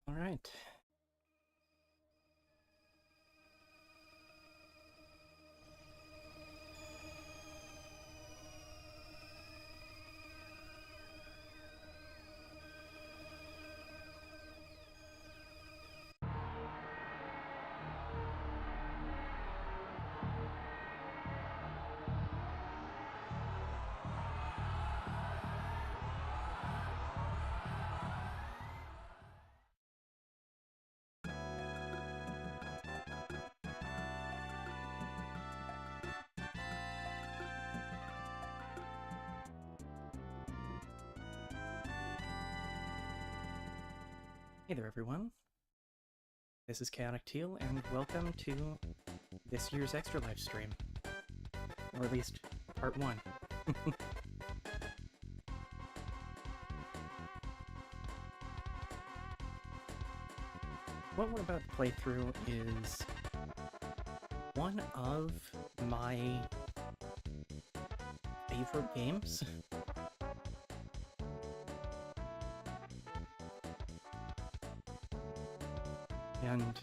All right. Hey there, everyone. This is Chaotic Teal, and welcome to this year's Extra Life stream. Or at least, part 1. What we're about to play through is one of my favorite games. And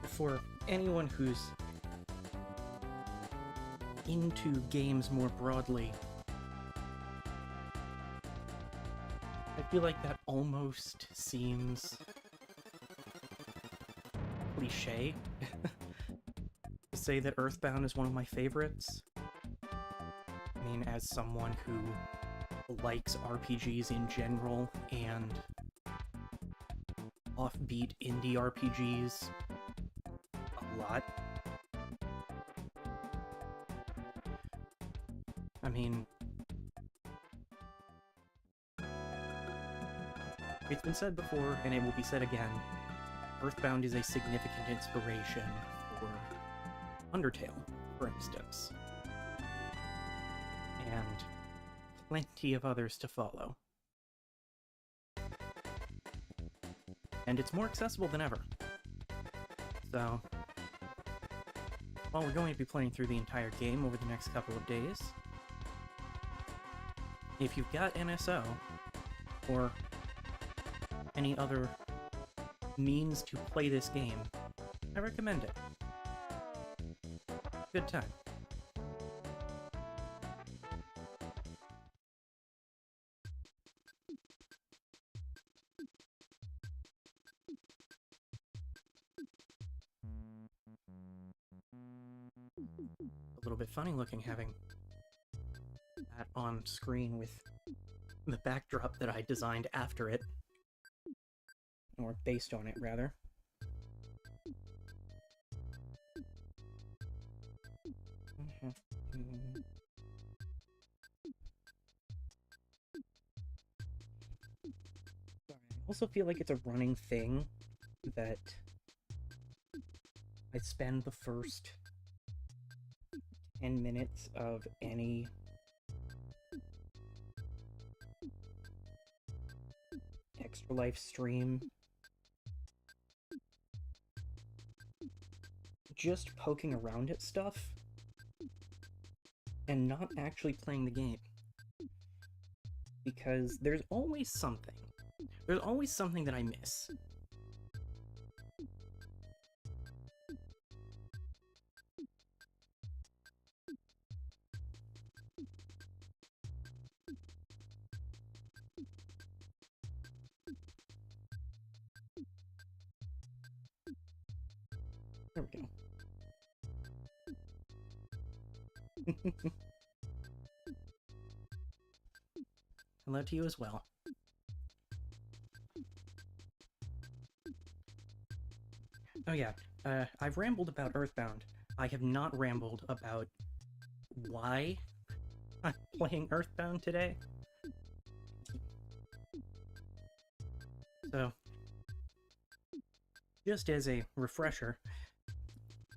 for anyone who's into games more broadly, I feel like that almost seems cliche to say that EarthBound is one of my favorites. I mean, as someone who likes RPGs in general and offbeat indie RPGs a lot. I mean, it's been said before, and it will be said again, EarthBound is a significant inspiration for Undertale, for instance. And plenty of others to follow. And it's more accessible than ever. So, while we're going to be playing through the entire game over the next couple of days, if you've got NSO, or any other means to play this game, I recommend it. Good time. A little bit funny looking having that on screen with the backdrop that I designed after it. Or based on it, rather. I also feel like it's a running thing that I spend the first 10 minutes of any Extra Life stream just poking around at stuff and not actually playing the game. Because there's always something. There's always something that I miss. There we go. Hello to you as well. Oh yeah, I've rambled about EarthBound. I have not rambled about why I'm playing EarthBound today. So, just as a refresher,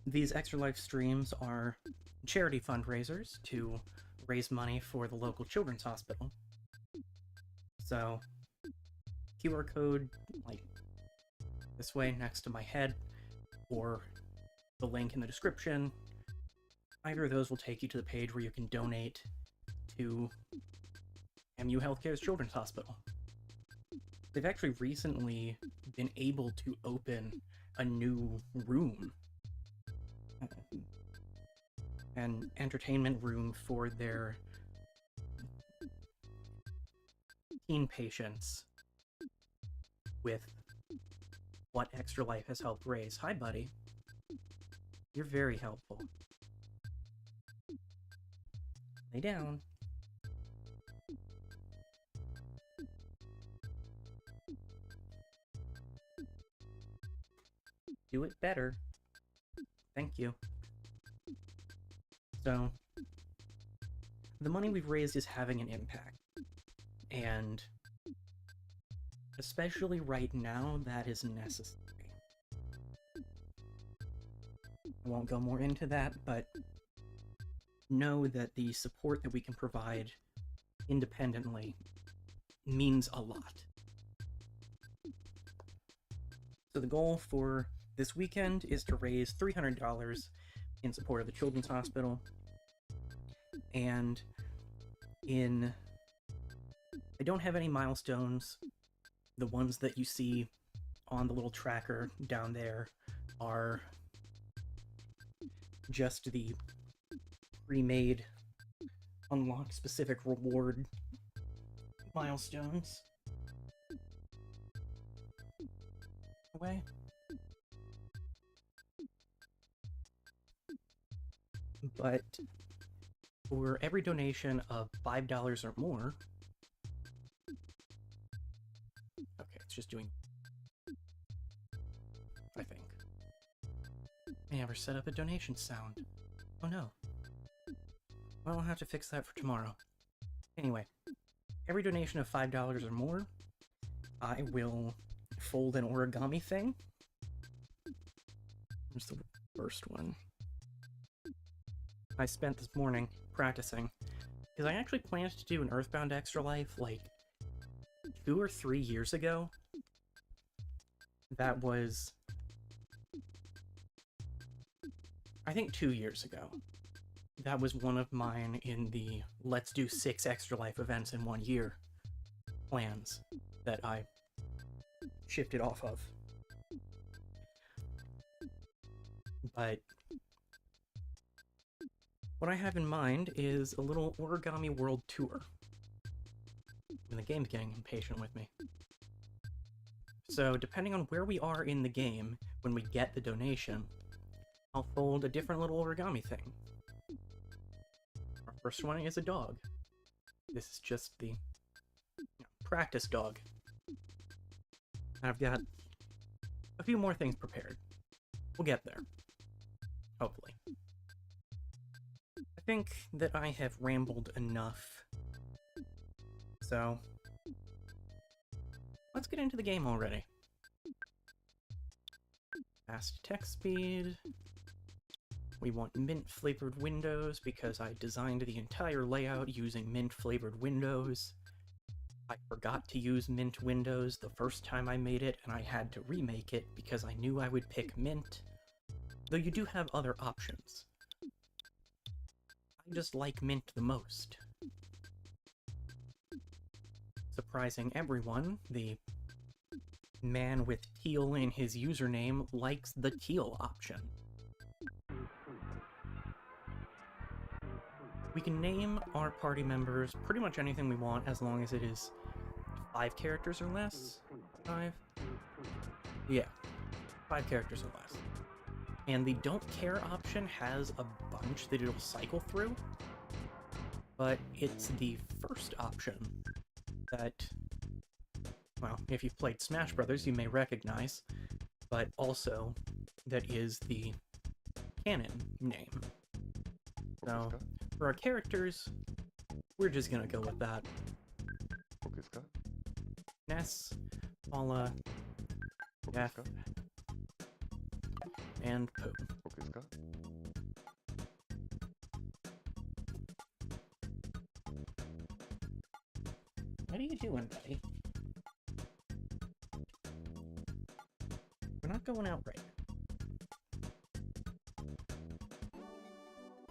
these Extra Life streams are charity fundraisers to raise money for the local children's hospital. So, QR code, like, this way next to my head, or the link in the description. Either of those will take you to the page where you can donate to MU Healthcare's Children's Hospital. They've actually recently been able to open a new room, an entertainment room for their teen patients with what Extra Life has helped raise. Hi, buddy. You're very helpful. Lay down. Do it better. Thank you. So, the money we've raised is having an impact. And especially right now, that is necessary. I won't go more into that, but know that the support that we can provide independently means a lot. So the goal for this weekend is to raise $300 in support of the Children's Hospital, and I don't have any milestones. The ones that you see on the little tracker down there are just the pre-made unlock specific reward milestones. Away. But for every donation of $5 or more, okay, it's just doing, I think. I never set up a donation sound. Oh no. Well, I'll have to fix that for tomorrow. Anyway, every donation of $5 or more, I will fold an origami thing. Here's the first one. I spent this morning practicing, because I actually planned to do an EarthBound Extra Life like 2 or 3 years ago. That was, I think, 2 years ago. That was one of mine in the let's do 6 Extra Life events in 1 year plans that I shifted off of. But what I have in mind is a little Origami World Tour. And the game's getting impatient with me. So depending on where we are in the game when we get the donation, I'll fold a different little origami thing. Our first one is a dog. This is just the practice dog. I've got a few more things prepared. We'll get there. Hopefully. I think that I have rambled enough. So, let's get into the game already. Fast text speed. We want mint-flavored windows because I designed the entire layout using mint-flavored windows. I forgot to use mint windows the first time I made it, and I had to remake it because I knew I would pick mint. Though you do have other options. I just like mint the most. Surprising everyone, the man with teal in his username likes the teal option. We can name our party members pretty much anything we want as long as it is 5 characters or less. 5? Yeah, 5 characters or less. And the don't care option has a bunch that it'll cycle through, but it's the first option that, well, if you've played Smash Brothers, you may recognize, but also that is the canon name. So, for our characters, we're just gonna go with that. Ness, Paula, Jeff, and Pooh. What are you doing, buddy? We're not going out right now.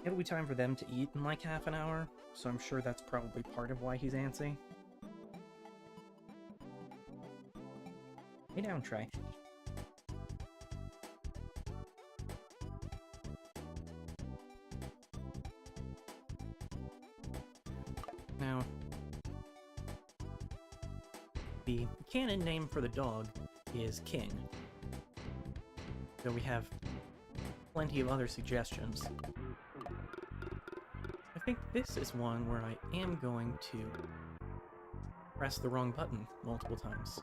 It'll be time for them to eat in like half an hour, so I'm sure that's probably part of why he's antsy. Lay down, Trey. Now, the canon name for the dog is King. So we have plenty of other suggestions. I think this is one where I am going to press the wrong button multiple times.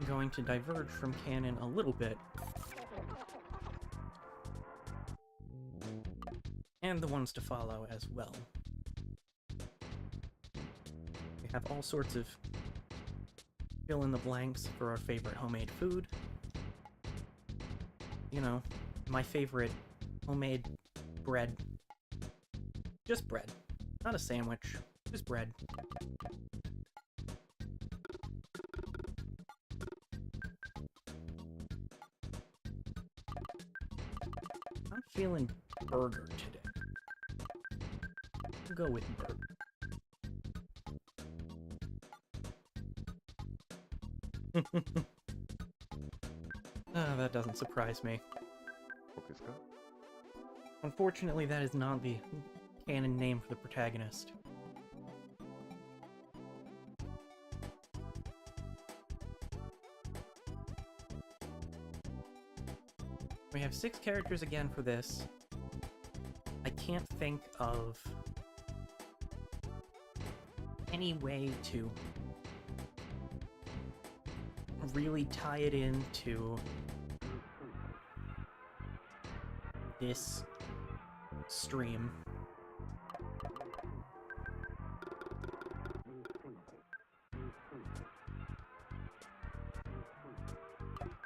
I'm going to diverge from canon a little bit. And the ones to follow as well. We have all sorts of fill in the blanks for our favorite homemade food. You know, my favorite homemade bread. Just bread. Not a sandwich, just bread. I'm feeling burger today. We'll go with burger. That doesn't surprise me. Unfortunately, that is not the canon name for the protagonist. We have 6 characters again for this. I can't think of any way to really tie it into this stream.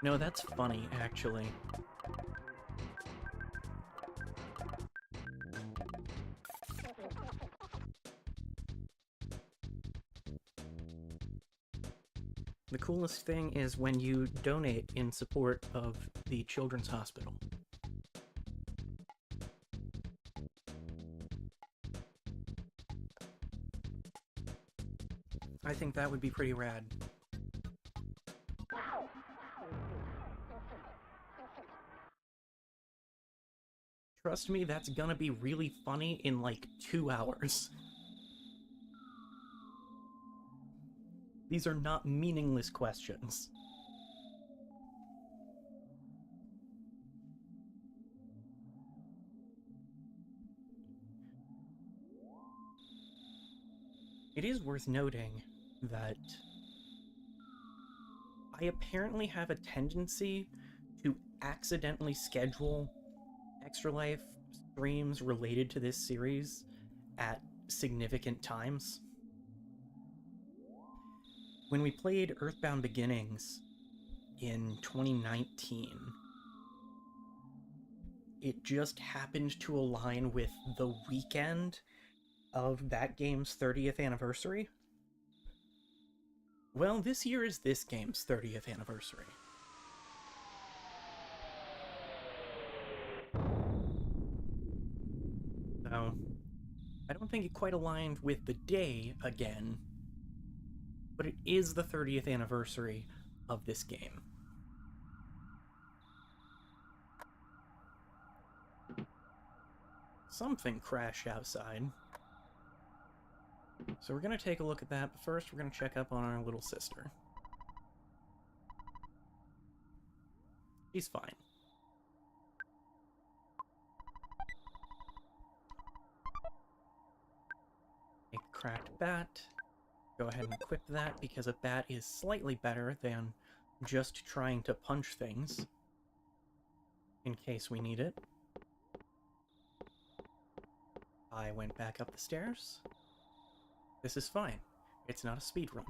No, that's funny, actually. The coolest thing is when you donate in support of the Children's Hospital. I think that would be pretty rad. Trust me, that's gonna be really funny in like 2 hours. These are not meaningless questions. It is worth noting that I apparently have a tendency to accidentally schedule Extra Life streams related to this series at significant times. When we played EarthBound Beginnings in 2019, it just happened to align with the weekend of that game's 30th anniversary. Well, this year is this game's 30th anniversary. So, I don't think it quite aligned with the day again, but it is the 30th anniversary of this game. Something crashed outside. So we're going to take a look at that, but first we're going to check up on our little sister. She's fine. A cracked bat. Go ahead and equip that, because a bat is slightly better than just trying to punch things, in case we need it. I went back up the stairs. This is fine. It's not a speed run.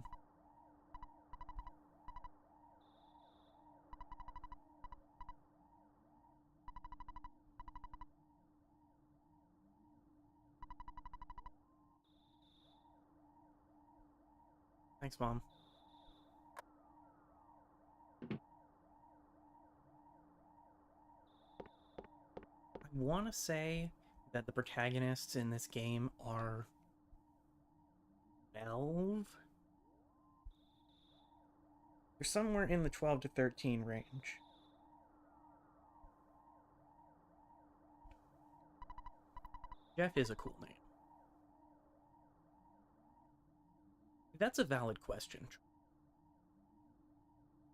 Thanks, Mom. I want to say that the protagonists in this game are 12? They're somewhere in the 12 to 13 range. Jeff is a cool name. That's a valid question.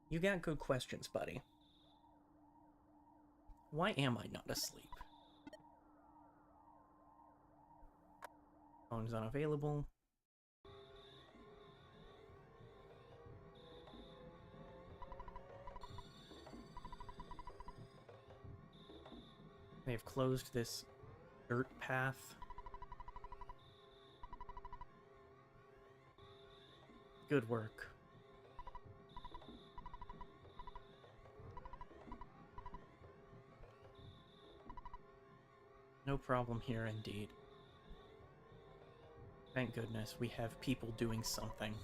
You got good questions, buddy. Why am I not asleep? Phone's unavailable. They've closed this dirt path. Good work. No problem here, indeed. Thank goodness we have people doing something.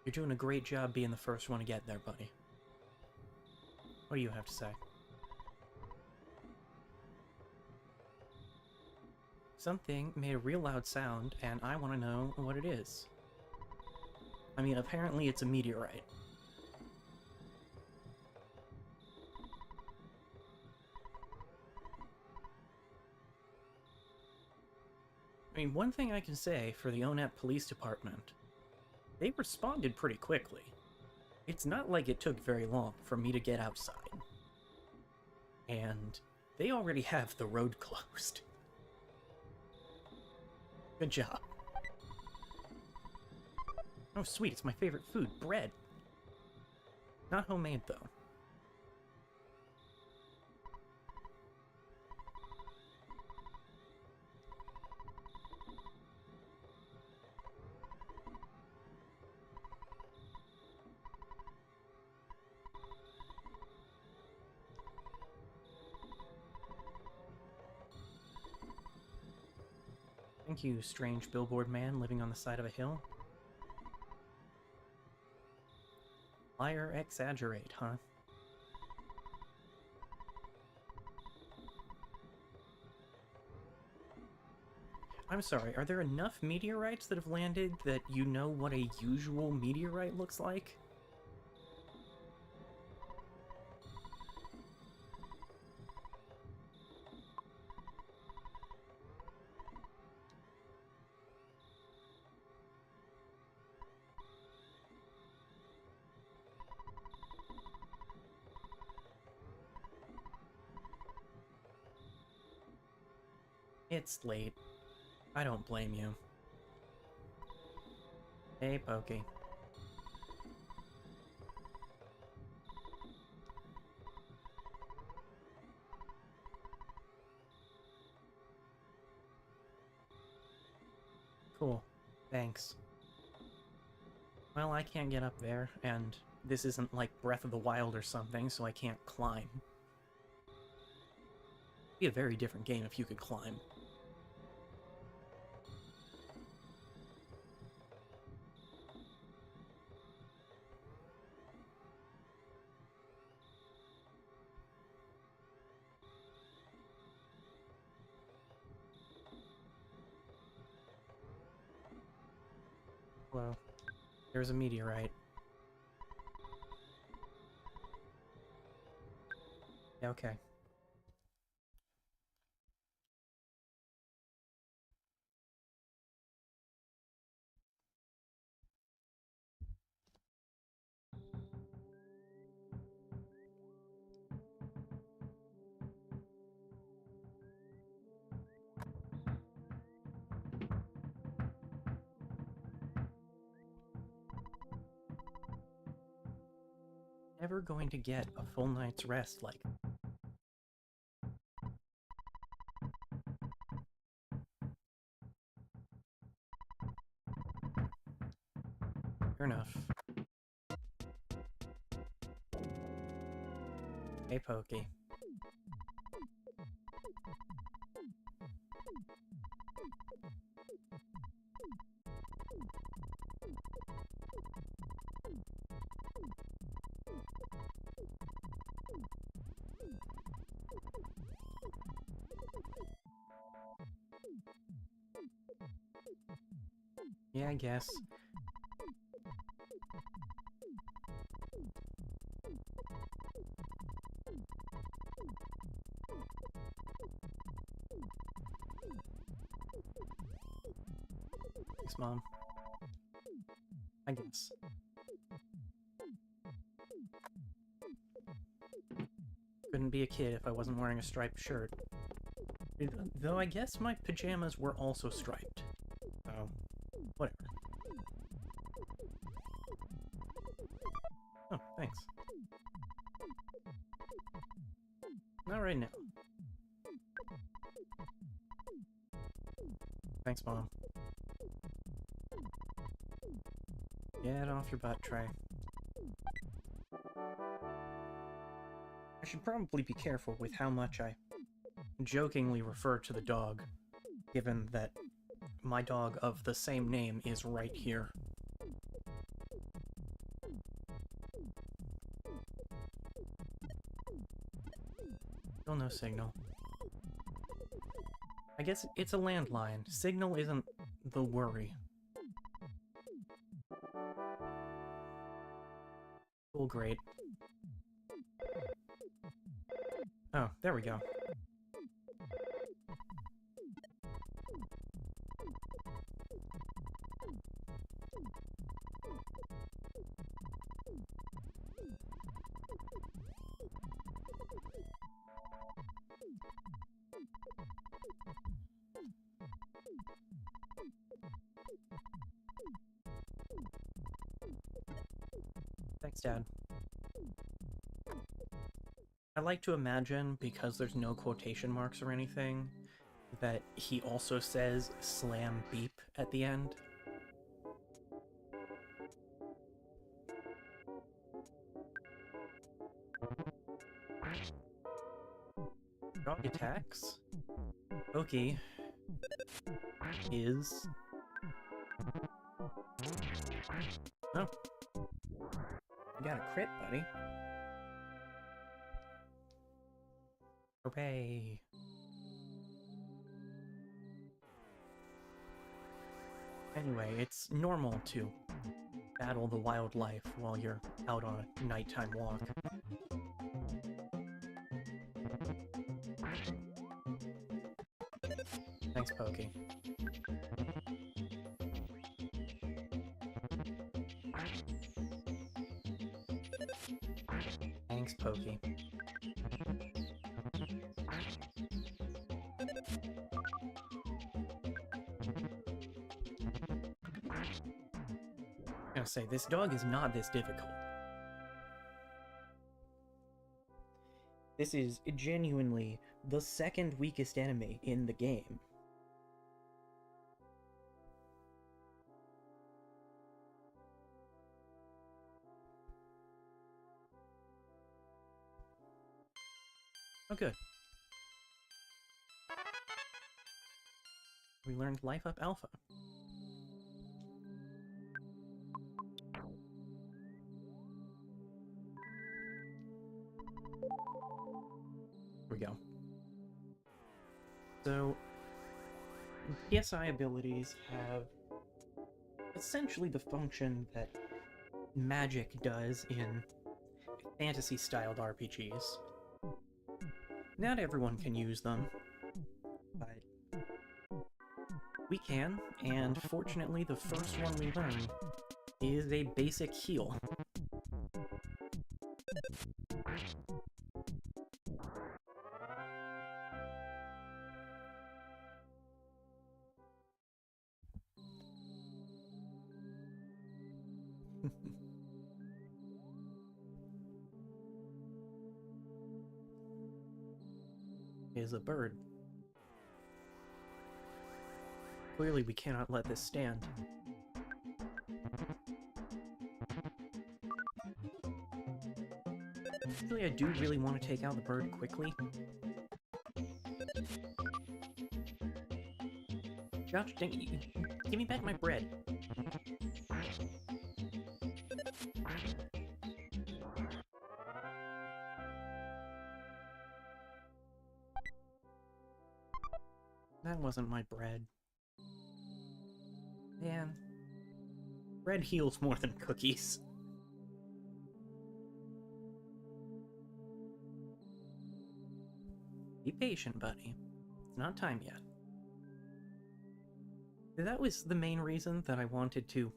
You're doing a great job being the first one to get there, buddy. What do you have to say? Something made a real loud sound, and I want to know what it is. I mean, apparently it's a meteorite. I mean, one thing I can say for the Onep Police Department, they responded pretty quickly. It's not like it took very long for me to get outside. And they already have the road closed. Good job. Oh, sweet, it's my favorite food, bread. Not homemade, though. Thank you, strange billboard man living on the side of a hill. Liar exaggerate, huh? I'm sorry, are there enough meteorites that have landed that you know what a usual meteorite looks like? It's late. I don't blame you. Hey, Pokey. Cool. Thanks. Well, I can't get up there, and this isn't like Breath of the Wild or something, so I can't climb. It'd be a very different game if you could climb. Hello. There's a meteorite. Yeah, okay. Never going to get a full night's rest like... Fair enough. Hey, Pokey. Yeah, I guess. Thanks, Mom. I guess. Couldn't be a kid if I wasn't wearing a striped shirt. Though I guess my pajamas were also striped. So, whatever. Oh, thanks. Not right now. Thanks, Mom. Get off your butt, Trey. I should probably be careful with how much I jokingly refer to the dog, given that my dog of the same name is right here. Still no signal. I guess it's a landline. Signal isn't the worry. Cool, great. Oh, there we go. Thanks, Dad. I like to imagine, because there's no quotation marks or anything, that he also says slam beep at the end. Dog attacks. Pokey is... Oh. You got a crit, buddy. Hooray. Anyway, it's normal to battle the wildlife while you're out on a nighttime walk. Thanks, Pokey. Thanks, Pokey. I gotta say, this dog is not this difficult. This is genuinely the second weakest enemy in the game. Oh, good. We learned Life Up Alpha. Here we go. So, PSI abilities have essentially the function that magic does in fantasy-styled RPGs. Not everyone can use them, but we can, and fortunately the first one we learn is a basic heal. Is a bird. Clearly we cannot let this stand. Actually, I do really want to take out the bird quickly. Gosh dang it, give me back my bread. That wasn't my bread. Man, Bread heals more than cookies. Be patient, buddy. It's not time yet. That was the main reason that I wanted to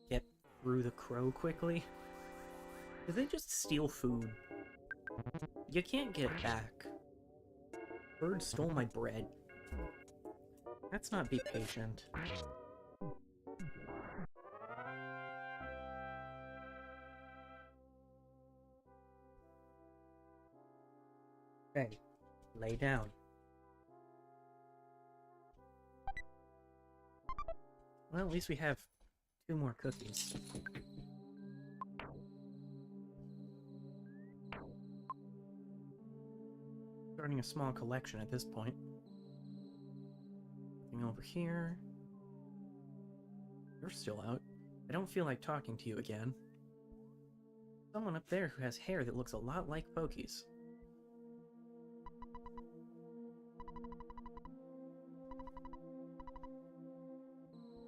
get through the crow quickly. Because they just steal food. You can't get it back. Bird stole my bread. Let's not be patient. Okay, lay down. Well, at least we have 2 more cookies. Starting a small collection at this point. Nothing over here. You're still out. I don't feel like talking to you again. Someone up there who has hair that looks a lot like Pokey's.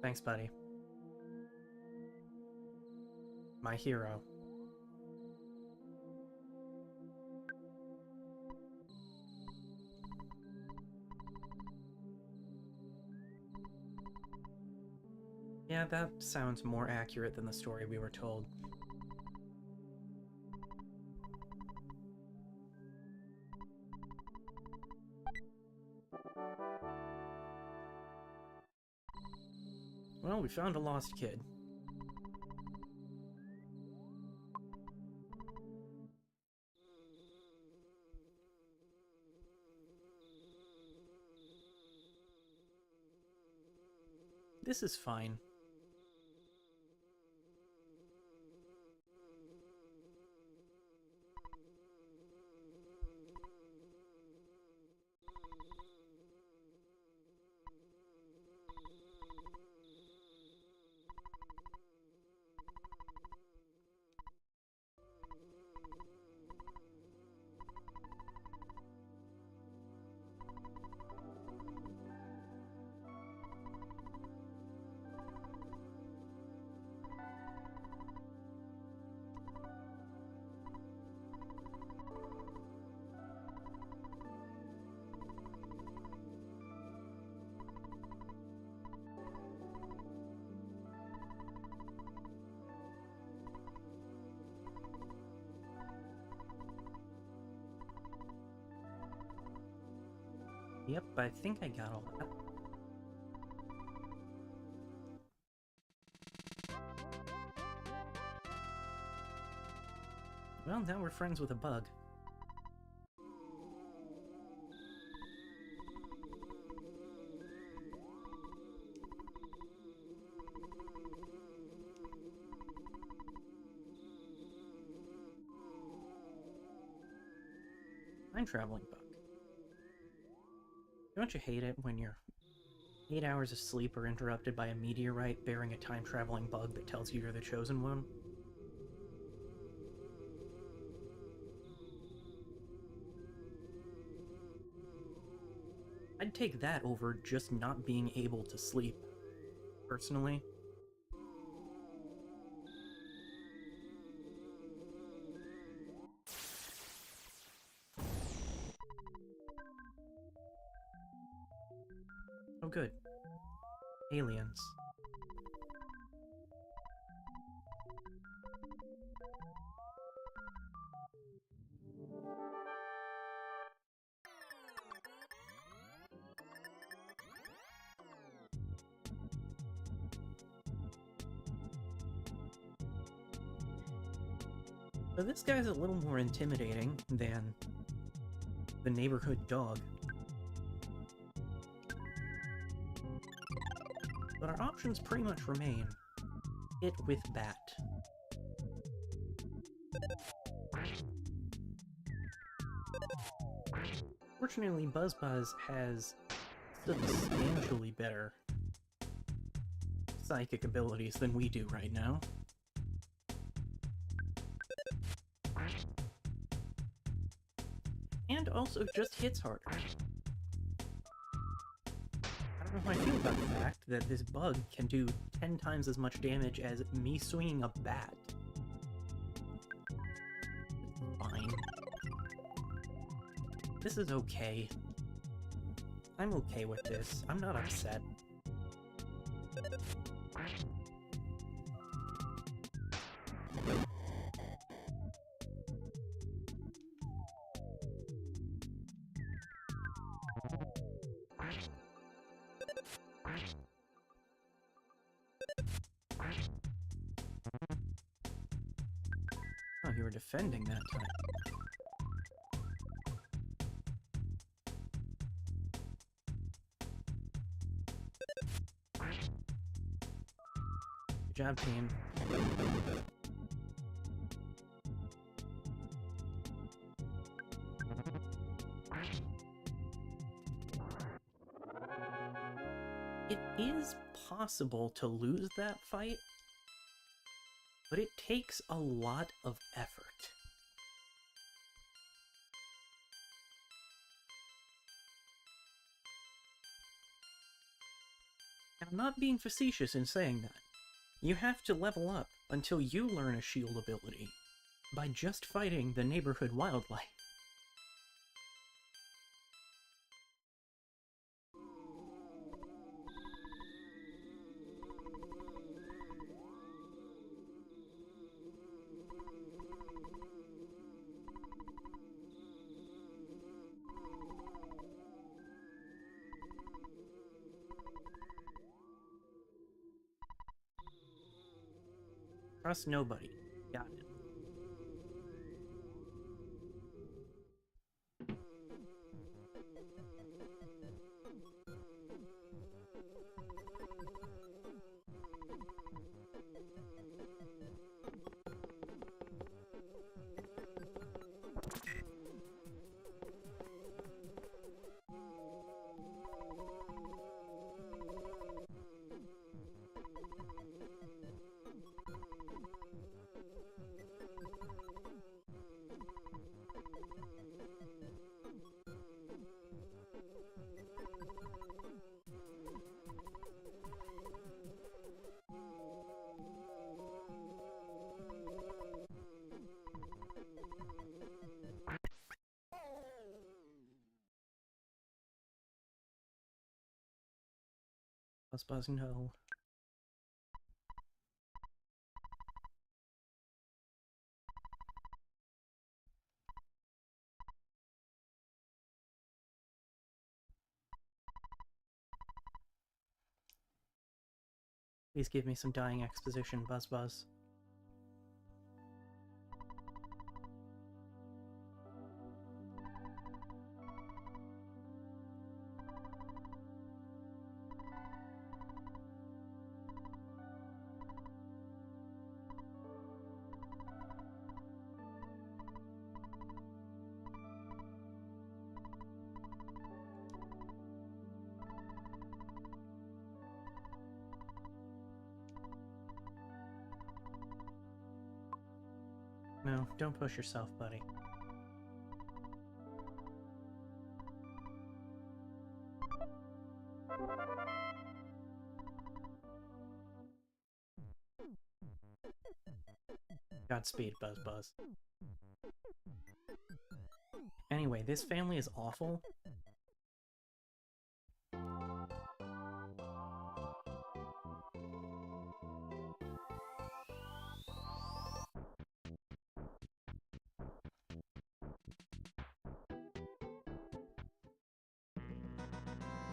Thanks, buddy. My hero. Yeah, that sounds more accurate than the story we were told. Well, we found a lost kid. This is fine. Yep, I think I got all that. Well, now we're friends with a bug. Time-traveling bug. Don't you hate it when your 8 hours of sleep are interrupted by a meteorite bearing a time-traveling bug that tells you you're the chosen one? I'd take that over just not being able to sleep, personally. Oh good. Aliens. So this guy's a little more intimidating than the neighborhood dog. But our options pretty much remain. Hit with bat. Fortunately, BuzzBuzz has substantially better psychic abilities than we do right now. And also just hits harder. I don't don't know how I feel about the fact that this bug can do 10 times as much damage as me swinging a bat. Fine. This is okay. I'm okay with this. I'm not upset. Oh, you were defending that time. Good job, team. It is possible to lose that fight, but it takes a lot of effort. I'm not being facetious in saying that. You have to level up until you learn a shield ability by just fighting the neighborhood wildlife. Trust nobody. Got it. Buzz, no. Please give me some dying exposition, Buzz. No, don't push yourself, buddy. Godspeed, Buzz. Anyway, this family is awful.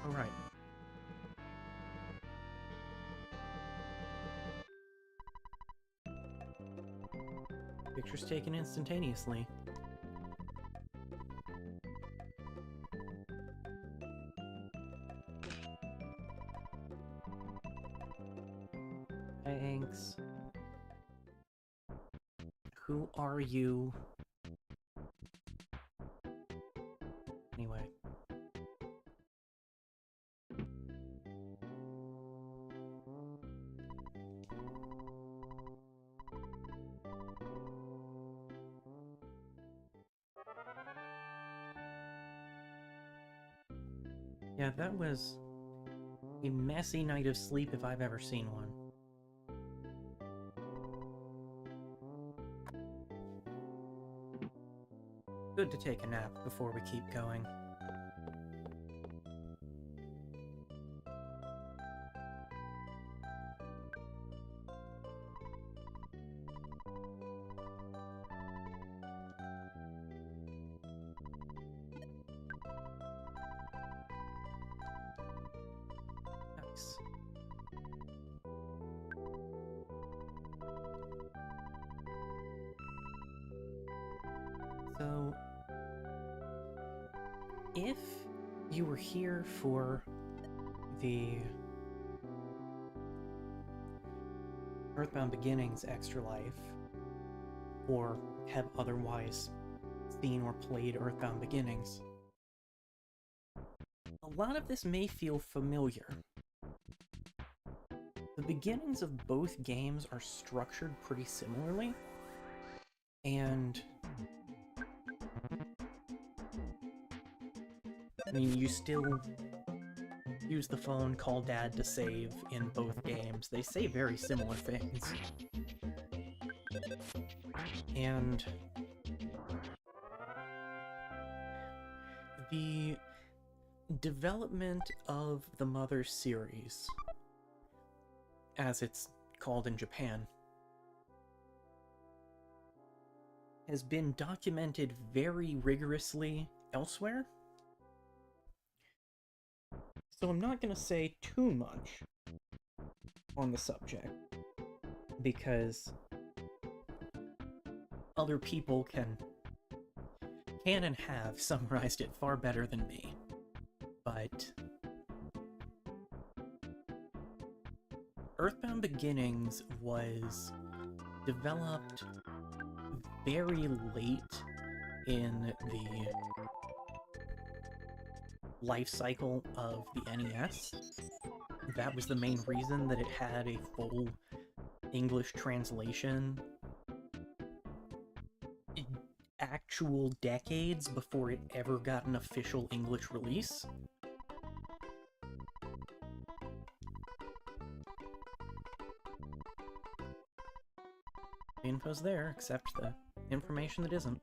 Alright. Pictures taken instantaneously. Thanks. Who are you? Anyway. Yeah, that was A messy night of sleep if I've ever seen one. Good to take a nap before we keep going. Nice. So, if you were here for the EarthBound Beginnings Extra Life, or have otherwise seen or played EarthBound Beginnings, a lot of this may feel familiar. The beginnings of both games are structured pretty similarly, and I mean, you still use the phone, call Dad to save in both games. They say very similar things. And the development of the Mother series, as it's called in Japan, has been documented very rigorously elsewhere. So I'm not going to say too much on the subject, because other people can and have summarized it far better than me. But EarthBound Beginnings was developed very late in the life cycle of the NES. That was the main reason that it had a full English translation actual decades before it ever got an official English release. The info's there, except the information that isn't.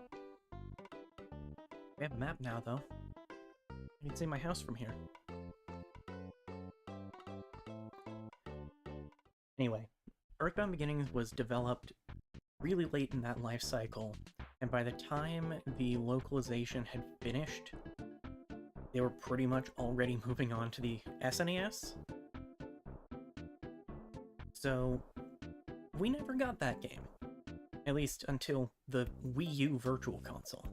We have a map now, though. You can see my house from here. Anyway, EarthBound Beginnings was developed really late in that life cycle, and by the time the localization had finished, they were pretty much already moving on to the SNES. So, we never got that game. At least until the Wii U Virtual Console.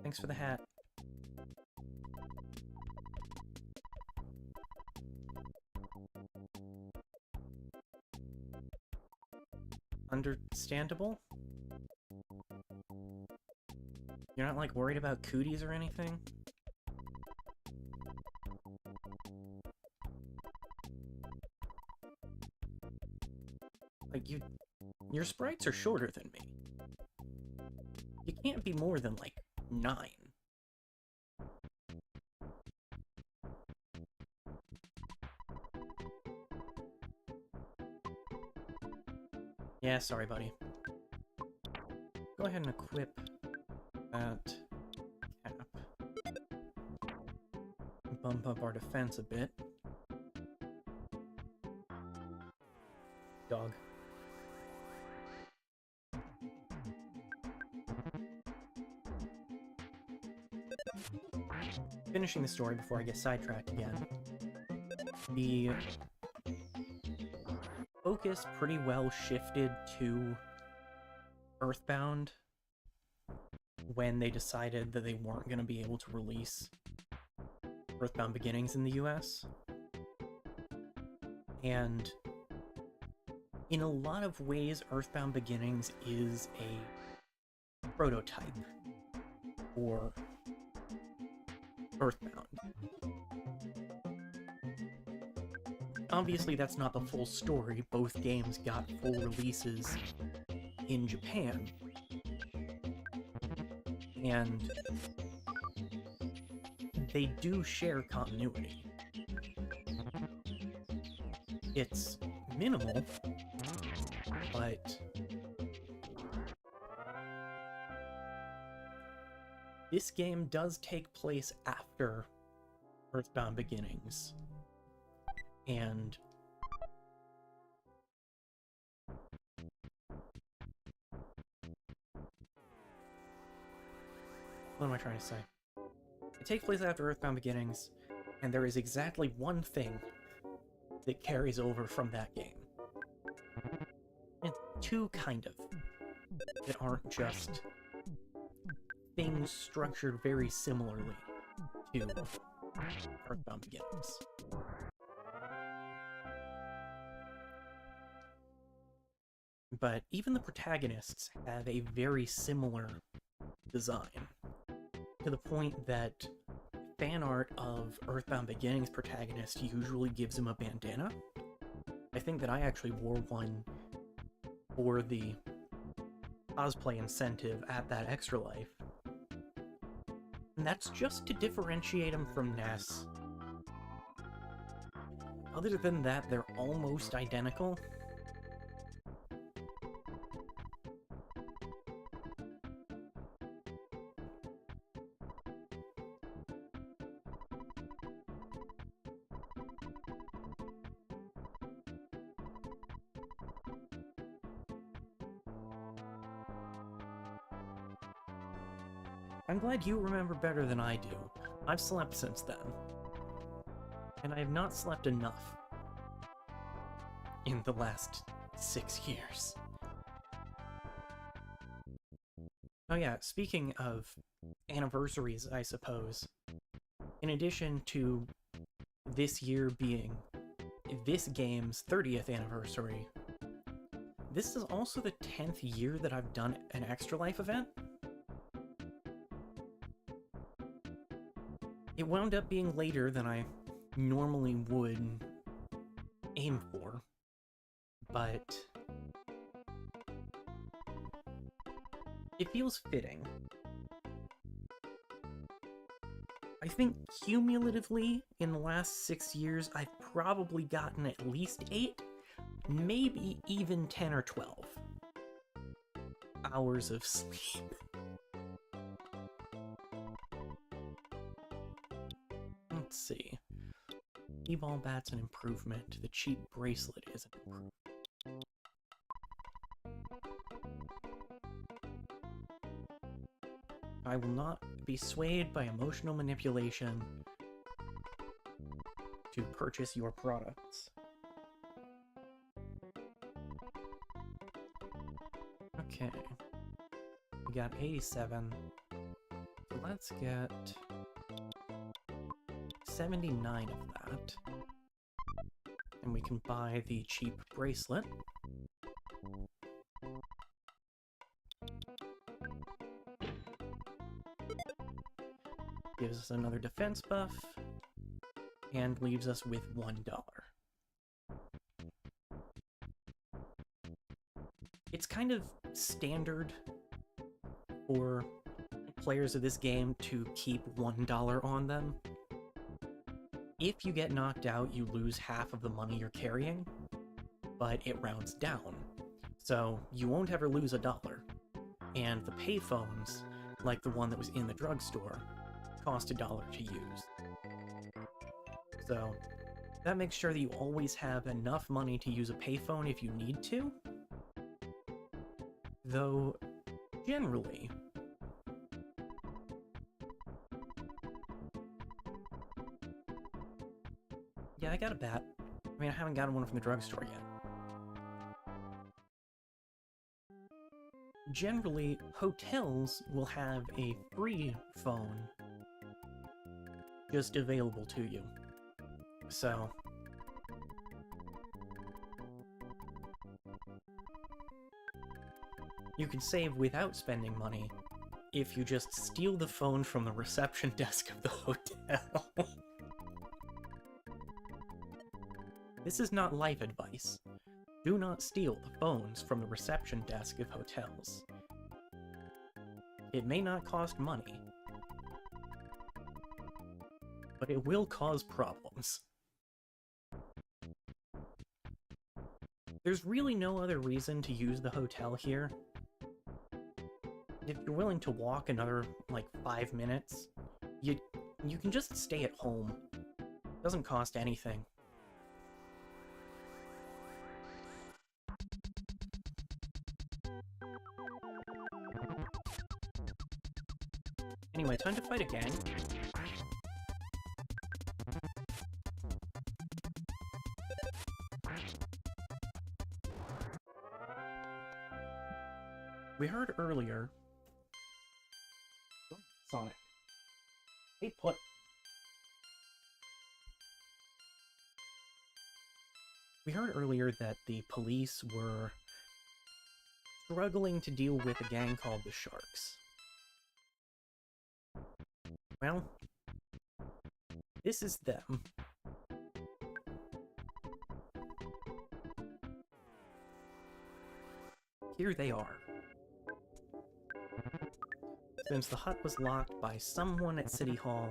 Thanks for the hat. Understandable? You're not, like, worried about cooties or anything? Like, your sprites are shorter than me. You can't be more than, like, 9. Yeah, sorry, buddy. Go ahead and equip that cap. Bump up our defense a bit. Dog. Finishing the story before I get sidetracked again. The focus pretty well shifted to EarthBound when they decided that they weren't going to be able to release EarthBound Beginnings in the US. And in a lot of ways, EarthBound Beginnings is a prototype for EarthBound. Obviously, that's not the full story. Both games got full releases in Japan. and they do share continuity. It's minimal, but this game does take place after EarthBound Beginnings, and what am I trying to say? It takes place after EarthBound Beginnings, and there is exactly one thing that carries over from that game. And two, kind of, that aren't just things structured very similarly to EarthBound Beginnings. But even the protagonists have a very similar design, to the point that fan art of EarthBound Beginnings protagonist usually gives him a bandana. I think that I actually wore one for the cosplay incentive at that Extra Life. And that's just to differentiate him from Ness. Other than that, they're almost identical. I'm glad you remember better than I do. I've slept since then. And I have not slept enough in the last 6 years. Oh yeah, speaking of anniversaries, I suppose, in addition to this year being this game's 30th anniversary, this is also the 10th year that I've done an Extra Life event. It wound up being later than I normally would aim for, but it feels fitting. I think cumulatively in the last 6 years, I've probably gotten at least 8, maybe even 10 or 12 hours of sleep. Let's see. E-ball bat's an improvement. The cheap bracelet is an improvement. I will not be swayed by emotional manipulation to purchase your products. Okay. We got 87. So let's get 79 of that. And we can buy the cheap bracelet. Gives us another defense buff, and leaves us with $1. It's kind of standard for players of this game to keep $1 on them. If you get knocked out, you lose half of the money you're carrying, but it rounds down. So you won't ever lose $1. And the payphones, like the one that was in the drugstore, cost $1 to use. So that makes sure that you always have enough money to use a payphone if you need to. Though, generally, yeah, I got a bat. I mean, I haven't gotten one from the drugstore yet. Generally, hotels will have a free phone just available to you. So you can save without spending money if you just steal the phone from the reception desk of the hotel. This is not life advice. Do not steal the phones from the reception desk of hotels. It may not cost money, but it will cause problems. There's really no other reason to use the hotel here. If you're willing to walk another, like, 5 minutes, you can just stay at home. It doesn't cost anything. Anyway, time to fight a gang. We heard earlier... Sonic. Hey, put... We heard earlier that the police were struggling to deal with a gang called the Sharks. Well, this is them. Here they are. Since the hut was locked by someone at City Hall,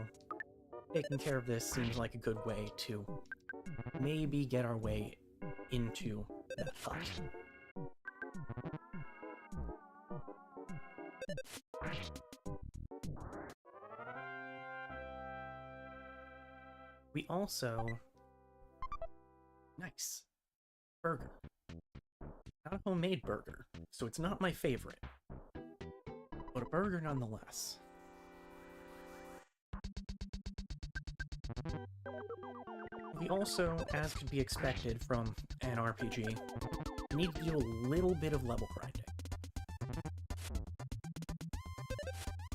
taking care of this seems like a good way to maybe get our way into that hut. We also... Nice. Burger. Not a homemade burger, so it's not my favorite. But a burger nonetheless. We also, as could be expected from an RPG, need to do a little bit of level grinding.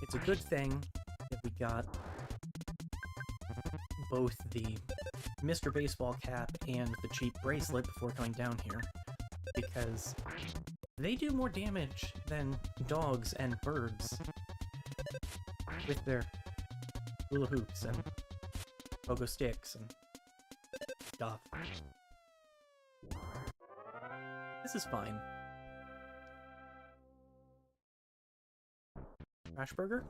It's a good thing that we got both the Mr. Baseball cap and the cheap bracelet before coming down here, because they do more damage than dogs and birds with their hula hoops and pogo sticks and stuff. This is fine. Trash burger?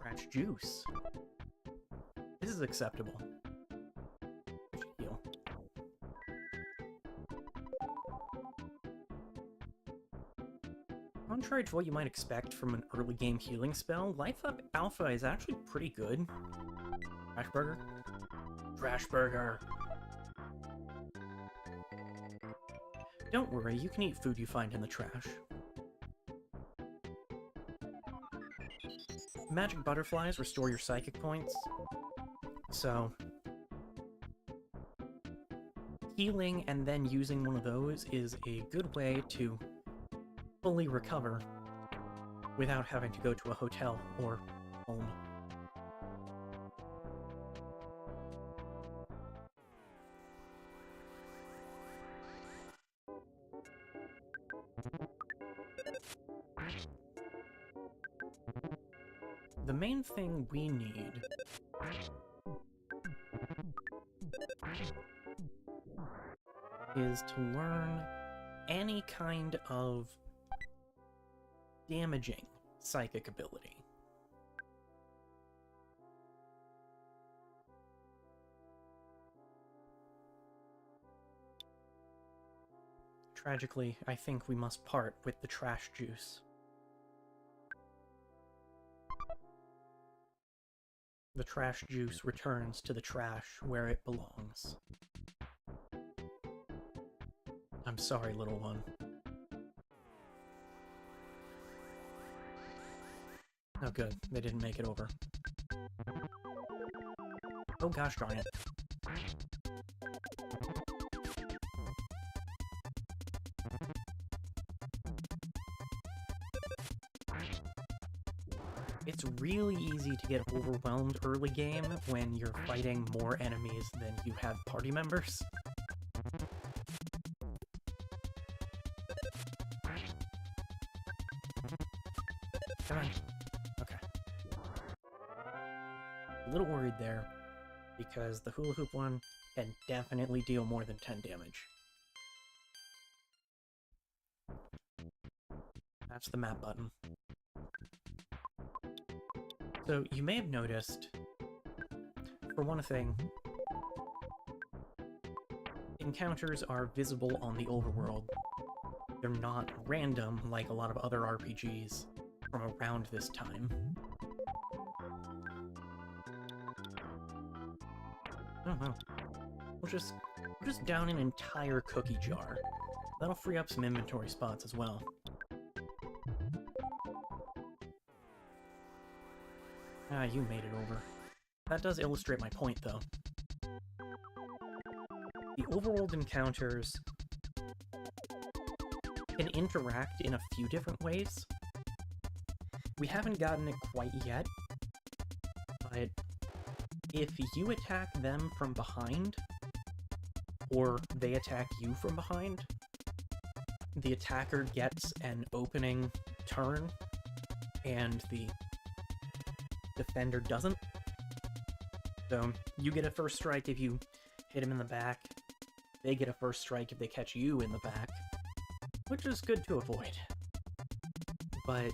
Trash juice. This is acceptable. Heal. Contrary to what you might expect from an early game healing spell, Life Up Alpha is actually pretty good. Trash burger? Trash burger! Don't worry, you can eat food you find in the trash. Magic butterflies restore your psychic points, so healing and then using one of those is a good way to fully recover without having to go to a hotel or home. The main thing we need is to learn any kind of damaging psychic ability. Tragically, I think we must part with the trash juice. The trash juice returns to the trash where it belongs. I'm sorry, little one. Oh good, they didn't make it over. Oh gosh darn it. It's really easy to get overwhelmed early game when you're fighting more enemies than you have party members. Come on. Okay. A little worried there, because the hula hoop one can definitely deal more than 10 damage. That's the map button. So you may have noticed, for one thing, encounters are visible on the overworld. They're not random like a lot of other RPGs from around this time. Oh no. We'll just down an entire cookie jar. That'll free up some inventory spots as well. Ah, you made it over. That does illustrate my point, though. The overworld encounters can interact in a few different ways. We haven't gotten it quite yet, but if you attack them from behind, or they attack you from behind, the attacker gets an opening turn, and the defender doesn't. So you get a first strike if you hit him in the back, they get a first strike if they catch you in the back, which is good to avoid. But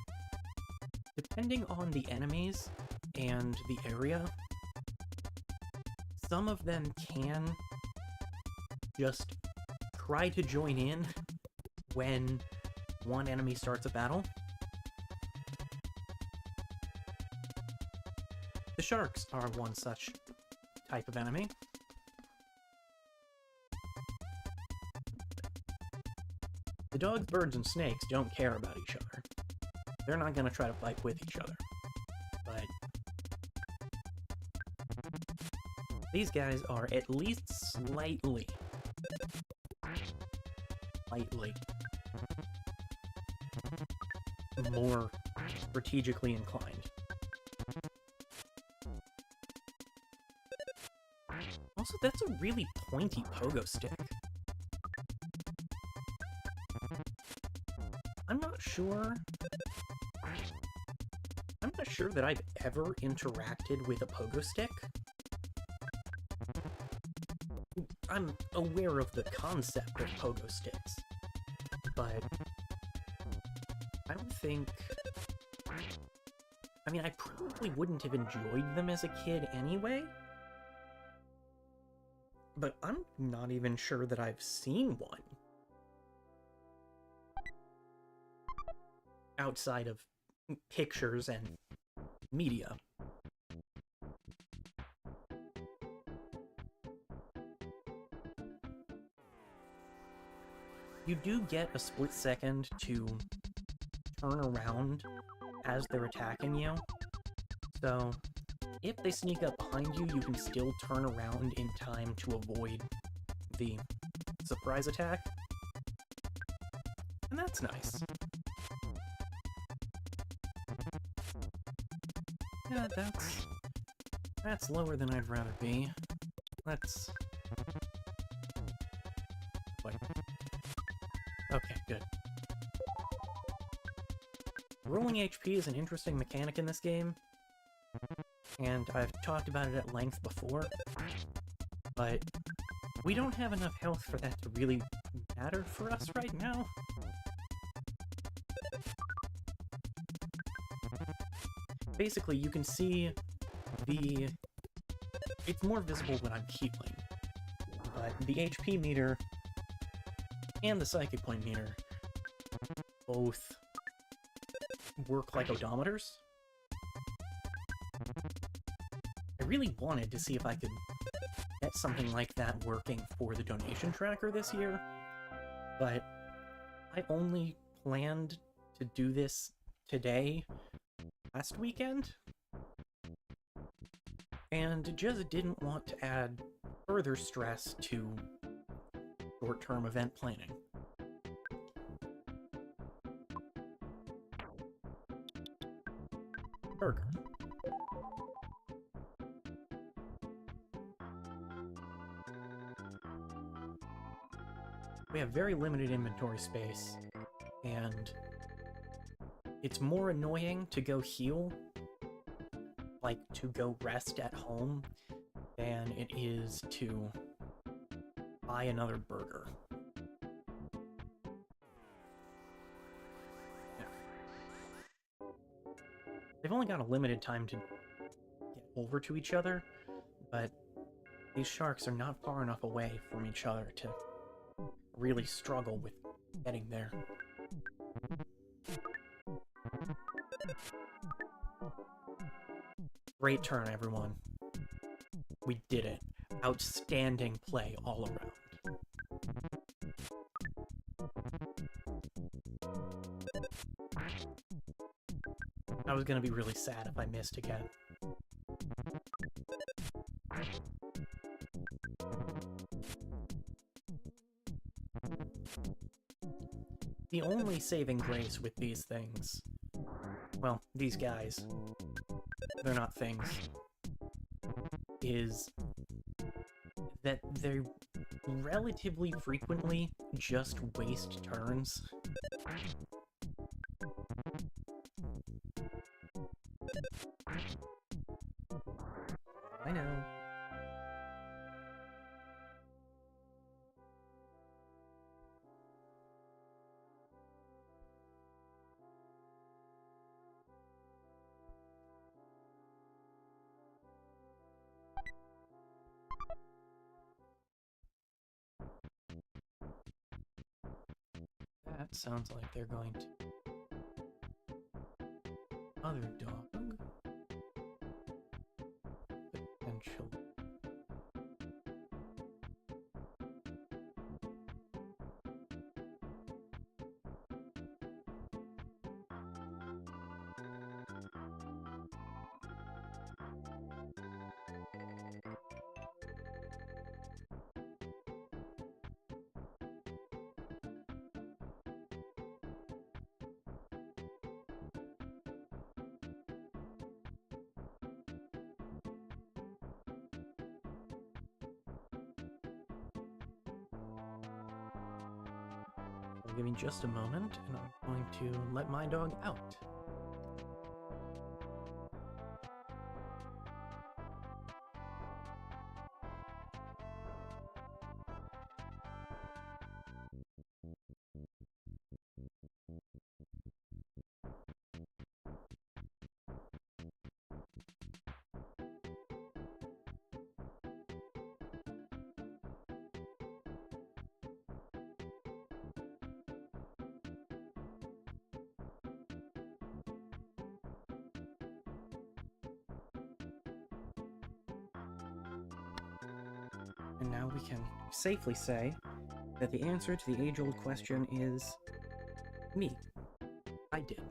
depending on the enemies and the area, some of them can just try to join in when one enemy starts a battle. The sharks are one such type of enemy. The dogs, birds, and snakes don't care about each other. They're not going to try to fight with each other. But these guys are at least slightly more strategically inclined. Also, that's a really pointy pogo stick. I'm not sure that I've ever interacted with a pogo stick. I'm aware of the concept of pogo sticks, but I don't think... I mean, I probably wouldn't have enjoyed them as a kid anyway, but I'm not even sure that I've seen one outside of pictures and media. You do get a split second to turn around as they're attacking you, so if they sneak up behind you, you can still turn around in time to avoid the surprise attack, and that's nice. Yeah, that's lower than I'd rather be. Let's... Wait. Okay, good. Rolling HP is an interesting mechanic in this game, and I've talked about it at length before, but we don't have enough health for that to really matter for us right now. Basically, you can see it's more visible when I'm healing, but the HP meter and the psychic point meter both work like odometers. I really wanted to see if I could get something like that working for the donation tracker this year, but I only planned to do this today, last weekend, and just didn't want to add further stress to short-term event planning. Burger. We have very limited inventory space, and it's more annoying to go heal, like to go rest at home, than it is to buy another burger. Yeah. They've only got a limited time to get over to each other, but these sharks are not far enough away from each other to really struggle with getting there. Great turn, everyone. We did it. Outstanding play all around. I was gonna be really sad if I missed again. The only saving grace with these things, well, these guys, they're not things, is that they relatively frequently just waste turns. I know. That sounds like they're going to... Other dog? Potential. Give me just a moment, and I'm going to let my dog out. And now we can safely say that the answer to the age-old question is me. I did.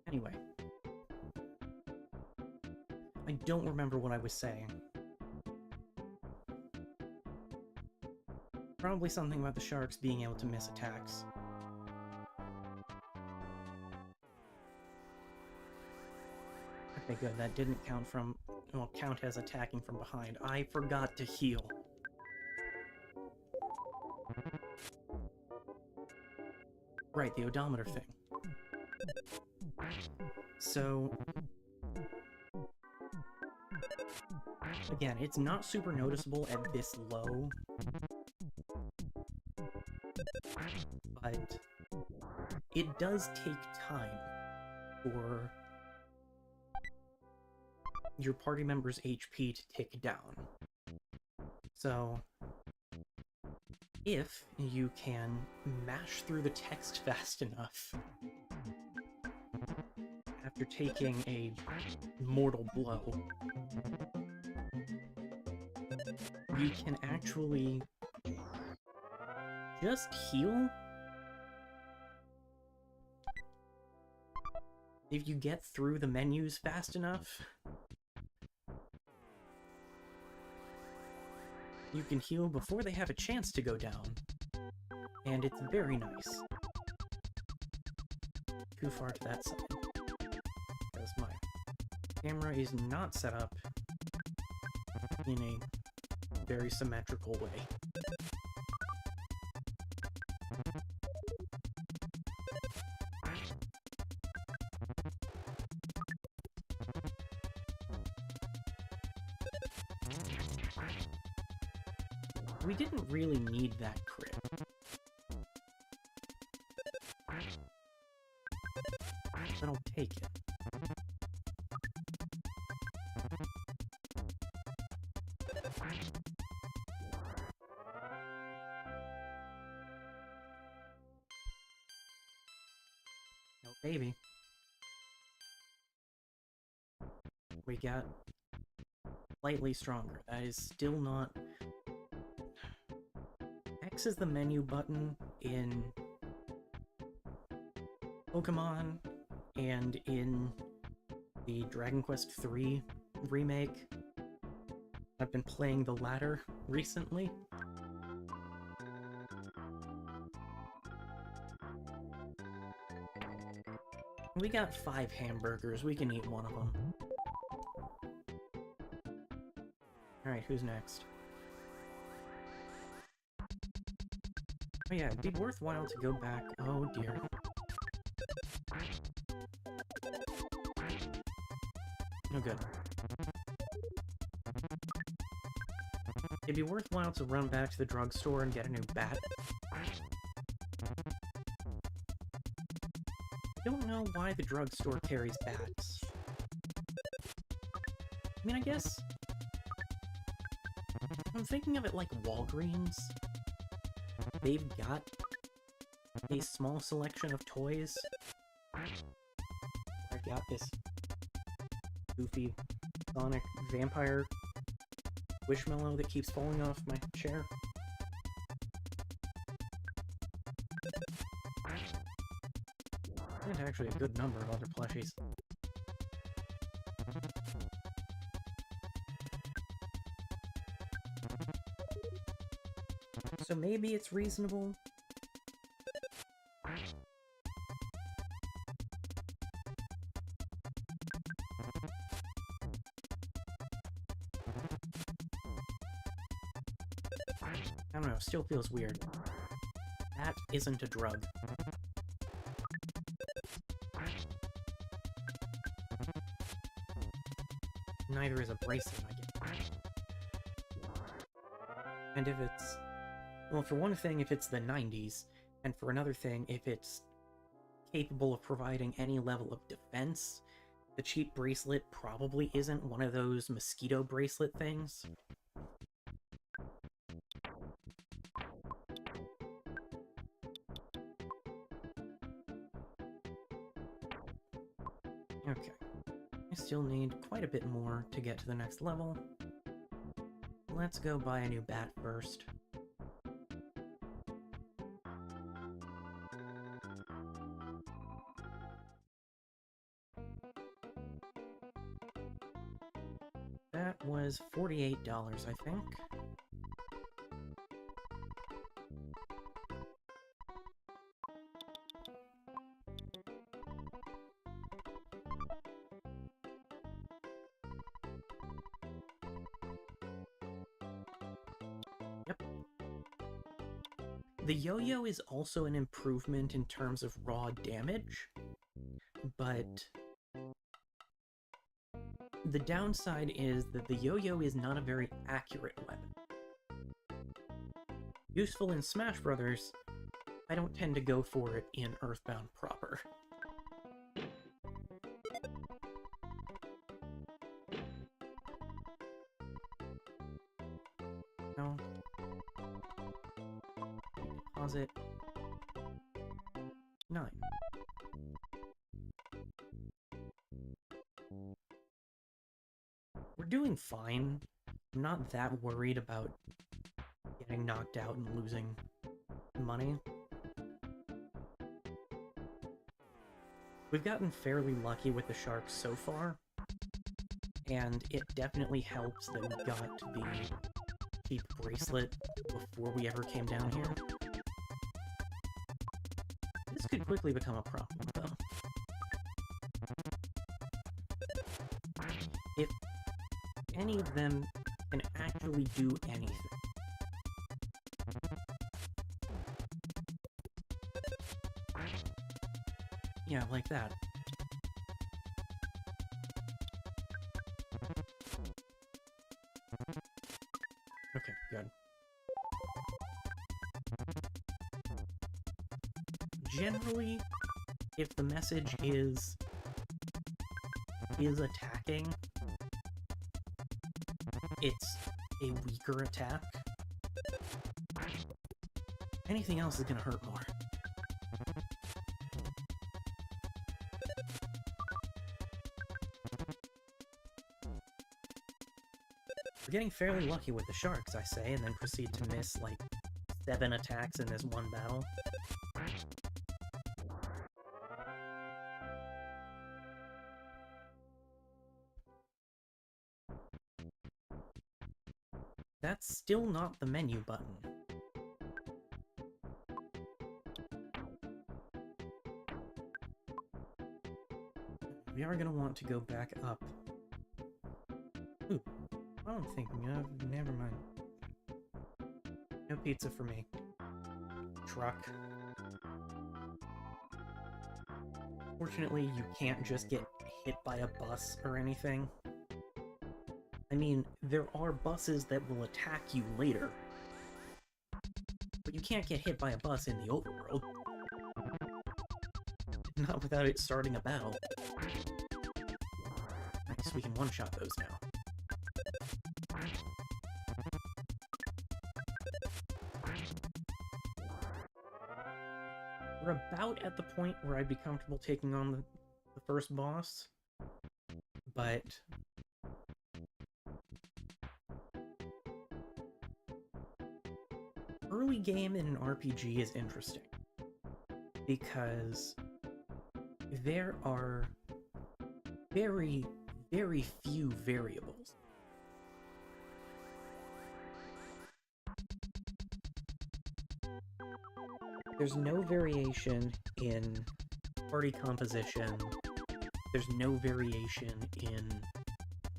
Anyway. I don't remember what I was saying. Probably something about the sharks being able to miss attacks. Okay, good. That didn't count from... well, count as attacking from behind. I forgot to heal. Right, the odometer thing. So... again, it's not super noticeable at this low. But... it does take time for... your party member's HP to tick down. So, if you can mash through the text fast enough after taking a mortal blow, you can actually just heal. If you get through the menus fast enough, you can heal before they have a chance to go down. And it's very nice. Too far to that side. Because my camera is not set up in a very symmetrical way. We didn't really need that crit. then I'll take it. Oh, baby. We got slightly stronger. That is still not... X is the menu button in Pokemon and in the Dragon Quest III remake. I've been playing the latter recently. We got 5 hamburgers. We can eat one of them. Alright, who's next? Oh yeah, it'd be worthwhile to go back. Oh dear. Oh good. It'd be worthwhile to run back to the drugstore and get a new bat. I don't know why the drugstore carries bats. I mean, I guess... I'm thinking of it like Walgreens. They've got a small selection of toys. I've got this goofy Sonic vampire Wishmallow that keeps falling off my chair. And actually a good number of other plushies. So maybe it's reasonable. I don't know, still feels weird. That isn't a drug. Neither is a bracelet, I guess. And if it's... Well, for one thing, if it's the 90s, and for another thing, if it's capable of providing any level of defense, the cheap bracelet probably isn't one of those mosquito bracelet things. Okay. I still need quite a bit more to get to the next level. Let's go buy a new bat first. That was $48, I think. Yep. The yo-yo is also an improvement in terms of raw damage, but the downside is that the yo-yo is not a very accurate weapon. Useful in Smash Brothers, I don't tend to go for it in EarthBound proper. No. Deposit. 9. We're doing fine. I'm not that worried about getting knocked out and losing money. We've gotten fairly lucky with the sharks so far, and it definitely helps that we got the cheap bracelet before we ever came down here. This could quickly become a problem, though. If any of them can actually do anything. Yeah, like that. Okay, good. Generally, if the message is is attacking, it's a weaker attack. Anything else is gonna hurt more. We're getting fairly lucky with the sharks, I say, and then proceed to miss, like, 7 attacks in this one battle. That's still not the menu button. We are gonna want to go back up. Ooh, I don't think never mind. No pizza for me. Truck. Fortunately, you can't just get hit by a bus or anything. I mean, there are buses that will attack you later. But you can't get hit by a bus in the overworld. Not without it starting a battle. Nice, we can one-shot those now. We're about at the point where I'd be comfortable taking on the first boss, but early game in an RPG is interesting because there are very, very few variables. There's no variation in party composition. There's no variation in...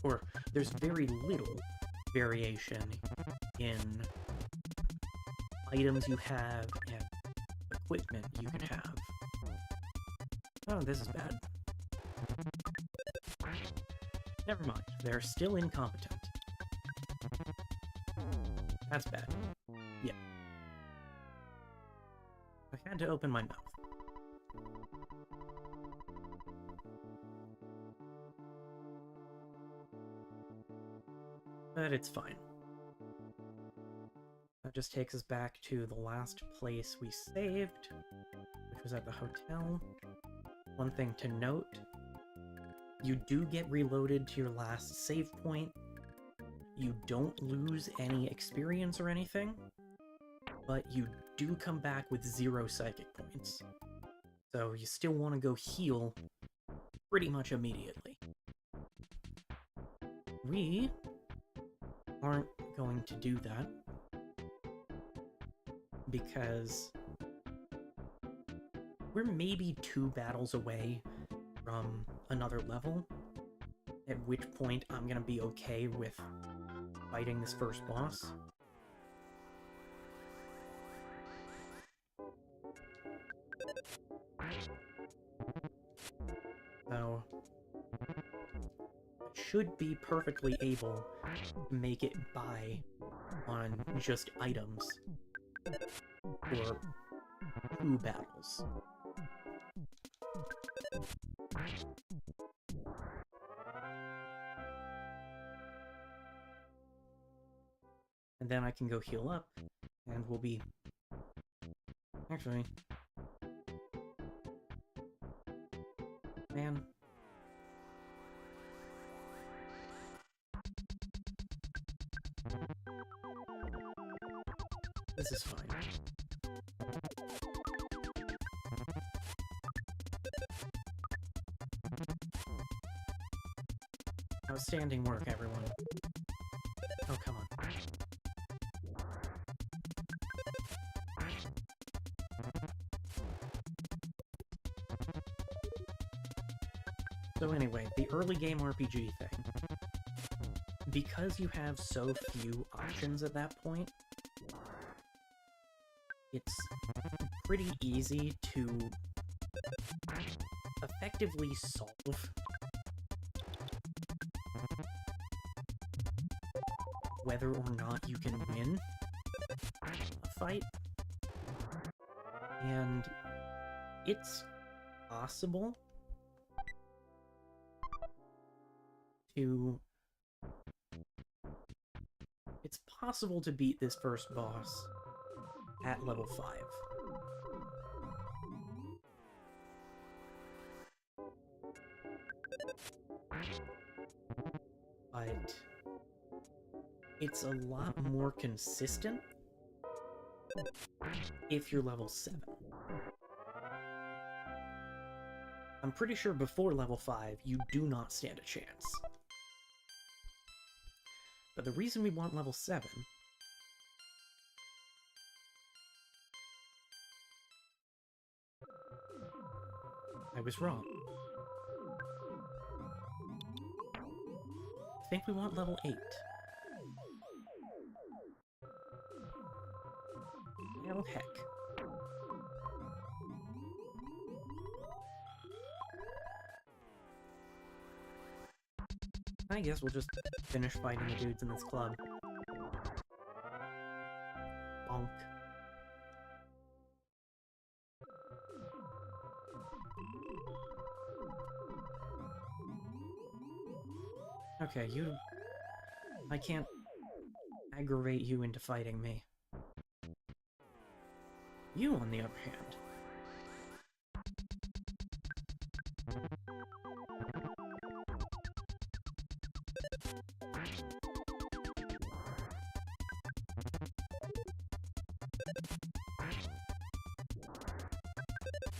or there's very little variation in items you have and equipment you can have. Oh, this is bad. Never mind, they're still incompetent. That's bad. Yeah. I had to open my mouth. But it's fine. That just takes us back to the last place we saved, which was at the hotel. One thing to note, you do get reloaded to your last save point. You don't lose any experience or anything, but you do come back with 0 psychic points. So you still want to go heal pretty much immediately. We aren't going to do that because we're maybe 2 battles away from another level, at which point I'm gonna be okay with fighting this first boss. So, I should be perfectly able to make it by on just items for 2 battles. And then I can go heal up, and we'll be... Actually... Man. This is fine. Outstanding work, everyone. Oh, come on. So anyway, the early game RPG thing. Because you have so few options at that point, it's pretty easy to effectively solve whether or not you can win a fight. And it's possible. to... It's possible to beat this first boss at level 5. But it's a lot more consistent if you're level 7. I'm pretty sure before level 5, you do not stand a chance. But the reason we want level 7 I was wrong. I think we want level 8. Well, heck. I guess we'll just finish fighting the dudes in this club. Bonk. Okay, you... I can't aggravate you into fighting me. You, on the other hand...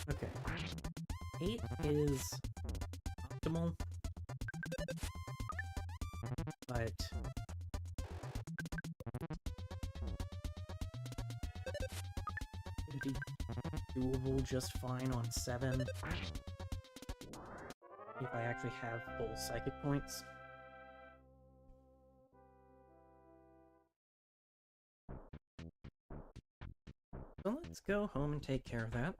Okay. 8 is optimal, but it'd be doable just fine on 7 if I actually have full psychic points. So let's go home and take care of that.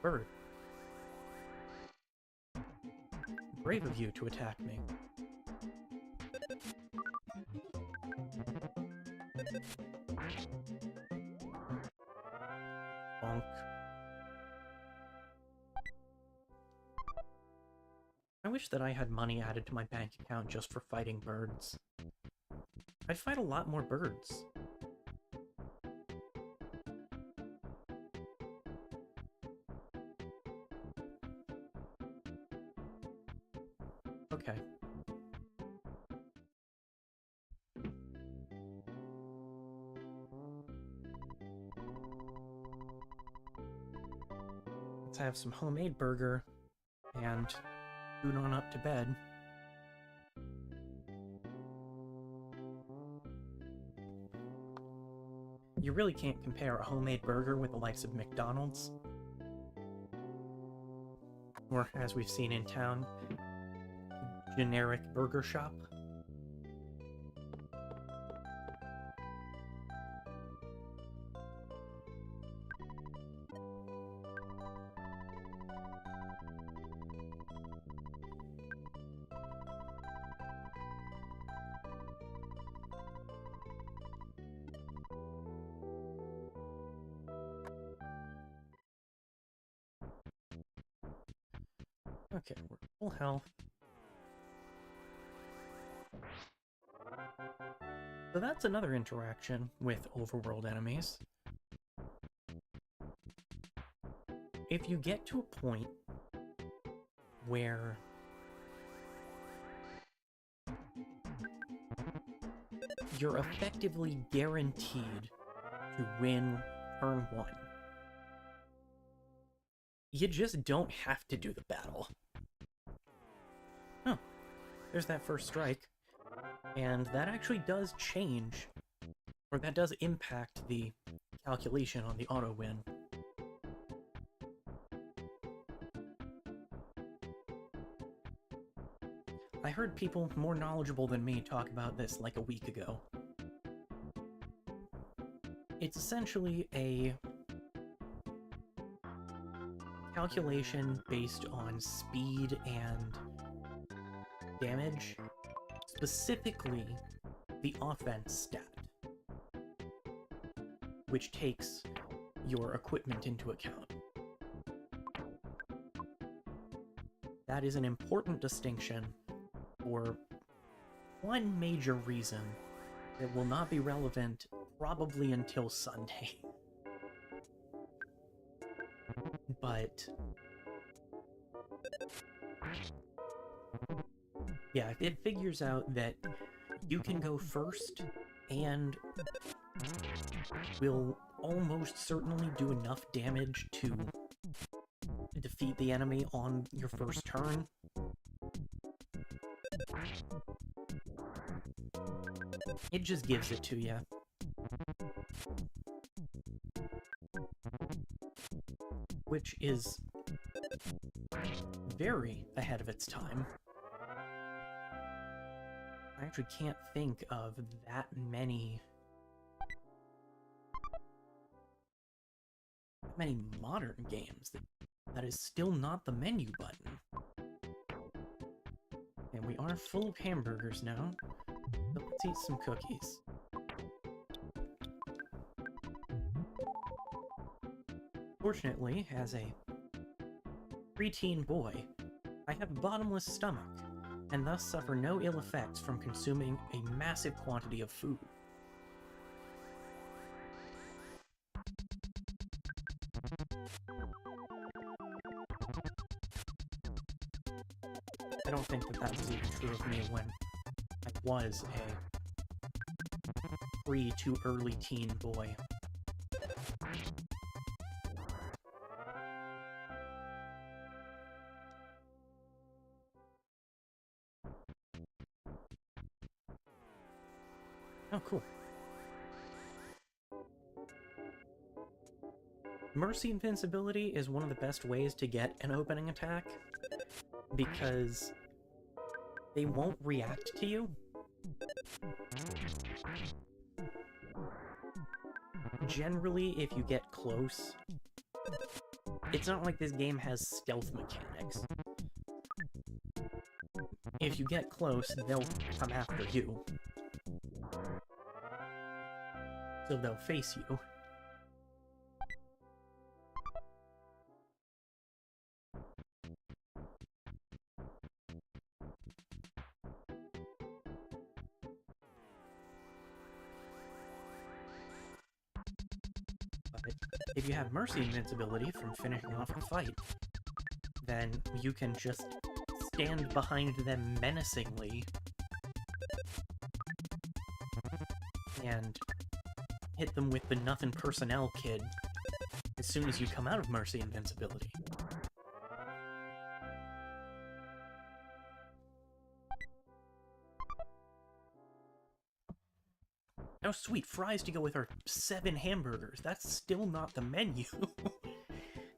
Bird. Brave of you to attack me. Bonk. I wish that I had money added to my bank account just for fighting birds. I'd fight a lot more birds. Okay. Let's have some homemade burger and scoot on up to bed. You really can't compare a homemade burger with the likes of McDonald's. Or, as we've seen in town, generic burger shop. Okay, we're full health. So that's another interaction with overworld enemies. If you get to a point where you're effectively guaranteed to win turn 1, you just don't have to do the battle. Oh, there's that first strike. And that actually does change, or that does impact the calculation on the auto win. I heard people more knowledgeable than me talk about this like a week ago. It's essentially a calculation based on speed and damage. specifically the offense stat, which takes your equipment into account. That is an important distinction for one major reason that will not be relevant probably until Sunday. But yeah, it figures out that you can go first and will almost certainly do enough damage to defeat the enemy on your first turn. It just gives it to you. Which is very ahead of its time. I actually can't think of that many modern games that is still not the menu button. And we are full of hamburgers now, but let's eat some cookies. Fortunately, as a preteen boy, I have a bottomless stomach, and thus suffer no ill effects from consuming a massive quantity of food. I don't think that was even true of me when I was a pre-to-early teen boy. Oh, cool. Mercy Invincibility is one of the best ways to get an opening attack, because they won't react to you. Generally, if you get close, it's not like this game has stealth mechanics. If you get close, they'll come after you. So they'll face you. But if you have Mercy Invincibility from finishing off a fight, then you can just stand behind them menacingly and hit them with the Nothing Personnel Kid as soon as you come out of Mercy Invincibility. Oh sweet, fries to go with our 7 hamburgers. That's still not the menu.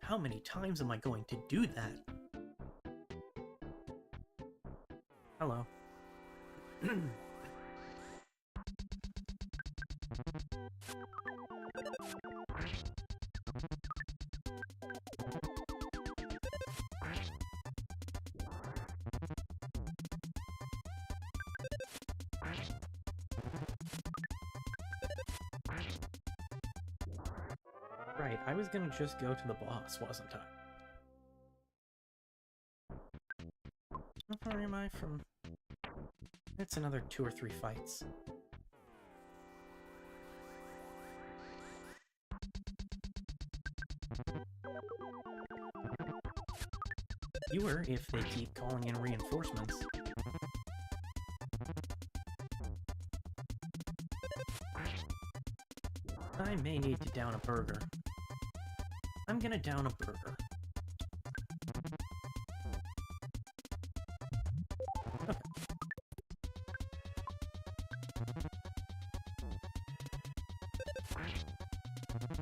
How many times am I going to do that? Hello. Right, I was gonna just go to the boss, wasn't I? How far am I from... It's another 2 or 3 fights. Fewer if they keep calling in reinforcements. I may need to down a burger. I'm gonna down a burger. Okay.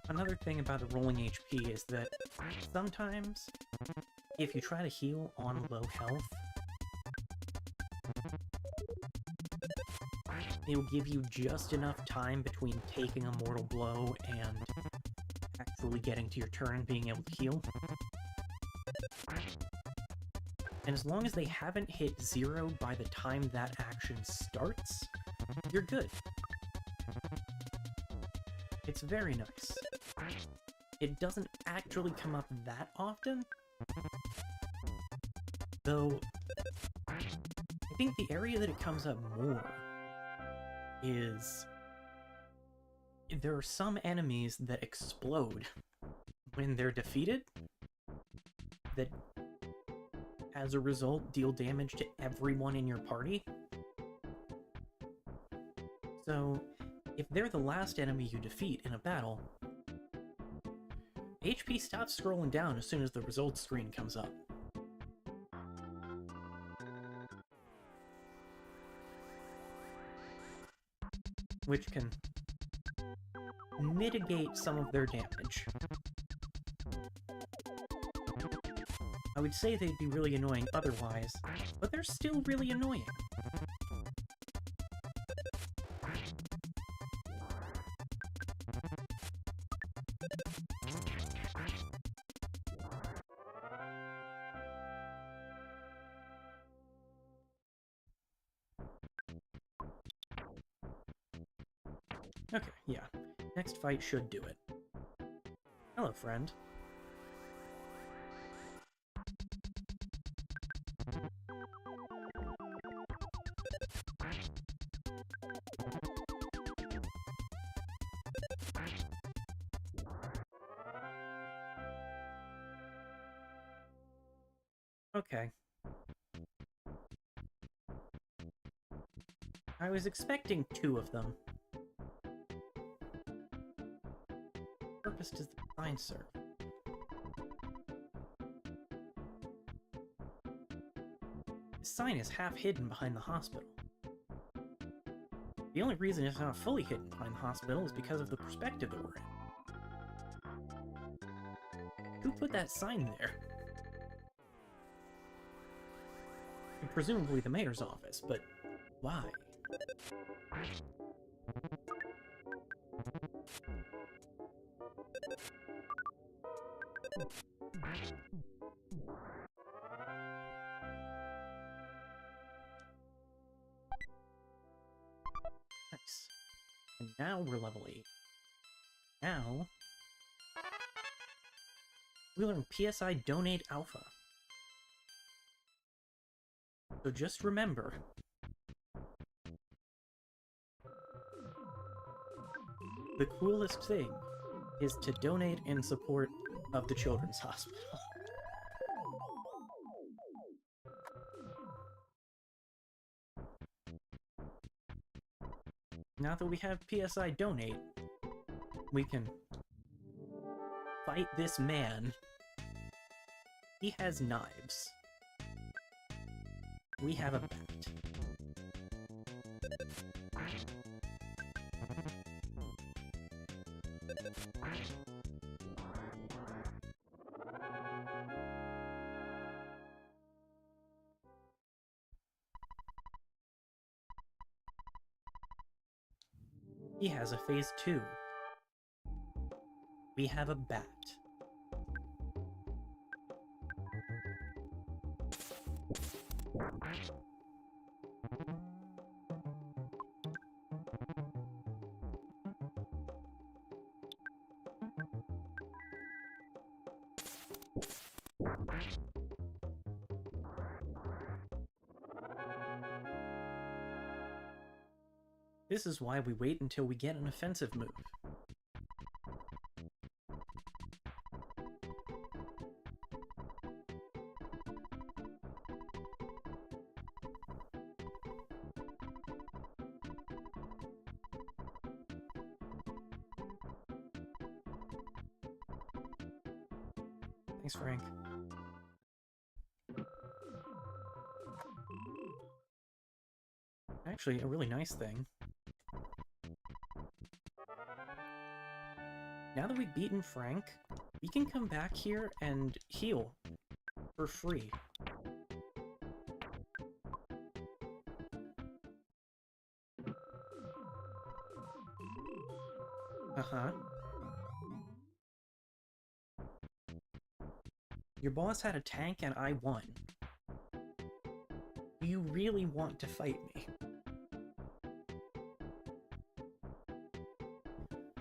Another thing about a rolling HP is that sometimes, if you try to heal on low health, it will give you just enough time between taking a mortal blow and actually getting to your turn and being able to heal. And as long as they haven't hit 0 by the time that action starts, you're good. It's very nice. It doesn't actually come up that often, though I think the area that it comes up more is there are some enemies that explode when they're defeated that, as a result, deal damage to everyone in your party. So, if they're the last enemy you defeat in a battle, HP stops scrolling down as soon as the results screen comes up. Which can mitigate some of their damage. I would say they'd be really annoying otherwise, but they're still really annoying. Okay, yeah. Next fight should do it. Hello, friend. Okay. I was expecting 2 of them. What purpose does the sign serve? The sign is half hidden behind the hospital. The only reason it's not fully hidden behind the hospital is because of the perspective that we're in. Who put that sign there? And presumably the mayor's office, but why? Nice. And now we're level 8. Now we learn PSI Donate Alpha. So just remember, the coolest thing is to donate in support of the Children's Hospital. Now that we have PSI Donate, we can fight this man. He has knives. We have a bat. He has a phase 2. We have a bat. This is why we wait until we get an offensive move. Thanks, Frank. Actually, a really nice thing. Now that we've beaten Frank, we can come back here and heal for free. Uh-huh. Your boss had a tank and I won. really want to fight me.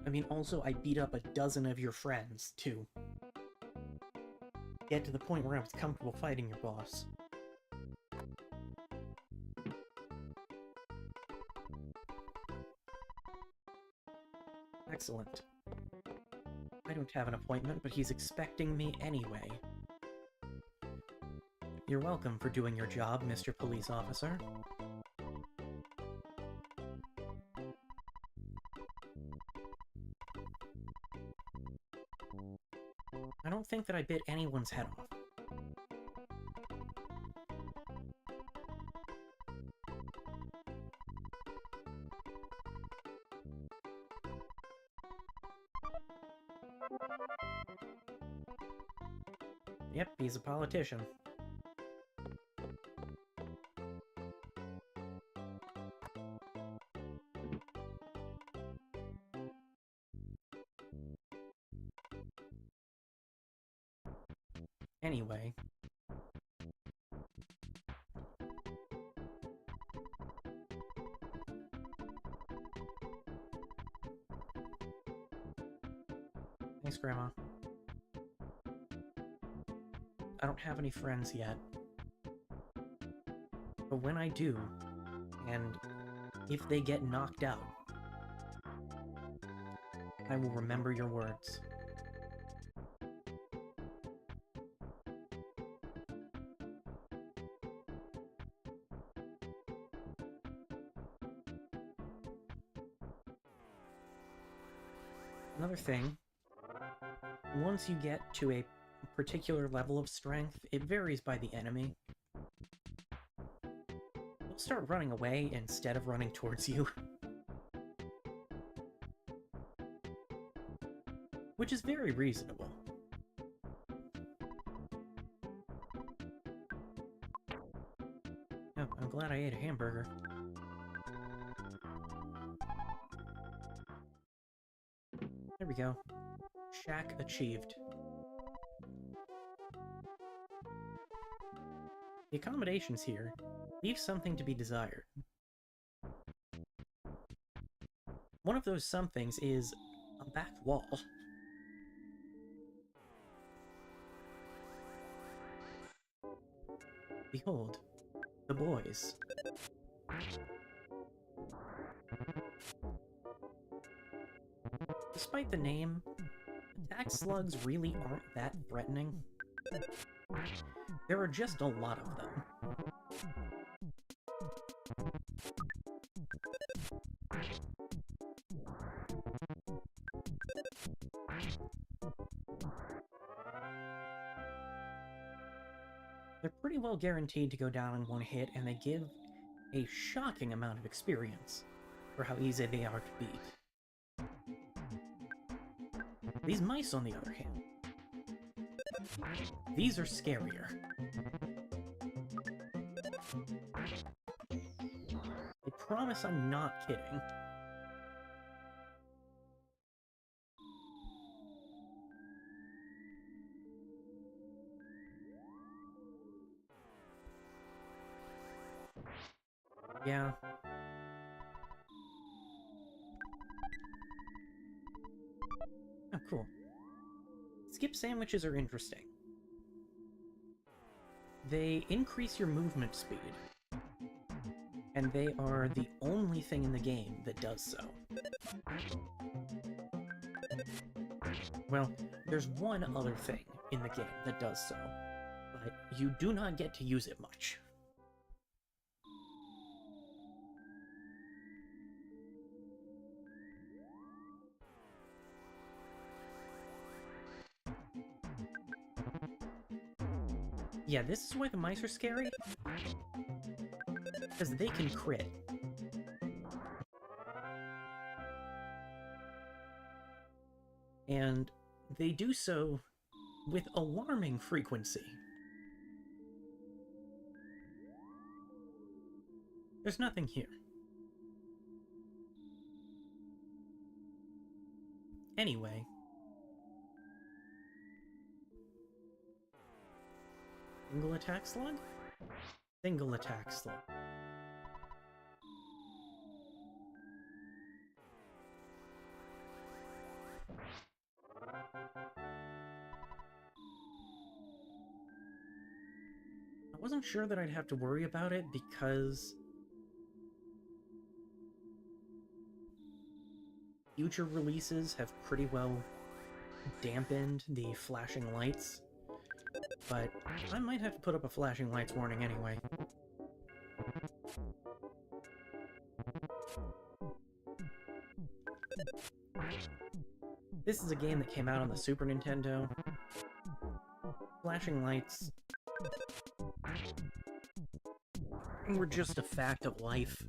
I mean, also, I beat up a dozen of your friends, too. Get to the point where I was comfortable fighting your boss. Excellent. I don't have an appointment, but he's expecting me anyway. You're welcome for doing your job, Mr. Police Officer. I don't think that I bit anyone's head off. Yep, he's a politician. Anyway. Thanks, Grandma. I don't have any friends yet. But when I do, and if they get knocked out, I will remember your words. Another thing, once you get to a particular level of strength, it varies by the enemy. They'll start running away instead of running towards you. Which is very reasonable. Oh, I'm glad I ate a hamburger. There we go. Shack achieved. The accommodations here leave something to be desired. One of those somethings is a back wall. Behold, the boys. Despite the name, attack slugs really aren't that threatening. There are just a lot of them. They're pretty well guaranteed to go down in one hit, and they give a shocking amount of experience for how easy they are to beat. These mice, on the other hand, these are scarier. I promise I'm not kidding. Yeah. Oh, cool. Skip sandwiches are interesting. They increase your movement speed, and they are the only thing in the game that does so. Well, there's one other thing in the game that does so, but you do not get to use it much. Yeah, this is why the mice are scary. Because they can crit. And they do so with alarming frequency. There's nothing here. Anyway. Single attack slug? Single attack slug. I wasn't sure that I'd have to worry about it because future releases have pretty well dampened the flashing lights, but I might have to put up a flashing lights warning anyway. This is a game that came out on the Super Nintendo. Flashing lights were just a fact of life.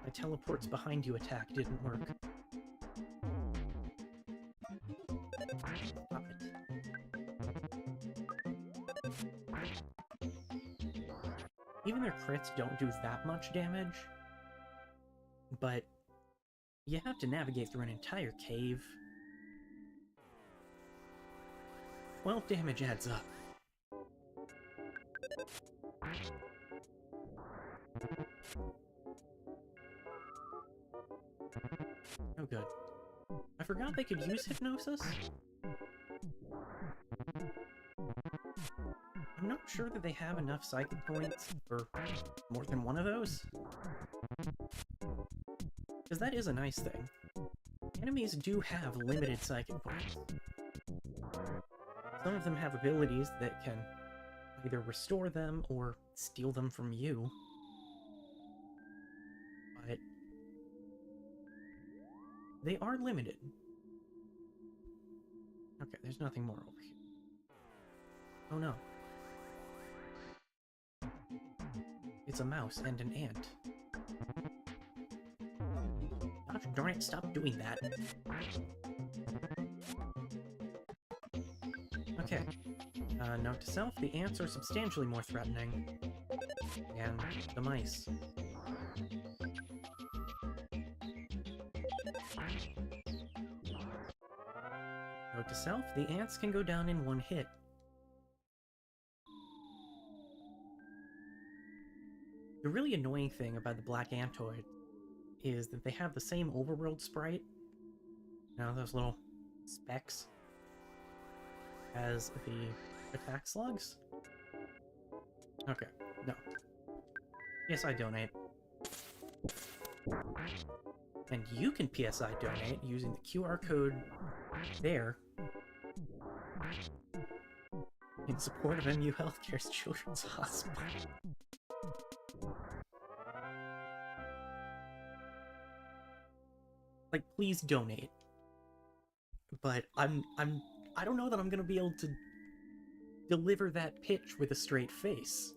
My teleports behind you attack didn't work. Stop it. Even their crits don't do that much damage, but you have to navigate through an entire cave. 12 damage adds up. Oh good. I forgot they could use hypnosis? I'm not sure that they have enough psychic points for more than one of those. Because that is a nice thing. Enemies do have limited psychic points. Some of them have abilities that can either restore them or steal them from you. But they are limited. Okay, there's nothing more over here. Oh no. It's a mouse and an ant. Gosh darn it, stop doing that. Okay. Note to self, the ants are substantially more threatening. And the mice. Note to self, the ants can go down in one hit. The really annoying thing about the black antoid is that they have the same overworld sprite, you know, those little specks, as the attack slugs. Okay, no. PSI donate. And you can PSI donate using the QR code there in support of MU Healthcare's Children's Hospital. Like, please donate. But I don't know that I'm gonna be able to deliver that pitch with a straight face.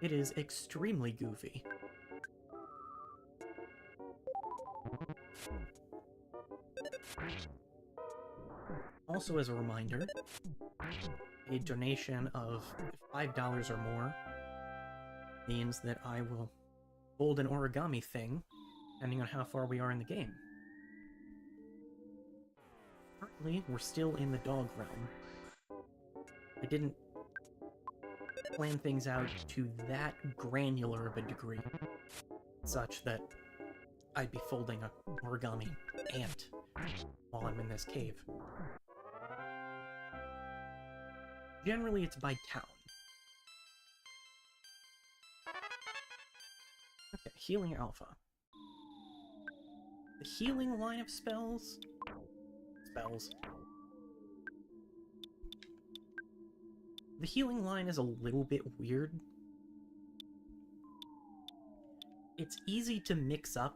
It is extremely goofy. Also, as a reminder, a donation of $5 or more means that I will build an origami thing, depending on how far we are in the game. Currently, we're still in the dog realm. I didn't plan things out to that granular of a degree, such that I'd be folding a origami ant while I'm in this cave. Generally, it's by town. Okay, Healing Alpha. The healing line of spells? The healing line is a little bit weird. It's easy to mix up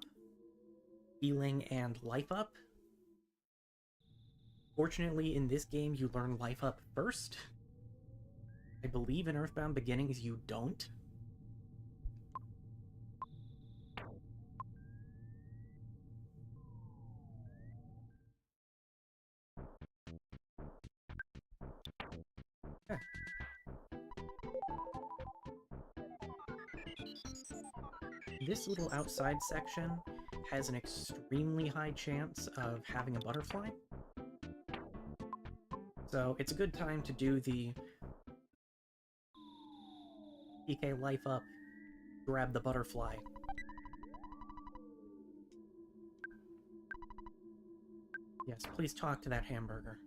healing and life up. Fortunately, in this game, you learn life up first. I believe in EarthBound Beginnings, you don't. Okay. This little outside section has an extremely high chance of having a butterfly. So it's a good time to do the PK life up, grab the butterfly. Yes, please talk to that hamburger.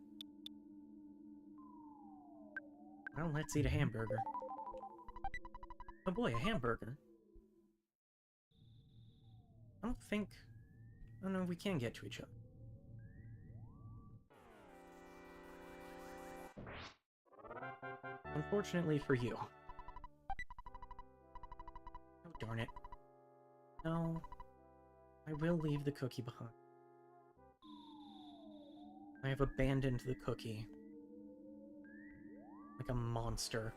Well, let's eat a hamburger. Oh boy, a hamburger. I don't think... Oh no, we can get to each other. Unfortunately for you. Oh, darn it. No. I will leave the cookie behind. I have abandoned the cookie. Like a monster.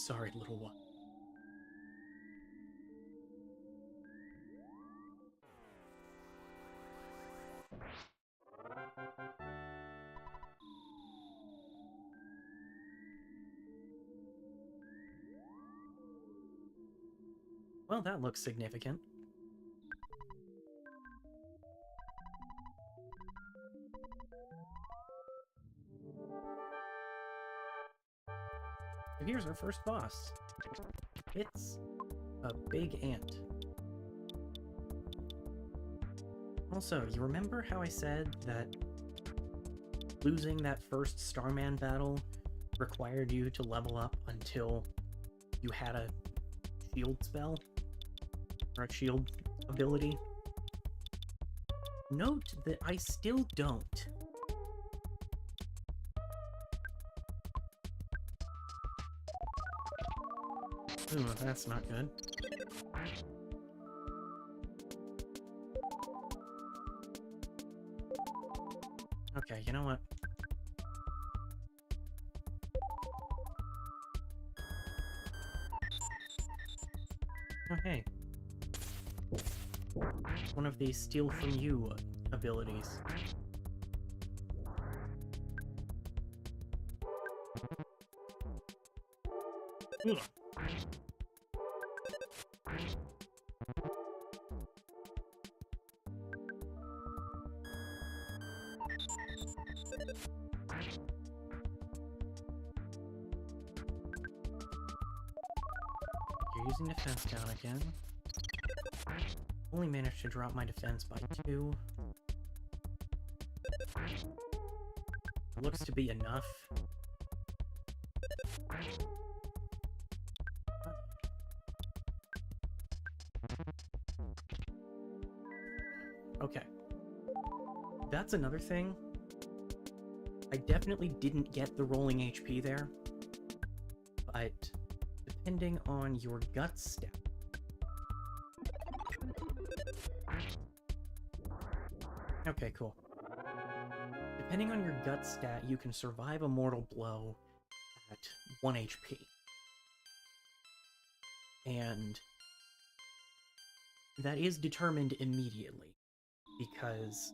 Sorry, little one. Well, that looks significant. So here's our first boss. It's a big ant. Also, you remember how I said that losing that first Starman battle required you to level up until you had a shield spell? Or a shield ability? Note that I still don't. Ooh, that's not good. Okay, you know what? Oh, hey. One of these steal from you abilities. Ugh. You're using defense down again. Only managed to drop my defense by 2. Looks to be enough. Okay. That's another thing. I definitely didn't get the rolling HP there, but depending on your guts stat, okay, cool. Depending on your gut stat, you can survive a mortal blow at 1 HP. And that is determined immediately. because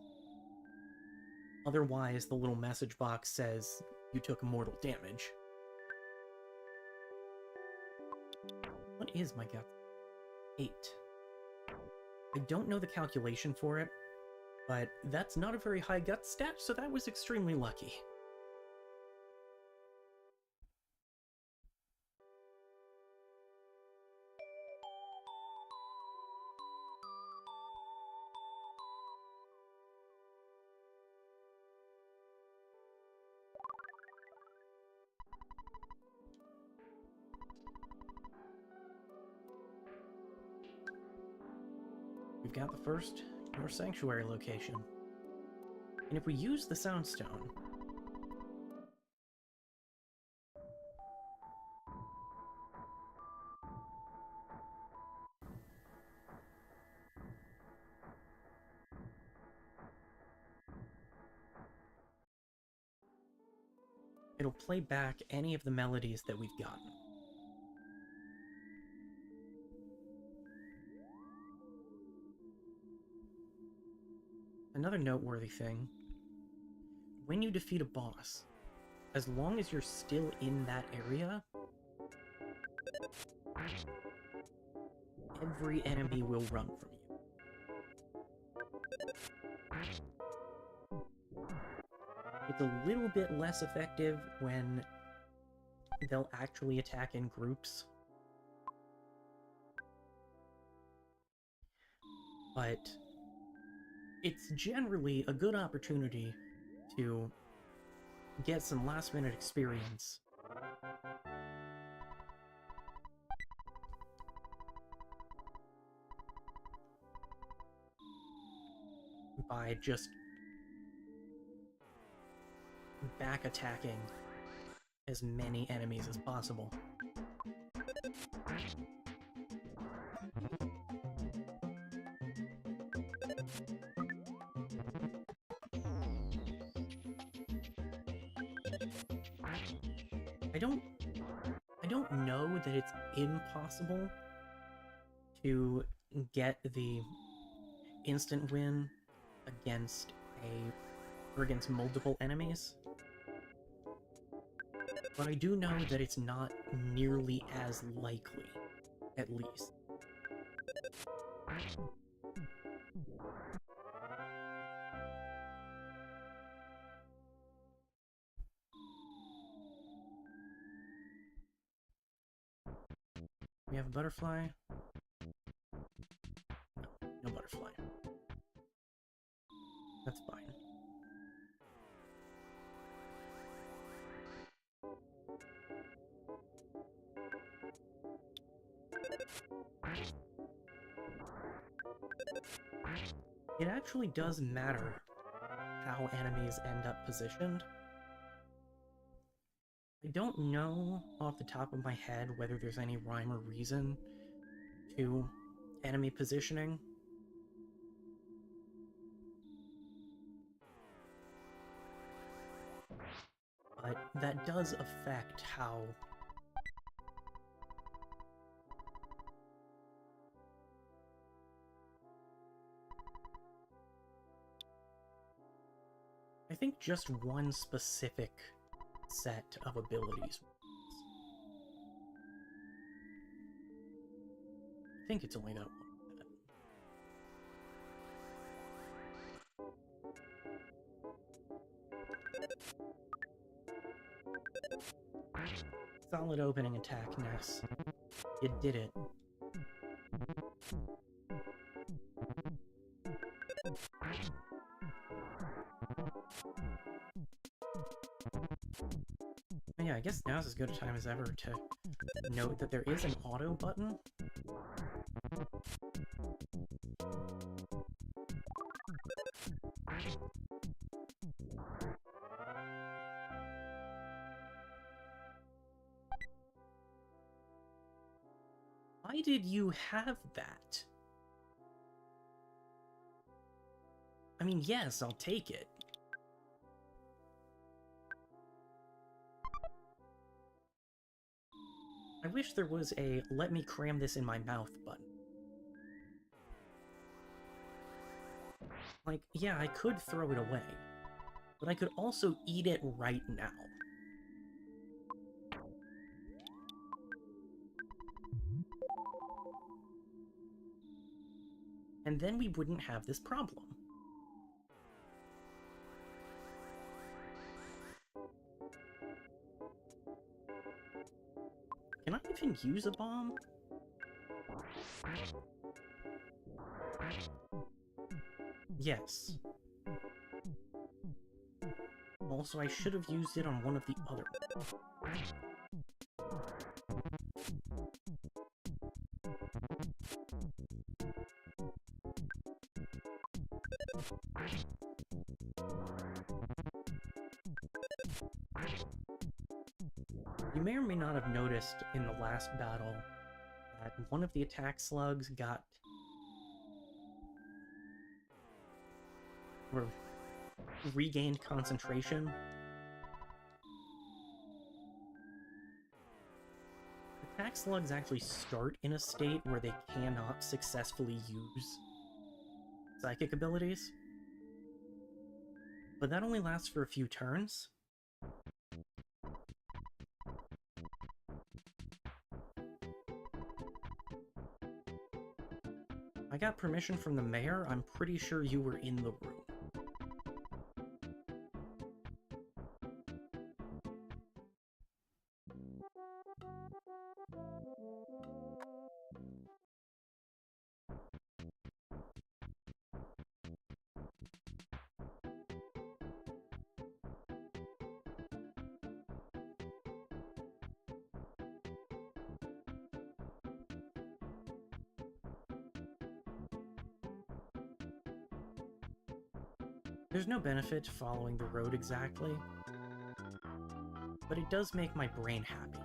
otherwise the little message box says you took mortal damage. What is my gut? 8. I don't know the calculation for it, but that's not a very high gut stat, so that was extremely lucky. We've got the first North Sanctuary location. And if we use the Soundstone, it'll play back any of the melodies that we've gotten. Another noteworthy thing, when you defeat a boss, as long as you're still in that area, every enemy will run from you. It's a little bit less effective when they'll actually attack in groups, but it's generally a good opportunity to get some last-minute experience by just back attacking as many enemies as possible. I don't know that it's impossible to get the instant win against multiple enemies, but I do know that it's not nearly as likely, at least. We have a butterfly. No butterfly. That's fine. It actually does matter how enemies end up positioned. I don't know off the top of my head whether there's any rhyme or reason to enemy positioning. But that does affect how I think just one specific set of abilities. I think it's only that one. Solid opening attack, nice. You did it. Yeah, I guess now's as good a time as ever to note that there is an auto button. Why did you have that? I mean, yes, I'll take it. I wish there was a let me cram this in my mouth button. Like, yeah, I could throw it away, but I could also eat it right now. And then we wouldn't have this problem. Can I even use a bomb? Yes. Also, I should have used it on one of the other. You may or may not have noticed in the last battle that one of the attack slugs got... or regained concentration. Attack slugs actually start in a state where they cannot successfully use psychic abilities. But that only lasts for a few turns. I got permission from the mayor. I'm pretty sure you were in the room. There's no benefit to following the road exactly, but it does make my brain happy.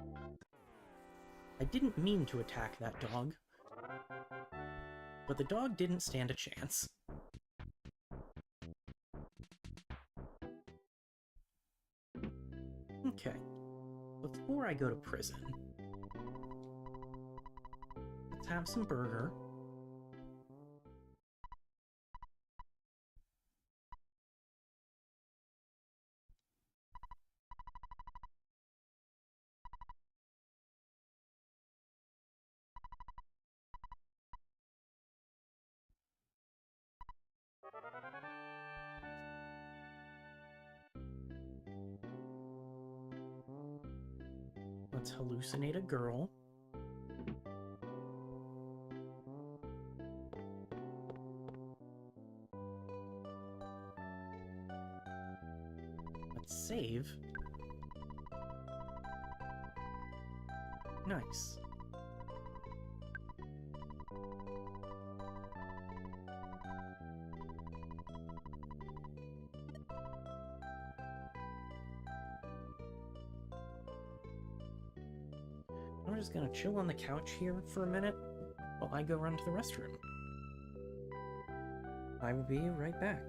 I didn't mean to attack that dog, but the dog didn't stand a chance. Okay, before I go to prison, let's have some burger. Let's hallucinate a girl. Let's save. Nice. I'm just gonna chill on the couch here for a minute while I go run to the restroom. I will be right back.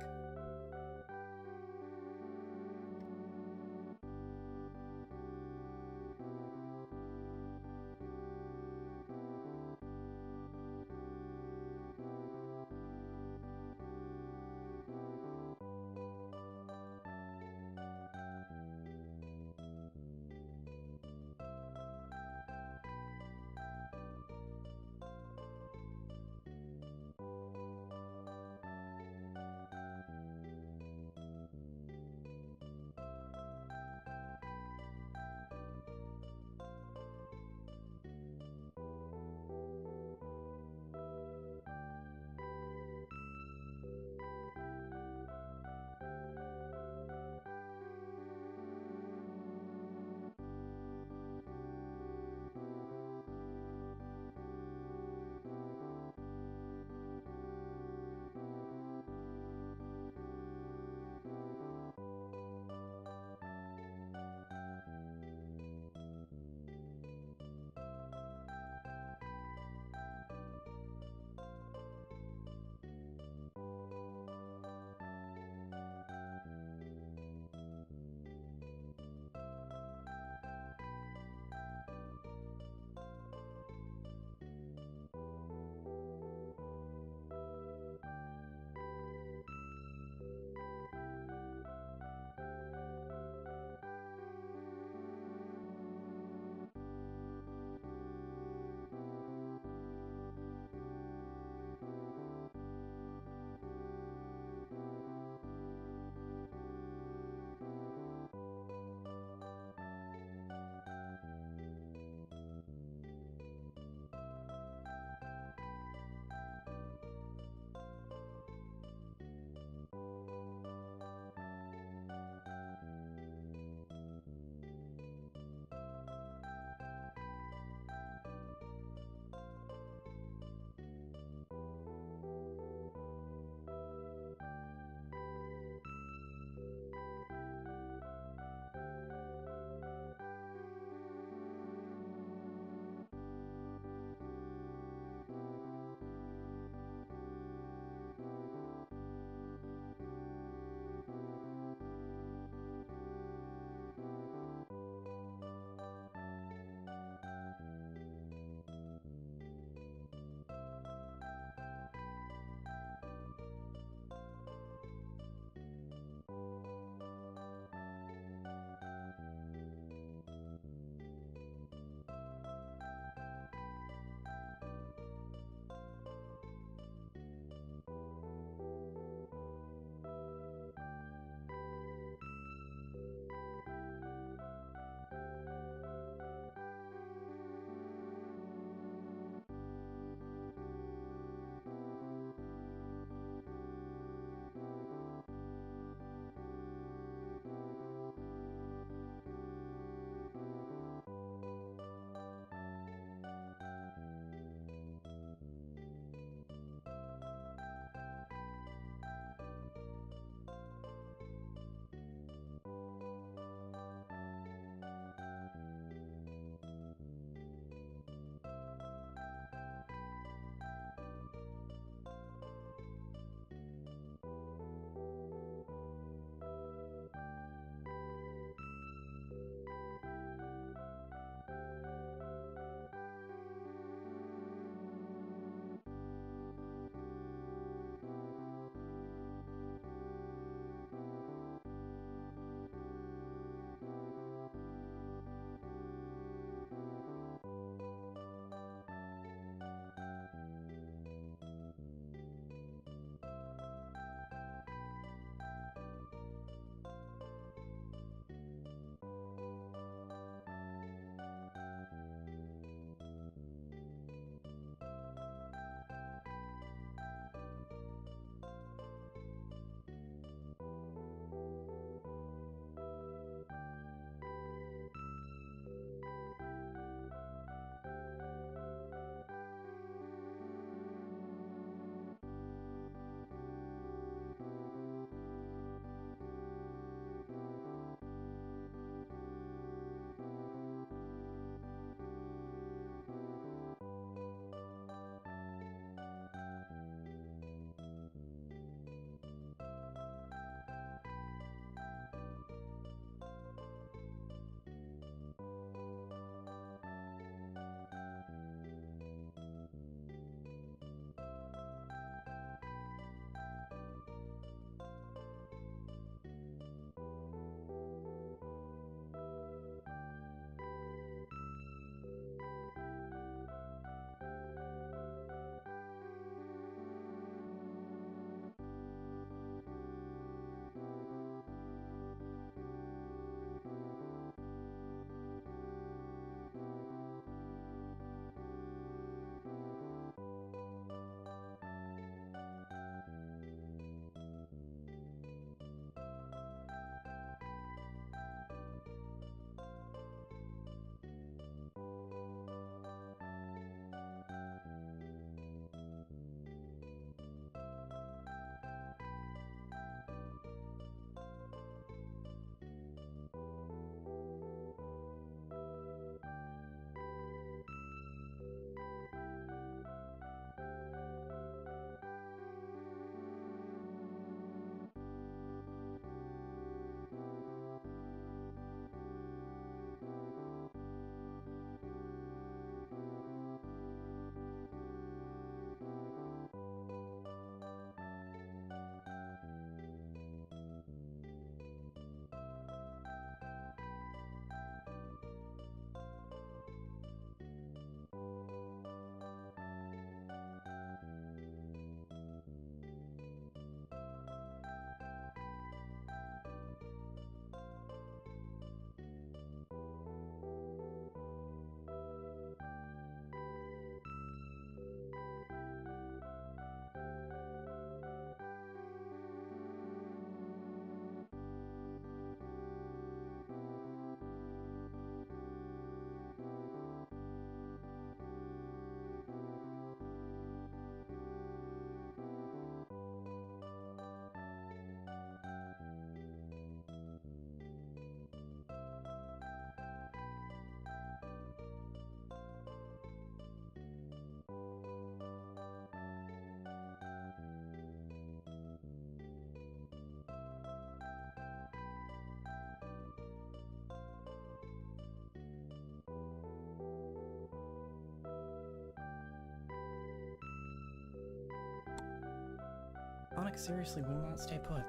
stomach seriously will not stay put.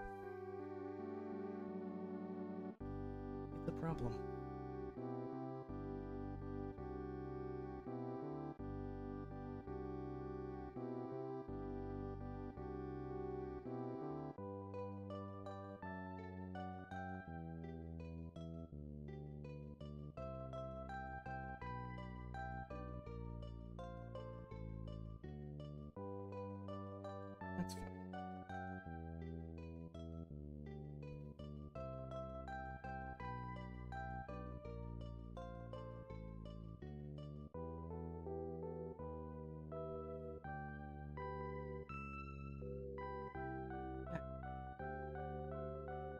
What's the problem? That's fine.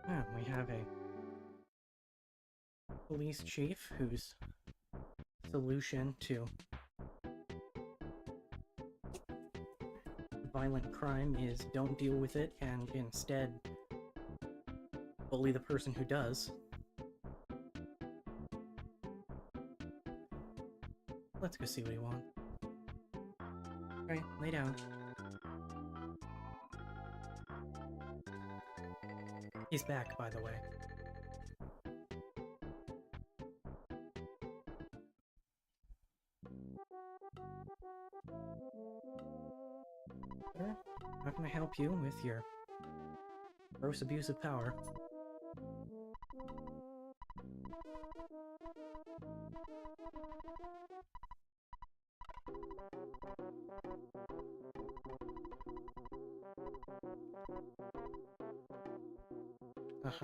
Yeah, we have a police chief whose solution to violent crime is don't deal with it and instead bully the person who does. Let's go see what he wants. Alright, lay down. He's back, by the way. Sir, how can I help you with your gross abuse of power? Uh-huh.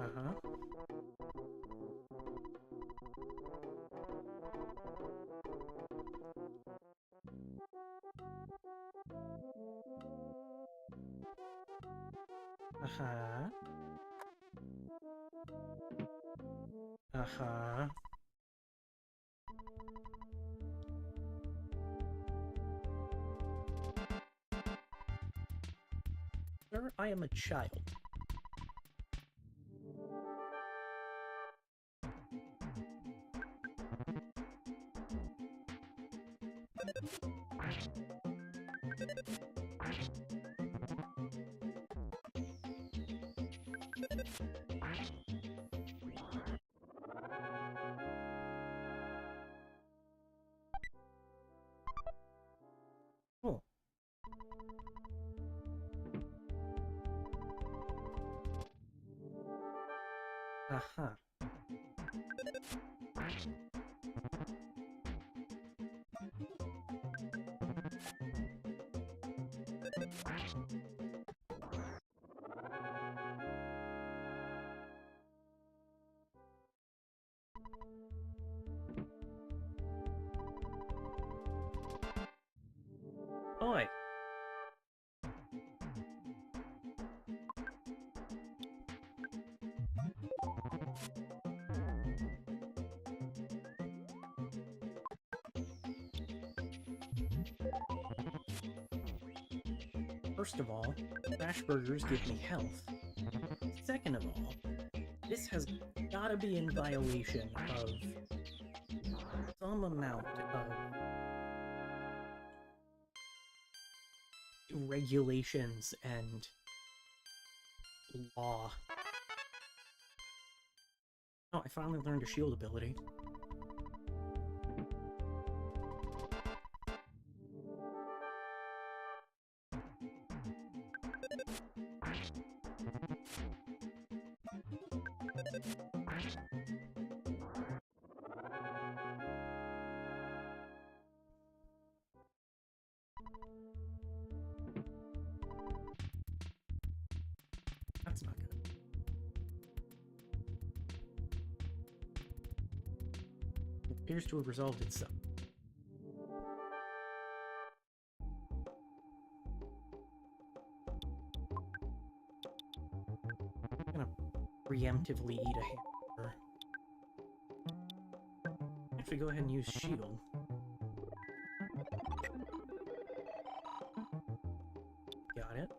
Uh-huh. Uh-huh. Sir, I am a child. Cool. Uh-huh. Oi! First of all, crash burgers give me health. Second of all, this has gotta be in violation of some amount of regulations and law. Oh, I finally learned a shield ability. That's not good. It appears to have resolved itself. I'm gonna preemptively eat a hamburger. Actually, go ahead and use shield. Got it.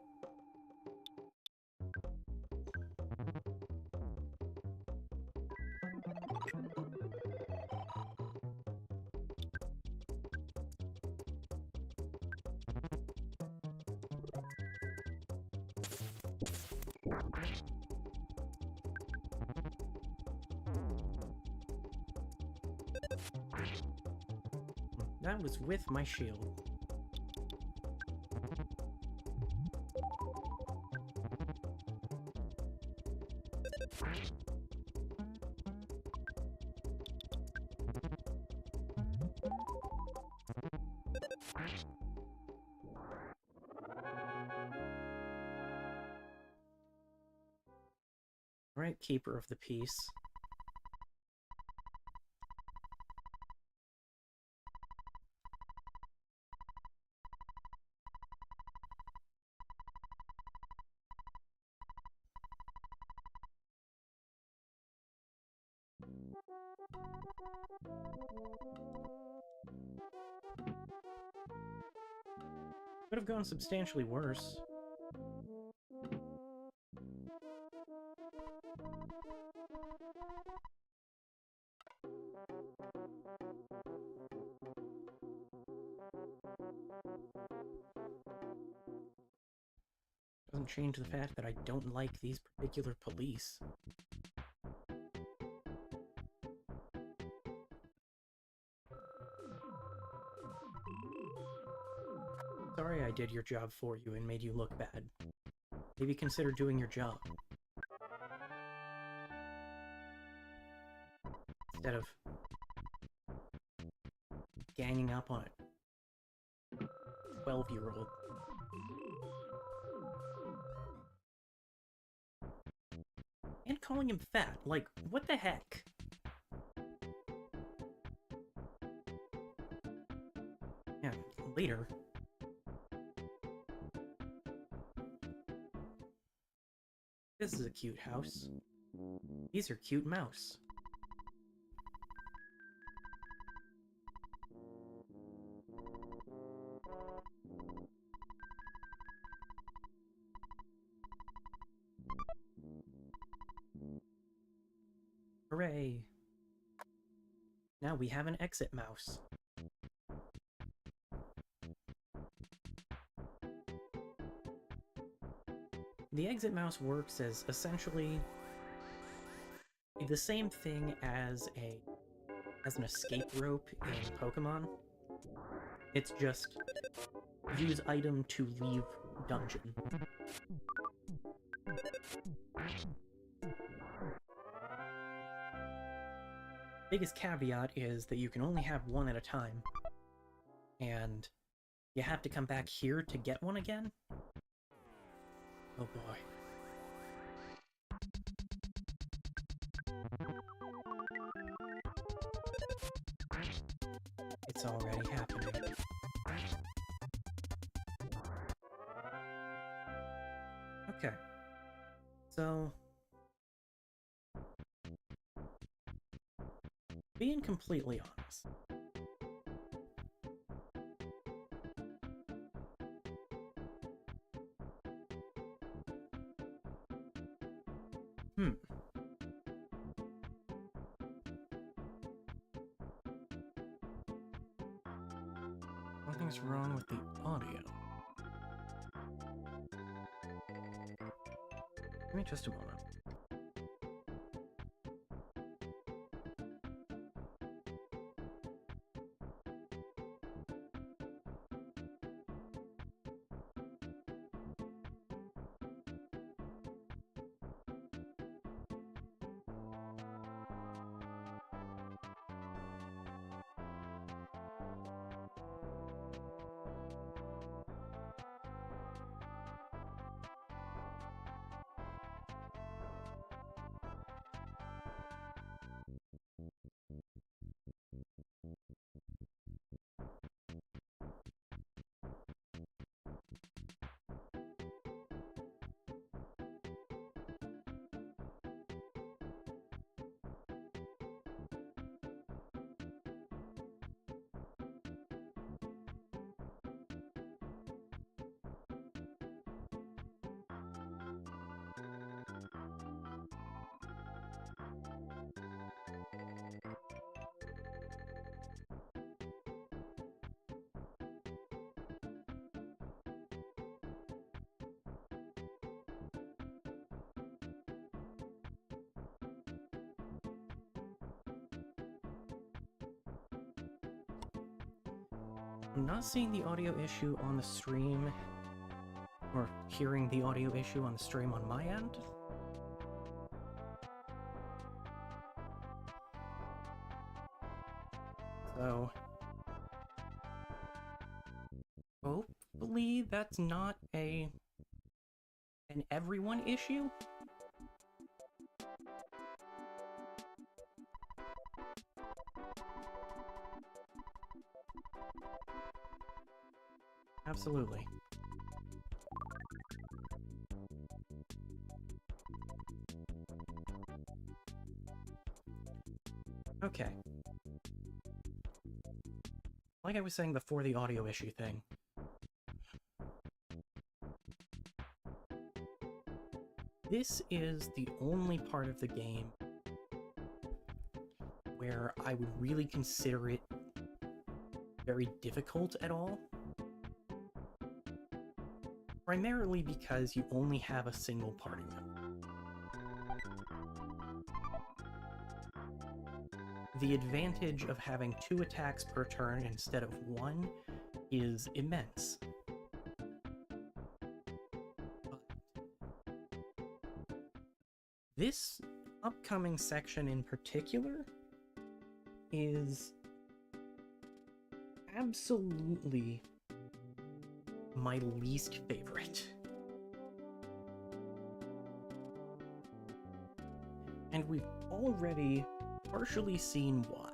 That was with my shield. Right, Keeper of the Peace. Could have gone substantially worse. Doesn't change the fact that I don't like these particular police. Sorry I did your job for you and made you look bad. Maybe consider doing your job. Instead of ganging up on a 12-year-old. And calling him fat. Like, what the heck? Yeah, later. This is a cute house. These are cute mouse. Hooray! Now we have an exit mouse. The exit mouse works as essentially the same thing as an escape rope in Pokemon. It's just use item to leave dungeon. Biggest caveat is that you can only have one at a time, and you have to come back here to get one again? Oh boy. It's already happening. Okay. So... being completely honest. Something's wrong with the audio. Give me just a moment. I'm not seeing the audio issue on the stream, or hearing the audio issue on the stream on my end. So, hopefully that's not an everyone issue. Absolutely. Okay. Like I was saying before the audio issue thing, this is the only part of the game where I would really consider it very difficult at all. Primarily because you only have a single party member. The advantage of having 2 attacks per turn instead of 1 is immense. But this upcoming section in particular is absolutely my least favorite. And we've already partially seen why.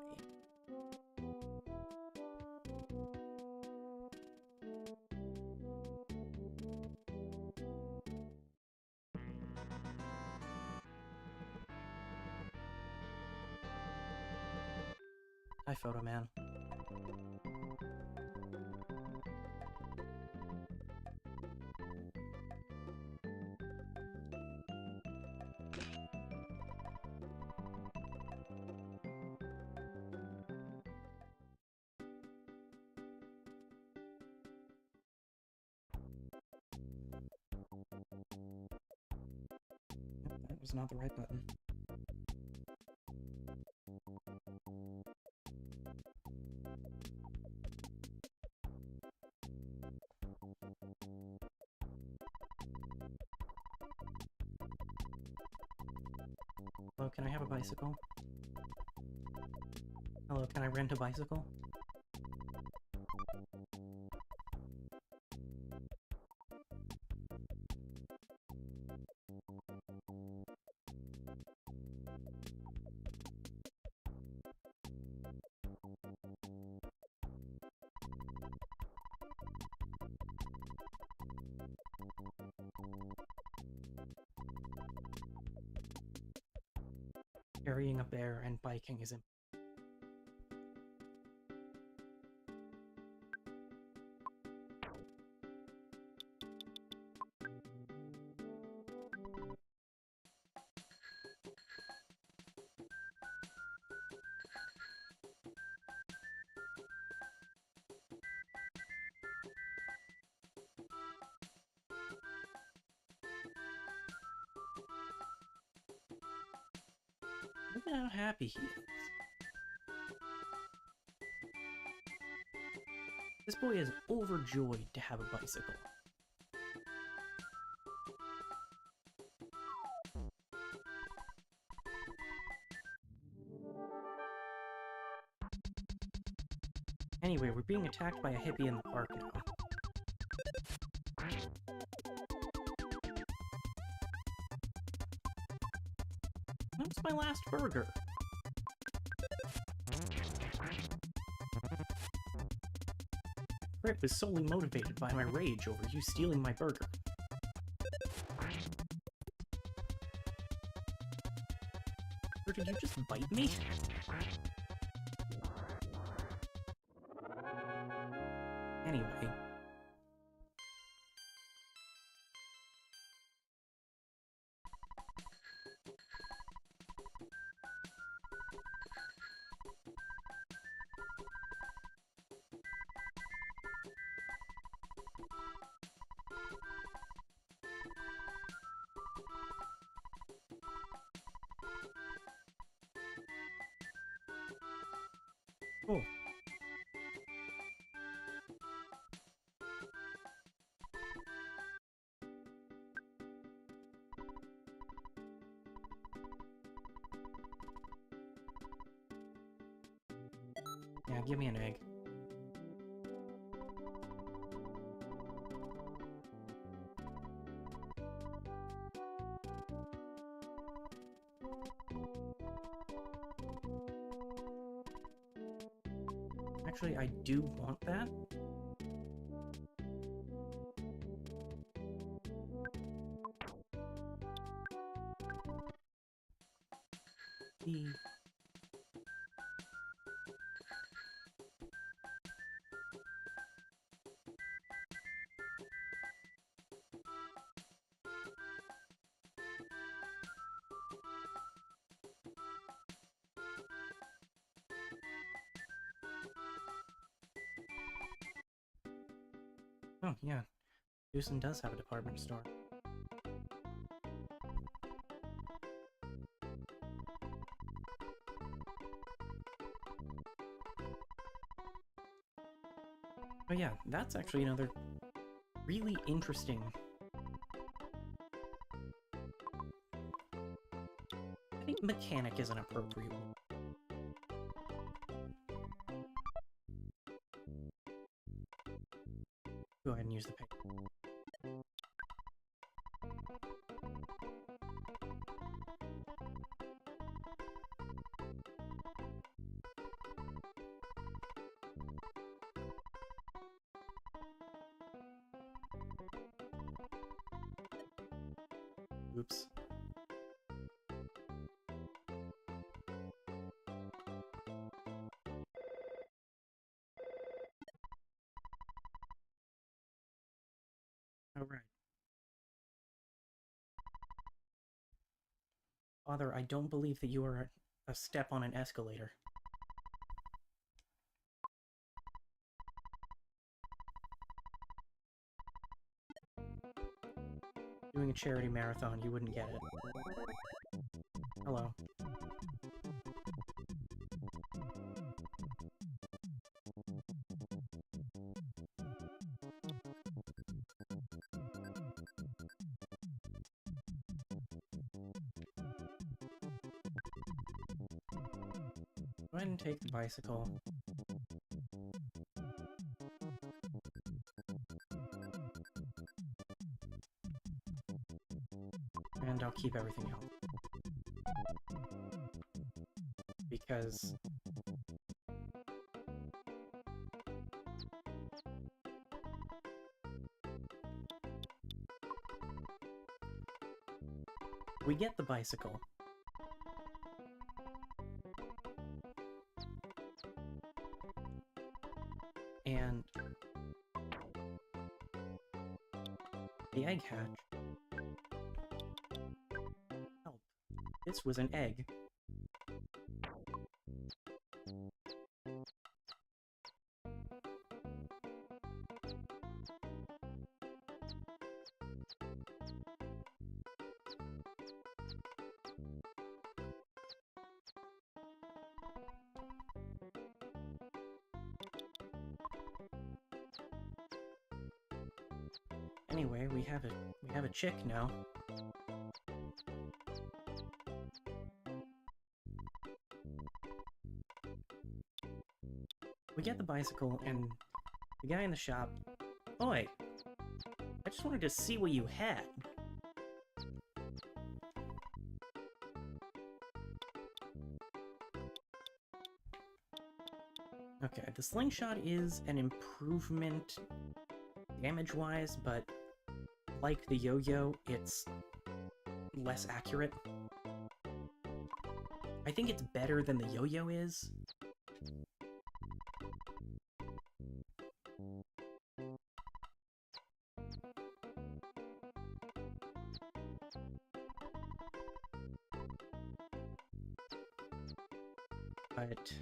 Hi, Photo Man. That was not the right button. Hello, can I have a bicycle? Hello, can I rent a bicycle? Carrying a bear and biking is impossible. Look at how happy he is. This boy is overjoyed to have a bicycle. Anyway, we're being attacked by a hippie in the park now. That's my last burger. Crit was solely motivated by my rage over you stealing my burger. Or did you just bite me? Anyway. Oh. Yeah, give me an egg. Actually, I do want that. Oh, yeah. Houston does have a department store. Oh yeah, that's actually another really interesting... I think mechanic is an appropriate one. Go ahead and use the paper. Oops. Alright. Father, I don't believe that you are a step on an escalator. Doing a charity marathon, you wouldn't get it. Hello. Go ahead and take the bicycle. And I'll keep everything else. Because... we get the bicycle. And... the egg hatch. Help. This was an egg. Anyway, we have a chick now. We get the bicycle, and the guy in the shop... Oi! I just wanted to see what you had. Okay, the slingshot is an improvement damage-wise, but like the yo-yo, it's less accurate. I think it's better than the yo-yo is. But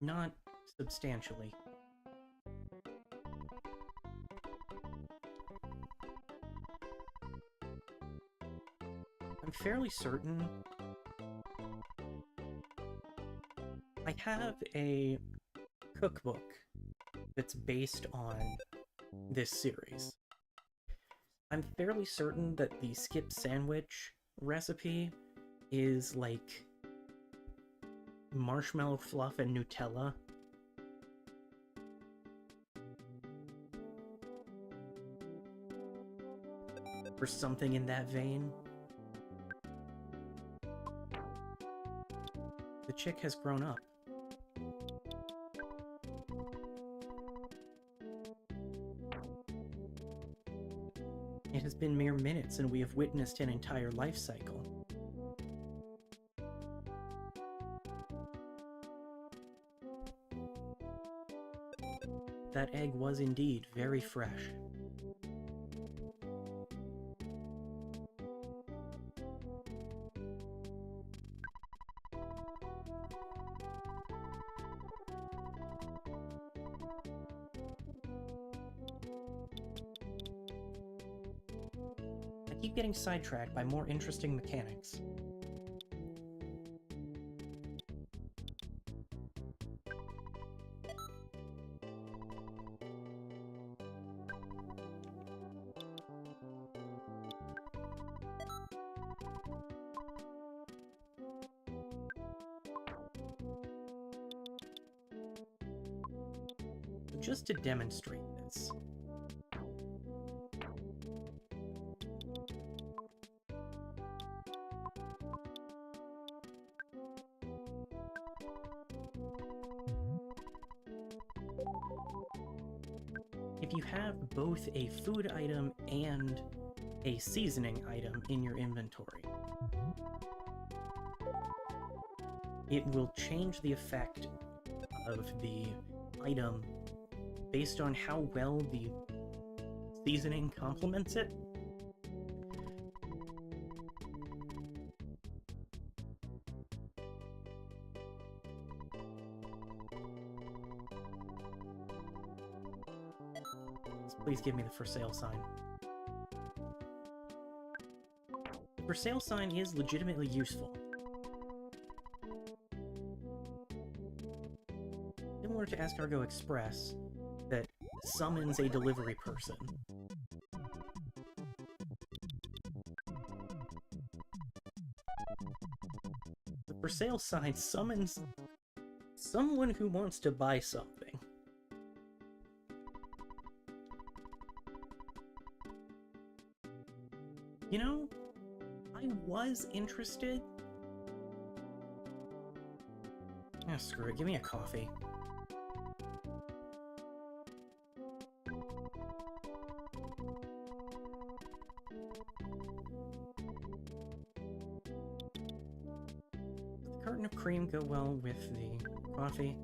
not substantially. I'm fairly certain I have a cookbook that's based on this series. I'm fairly certain that the skip sandwich recipe is like marshmallow fluff and Nutella or something in that vein. The chick has grown up. It has been mere minutes, and we have witnessed an entire life cycle. That egg was indeed very fresh. I keep getting sidetracked by more interesting mechanics. Just to demonstrate this, if you have both a food item and a seasoning item in your inventory, it will change the effect of the item based on how well the seasoning complements it. Please give me the for sale sign. The for sale sign is legitimately useful. Similar to Escargot Express, that summons a delivery person. The for sale sign summons someone who wants to buy something. You know, I was interested. Ah, screw it, give me a coffee. Does the carton of cream go well with the coffee?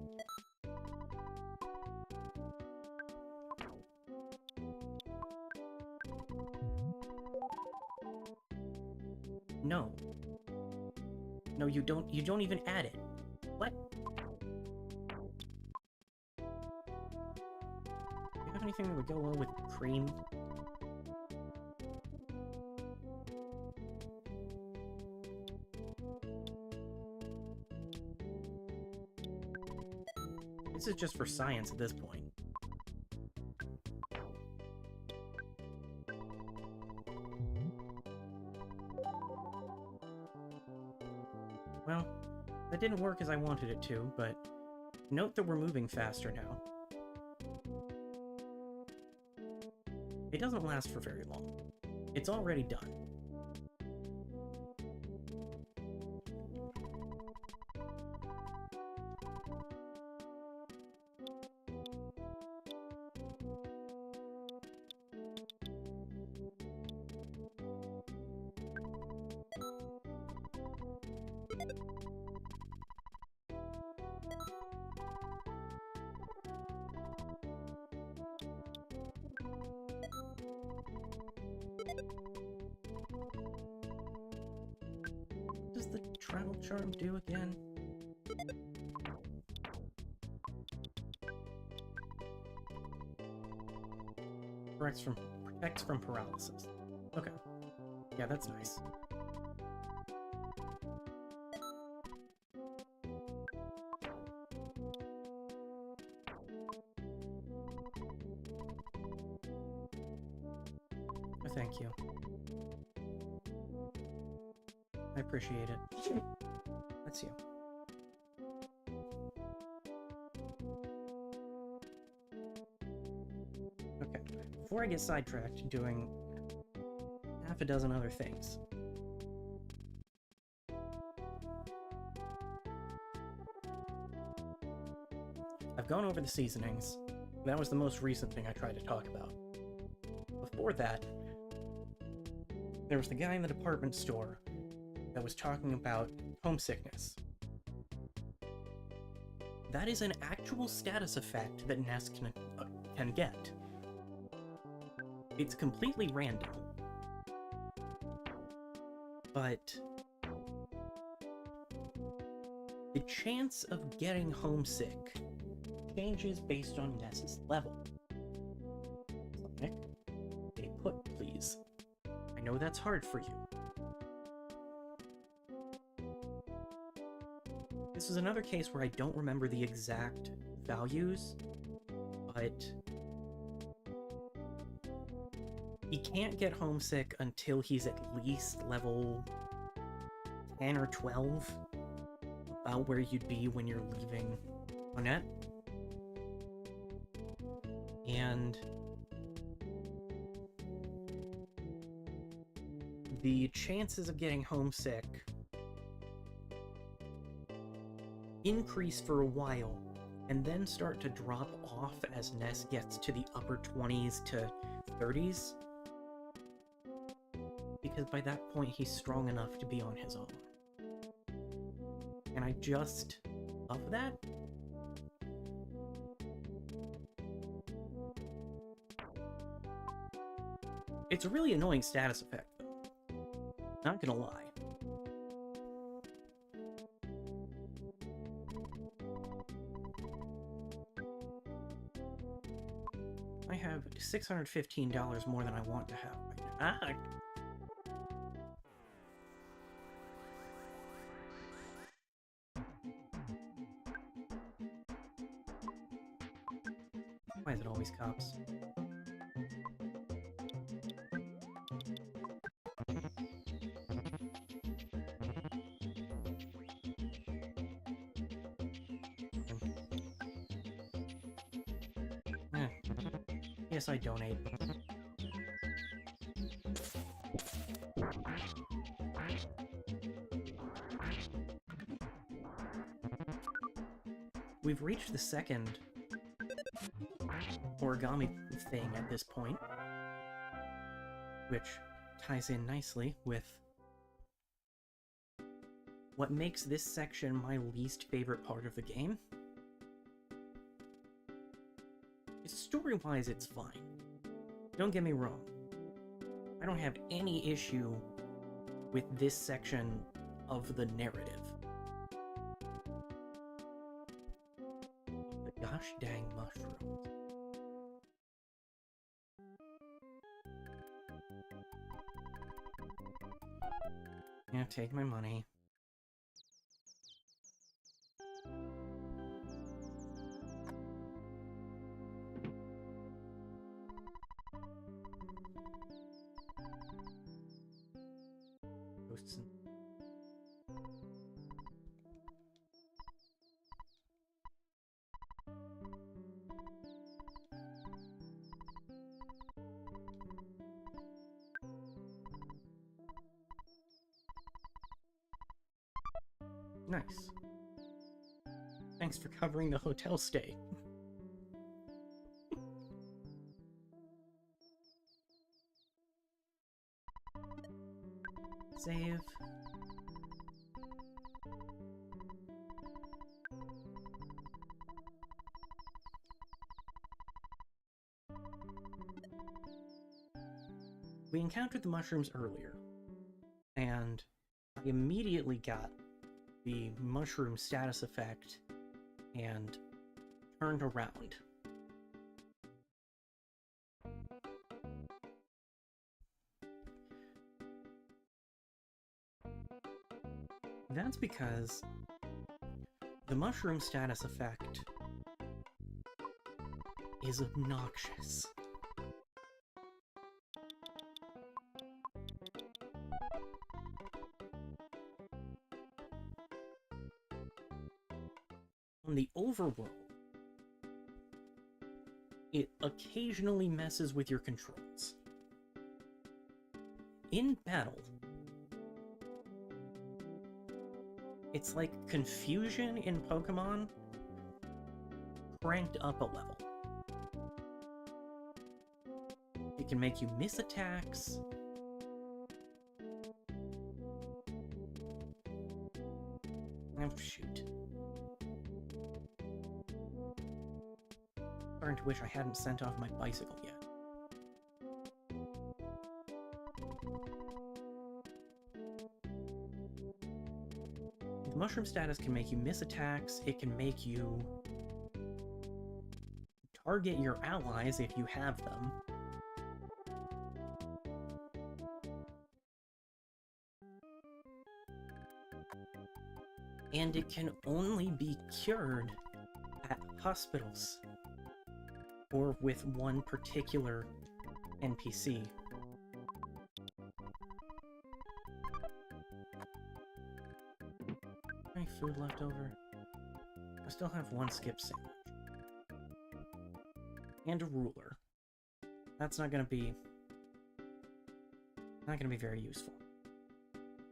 No. No, you don't even add it. What? Do you have anything that would go well with cream? This is just for science at this point. Well, that didn't work as I wanted it to, but note that we're moving faster now. It doesn't last for very long. It's already done. What does the travel charm do again? Protects from paralysis. Okay. Yeah, that's nice. Oh, thank you. I appreciate it. That's you. Okay, before I get sidetracked doing half a dozen other things. I've gone over the seasonings. That was the most recent thing I tried to talk about. Before that, there was the guy in the department store that was talking about homesickness. That is an actual status effect that Ness can get. It's completely random. But the chance of getting homesick changes based on Ness's level. Sonic, stay put, please. I know that's hard for you. This is another case where I don't remember the exact values, but he can't get homesick until he's at least level 10 or 12, about where you'd be when you're leaving Onett. And the chances of getting homesick increase for a while and then start to drop off as Ness gets to the upper 20s to 30s, because by that point he's strong enough to be on his own. And I just love that. It's a really annoying status effect, though. Not gonna lie. I have $615 more than I want to have right now. Why is it always cops? Yes, I donate. We've reached the second origami thing at this point, which ties in nicely with what makes this section my least favorite part of the game. Story-wise, it's fine. Don't get me wrong. I don't have any issue with this section of the narrative. The gosh dang mushrooms. Yeah, take my money. Nice. Thanks for covering the hotel stay. Save. We encountered the mushrooms earlier, and I immediately got the mushroom status effect and turned around. That's because the mushroom status effect is obnoxious. On the overworld, it occasionally messes with your controls. in battle. It's like confusion in Pokemon cranked up a level. It can make you miss attacks. Oh, shoot. Starting to wish I hadn't sent off my bicycle yet. The mushroom status can make you miss attacks. It can make you target your allies if you have them. And it can only be cured at hospitals or with one particular NPC. Any food left over? I still have one skip sandwich. And a ruler. That's not gonna be very useful.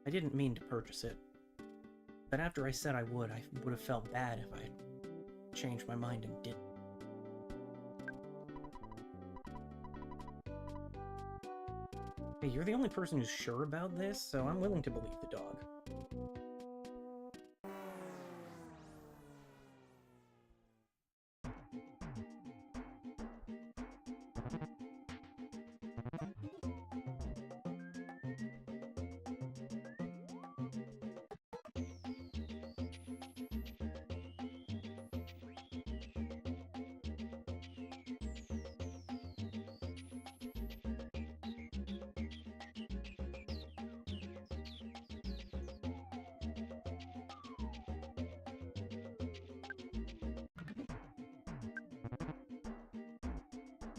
I didn't mean to purchase it, but after I said I would have felt bad if I had changed my mind and didn't. Hey, you're the only person who's sure about this, so I'm willing to believe the dog.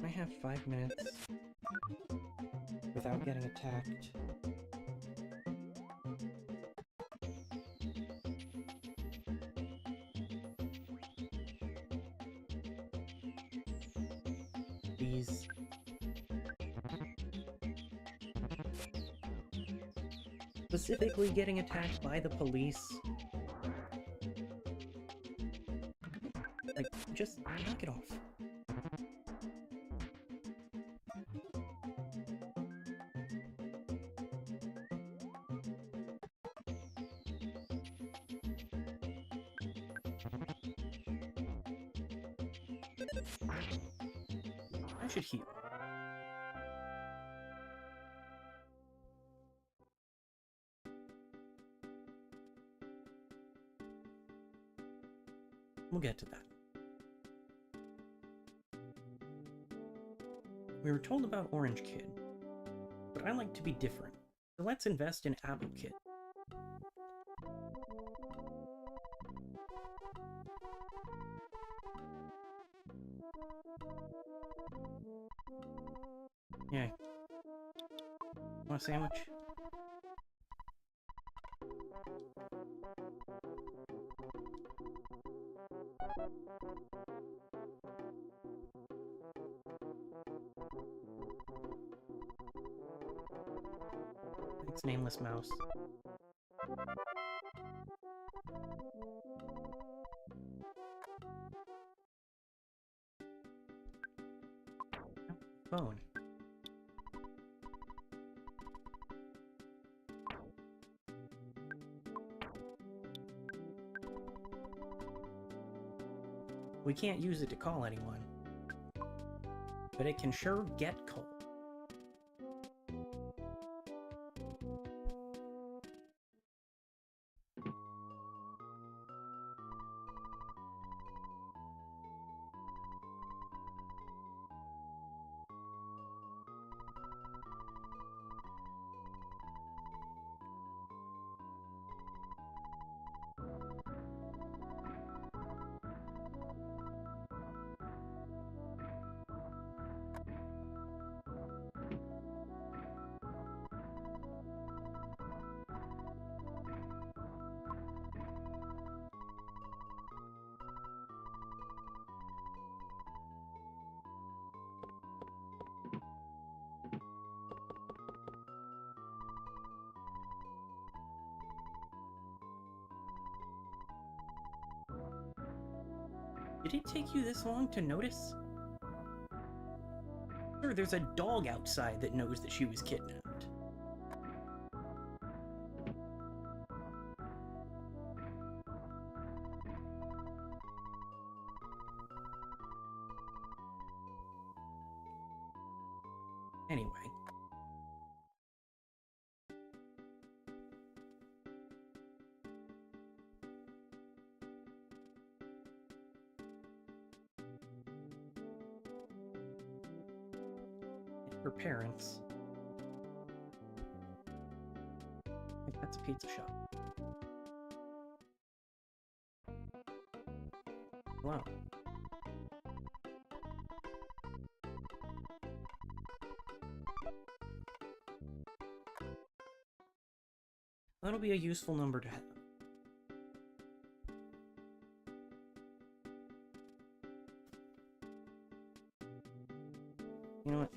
I have 5 minutes without getting attacked. Please. Specifically getting attacked by the police. Like, just knock it off. I should heal. We'll get to that. We were told about Orange Kid, but I like to be different, so let's invest in Apple Kid. Yeah. Want a sandwich? Thanks, Nameless Mouse. Phone. We can't use it to call anyone, but it can sure get cold. Did it take you this long to notice? Sure, there's a dog outside that knows that she was kidnapped. Anyway. Her parents. I think that's a pizza shop. Hello. That'll be a useful number to have. You know what?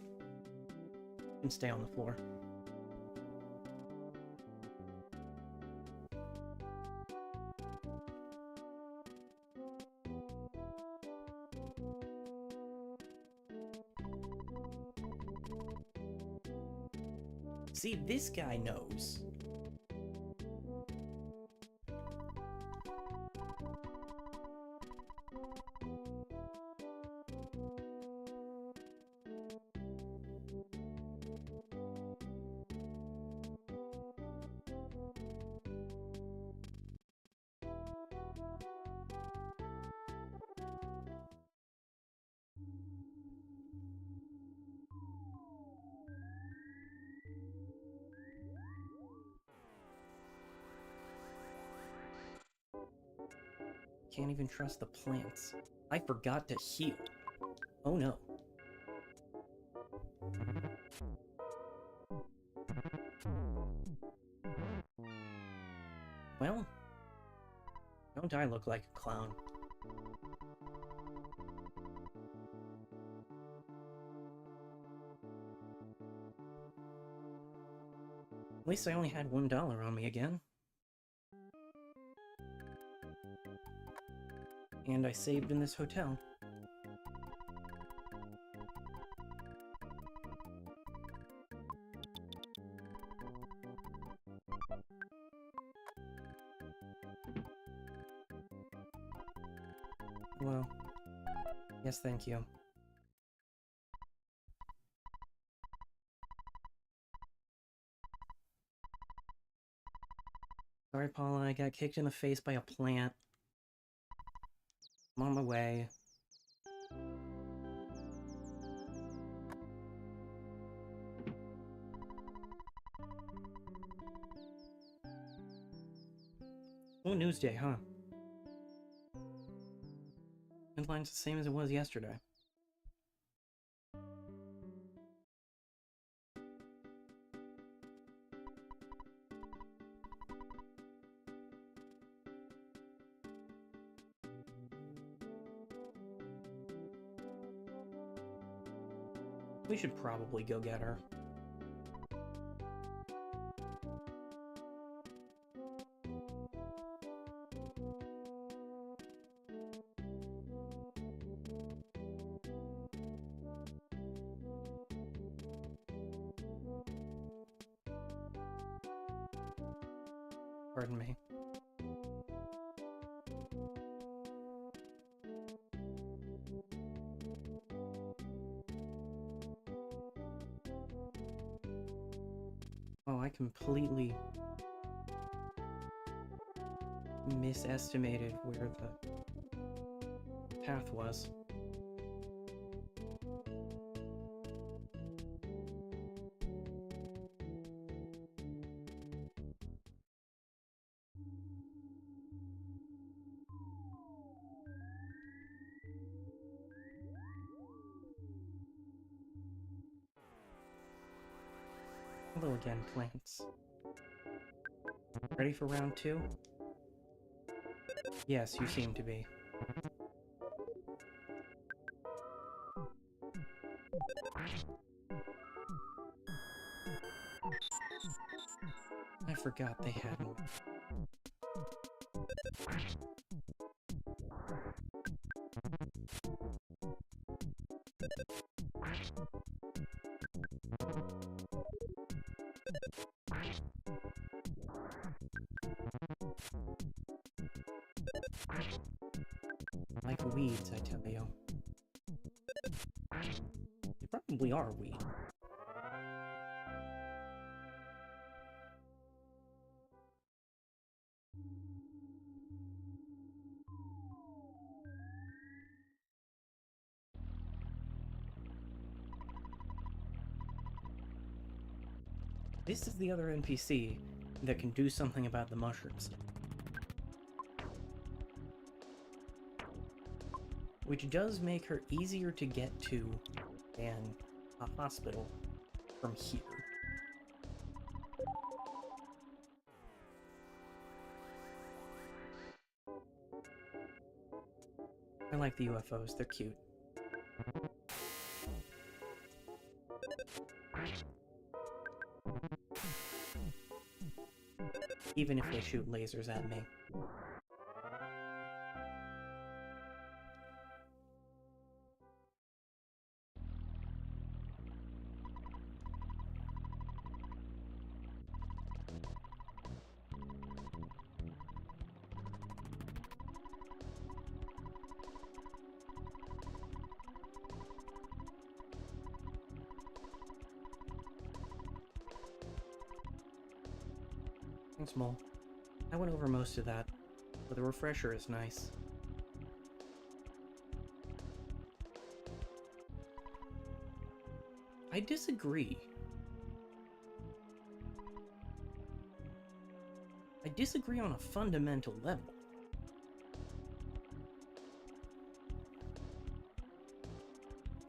You can stay on the floor. See, this guy knows. Can't even trust the plants. I forgot to heal. Oh no. Well, don't I look like a clown? At least I only had $1 on me again. And I saved in this hotel. Well, yes, thank you. Sorry, Paula, I got kicked in the face by a plant. I'm on my way. Oh, news day, huh? Headline's the same as it was yesterday. We should probably go get her. Pardon me. Oh, I completely misestimated where the path was. Hello again, plants. Ready for round 2? Yes, you seem to be. I forgot they had one. Like weeds, I tell you. They probably are weeds. This is the other NPC that can do something about the mushrooms. Which does make her easier to get to than a hospital from here. I like the UFOs, they're cute. Even if they shoot lasers at me. Thanks, Mole. I went over most of that, but the refresher is nice. I disagree. I disagree on a fundamental level.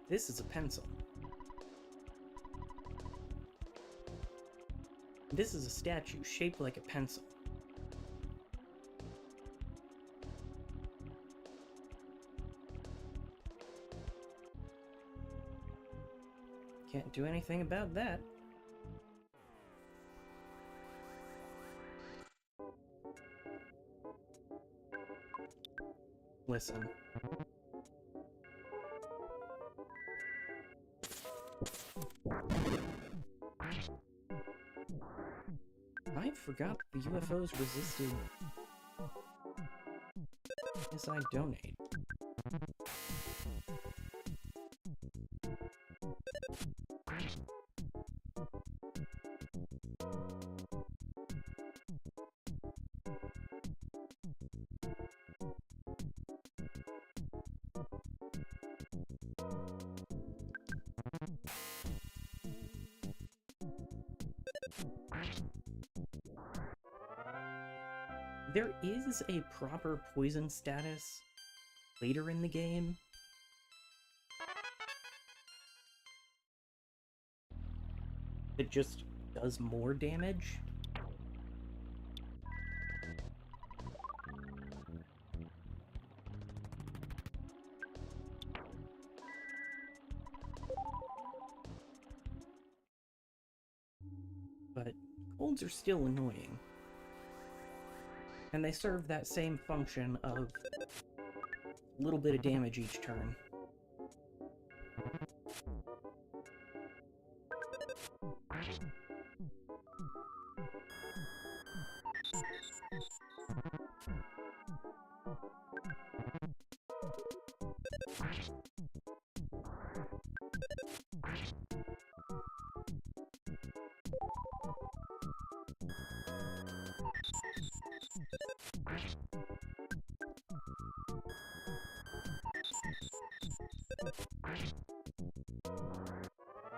This is a pencil. This is a statue shaped like a pencil. Can't do anything about that. Listen. I forgot the UFOs resisted. Yes, I donate. There is a proper poison status later in the game. It just does more damage. But colds are still annoying. And they serve that same function of a little bit of damage each turn.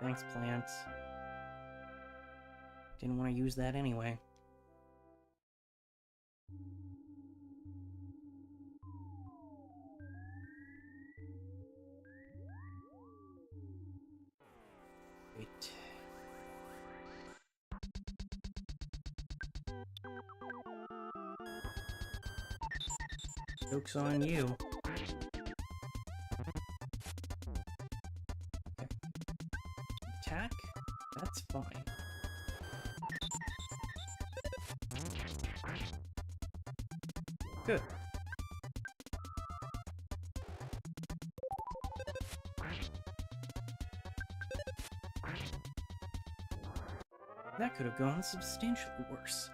Thanks, plants. Didn't want to use that anyway. Wait. Joke's on you. Okay. Attack? That's fine. Good. That could have gone substantially worse.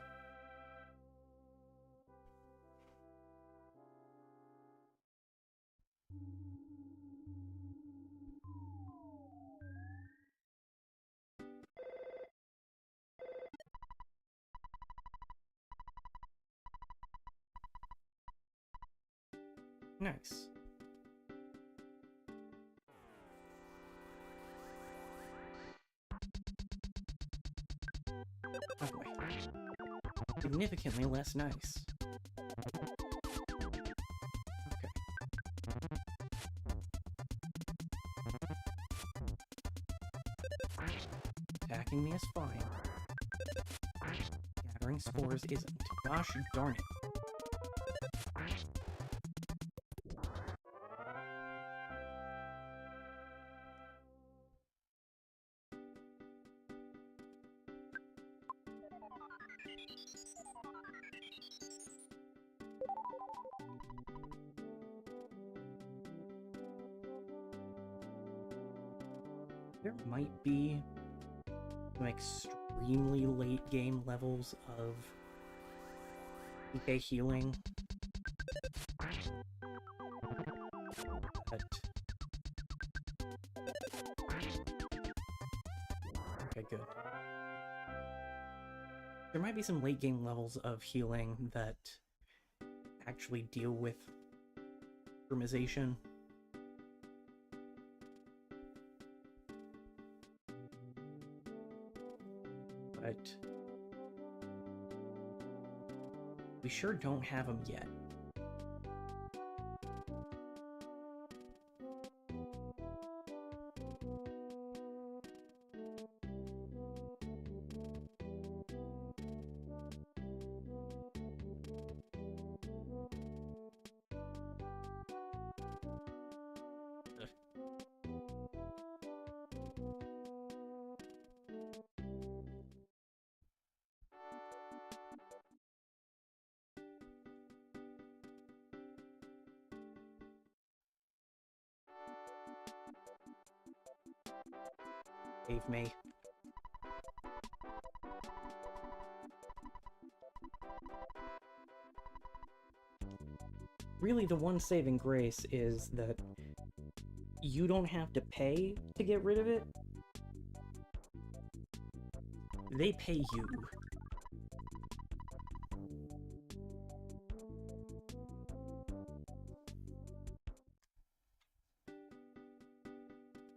Nice. Oh boy. Significantly less nice. Okay. Attacking me is fine. Gathering spores isn't. Gosh darn it. There might be some extremely late game levels of PK healing, but okay, good. There might be some late game levels of healing that actually deal with optimization. But we sure don't have them yet. Save me. Really, the one saving grace is that you don't have to pay to get rid of it. They pay you.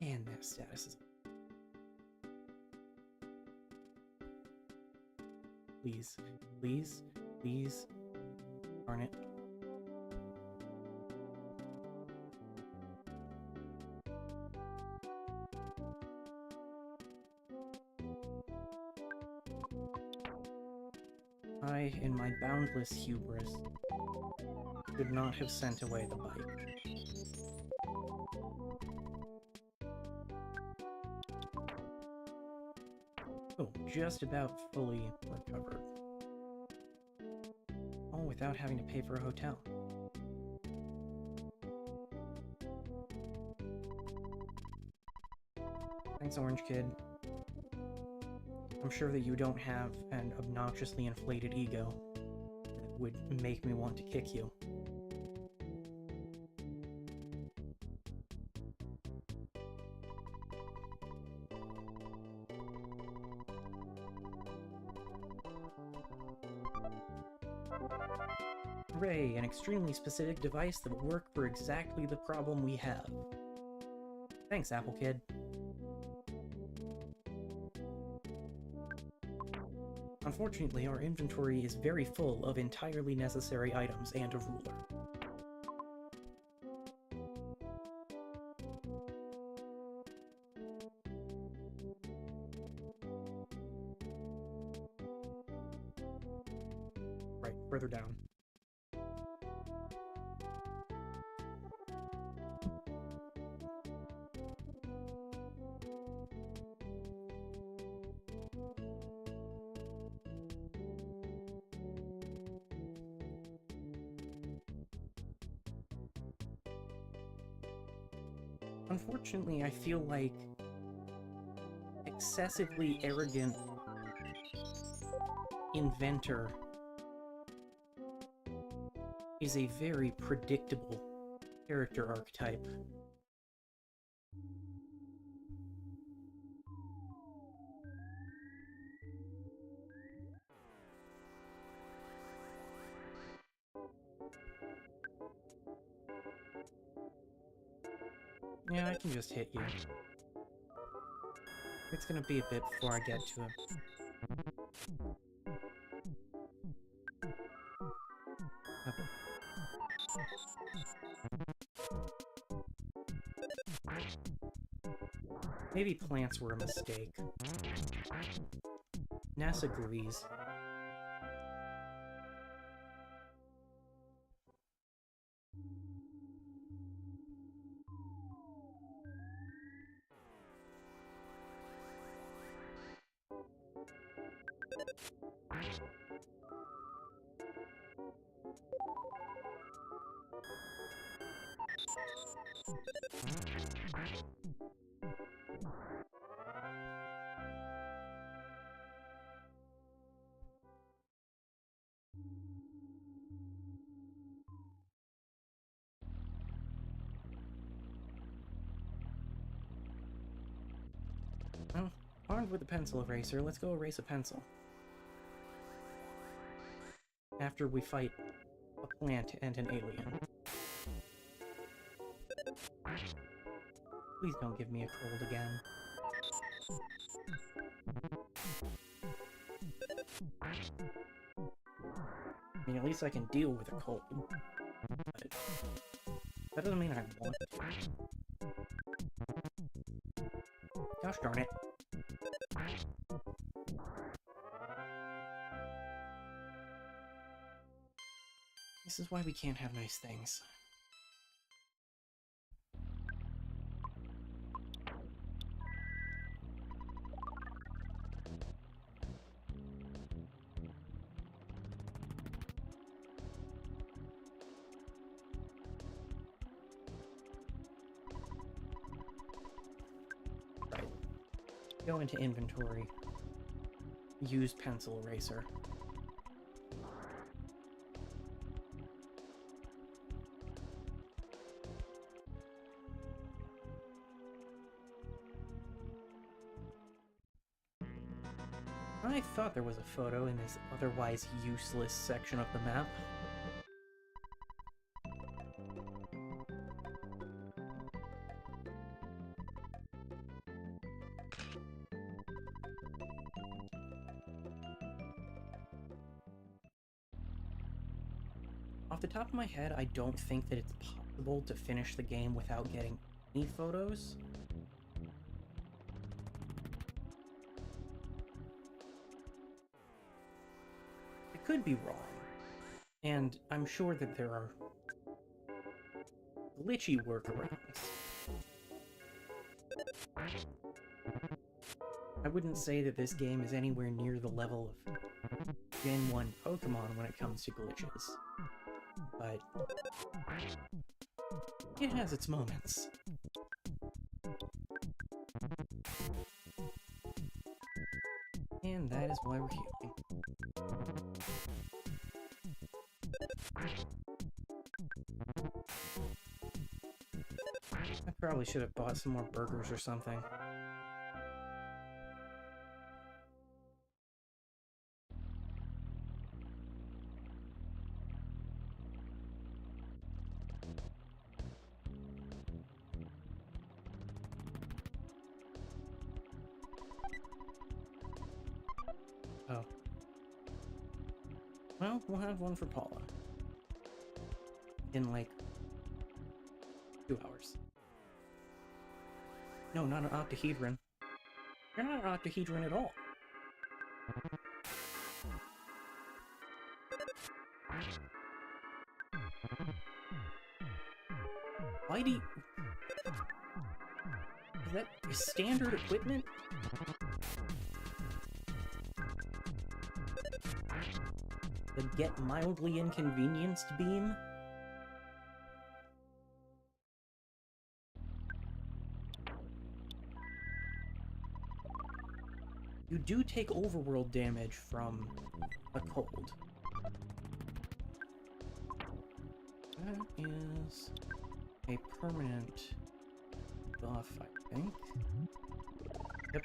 And that status is... Please, please, please. Darn it. I, in my boundless hubris, could not have sent away the bike. Oh, just about fully recovered. All without having to pay for a hotel. Thanks, Orange Kid. I'm sure that you don't have an obnoxiously inflated ego that would make me want to kick you. Hooray, an extremely specific device that will work for exactly the problem we have. Thanks, Apple Kid. Unfortunately, our inventory is very full of entirely necessary items and a ruler. Right, further down. Unfortunately, I feel like excessively arrogant inventor is a very predictable character archetype. Yeah, I can just hit you. It's gonna be a bit before I get to him. Maybe plants were a mistake. Ness agrees. Well, armed with a pencil eraser, let's go erase a pencil. After we fight a plant and an alien. Please don't give me a cold again. I mean, at least I can deal with a cold. But that doesn't mean I want to. Gosh darn it. This is why we can't have nice things. Right. Go into inventory. Use pencil eraser. I thought there was a photo in this otherwise useless section of the map. Off the top of my head, I don't think that it's possible to finish the game without getting any photos. Could be wrong, and I'm sure that there are glitchy workarounds. I wouldn't say that this game is anywhere near the level of Gen 1 Pokemon when it comes to glitches, but it has its moments. And that is why we're healing. I probably should have bought some more burgers or something. Oh. Well, we'll have one for Paula. In, like, 2 hours. No, not an octahedron. You're not an octahedron at all. Why do you... Is that standard equipment? The get mildly inconvenienced beam? You do take overworld damage from a cold. That is a permanent buff, I think. Yep.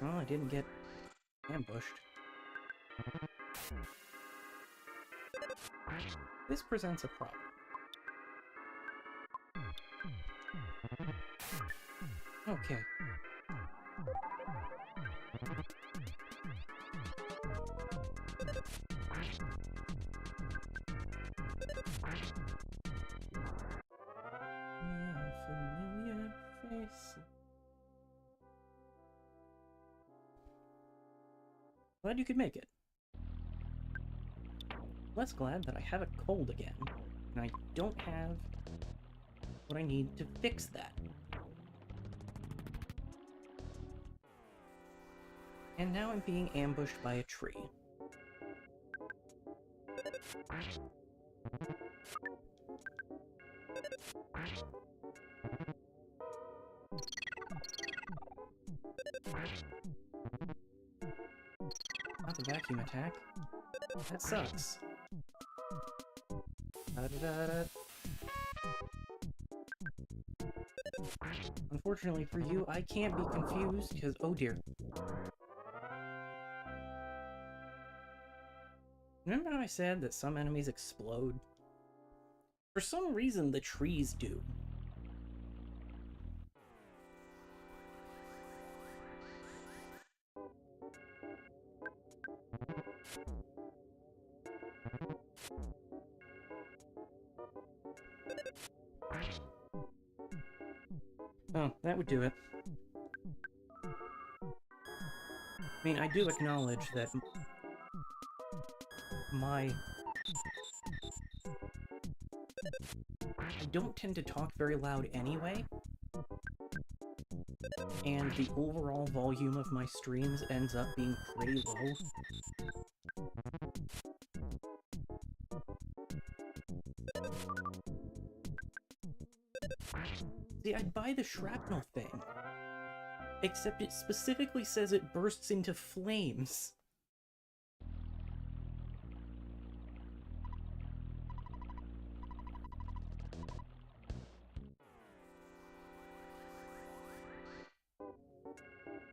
Oh, I didn't get ambushed. This presents a problem. Okay. Familiar face. Glad you could make it. Less glad that I have a cold again, and I don't have what I need to fix that. And now I'm being ambushed by a tree. Not the vacuum attack. That sucks. Da-da-da-da. Unfortunately for you, I can't be confused because, oh dear. Remember how I said that some enemies explode? For some reason, the trees do. Oh, that would do it. I mean, I do acknowledge that I don't tend to talk very loud anyway, and the overall volume of my streams ends up being pretty low. See, I'd buy the shrapnel thing, except it specifically says it bursts into flames.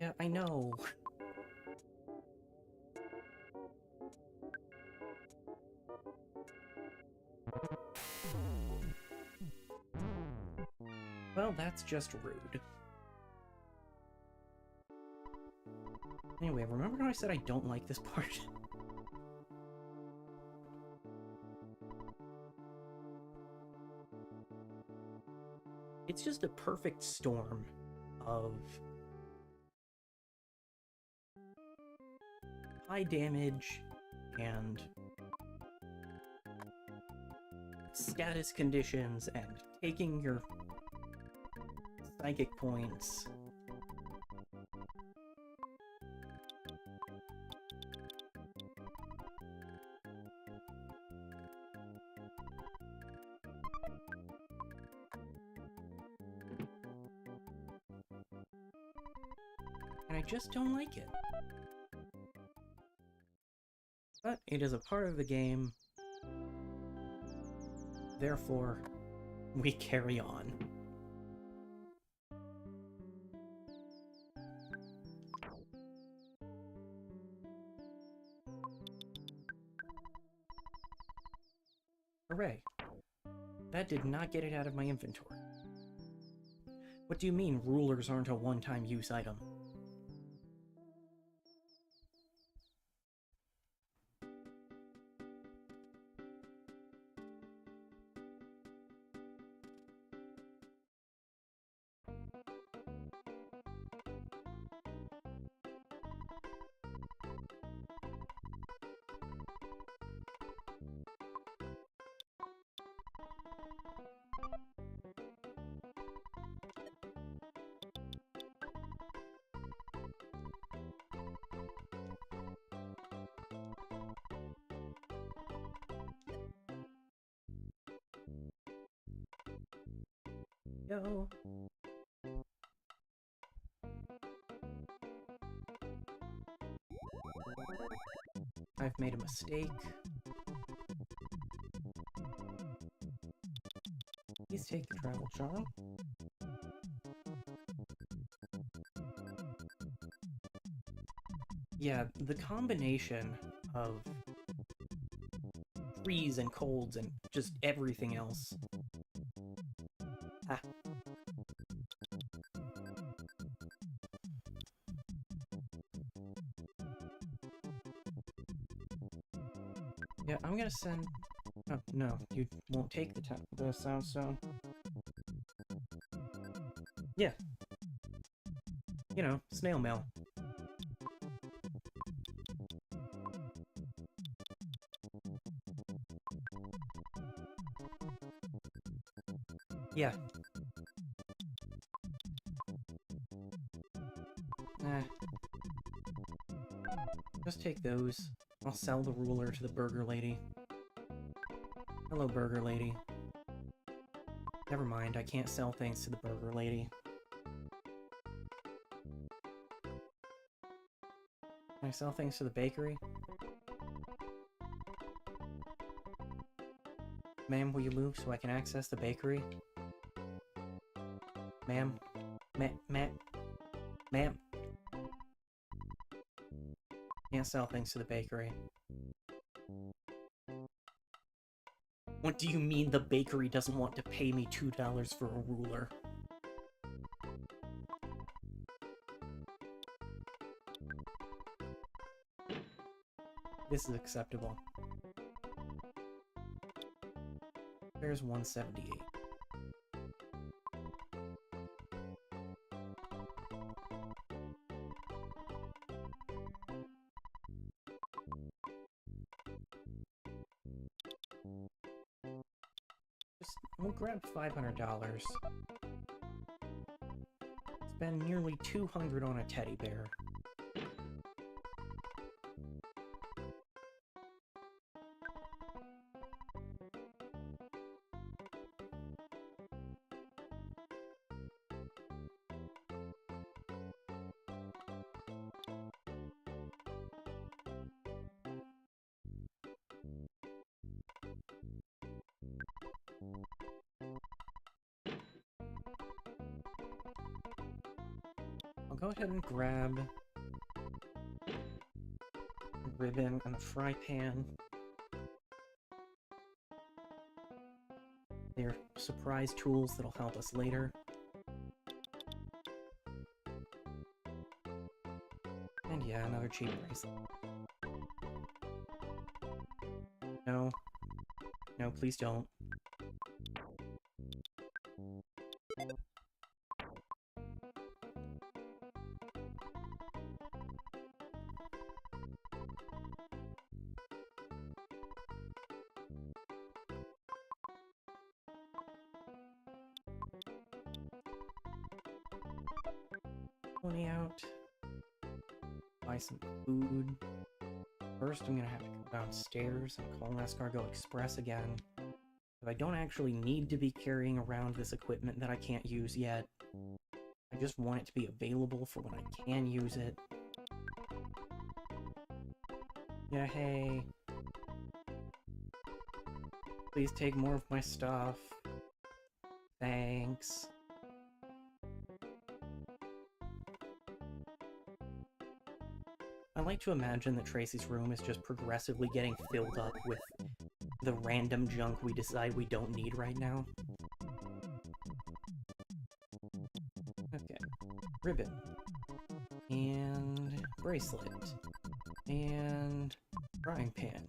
Yeah, I know. Well, that's just rude. Anyway, remember how I said I don't like this part? It's just a perfect storm of high damage and status conditions and taking your psychic points. And I just don't like it. But it is a part of the game. Therefore, we carry on. Hooray. That did not get it out of my inventory. What do you mean rulers aren't a one-time use item? Yo. I've made a mistake. Please take the travel charm. Yeah, the combination of freeze and colds and just everything else. Ah. Yeah, I'm gonna send... Oh, no, you won't take the sound stone. Yeah. You know, snail mail. Yeah. Just take those. I'll sell the ruler to the burger lady. Hello, burger lady. Never mind, I can't sell things to the burger lady. Can I sell things to the bakery? Ma'am, will you move so I can access the bakery? Ma'am? Ma'am? Can't sell things to the bakery. What do you mean the bakery doesn't want to pay me $2 for a ruler? This is acceptable. There's 178. We'll grab $500. Spend nearly $200 on a teddy bear. I'll go ahead and grab a ribbon and a fry pan. They're surprise tools that'll help us later. And yeah, another cheap bracelet. No. No, please don't. Money out. Buy some food. First, I'm gonna have to go downstairs and call Escargot Express again. But I don't actually need to be carrying around this equipment that I can't use yet. I just want it to be available for when I can use it. Yeah, hey. Please take more of my stuff. Thanks. I like to imagine that Tracy's room is just progressively getting filled up with the random junk we decide we don't need right now. Okay. Ribbon. And bracelet. And frying pan.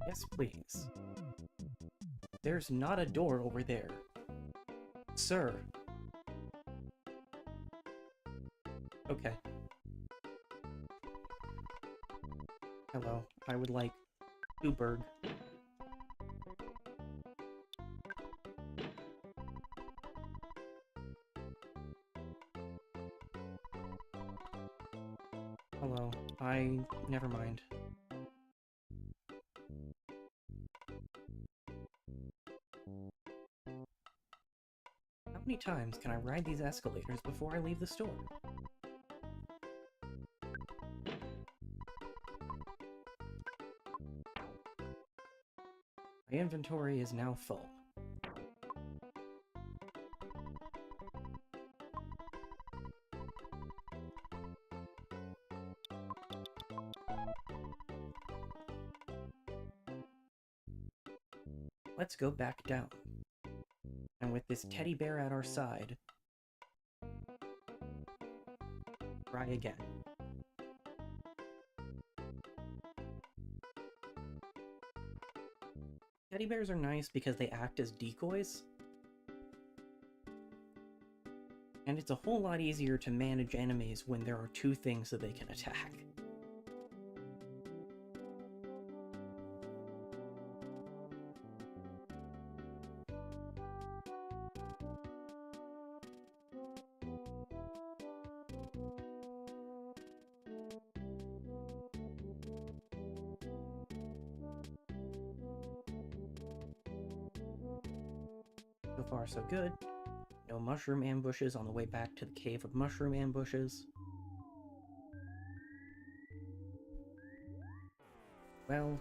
Yes, please. There's not a door over there. Sir. Okay. Hello, I would like Uberg. Hello, never mind. many times can I ride these escalators before I leave the store? My inventory is now full. Let's go back down. And with this teddy bear at our side, try again. Teddy bears are nice because they act as decoys. And it's a whole lot easier to manage enemies when there are two things that they can attack. So far, so good. No mushroom ambushes on the way back to the cave of mushroom ambushes. Well...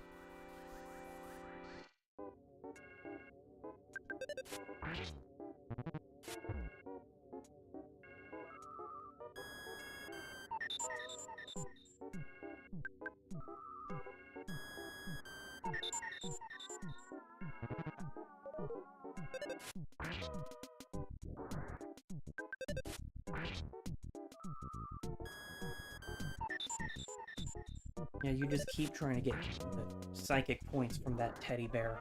yeah, you just keep trying to get the psychic points from that teddy bear.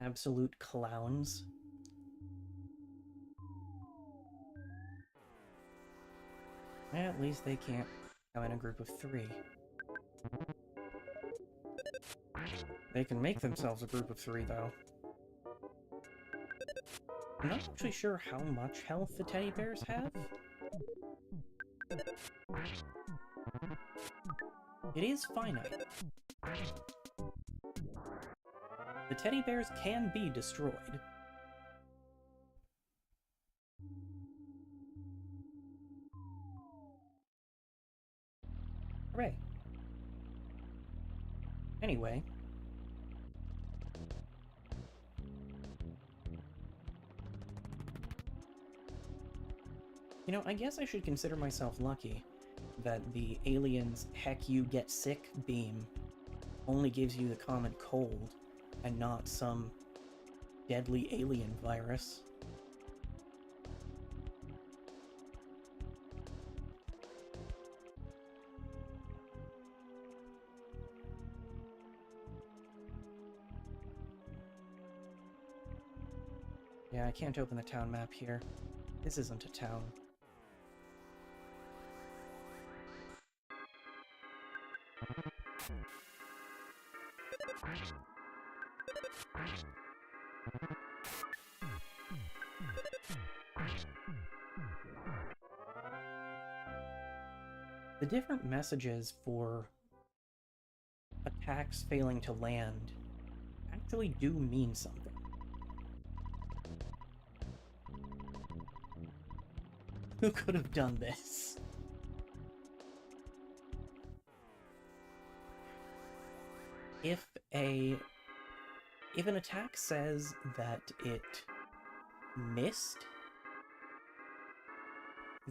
Absolute clowns. At least they can't come in a group of 3. They can make themselves a group of 3, though. I'm not actually sure how much health the teddy bears have. It is finite. The teddy bears can be destroyed. Hooray. Anyway. You know, I guess I should consider myself lucky that the alien's heck you get sick beam only gives you the common cold and not some deadly alien virus. Yeah, I can't open the town map here. This isn't a town. The different messages for attacks failing to land actually do mean something. Who could have done this? If an attack says that it missed,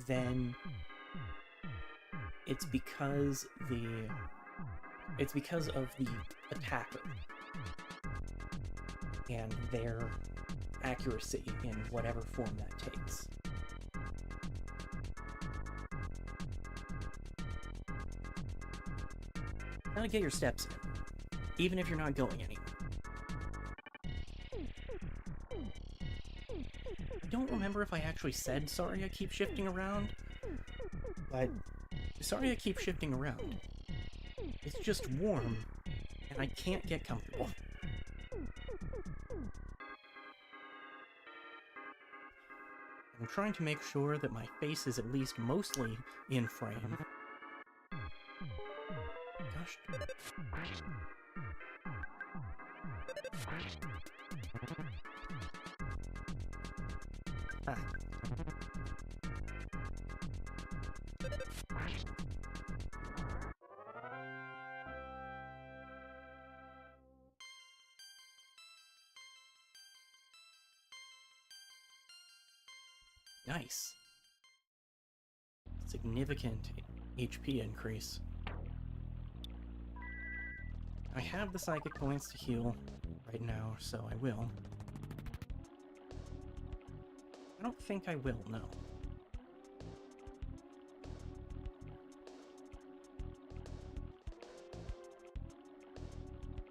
then it's because of the attacker and their accuracy in whatever form that takes. Gotta get your steps in, even if you're not going anywhere. I don't remember if I actually said sorry I keep shifting around, but sorry I keep shifting around. It's just warm, and I can't get comfortable. I'm trying to make sure that my face is at least mostly in frame. Gosh. Ha. Nice. Significant HP increase. I have the psychic points to heal right now, so I will. I don't think I will, no.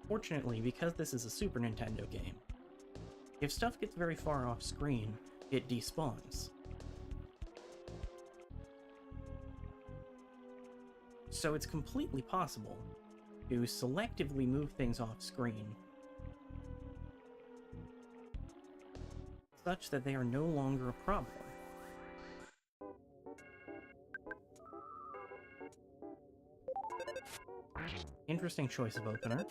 Fortunately, because this is a Super Nintendo game, if stuff gets very far off screen, it despawns. So it's completely possible to selectively move things off screen such that they are no longer a problem. Interesting choice of opener.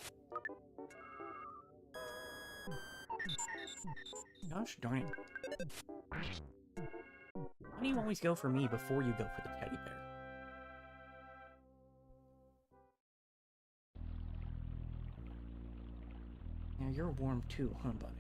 Gosh darn it. Why do you always go for me before you go for the teddy bear? Now you're warm too, huh, buddy?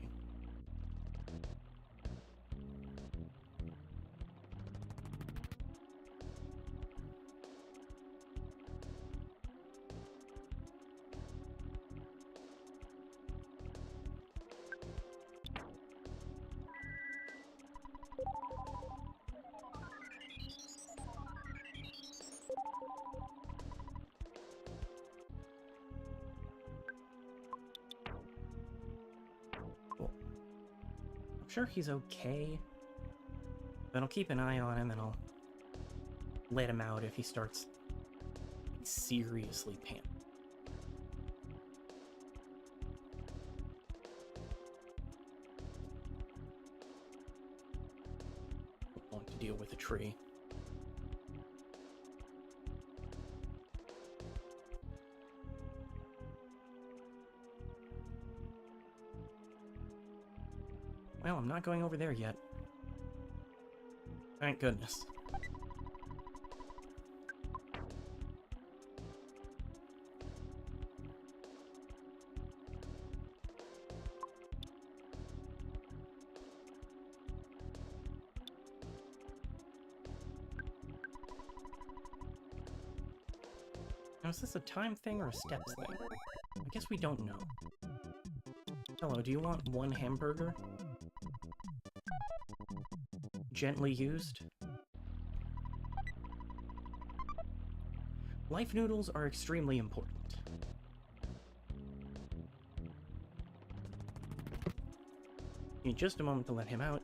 I'm sure he's okay, but I'll keep an eye on him and I'll let him out if he starts seriously panicking. Don't want to deal with a tree. Well, I'm not going over there yet. Thank goodness. Now, is this a time thing or a steps thing? I guess we don't know. Hello, do you want one hamburger? Gently used. Life noodles are extremely important. Need just a moment to let him out.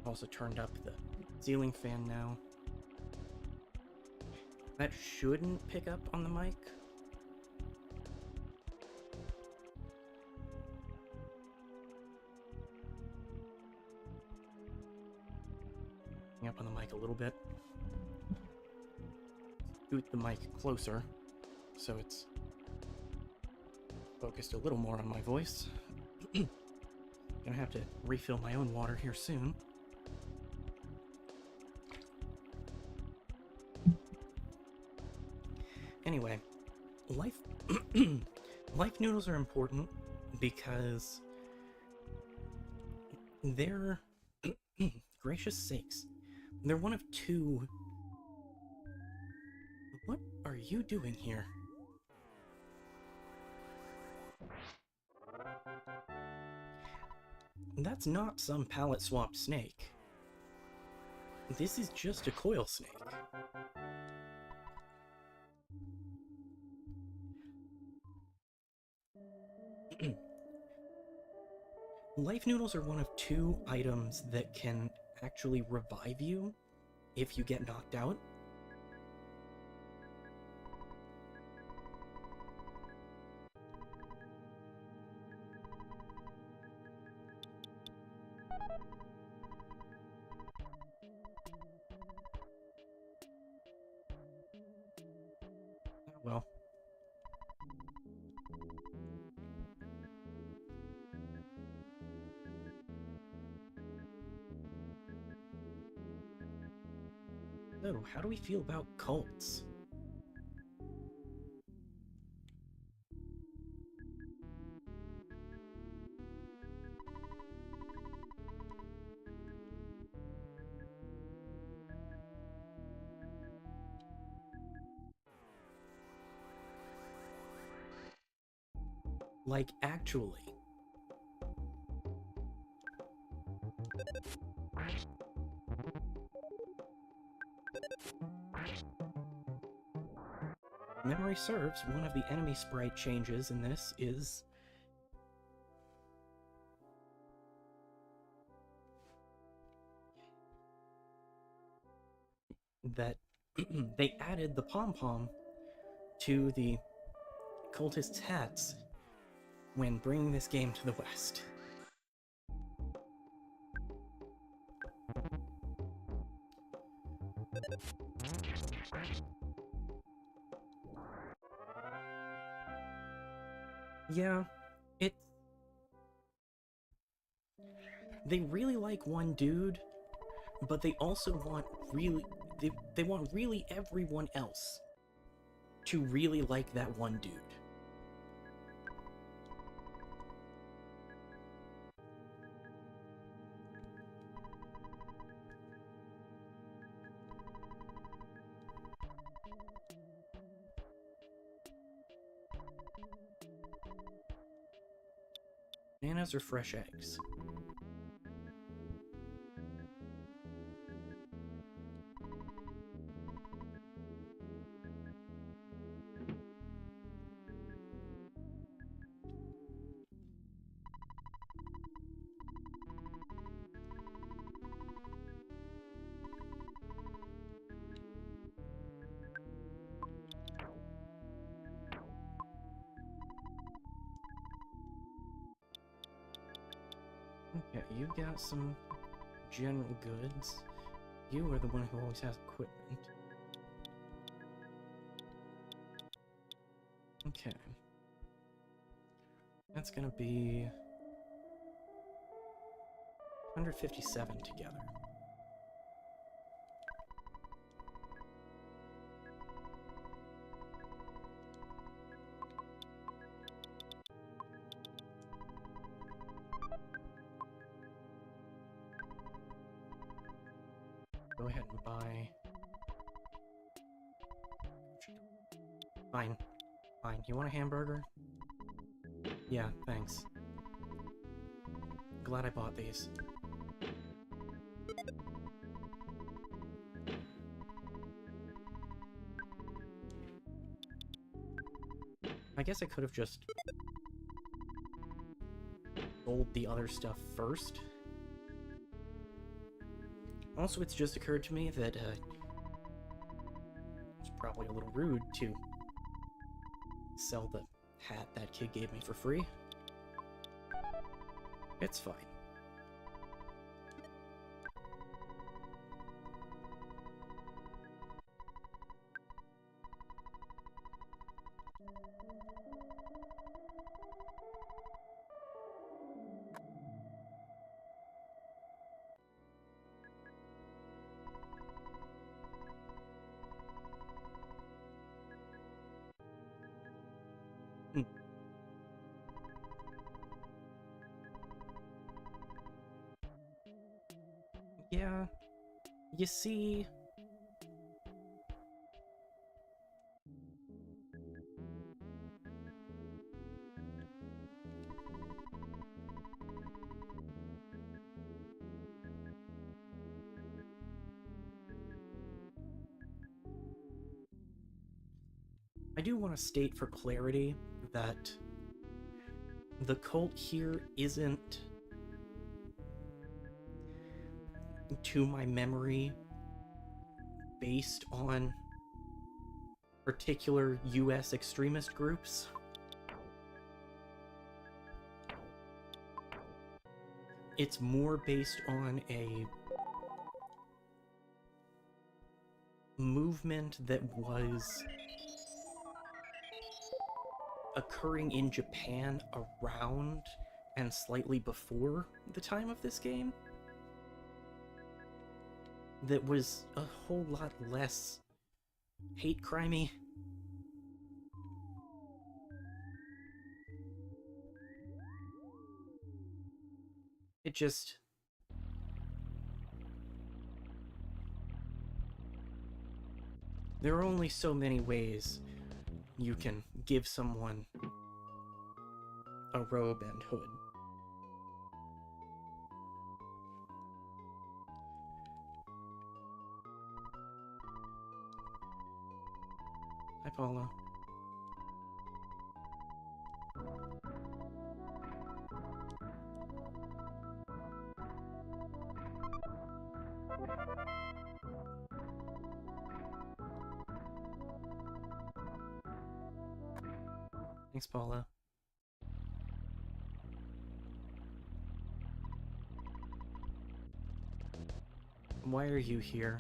Also turned up the ceiling fan now. That shouldn't pick up on the mic. Up on the mic a little bit. Scoot the mic closer so it's focused a little more on my voice. Gonna have to refill my own water here soon. Anyway, life noodles are important because they're gracious sakes. They're one of two. What are you doing here? That's not some palette swapped snake. This is just a coil snake. Life noodles are one of 2 items that can actually revive you if you get knocked out. Well. So, how do we feel about cults? Like, actually. Memory serves, one of the enemy sprite changes in this is that they added the pom-pom to the cultists' hats when bringing this game to the West. Yeah, it's... They really like one dude, but they also want really... They want really everyone else to really like that one dude. Bananas or fresh eggs? Okay, you got some general goods. You are the one who always has equipment. Okay. That's gonna be 157 together. Go ahead and buy... Fine. Fine. You want a hamburger? Yeah, thanks. Glad I bought these. I guess I could have just sold the other stuff first. Also, it's just occurred to me that it's probably a little rude to sell the hat that kid gave me for free. It's fine. Yeah, you see... I do want to state for clarity that the cult here isn't to my memory based on particular US extremist groups. It's more based on a movement that was occurring in Japan around and slightly before the time of this game that was a whole lot less hate crimey. It just... there are only so many ways you can give someone a robe and hood. Hi, Paula. Thanks, Paula. Why are you here?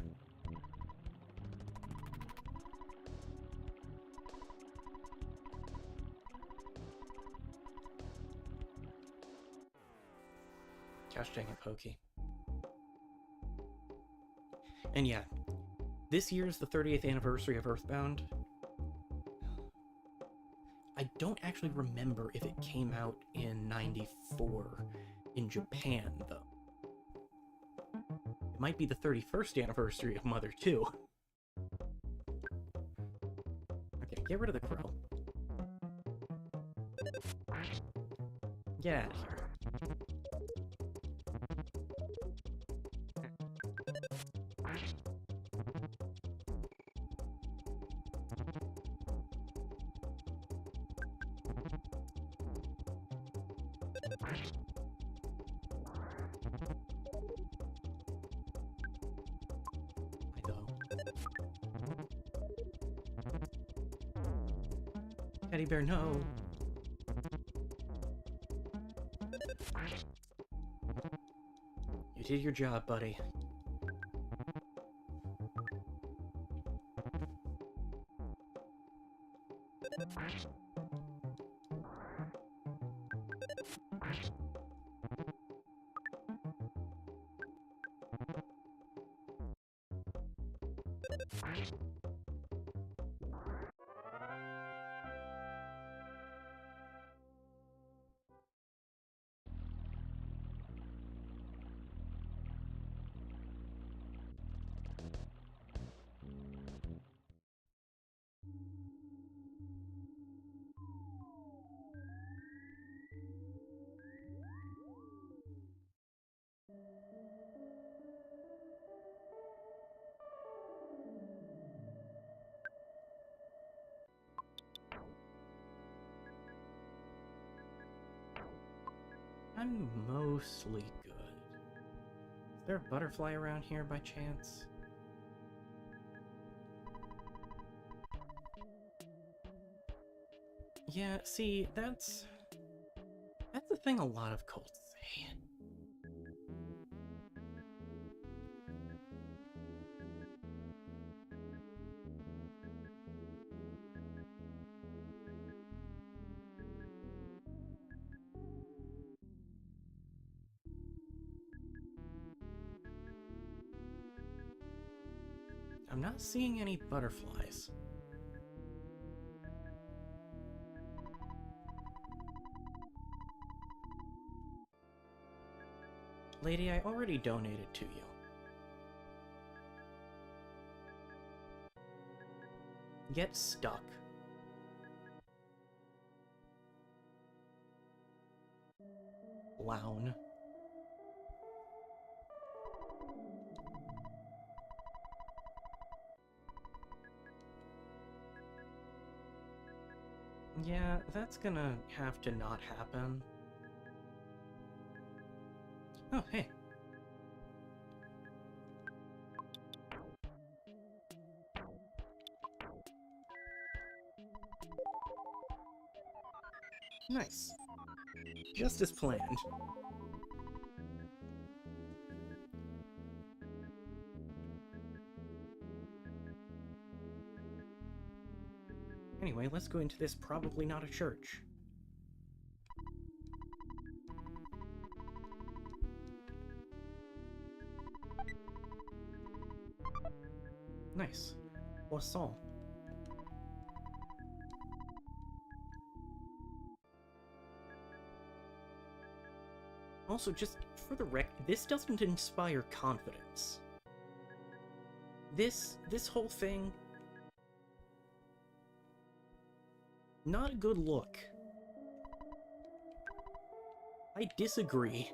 Gosh dang it, Pokey. And yeah, this year's the 30th anniversary of EarthBound. I don't actually remember if it came out in '94 in Japan, though. It might be the 31st anniversary of Mother 2. Okay, get rid of the crow. Get out of here. Teddy bear, no! You did your job, buddy. I'm mostly good. Is there a butterfly around here by chance? Yeah, see, that's the thing a lot of cults say. I'm not seeing any butterflies. Lady, I already donated to you. Get stuck. Loun. Yeah, that's gonna have to not happen. Oh, hey. Nice. Just as planned. Anyway, let's go into this probably not a church. Nice. Poisson. Also, just for the record, this doesn't inspire confidence. This whole thing... not a good look. I disagree.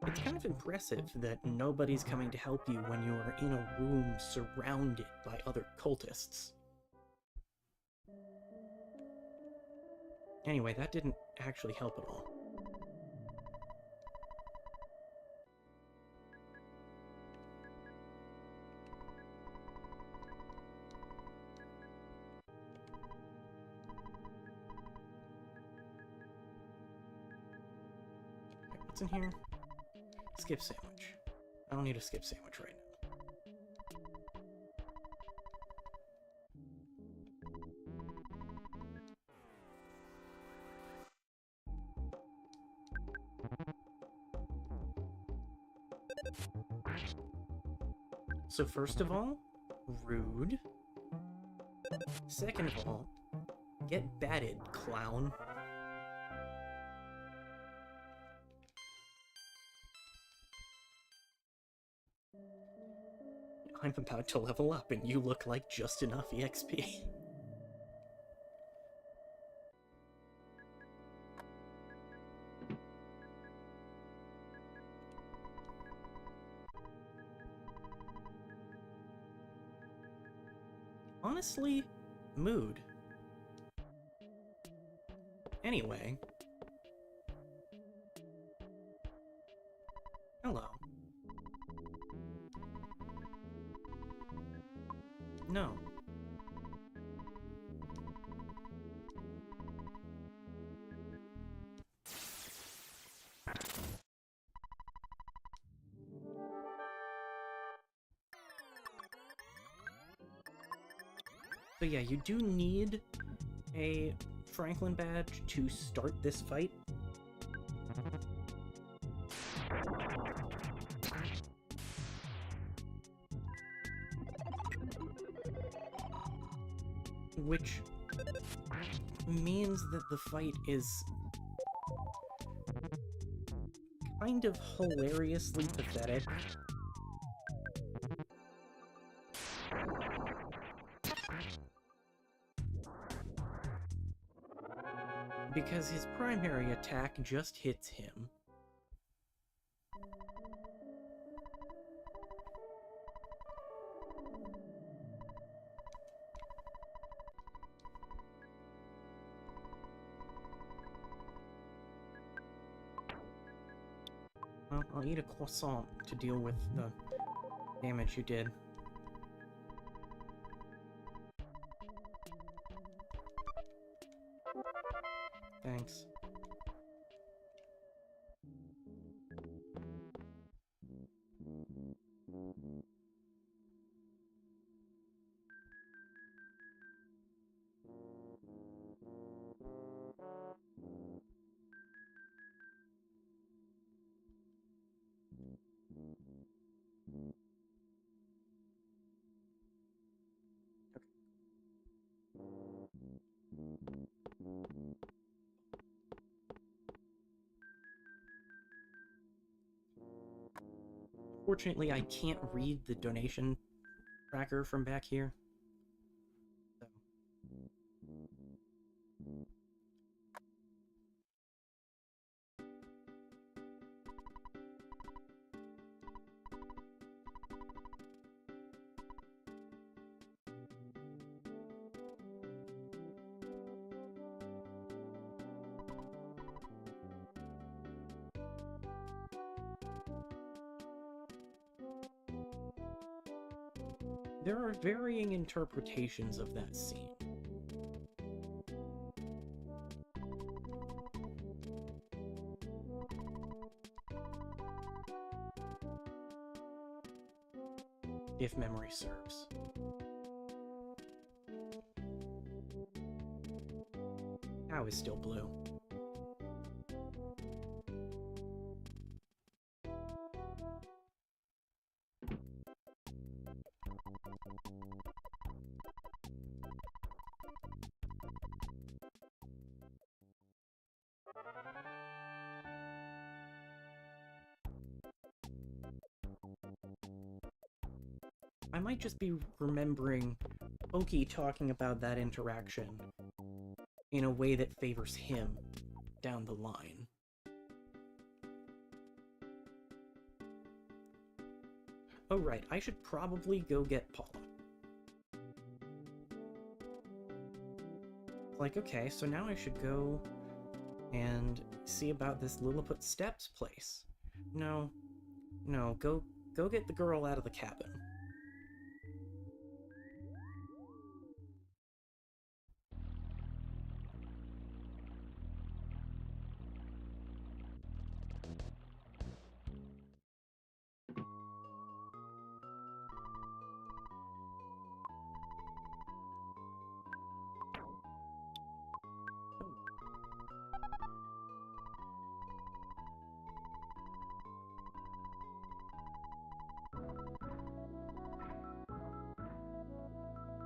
It's kind of impressive that nobody's coming to help you when you're in a room surrounded by other cultists. Anyway, that didn't actually help at all. Okay, what's in here? Skip sandwich. I don't need a skip sandwich right now. So first of all, rude. Second of all, get batted, clown. I'm about to level up and you look like just enough EXP. Honestly, mood. Anyway. Hello. No. So yeah, you do need a Franklin badge to start this fight. Which means that the fight is kind of hilariously pathetic. Because his primary attack just hits him. Well, I'll eat a croissant to deal with the damage you did. Thanks. Fortunately, I can't read the donation tracker from back here. So. There are varying interpretations of that scene. If memory serves. Cow is still blue. I might just be remembering Oki talking about that interaction in a way that favors him down the line. Oh right, I should probably go get Paula. Like, okay, so now I should go and see about this Lilliput Steps place. No, go get the girl out of the cabin.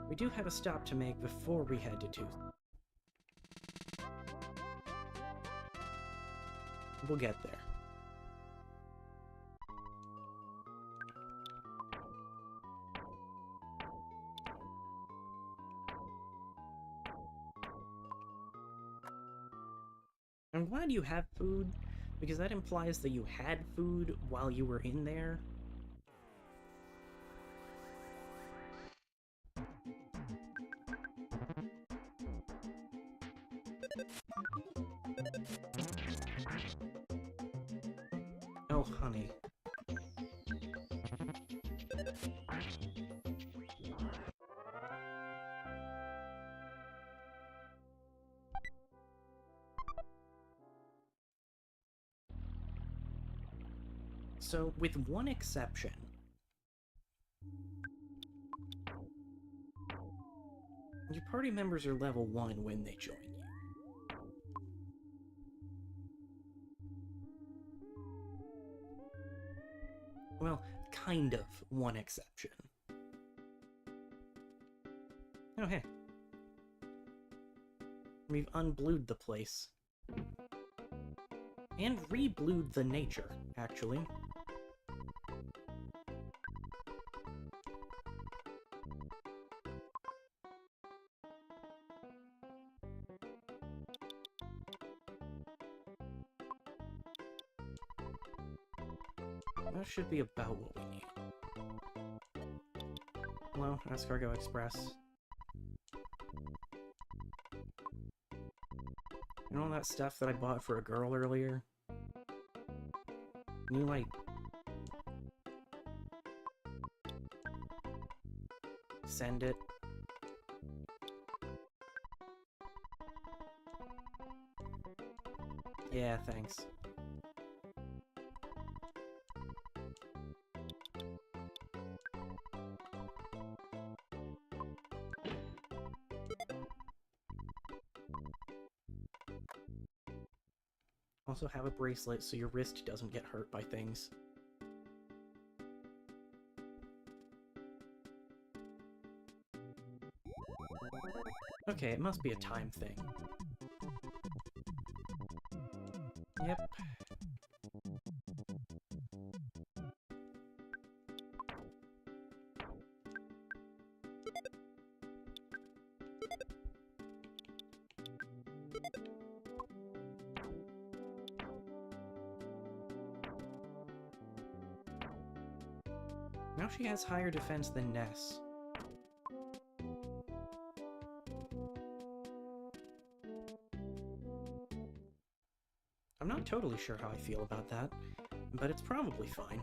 We do have a stop to make before we head to Tuesday. We'll get there. I'm glad you have food, because that implies that you had food while you were in there. Oh, honey. So, with one exception, your party members are level 1 when they join you. Well, kind of one exception. Oh, hey. We've unblued the place. And re-blued the nature, actually. That should be about what we need. Hello, Escargot Express. You know all that stuff that I bought for a girl earlier? Can you, like... send it? Yeah, thanks. Also have a bracelet so your wrist doesn't get hurt by things. Okay, it must be a time thing. Yep. Now she has higher defense than Ness. I'm not totally sure how I feel about that, but it's probably fine.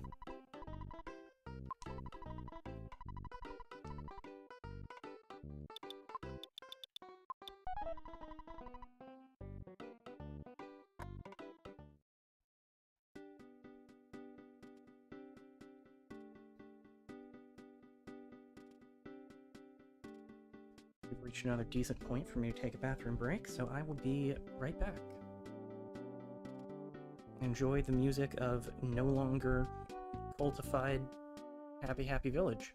we've reached another decent point for me to take a bathroom break, so I will be right back. Enjoy the music of no longer cultified Happy Happy Village.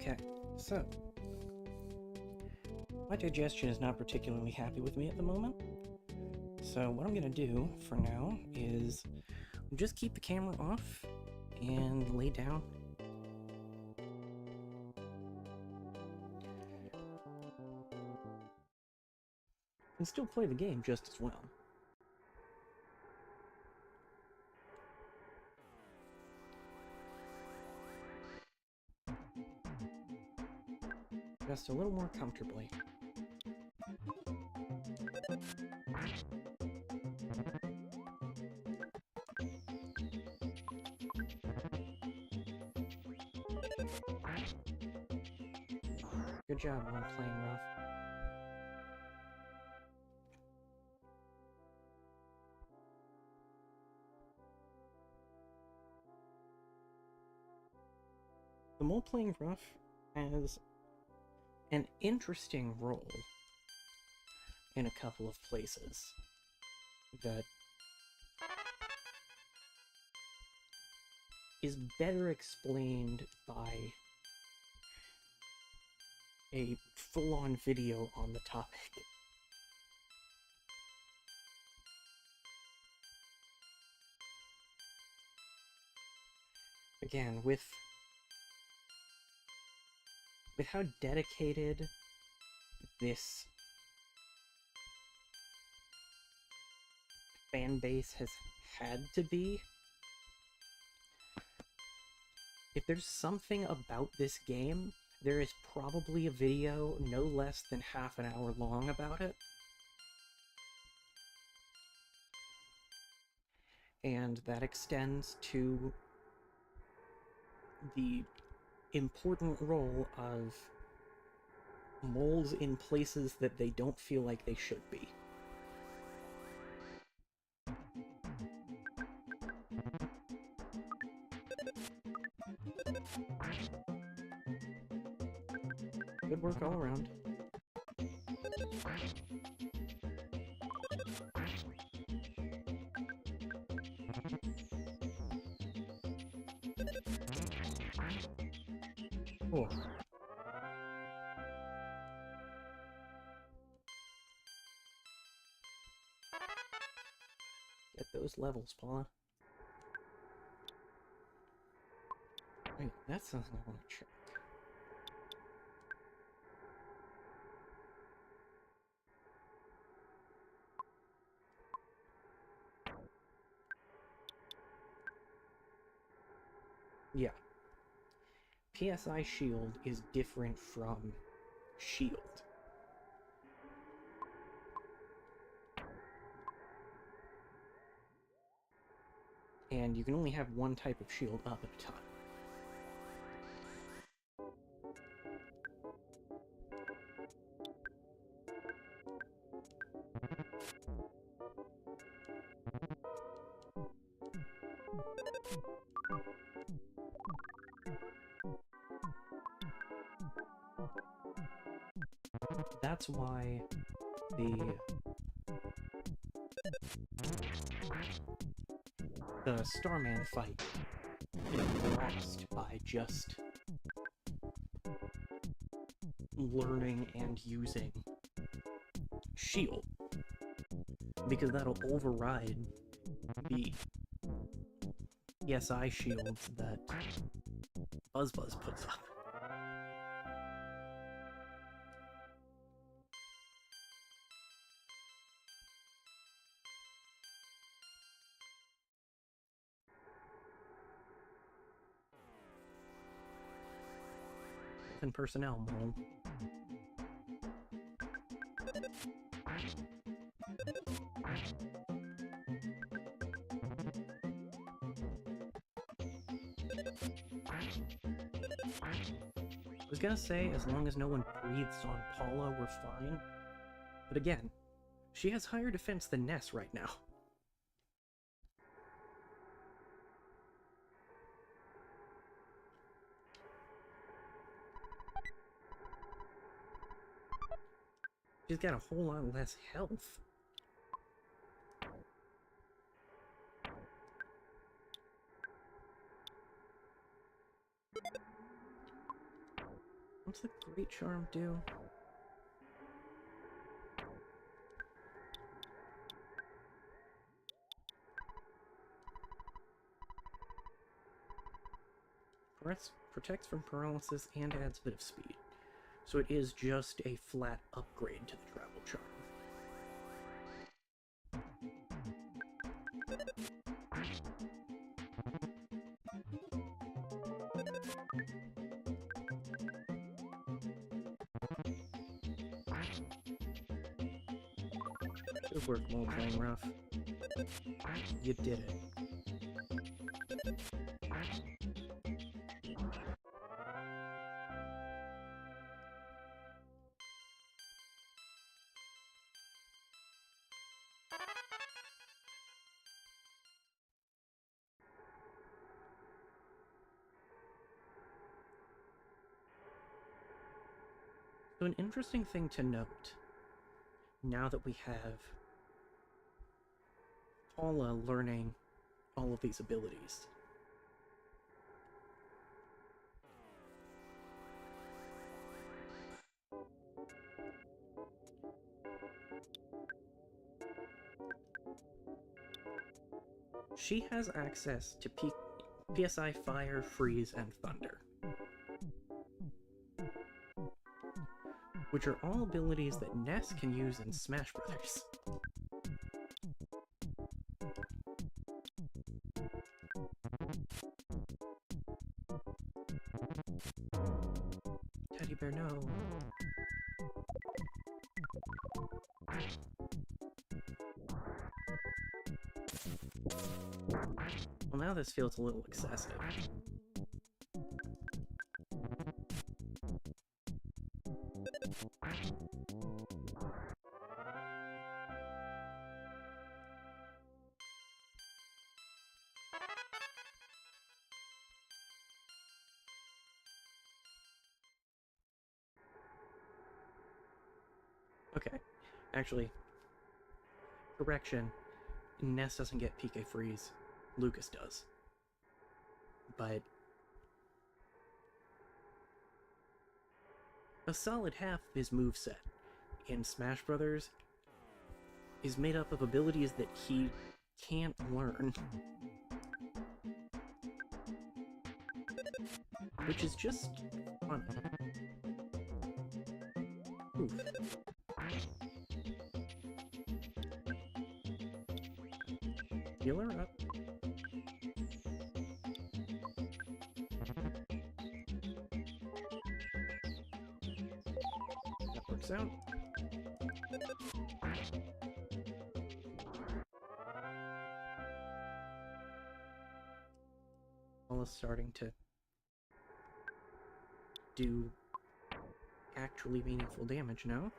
Okay, so my digestion is not particularly happy with me at the moment. So what I'm gonna do for now is just keep the camera off and lay down. And still play the game just as well. Just a little more comfortably. Good job while playing rough. The mole playing rough has an interesting role in a couple of places that is better explained by a full-on video on the topic. Again, with how dedicated this fan base has had to be, if there's something about this game, there is probably a video no less than half an hour long about it. And that extends to the important role of moles in places that they don't feel like they should be. Good work all around. Cool. Get those levels, Paula. Wait, that's something I want to check. Yeah. PSI Shield is different from Shield. And you can only have one type of shield up at a time. That's why the Starman fight is lost by just learning and using Shield, because that'll override the PSI shields that Buzz puts up. And personnel mold. I was gonna say, as long as no one breathes on Paula, we're fine. But again, she has higher defense than Ness right now. She's got a whole lot less health. What's the Great Charm do? Protects from paralysis and adds a bit of speed. So it is just a flat upgrade to the travel charm. Good work, Mole playing rough. You did it. So an interesting thing to note, now that we have Paula learning all of these abilities, she has access to PSI Fire, Freeze, and Thunder, which are all abilities that Ness can use in Smash Brothers. Teddy bear, no. Well, now this feels a little excessive. Okay, actually, correction, Ness doesn't get PK Freeze, Lucas does. But a solid half of his moveset in Smash Brothers is made up of abilities that he can't learn. Which is just fun. Oof. Healer up. That works out. Paula's starting to do actually meaningful damage now.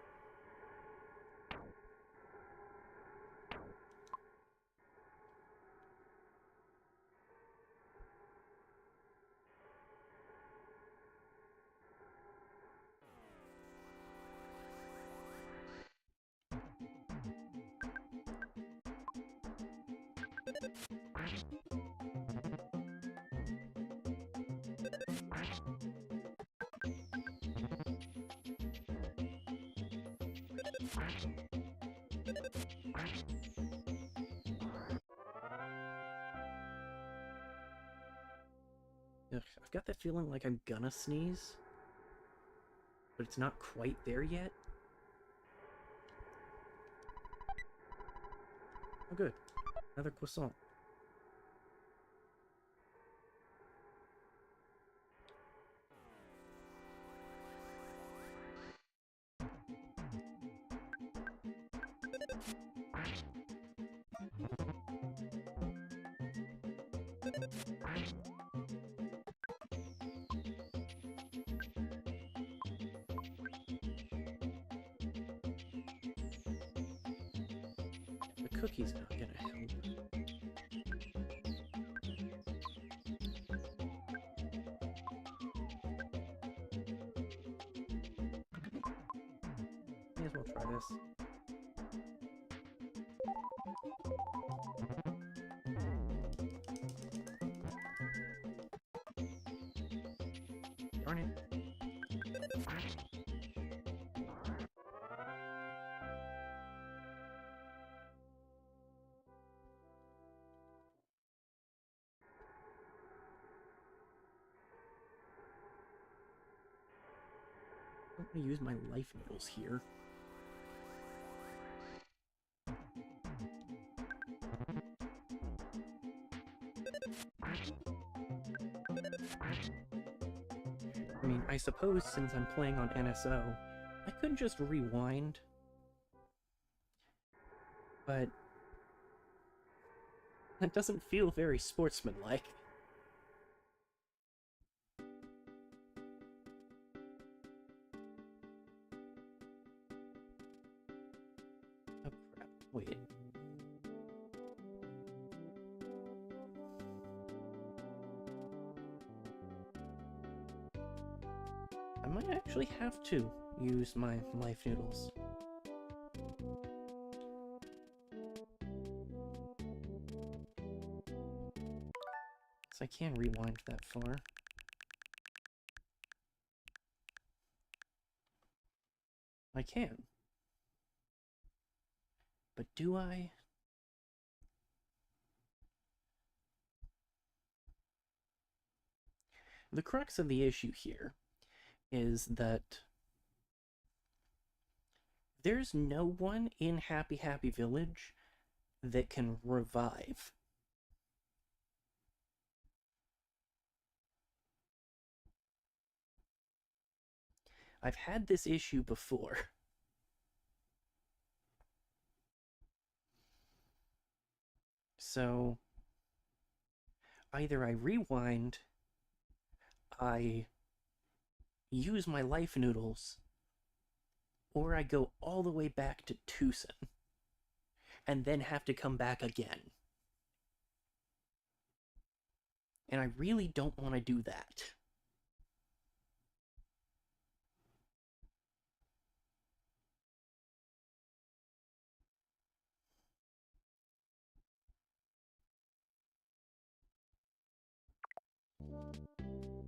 Ugh, I've got that feeling like I'm gonna sneeze, but it's not quite there yet. Oh good, another croissant. The cookie's not gonna help. May as well try this. Darn it. I'm gonna use my life noodles here. I mean, I suppose since I'm playing on NSO, I could just rewind, but that doesn't feel very sportsmanlike. Oh crap, wait. I might actually have to use my life noodles. So I can rewind that far. I can. But do I? The crux of the issue here is that there's no one in Happy Happy Village that can revive. I've had this issue before. So either I rewind, I use my life noodles, or I go all the way back to Tucson and then have to come back again. And I really don't want to do that.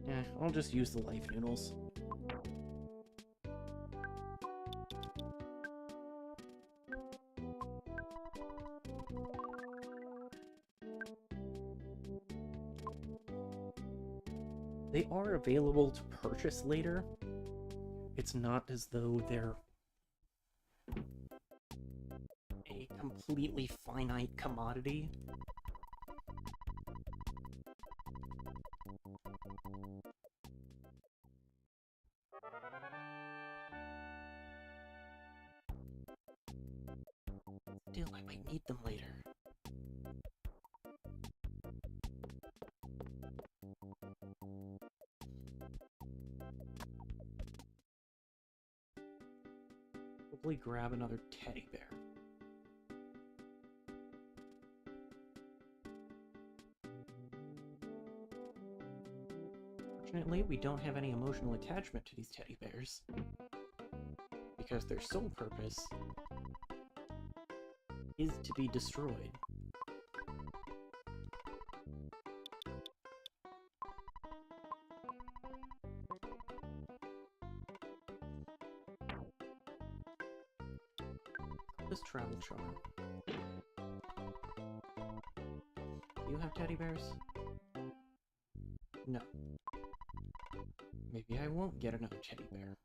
Yeah, I'll just use the life noodles. They are available to purchase later. It's not as though they're a completely finite commodity. Still, I might need them later. Probably grab another teddy bear. Fortunately, we don't have any emotional attachment to these teddy bears, because their sole purpose is to be destroyed. This travel charm. Do you have teddy bears? No. Maybe I won't get another teddy bear.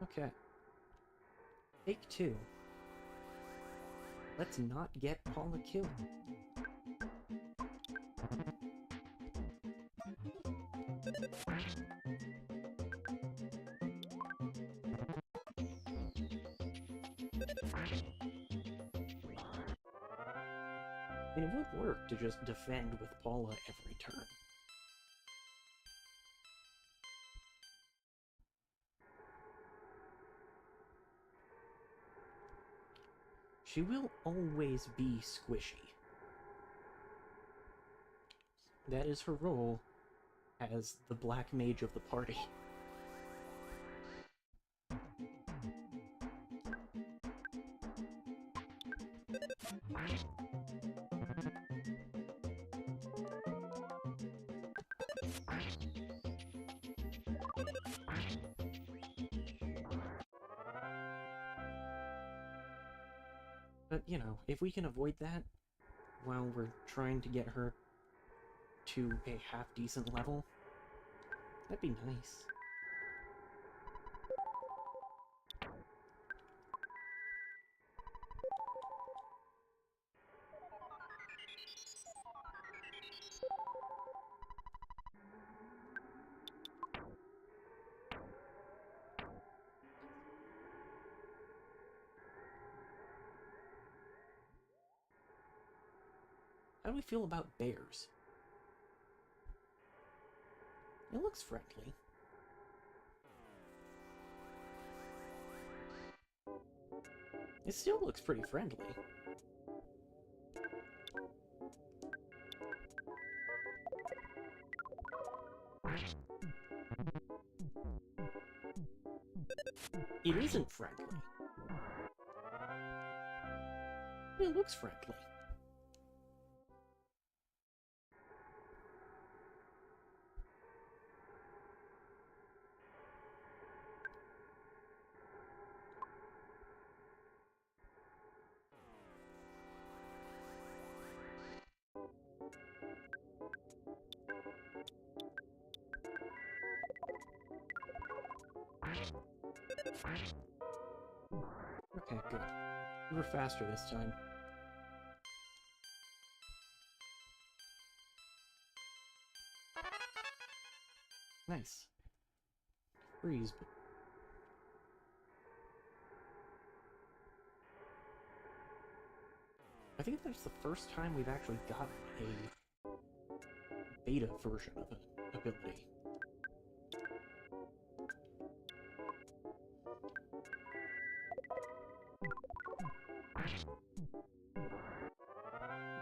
Okay. Take 2. Let's not get Paula killed. I mean, it would work to just defend with Paula every turn. She will always be squishy. That is her role as the black mage of the party. But, you know, if we can avoid that while we're trying to get her to a half-decent level, that'd be nice. How do we feel about bears? It looks friendly. It still looks pretty friendly. It isn't friendly. It looks friendly. Okay, good. We were faster this time. Nice. Freeze, but... I think that's the first time we've actually gotten a beta version of an ability.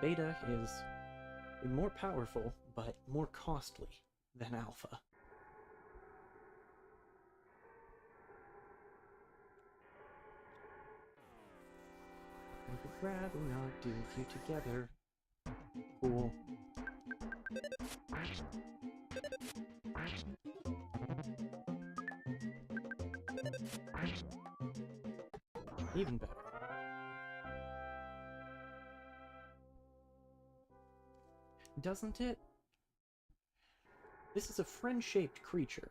Beta is more powerful, but more costly than alpha. I would rather not do you together. Cool. Even better. Doesn't it? This is a friend-shaped creature.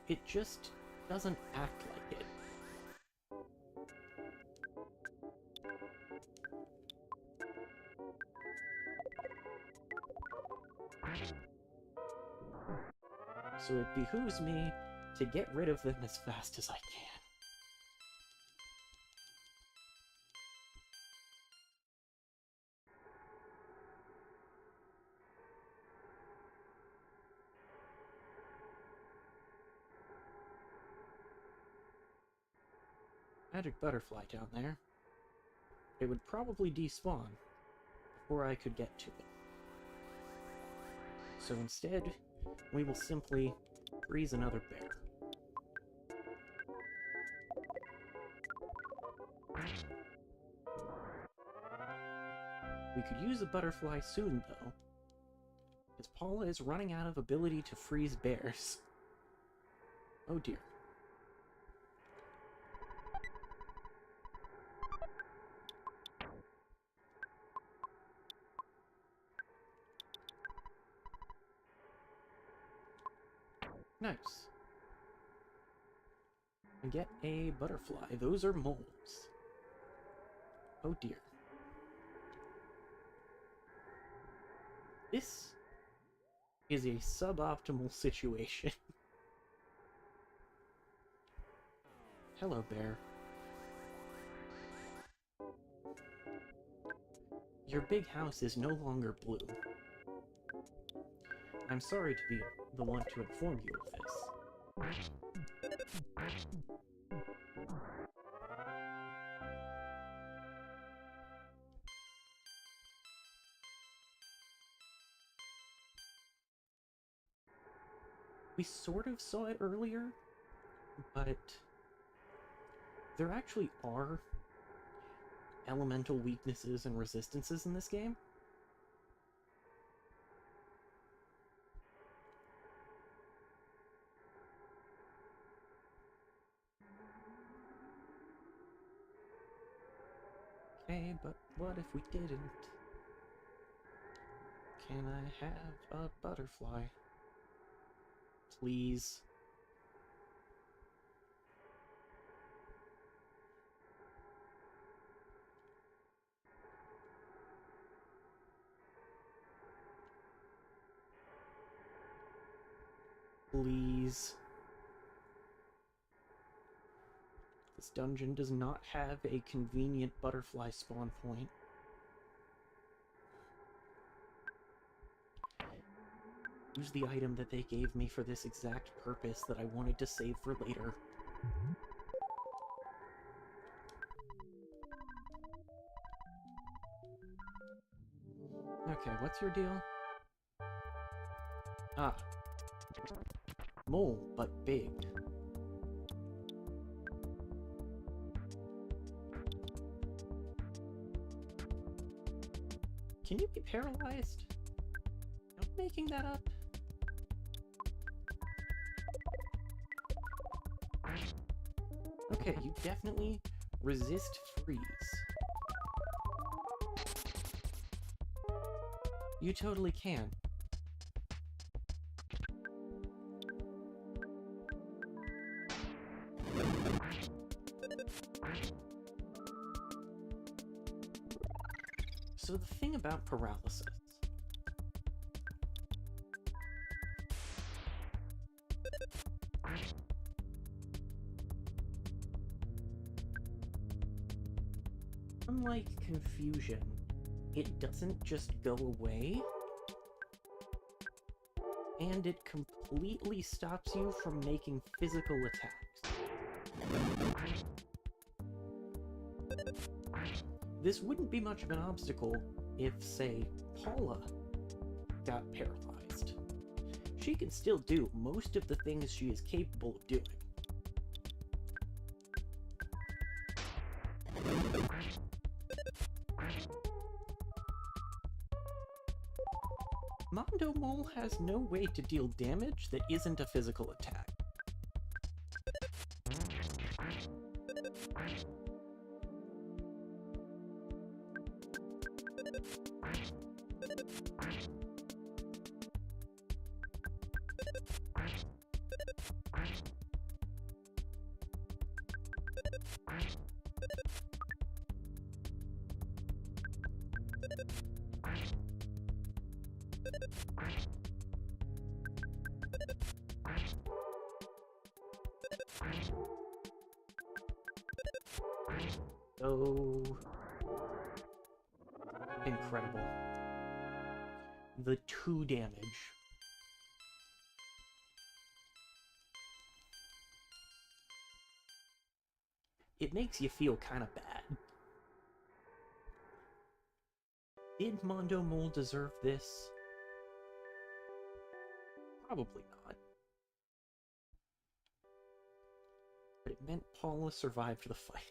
It just doesn't act like it. So it behooves me to get rid of them as fast as I can. Magic butterfly down there. It would probably despawn before I could get to it. So instead, we will simply freeze another bear. We could use a butterfly soon, though, because Paula is running out of ability to freeze bears. Oh dear. Nice. And get a butterfly. Those are moles. Oh dear. This is a suboptimal situation. Hello, bear. Your big house is no longer blue. I'm sorry to be the one to inform you of this. We sort of saw it earlier, but there actually are elemental weaknesses and resistances in this game. Hey, but what if we didn't? Can I have a butterfly? Please. Please. This dungeon does not have a convenient butterfly spawn point. Use the item that they gave me for this exact purpose that I wanted to save for later. Okay, what's your deal? Ah. Mole, but big. Can you be paralyzed? Am I making that up? Okay, you definitely resist freeze. You totally can. So the thing about paralysis. Unlike confusion, it doesn't just go away, and it completely stops you from making physical attacks. This wouldn't be much of an obstacle if, say, Paula got paralyzed. She can still do most of the things she is capable of doing. Mondo Mole has no way to deal damage that isn't a physical attack. So incredible. The 2 damage. It makes you feel kind of bad. Did Mondo Mole deserve this? Probably not. But it meant Paula survived the fight.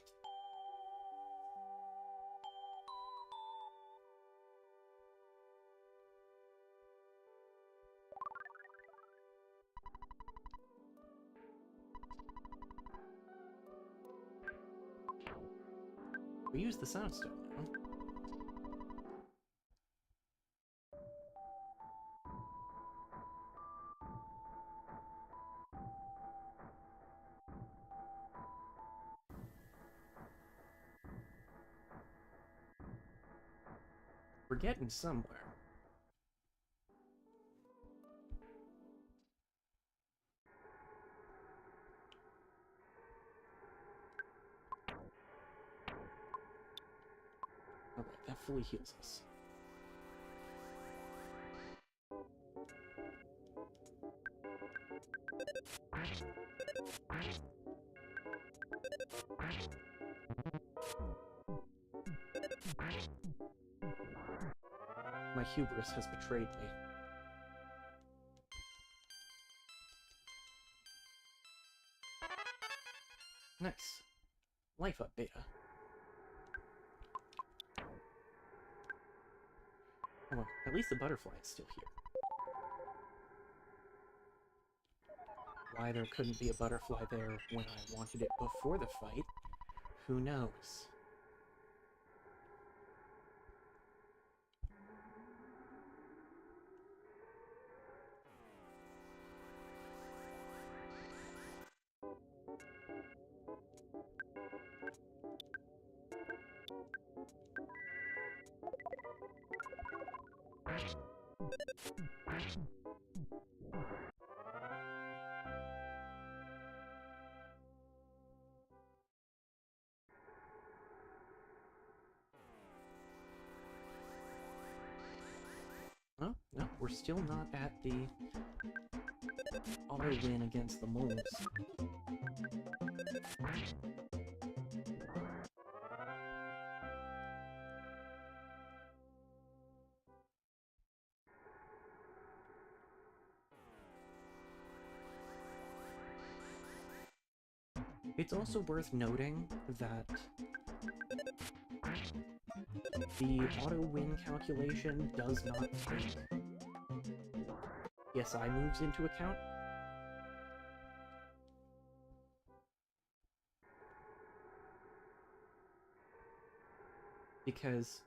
We use the soundstone now. We're getting somewhere. Alright, that fully heals us. My hubris has betrayed me. Nice. Life up, Beta. Oh, well, at least the butterfly is still here. Why there couldn't be a butterfly there when I wanted it before the fight, who knows? we're still not at the auto win against the moles. It's also worth noting that the auto-win calculation does not take PSI moves into account. Because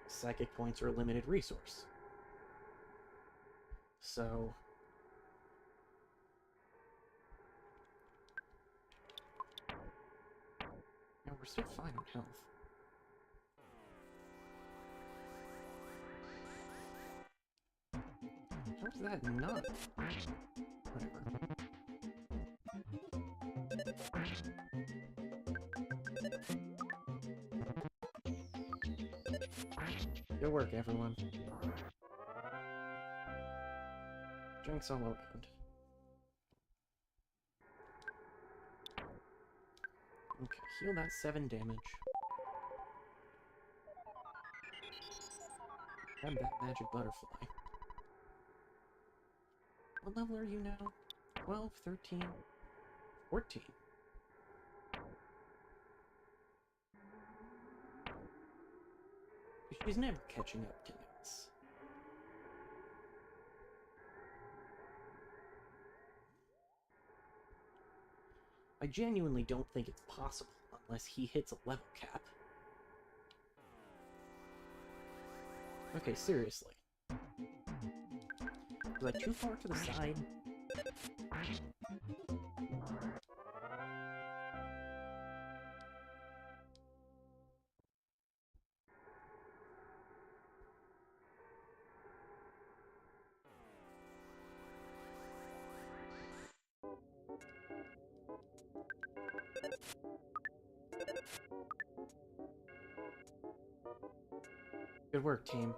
psychic points are a limited resource. So yeah, we're still fine on health. How's that not? Whatever. Good work, everyone. Drinks all around. Okay, heal that 7 damage. Grab that magic butterfly. What level are you now? 12, 13, 14. She's never catching up to us. I genuinely don't think it's possible unless he hits a level cap. Okay, seriously. Was I too far to the side? Good work, team.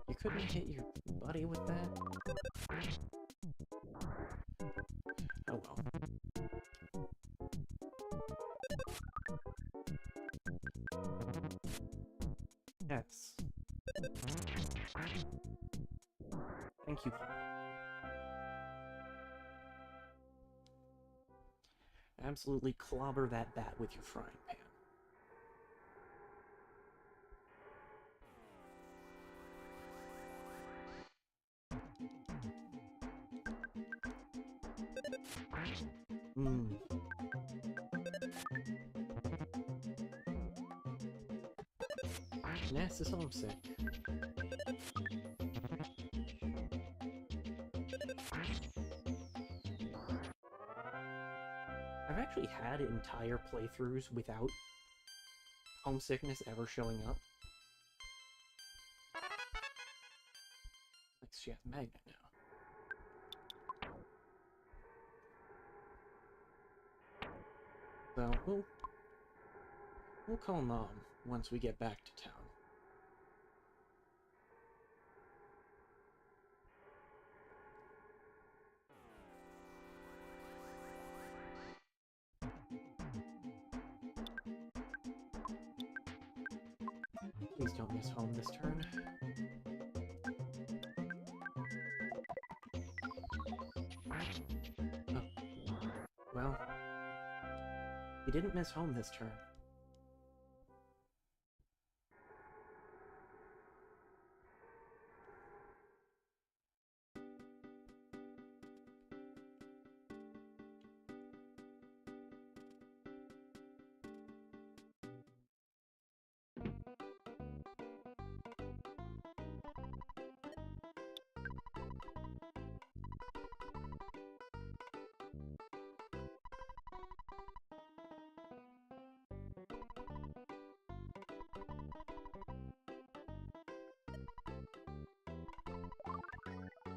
You couldn't hit your buddy with that? Oh well. Yes. Thank you. Absolutely clobber that bat with your frying pan. Ness is homesick. I've actually had entire playthroughs without homesickness ever showing up. Like she has magnet now. So we'll call Mom once we get back to town. Please don't miss home this turn. Oh. Well, you didn't miss home this turn.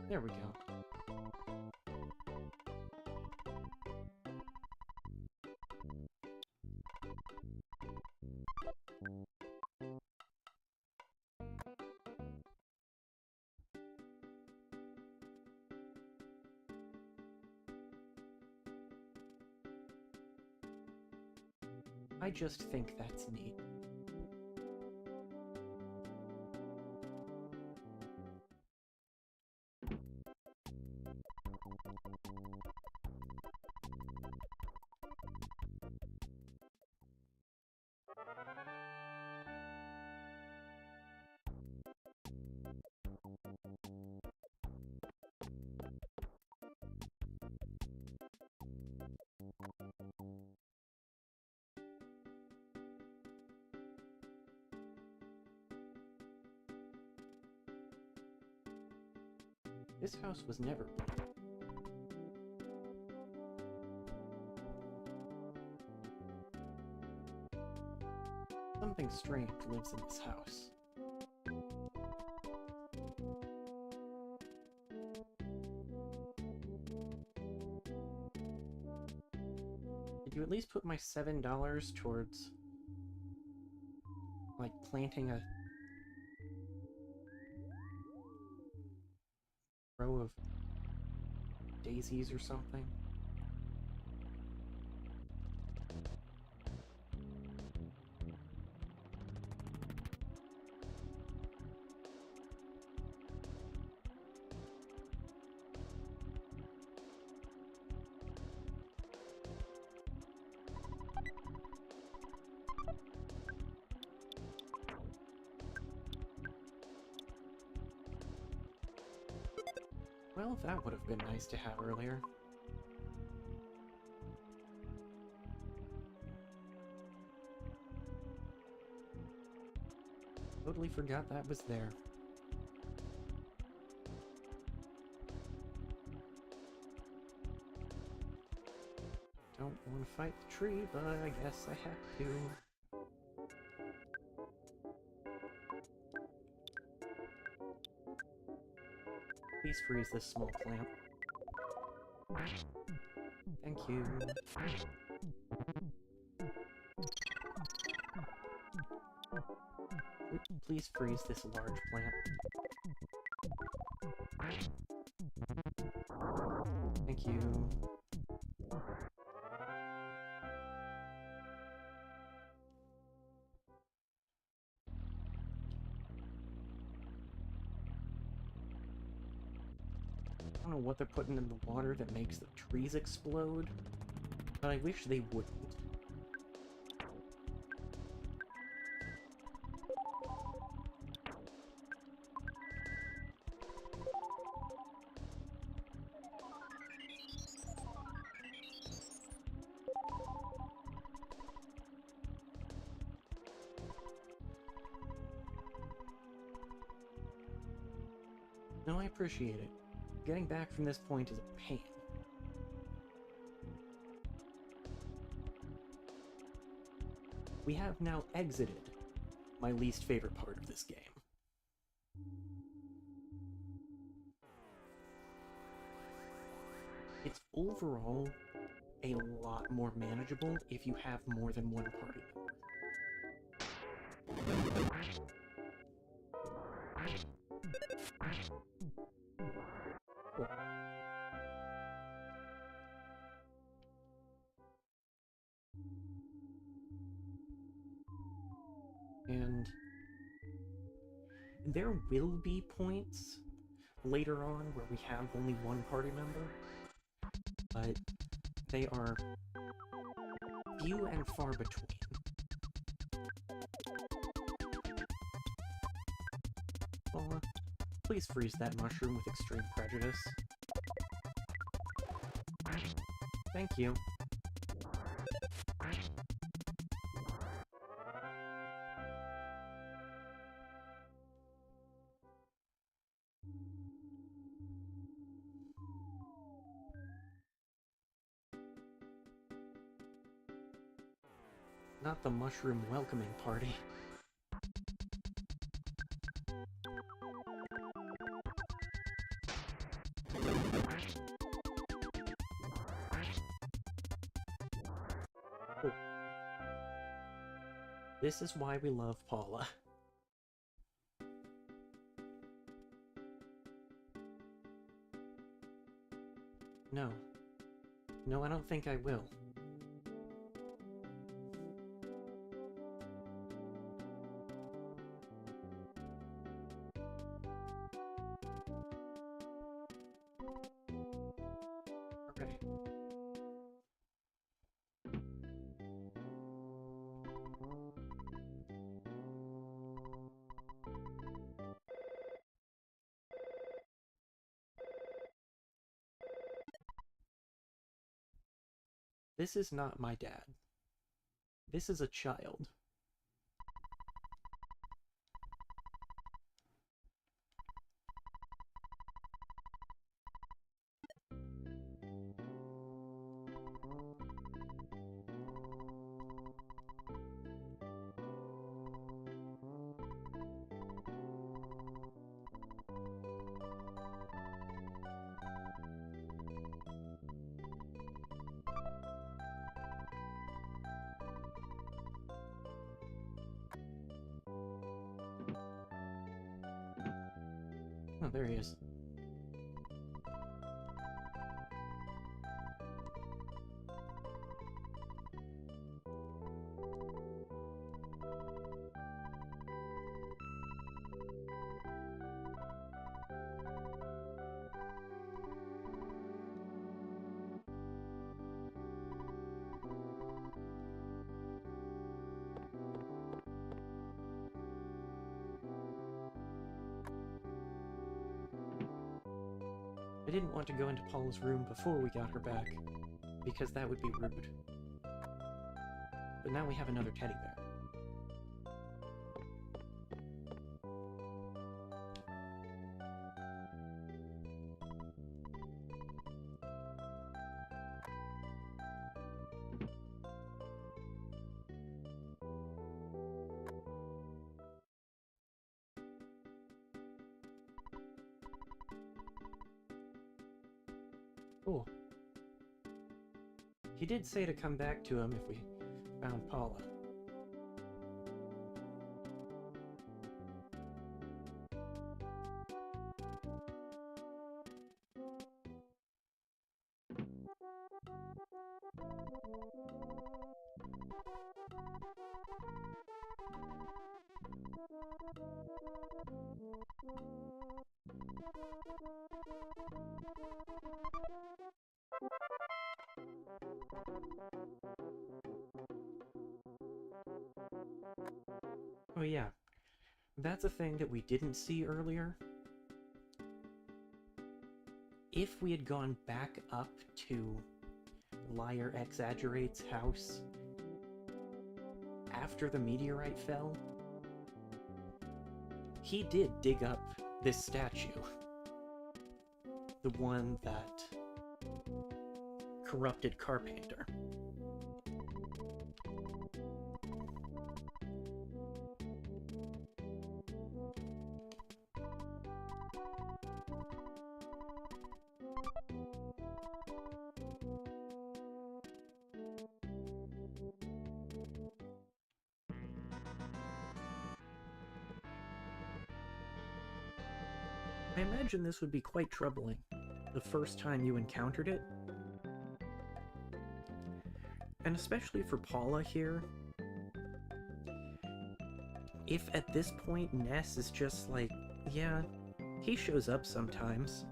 There we go. I just think that's neat. This house was never built. Something strange lives in this house. Did you at least put my $7 towards, like, planting a row of daisies or something? Well, that would have been nice to have earlier. Totally forgot that was there. Don't want to fight the tree, but I guess I have to. Please freeze this small plant. Thank you. Please freeze this large plant. Thank you. I don't know what they're putting in the water that makes the trees explode, but I wish they wouldn't. No, I appreciate it. Getting back from this point is a pain. We have now exited my least favorite part of this game. It's overall a lot more manageable if you have more than one party member. Cool. And there will be points later on where we have only one party member, but they are few and far between. Paula, please freeze that mushroom with extreme prejudice. Thank you. Not the mushroom welcoming party. This is why we love Paula. No. No, I don't think I will. Okay. This is not my dad. This is a child. Oh, there he is. I didn't want to go into Paula's room before we got her back, because that would be rude. But now we have another teddy bear. Cool. He did say to come back to him if we found Paula. Oh yeah, that's a thing that we didn't see earlier. If we had gone back up to Liar Exaggerate's house after the meteorite fell, he did dig up this statue. The one that corrupted Carpenter. I imagine this would be quite troubling the first time you encountered it. And especially for Paula here. If at this point Ness is just like, yeah, he shows up sometimes.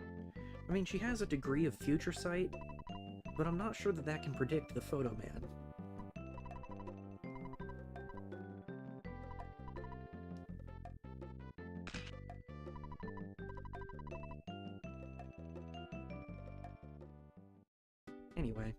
I mean, she has a degree of future sight, but I'm not sure that that can predict the Photo Man. Anyway.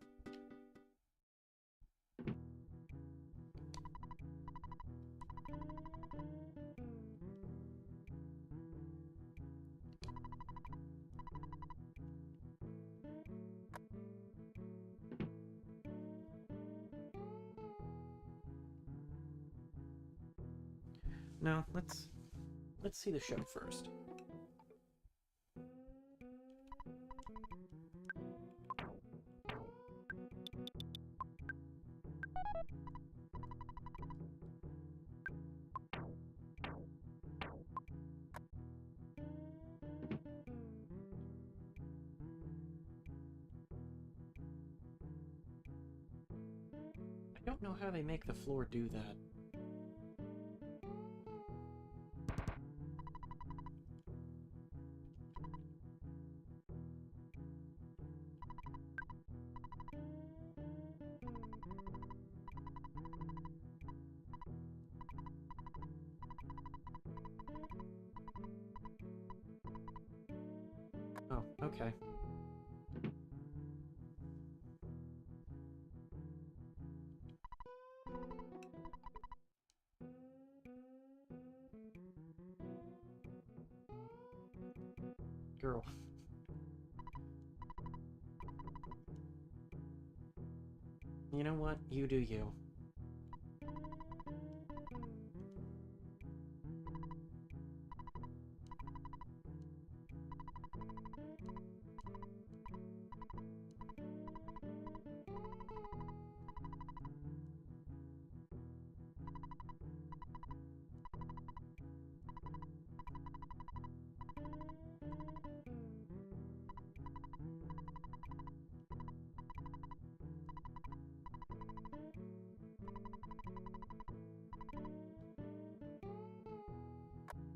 No, let's see the show first. don't know how they make the floor do that. Oh, okay. Girl. You know what? You do you.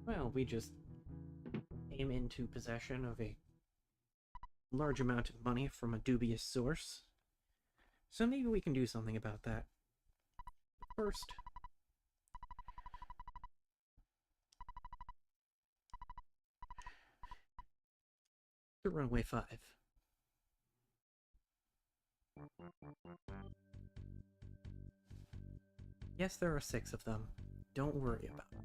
Well, we just came into possession of a large amount of money from a dubious source. So maybe we can do something about that. First, the Runway 5. Yes, there are 6 of them. Don't worry about it.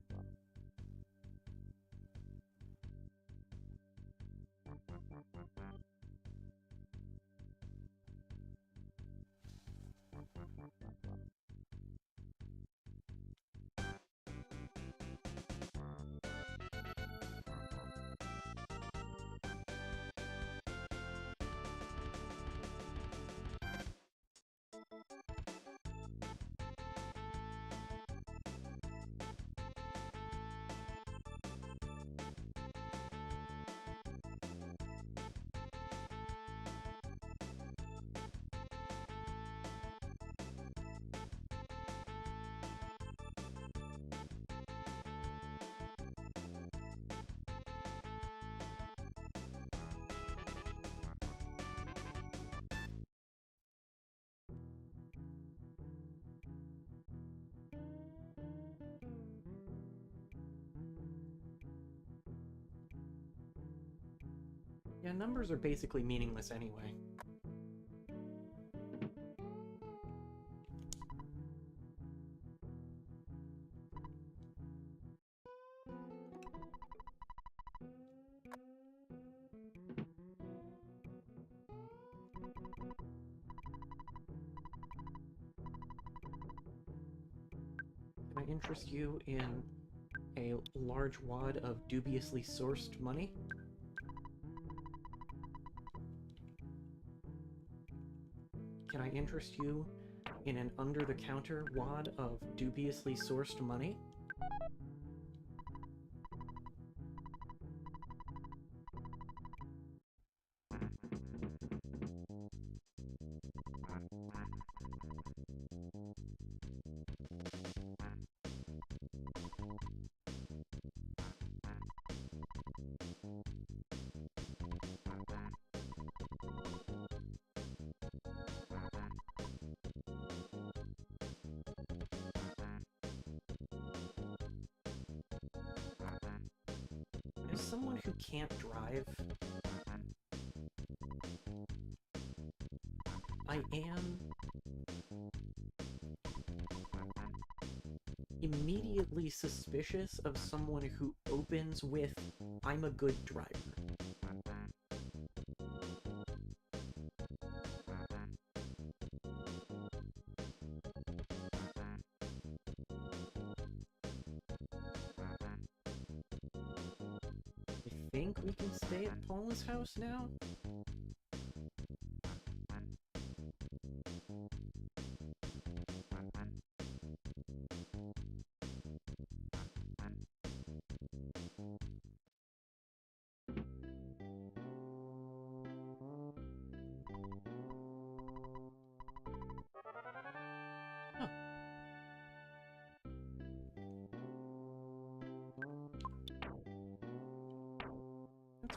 Yeah, numbers are basically meaningless anyway. Can I interest you in a large wad of dubiously sourced money? Can I interest you in an under-the-counter wad of dubiously sourced money? As someone who can't drive, I am immediately suspicious of someone who opens with, "I'm a good driver." I think we can stay at Paula's house now? Oh.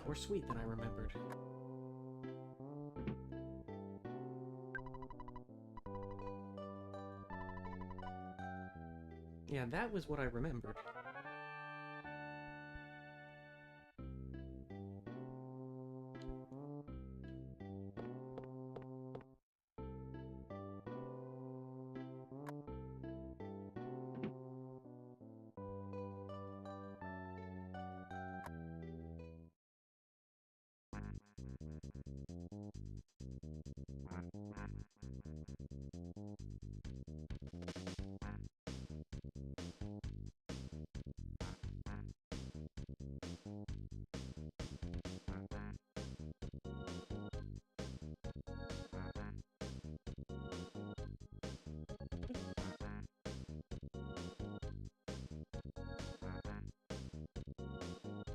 or sweet than I remembered. Yeah, that was what I remembered.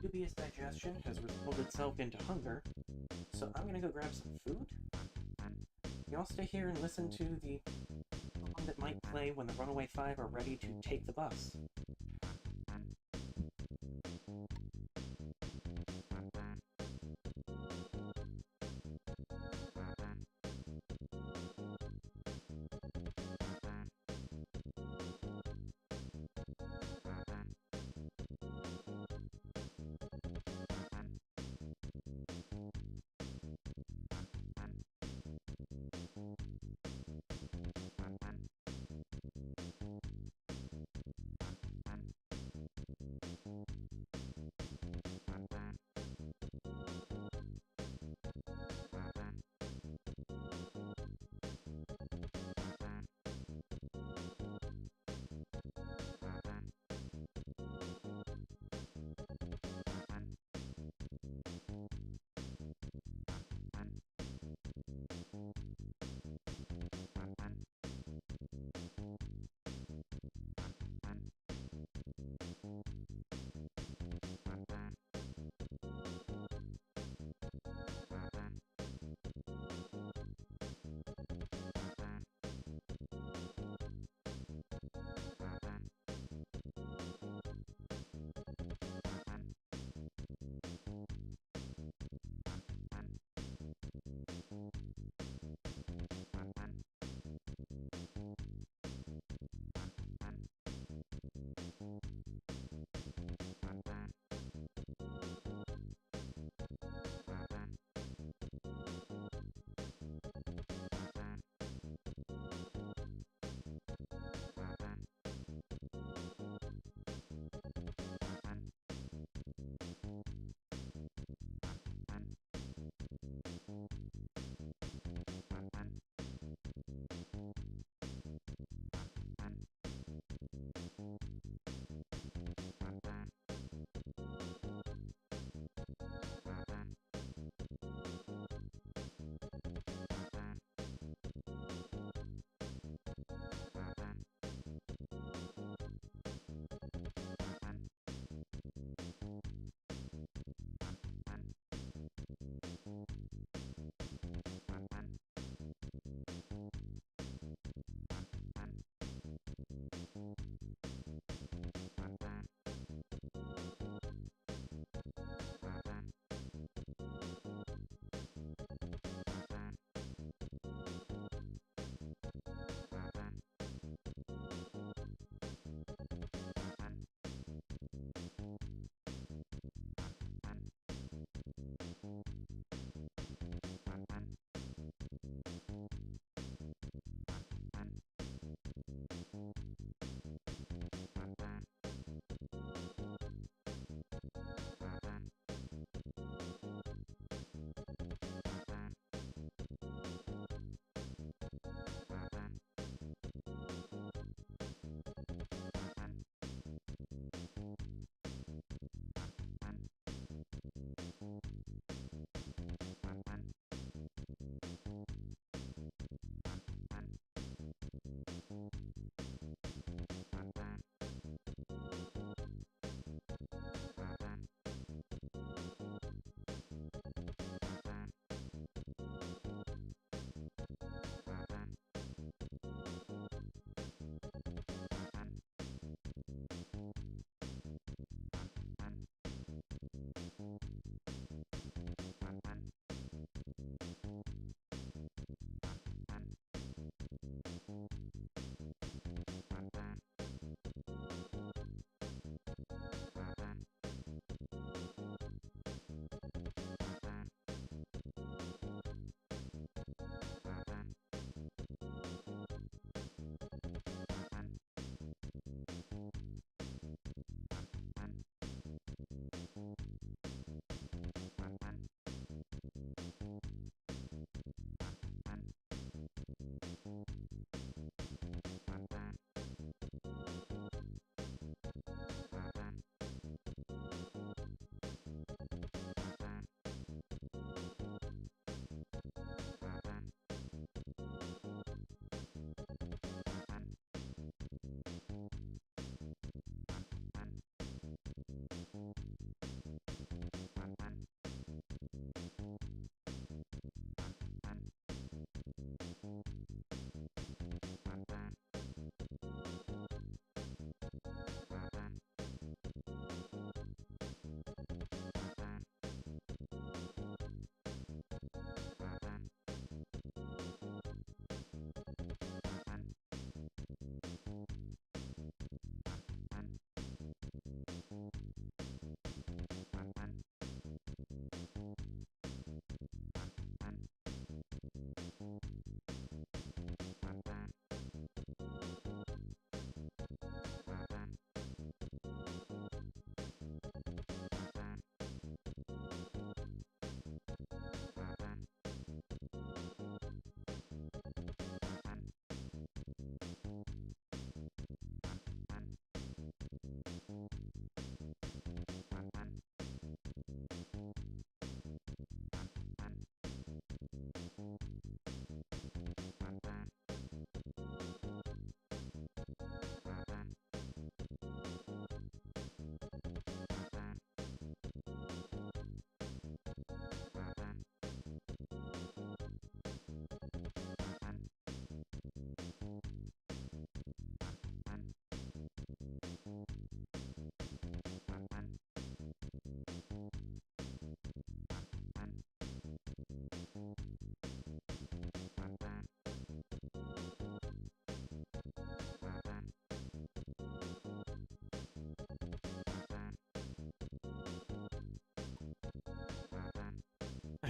Dubious digestion has resolved itself into hunger, so I'm gonna go grab some food. Y'all stay here and listen to the song that might play when the Runaway Five are ready to take the bus.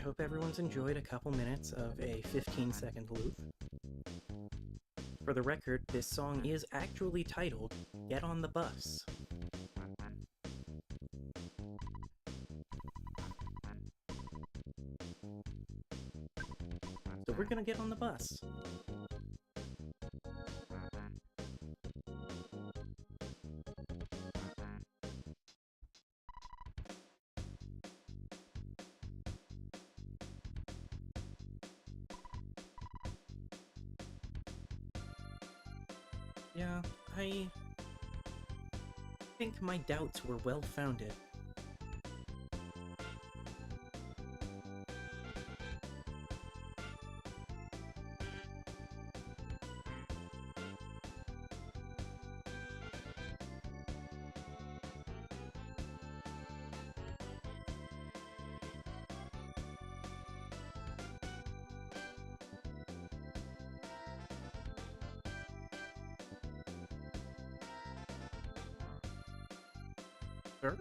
hope everyone's enjoyed a couple minutes of a 15-second loop. For the record, this song is actually titled Get on the Bus. So we're gonna get on the bus. Yeah, I think my doubts were well-founded. Sure.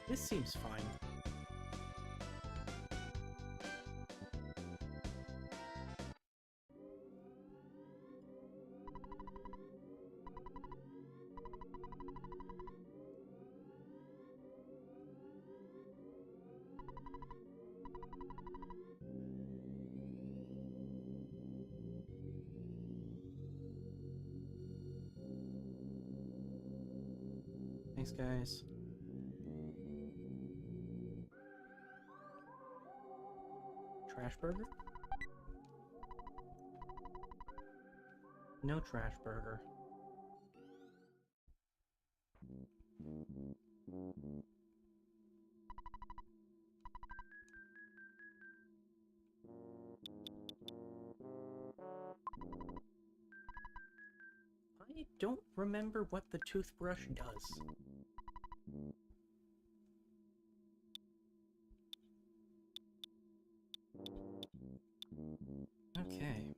This seems fine. Thanks, guys. Trash burger? No trash burger. I don't remember what the toothbrush does. Okay.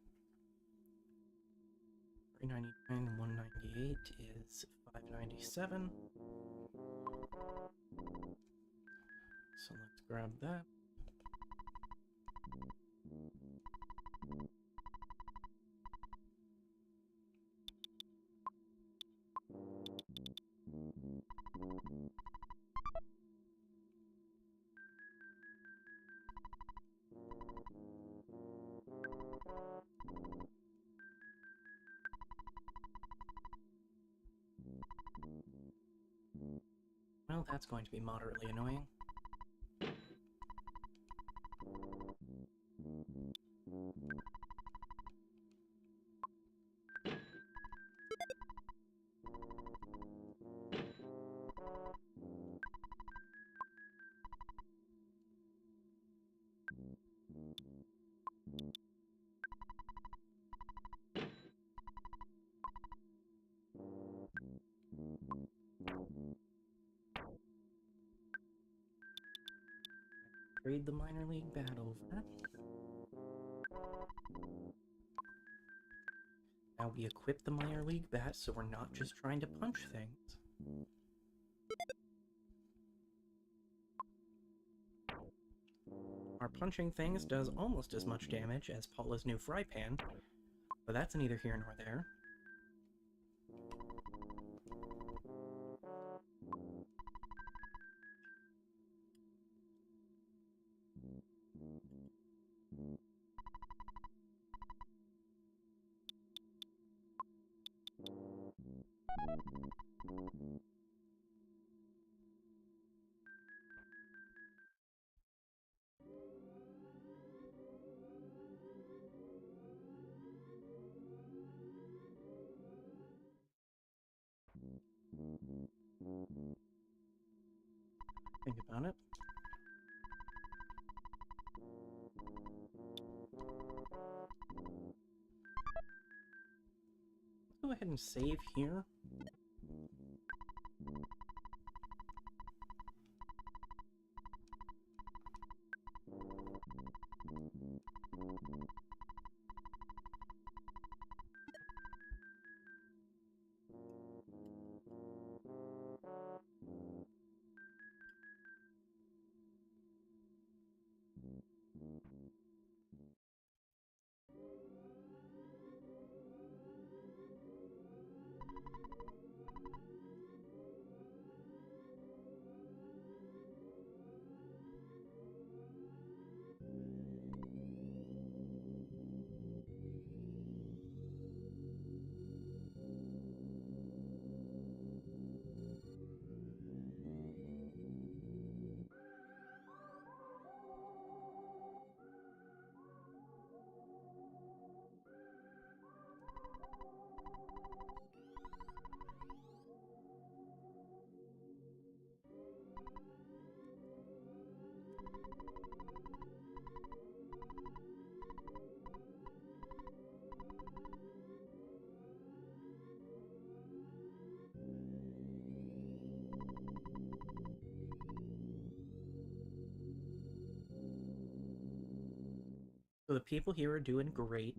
399 and 198 is 597. So let's grab that. Well, that's going to be moderately annoying. Trade the minor league bat over. Now we equip the minor league bat so we're not just trying to punch things. Our punching things does almost as much damage as Paula's new fry pan, but that's neither here nor there. Think about it. Let's go ahead and save here. So the people here are doing great.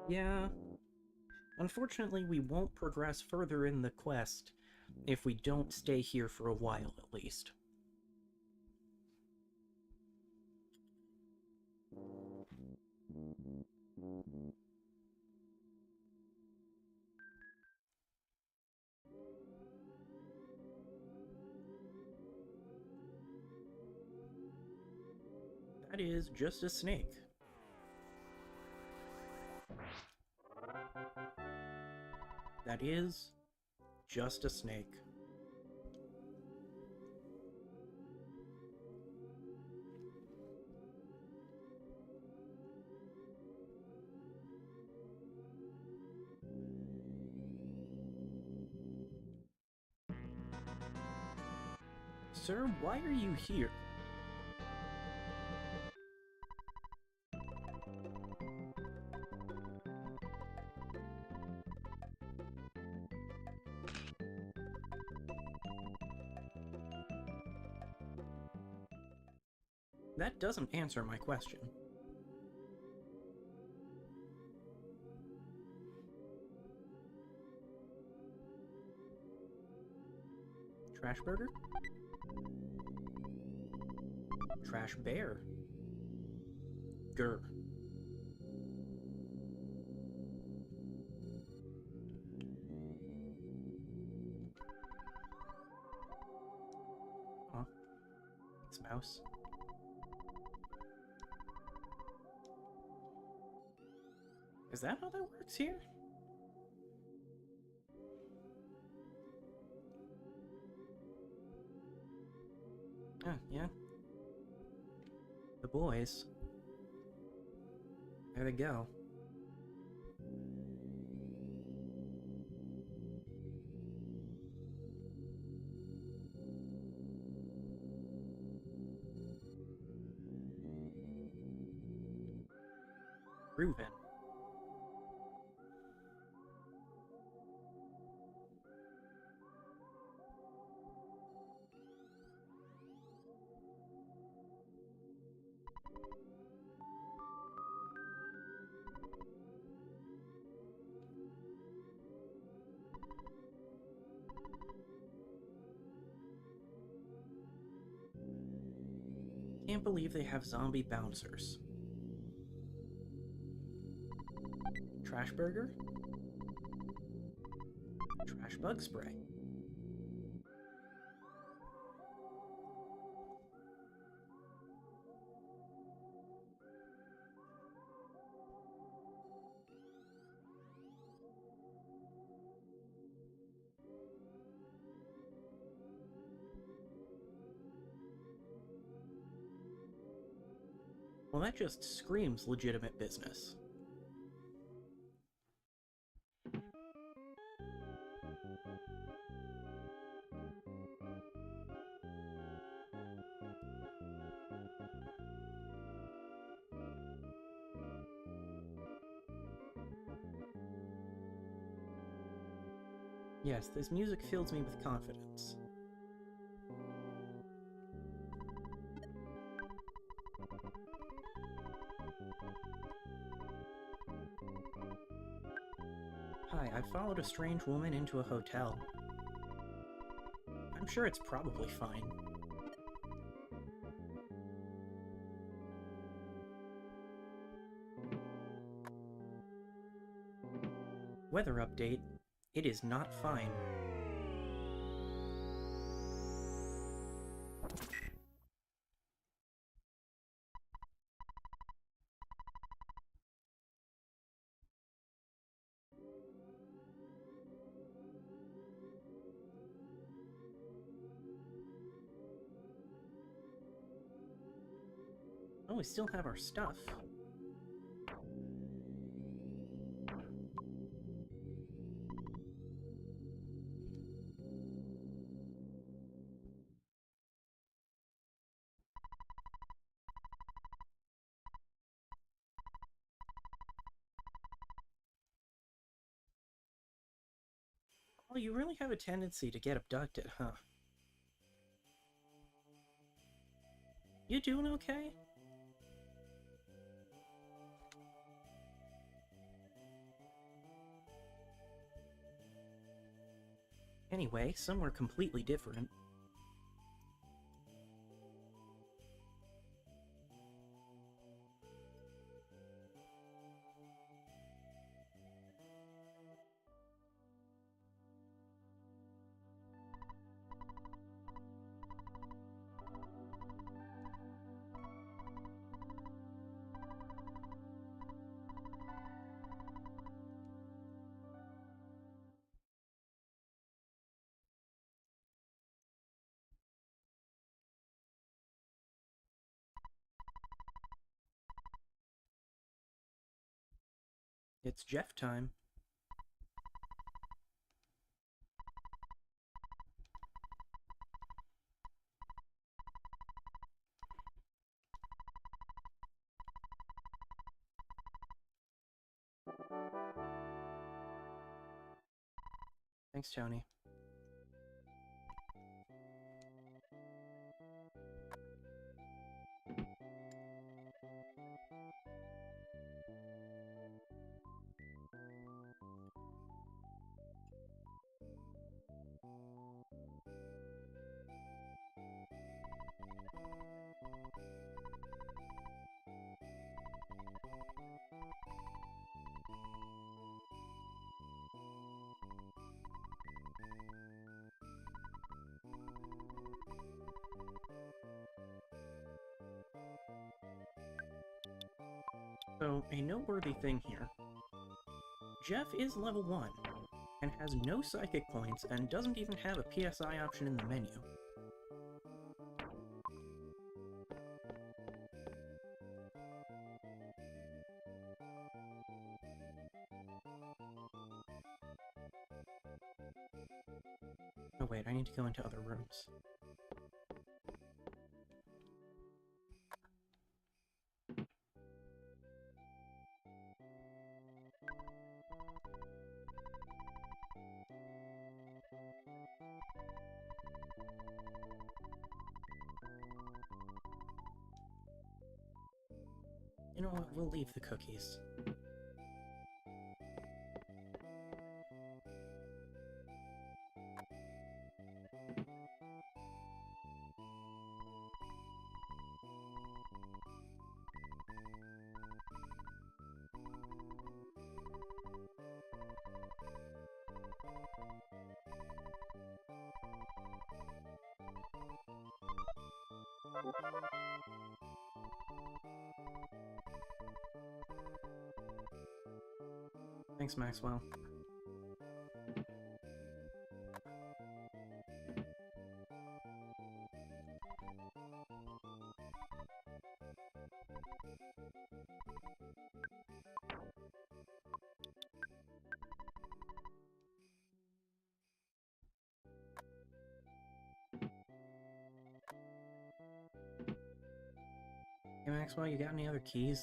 Yeah. Unfortunately, we won't progress further in the quest if we don't stay here for a while, at least. That is just a snake. That is just a snake. Sir, why are you here? That doesn't answer my question. Trash burger? Trash bear? Grr. Huh. It's mouse. Is that how that works here? Oh, yeah. The boys. There they go. Proven. Can't believe they have zombie bouncers. Trash burger? Trash bug spray. Well, that just screams legitimate business. Yes, this music fills me with confidence. Hi, I followed a strange woman into a hotel. I'm sure it's probably fine. Weather update. It is not fine. Oh, we still have our stuff. Well, you really have a tendency to get abducted, huh? You doing okay? Anyway, somewhere completely different. It's Jeff time. Thanks, Tony. So, a noteworthy thing here. Jeff is level 1, and has no psychic points, and doesn't even have a PSI option in the menu. Oh wait, I need to go into other rooms. You know what, we'll leave the cookies. Thanks, Maxwell. Hey, Maxwell, you got any other keys?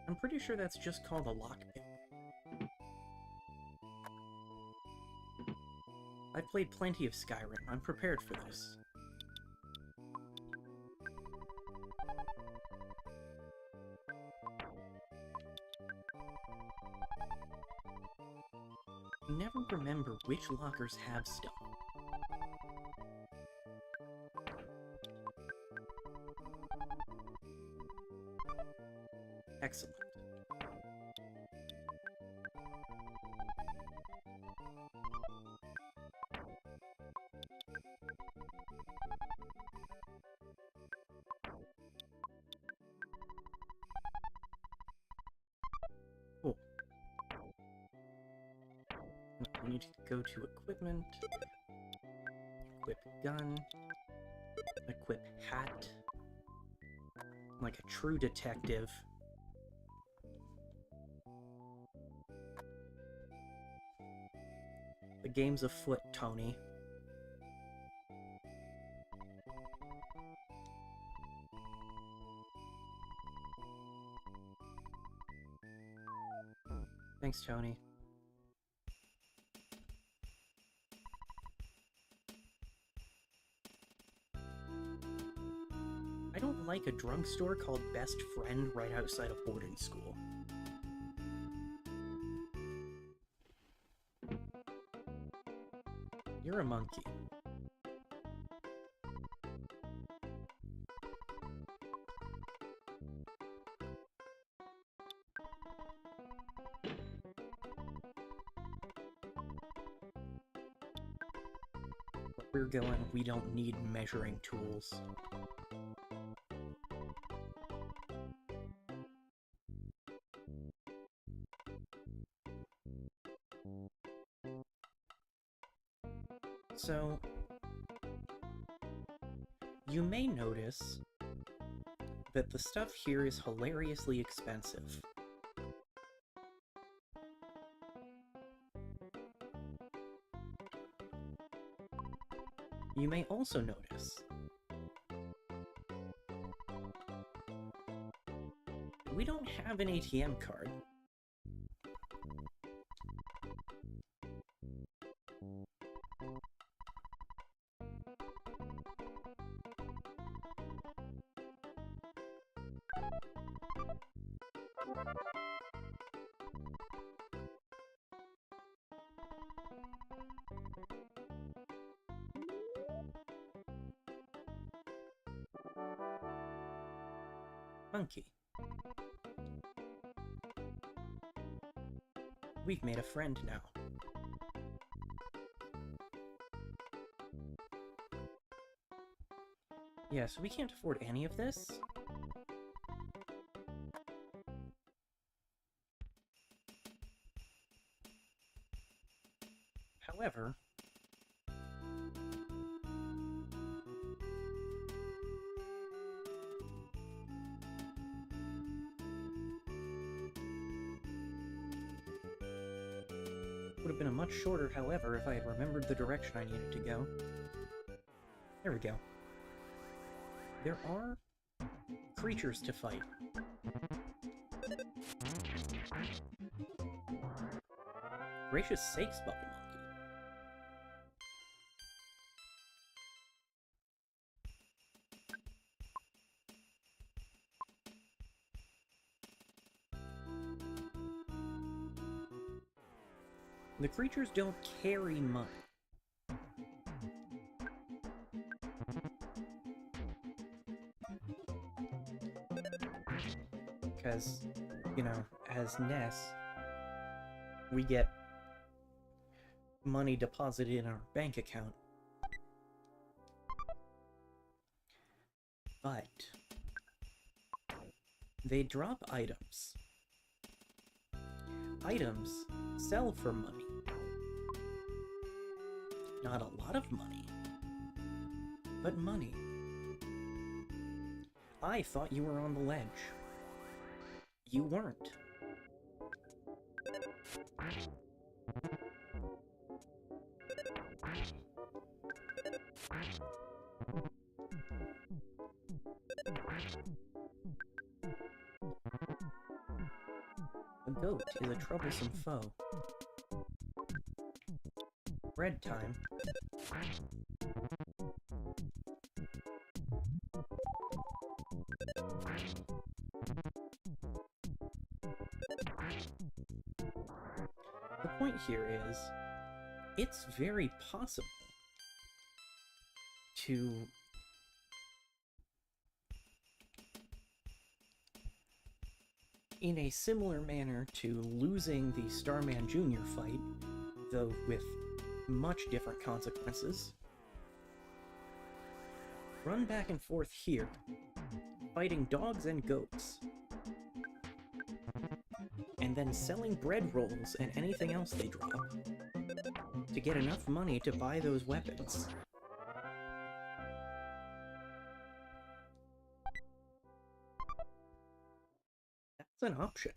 I'm pretty sure that's just called a lockpick. I've played plenty of Skyrim. I'm prepared for this. I never remember which lockers have stuff. Excellent. Cool. I need to go to equipment, equip gun, equip hat, like a true detective. The game's afoot, Tony. Thanks, Tony. I don't like a drugstore called Best Friend right outside a boarding school. You're a monkey. Where we're going, we don't need measuring tools. So, you may notice that the stuff here is hilariously expensive. You may also notice we don't have an ATM card. Monkey. We've made a friend now. Yeah, so we can't afford any of this. However, would have been a much shorter however if I had remembered the direction I needed to go. There we go. There are creatures to fight. Gracious sakes, Bubble Monkey. The creatures don't carry money. Because, you know, as Ness, we get money deposited in our bank account. But they drop items. Items sell for money. Not a lot of money, but money. I thought you were on the ledge. You weren't. A goat is a troublesome foe. Bread time. The point here is, it's very possible to in a similar manner to losing the Starman Jr. fight, though with much different consequences, run back and forth here, fighting dogs and goats, and then selling bread rolls and anything else they drop to get enough money to buy those weapons. That's an option.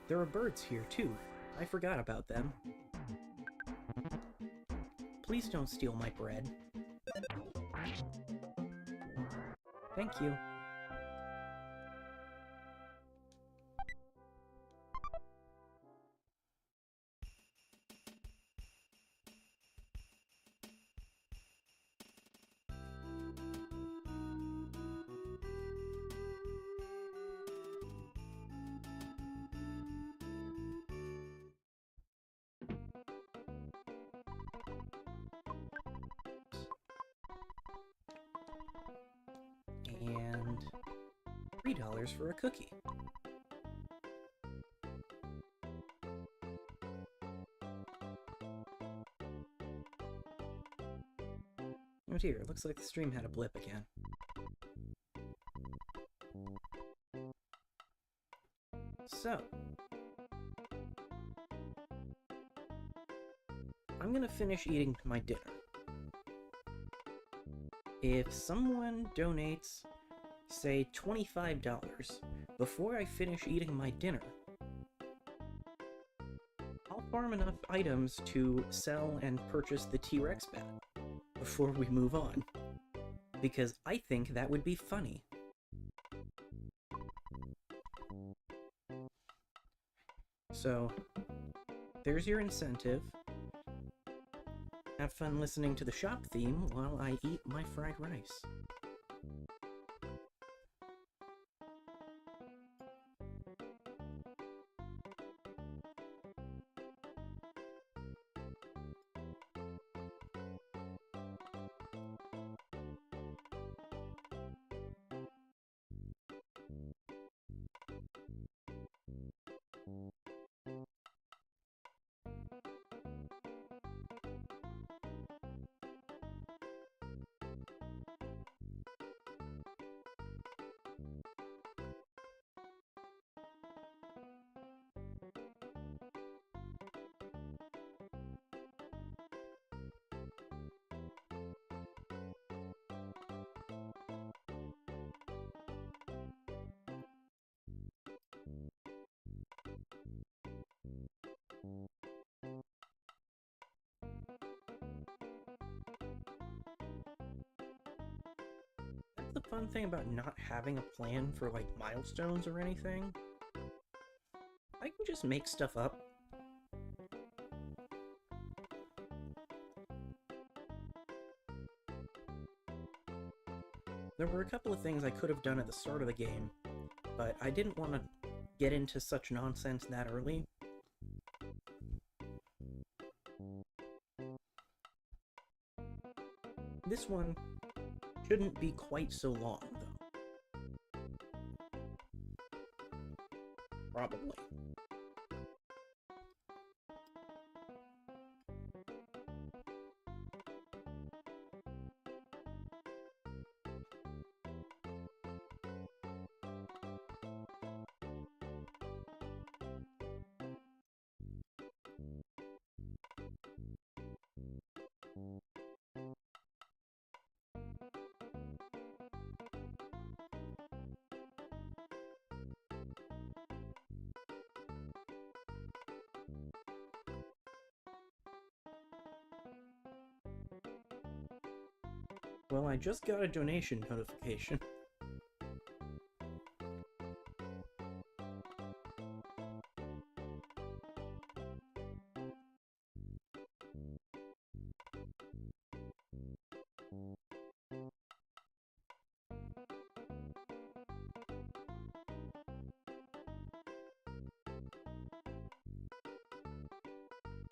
There are birds here, too. I forgot about them. Please don't steal my bread. Thank you. $3 for a cookie. Oh dear, looks like the stream had a blip again. So, I'm gonna finish eating my dinner. If someone donates, say, $25 before I finish eating my dinner, I'll farm enough items to sell and purchase the T-Rex bat before we move on, because I think that would be funny. So, there's your incentive. Have fun listening to the shop theme while I eat my fried rice. That's the fun thing about not having a plan for, like, milestones or anything. I can just make stuff up. There were a couple of things I could have done at the start of the game, but I didn't want to get into such nonsense that early. This one shouldn't be quite so long, though. Probably. Well, I just got a donation notification.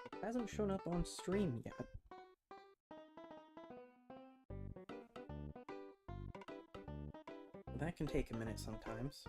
It hasn't shown up on stream yet. That can take a minute sometimes.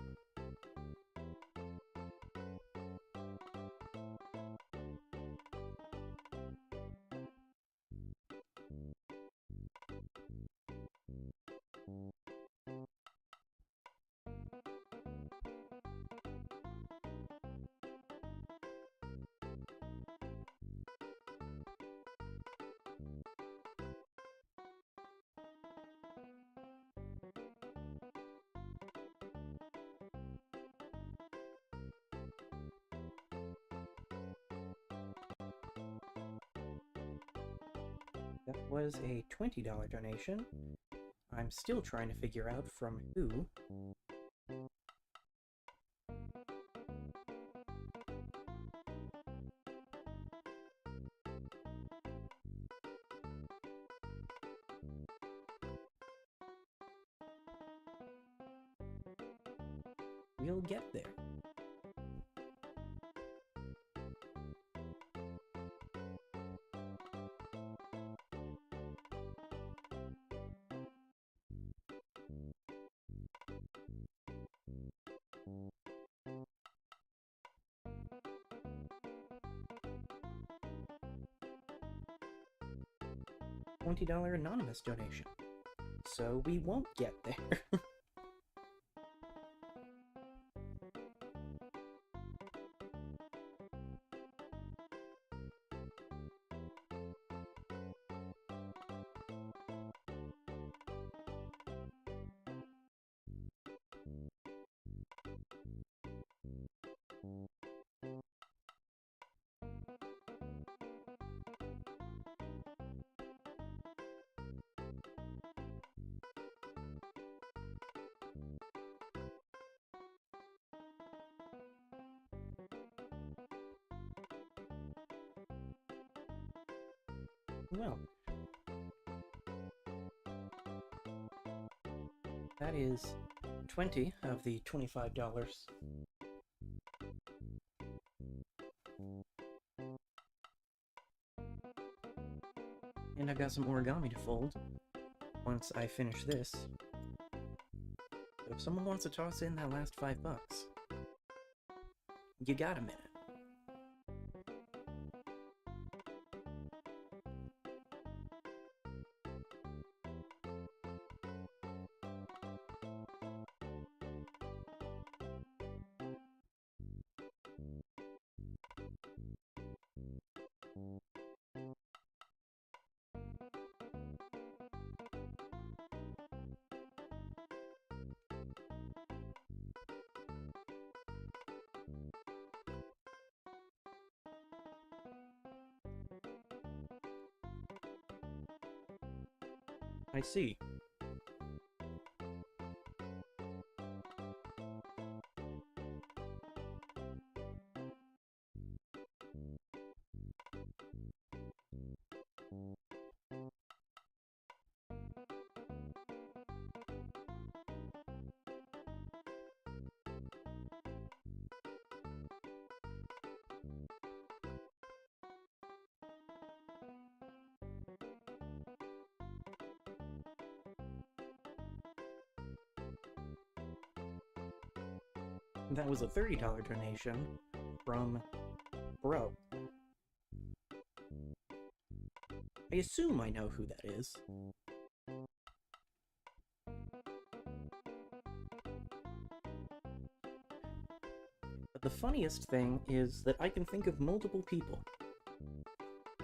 That was a $20 donation. I'm still trying to figure out from who. We'll get there. $20 anonymous donation. So we won't get there. Well, that is 20 of the $25. And I've got some origami to fold once I finish this. So if someone wants to toss in that last $5, you got a minute. I see. That was a $30 donation from Bro. I assume I know who that is. But the funniest thing is that I can think of multiple people.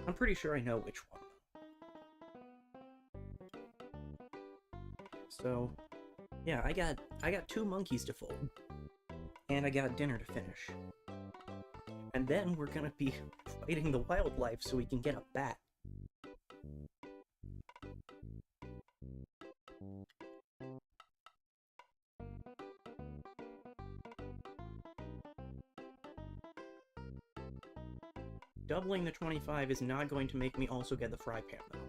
I'm pretty sure I know which one. So, yeah, I got 2 monkeys to fold. And I got dinner to finish. And then we're gonna be fighting the wildlife so we can get a bat. Doubling the 25 is not going to make me also get the fry pan, though.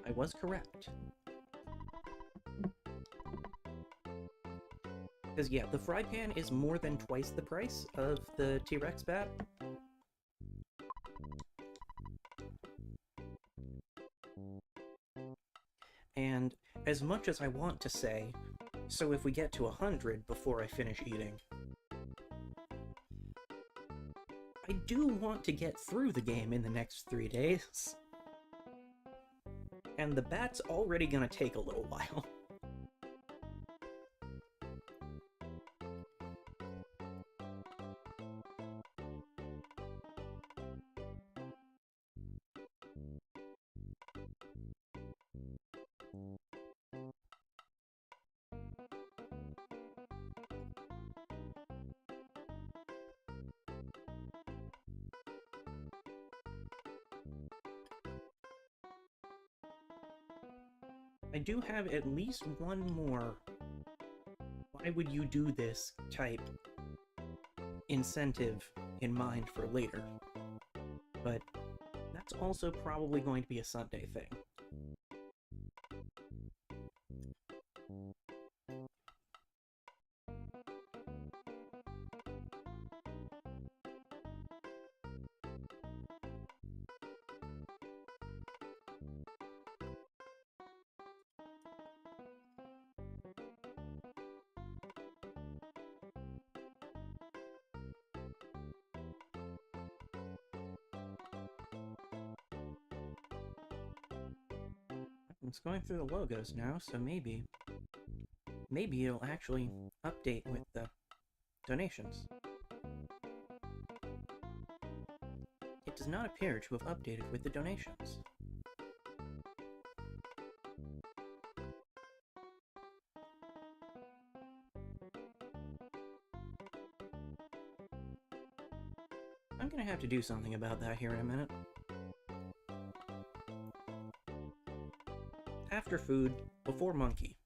I was correct. Because, yeah, the fry pan is more than twice the price of the T-Rex bat. And as much as I want to say, so if we get to 100 before I finish eating, I do want to get through the game in the next 3 days. And the bat's already gonna take a little while. I do have at least one more why would you do this type incentive in mind for later, but that's also probably going to be a Sunday thing. It's going through the logos now, so maybe it'll actually update with the donations. It does not appear to have updated with the donations. I'm gonna have to do something about that here in a minute. After food, before monkey.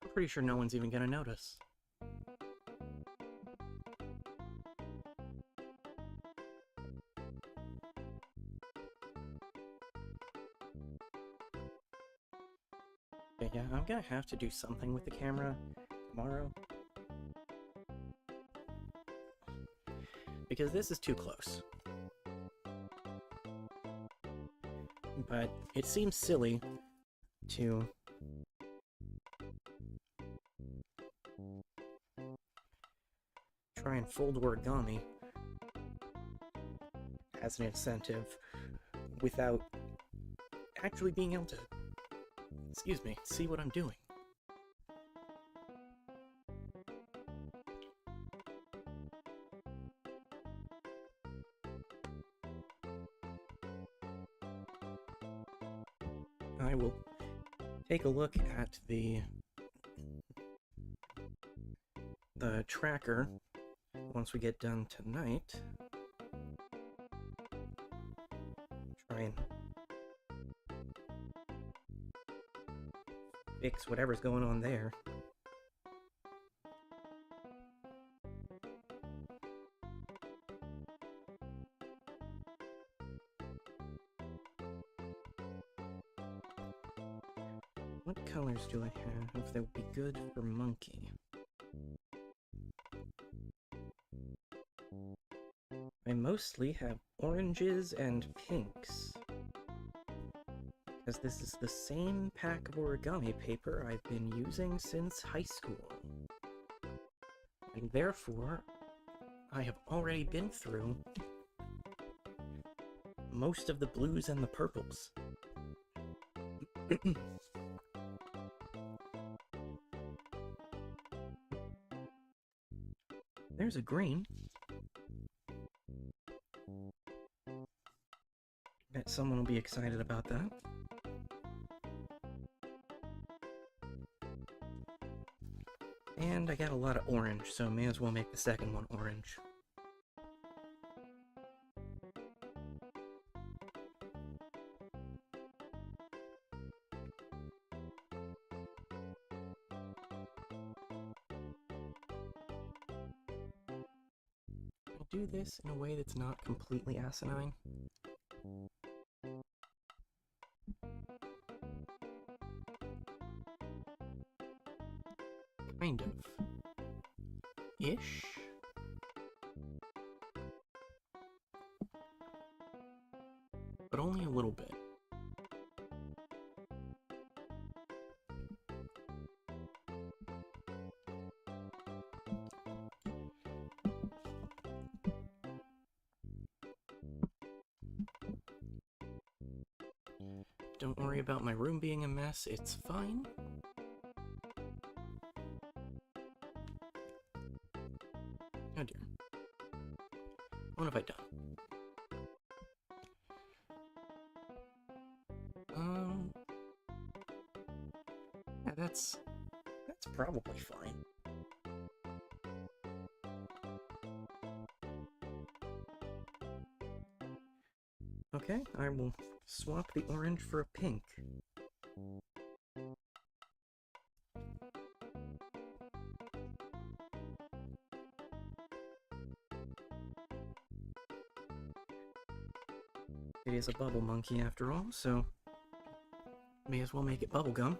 I'm pretty sure no one's even gonna notice. Okay, yeah, I'm gonna have to do something with the camera tomorrow. Because this is too close. But it seems silly to try and fold origami as an incentive without actually being able to, excuse me, see what I'm doing. I will take a look at the tracker once we get done tonight. Try and fix whatever's going on there. What colors do I have that would be good for monkey? I mostly have oranges and pinks, because this is the same pack of origami paper I've been using since high school. And therefore, I have already been through most of the blues and the purples. There's a green. Bet someone will be excited about that. And I got a lot of orange, so may as well make the second one orange. I'll do this in a way that's not completely asinine. Kind of. Ish. But only a little bit. Don't worry about my room being a mess, it's fine. Oh dear. What have I done? Yeah, that's probably fine. Okay, I will swap the orange for a pink. It is a bubble monkey after all, so may as well make it bubblegum.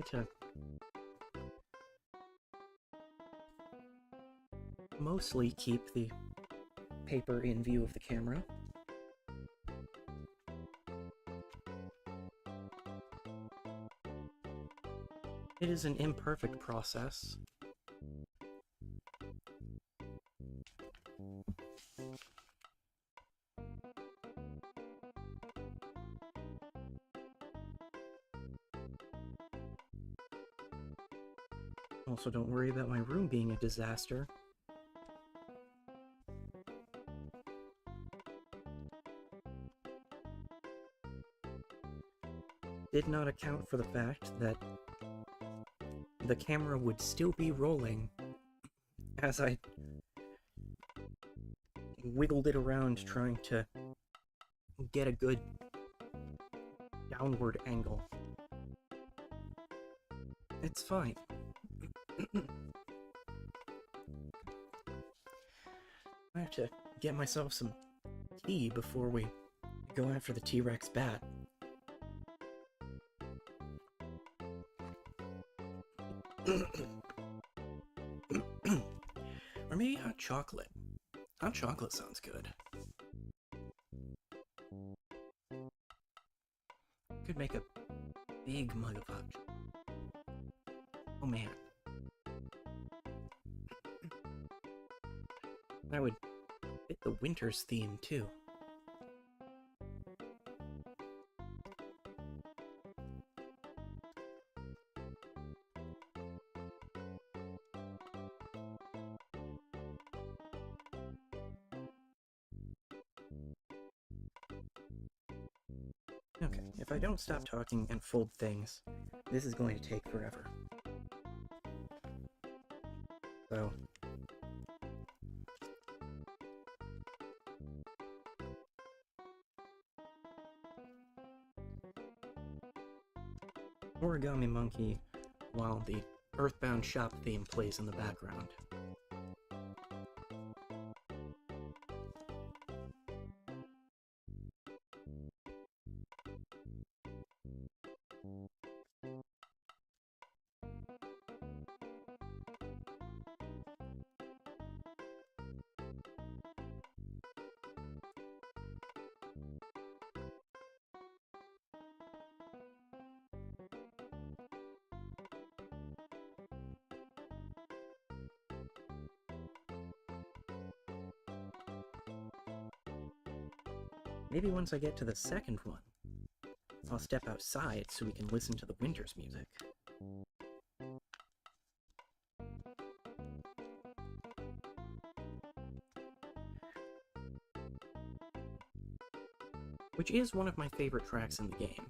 Try to mostly keep the paper in view of the camera. It is an imperfect process. Also, don't worry about my room being a disaster. Did not account for the fact that the camera would still be rolling as I wiggled it around trying to get a good downward angle. It's fine. I have to get myself some tea before we go after the T-Rex bat. Or maybe hot chocolate. Hot chocolate sounds good. Could make a big mug of hot chocolate. Oh man. That would fit the winter's theme too. Okay, if I don't stop talking and fold things, this is going to take forever. So... Origami Monkey, while the EarthBound shop theme plays in the background. Maybe once I get to the second one, I'll step outside so we can listen to the winter's music. Which is one of my favorite tracks in the game.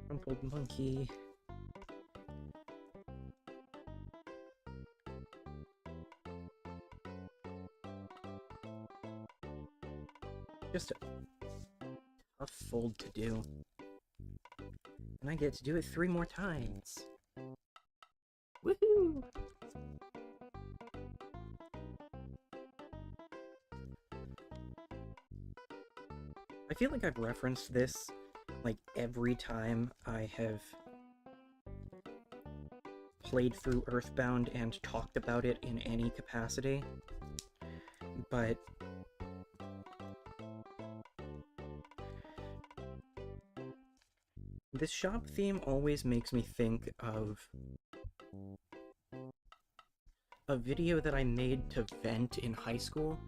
Crumpled monkey. Just a tough fold to do. And I get to do it 3 more times. Woohoo! I feel like I've referenced this like every time I have played through EarthBound and talked about it in any capacity, but this shop theme always makes me think of a video that I made to vent in high school.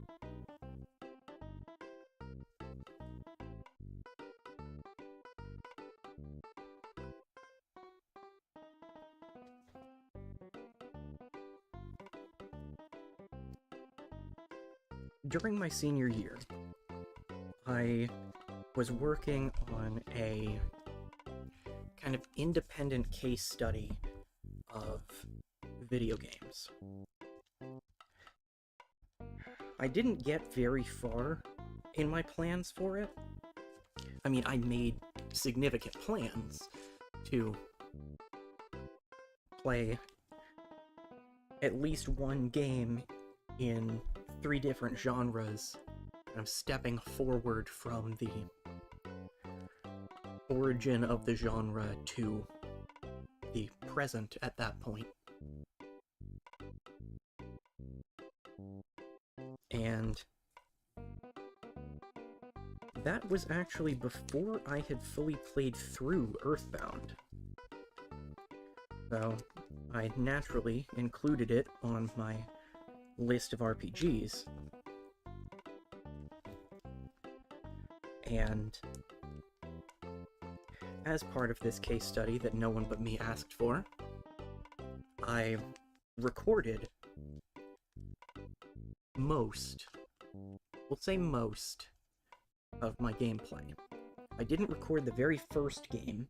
During my senior year, I was working on a kind of independent case study of video games. I didn't get very far in my plans for it. I mean, I made significant plans to play at least one game in 3 different genres. I'm stepping forward from the origin of the genre to the present at that point. And that was actually before I had fully played through EarthBound. So I naturally included it on my list of RPGs. And as part of this case study that no one but me asked for, I recorded most, we'll say most, of my gameplay. I didn't record the very first game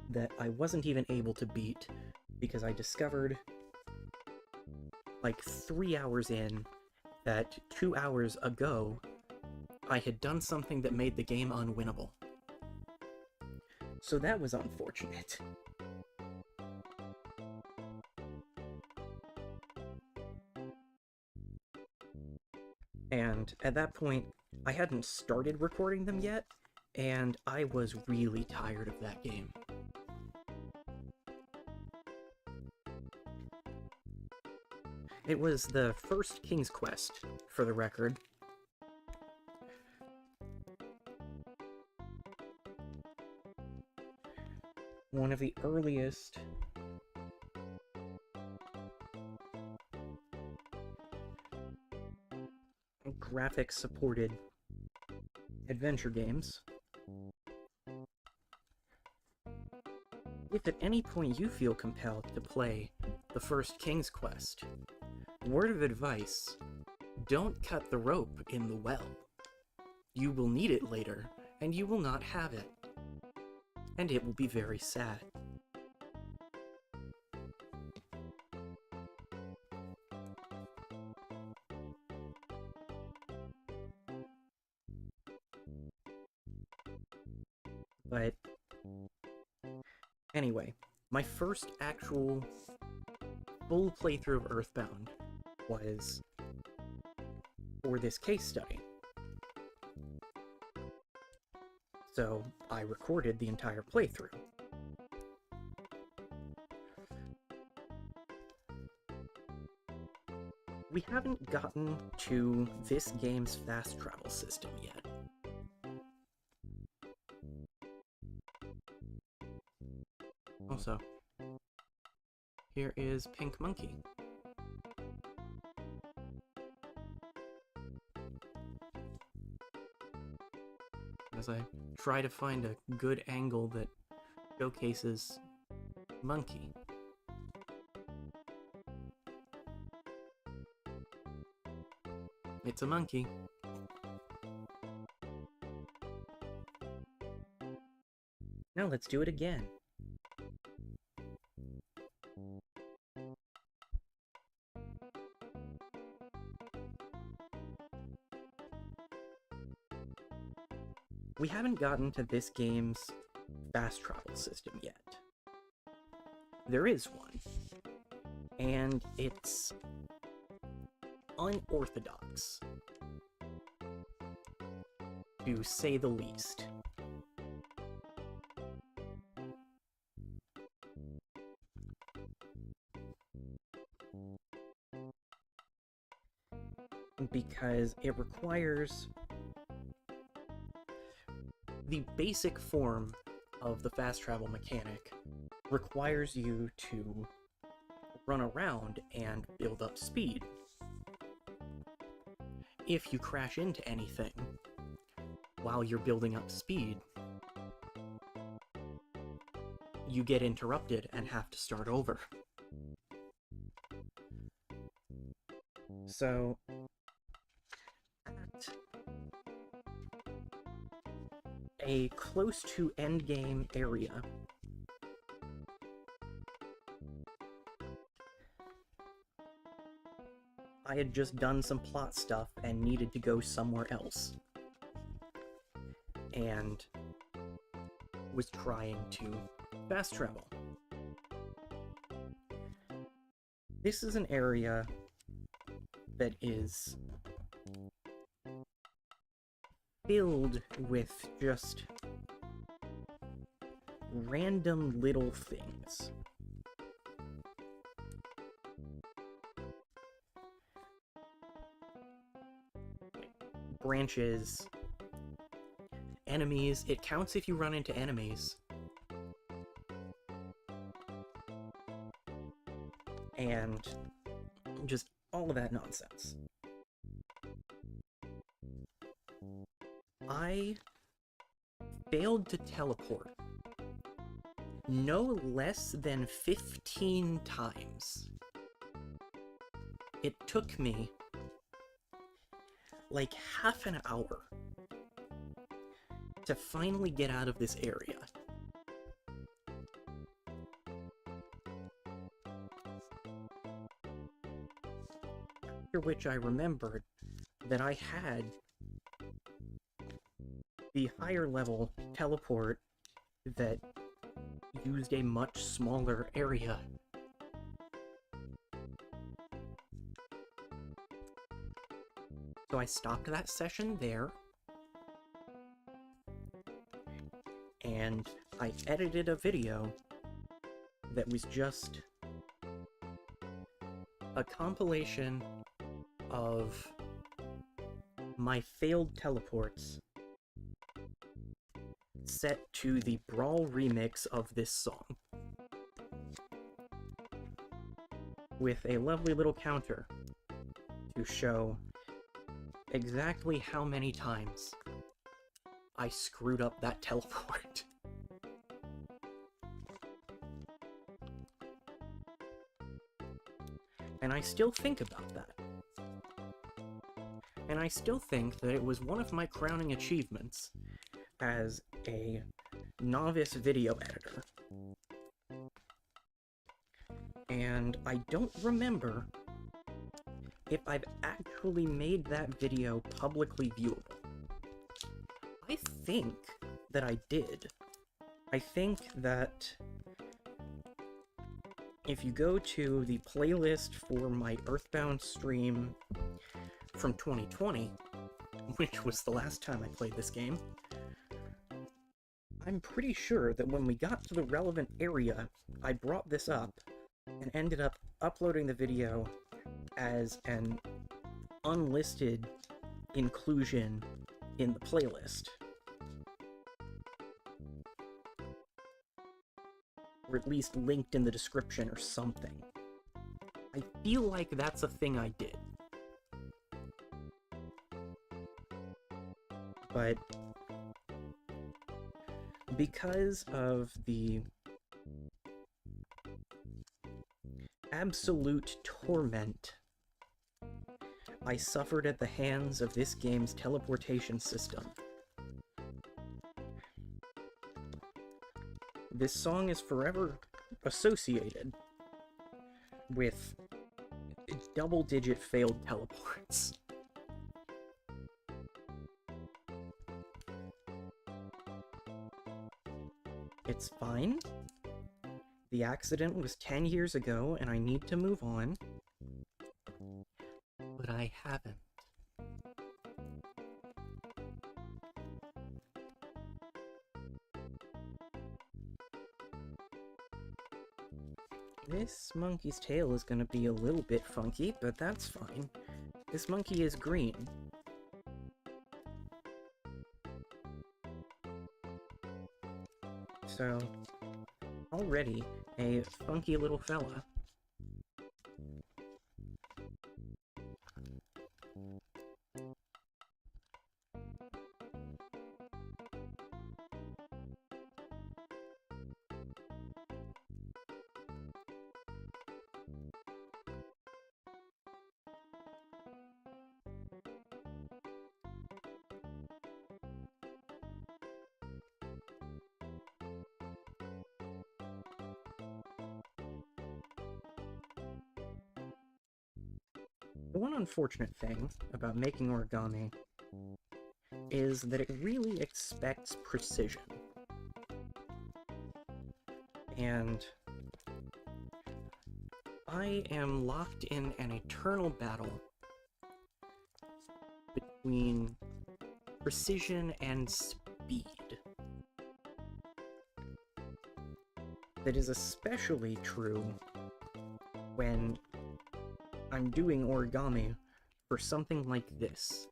that I wasn't even able to beat because I discovered, like 3 hours in, that 2 hours ago I had done something that made the game unwinnable. So that was unfortunate. And at that point, I hadn't started recording them yet, and I was really tired of that game. It was the first King's Quest, for the record. One of the earliest graphics-supported adventure games. If at any point you feel compelled to play the first King's Quest, word of advice, don't cut the rope in the well. You will need it later, and you will not have it. And it will be very sad. But anyway, my first actual full playthrough of EarthBound was for this case study. So I recorded the entire playthrough. We haven't gotten to this game's fast travel system yet. Also, here is Pink Monkey. As I try to find a good angle that showcases Monkey. It's a monkey. Now let's do it again. We haven't gotten to this game's fast travel system yet. There is one, and it's unorthodox, to say the least. Because it requires the basic form of the fast travel mechanic requires you to run around and build up speed. If you crash into anything while you're building up speed, you get interrupted and have to start over. So, at a close to endgame area, I had just done some plot stuff and needed to go somewhere else, and was trying to fast travel. This is an area that is filled with just random little things. Branches, enemies. It counts if you run into enemies. and just all of that nonsense. I failed to teleport no less than 15 times. It took me like half an hour to finally get out of this area. After which I remembered that I had the higher level teleport that used a much smaller area. So I stopped that session there, and I edited a video that was just a compilation of my failed teleports set to the Brawl remix of this song, with a lovely little counter to show exactly how many times I screwed up that teleport. And I still think about that. And I still think that it was one of my crowning achievements as a novice video editor. And I don't remember if I've actually made that video publicly viewable. I think that I did. I think that if you go to the playlist for my EarthBound stream from 2020, which was the last time I played this game, I'm pretty sure that when we got to the relevant area, I brought this up and ended up uploading the video as an unlisted inclusion in the playlist. Or at least linked in the description or something. I feel like that's a thing I did. But because of the absolute torment I suffered at the hands of this game's teleportation system, this song is forever associated with double-digit failed teleports. It's fine. The accident was 10 years ago, and I need to move on. But I haven't. This monkey's tail is gonna be a little bit funky, but that's fine. This monkey is green. So, already a funky little fella. The one unfortunate thing about making origami is that it really expects precision. And I am locked in an eternal battle between precision and speed. That is especially true when I'm doing origami for something like this.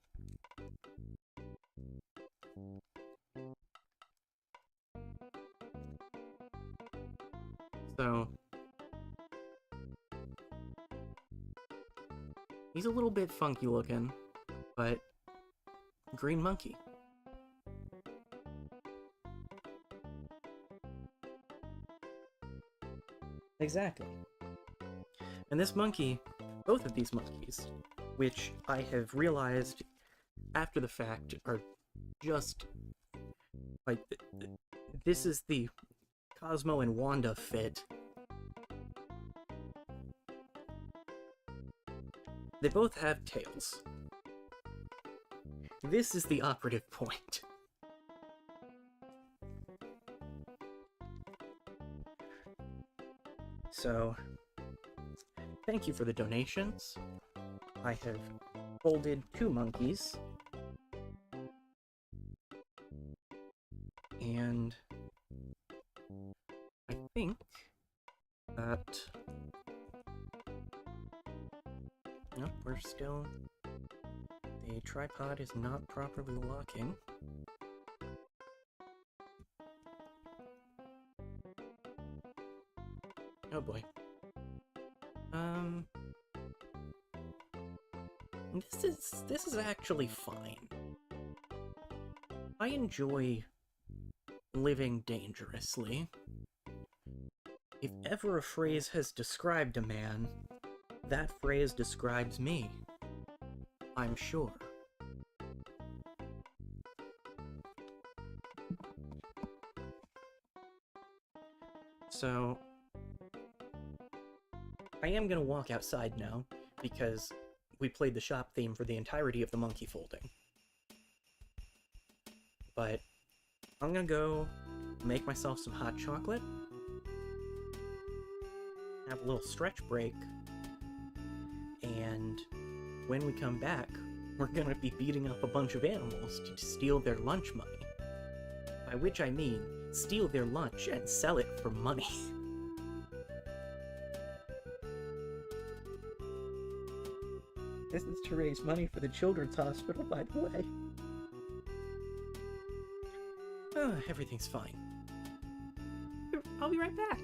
So, He's a little bit funky looking, but green monkey. Exactly. And this monkey, both of these monkeys, which I have realized after the fact are just like this is the Cosmo and Wanda fit. They both have tails. This is the operative point. So, thank you for the donations. I have folded 2 monkeys. And I think that... Nope, we're still... The tripod is not properly locking. Oh boy. This is actually fine. I enjoy living dangerously. If ever a phrase has described a man, that phrase describes me. I'm sure. So, I am gonna walk outside now, because we played the shop theme for the entirety of the monkey folding. But I'm gonna go make myself some hot chocolate, have a little stretch break, and when we come back, we're gonna be beating up a bunch of animals to steal their lunch money. By which I mean, steal their lunch and sell it for money. This is to raise money for the children's hospital, by the way. Everything's fine. I'll be right back.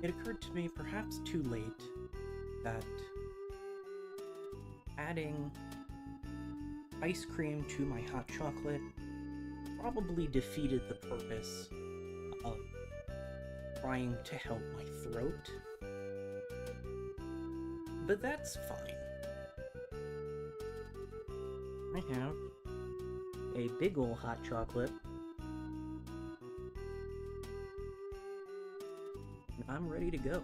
it occurred to me, perhaps too late, that adding ice cream to my hot chocolate probably defeated the purpose of trying to help my throat. But that's fine. I have a big ol' hot chocolate, and I'm ready to go.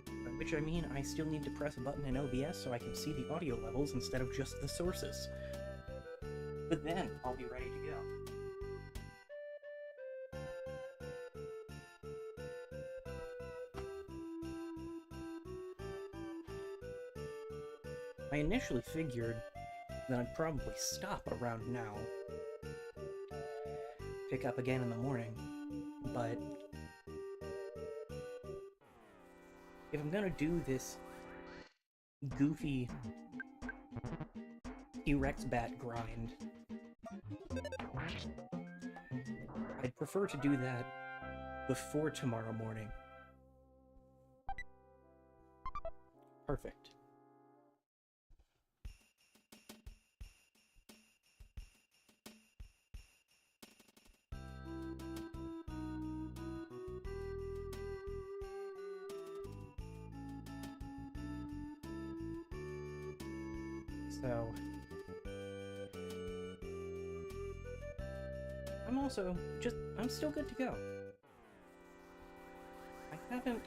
By which I mean I still need to press a button in OBS so I can see the audio levels instead of just the sources. But then I'll be ready to go. I initially figured that I'd probably stop around now, pick up again in the morning, but if I'm gonna do this goofy T-Rex bat grind, I'd prefer to do that before tomorrow morning. Perfect. So, I'm still good to go. I haven't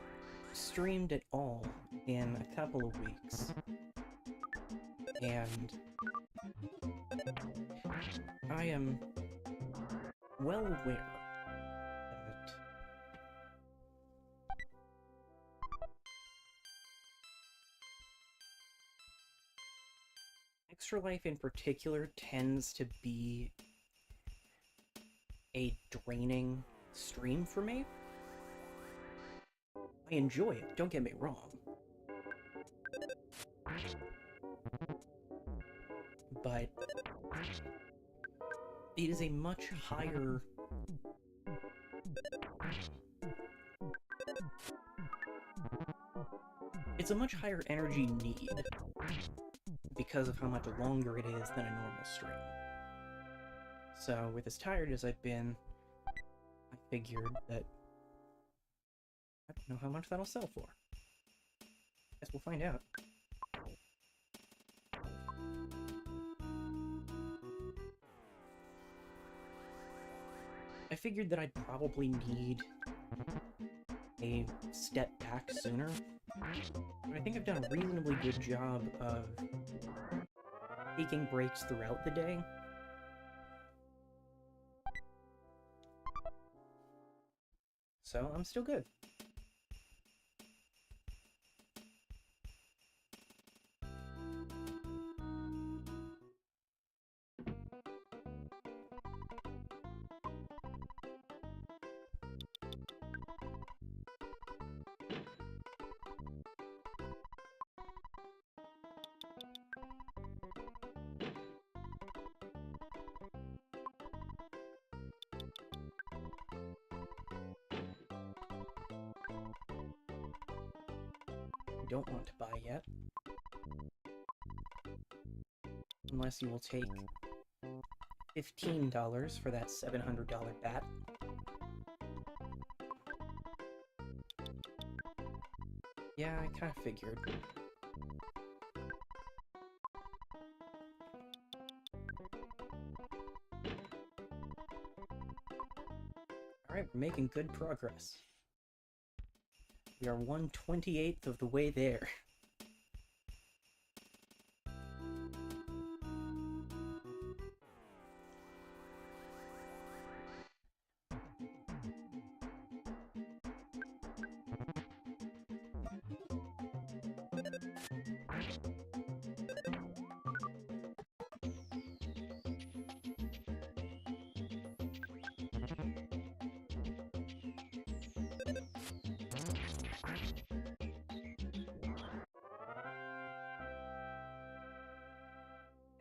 streamed at all in a couple of weeks, and I am well aware that Extra Life in particular tends to be a draining stream for me. I enjoy it, don't get me wrong. But it is a much higher energy need because of how much longer it is than a normal stream. So, with as tired as I've been, I figured that I don't know how much that'll sell for. Guess we'll find out. I figured that I'd probably need a step back sooner, but I think I've done a reasonably good job of taking breaks throughout the day. So, I'm still good. Don't want to buy yet. Unless you will take $15 for that $700 bat. Yeah, I kind of figured. Alright, we're making good progress. We are 1/28th of the way there.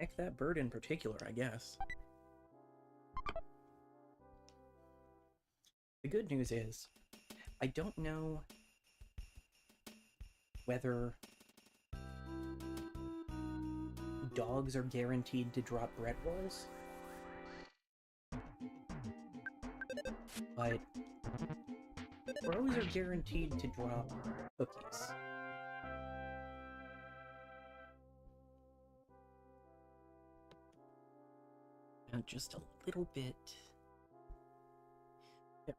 Heck, that bird in particular, I guess. The good news is, I don't know whether dogs are guaranteed to drop bread rolls, but crows are guaranteed to drop cookies. And just a little bit. Yeah.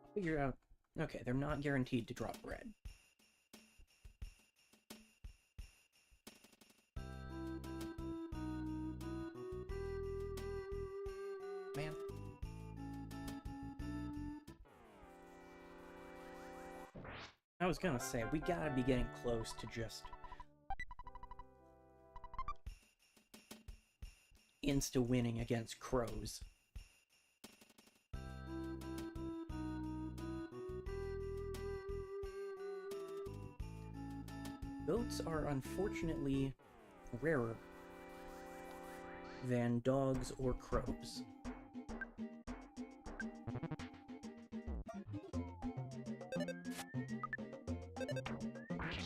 I'll figure out. Okay, they're not guaranteed to drop bread. Man. I was gonna say, we gotta be getting close to just insta-winning against crows. Goats are unfortunately rarer than dogs or crows.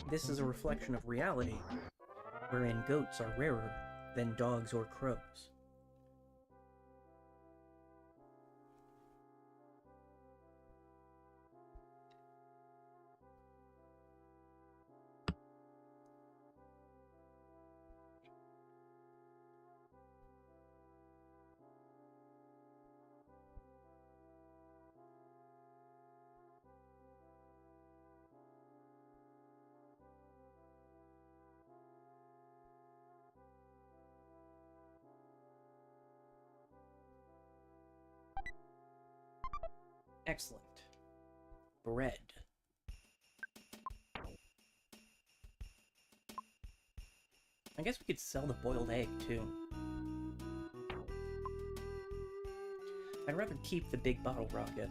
This is a reflection of reality, wherein goats are rarer than dogs or crows. Excellent. Bread. I guess we could sell the boiled egg, too. I'd rather keep the big bottle rocket.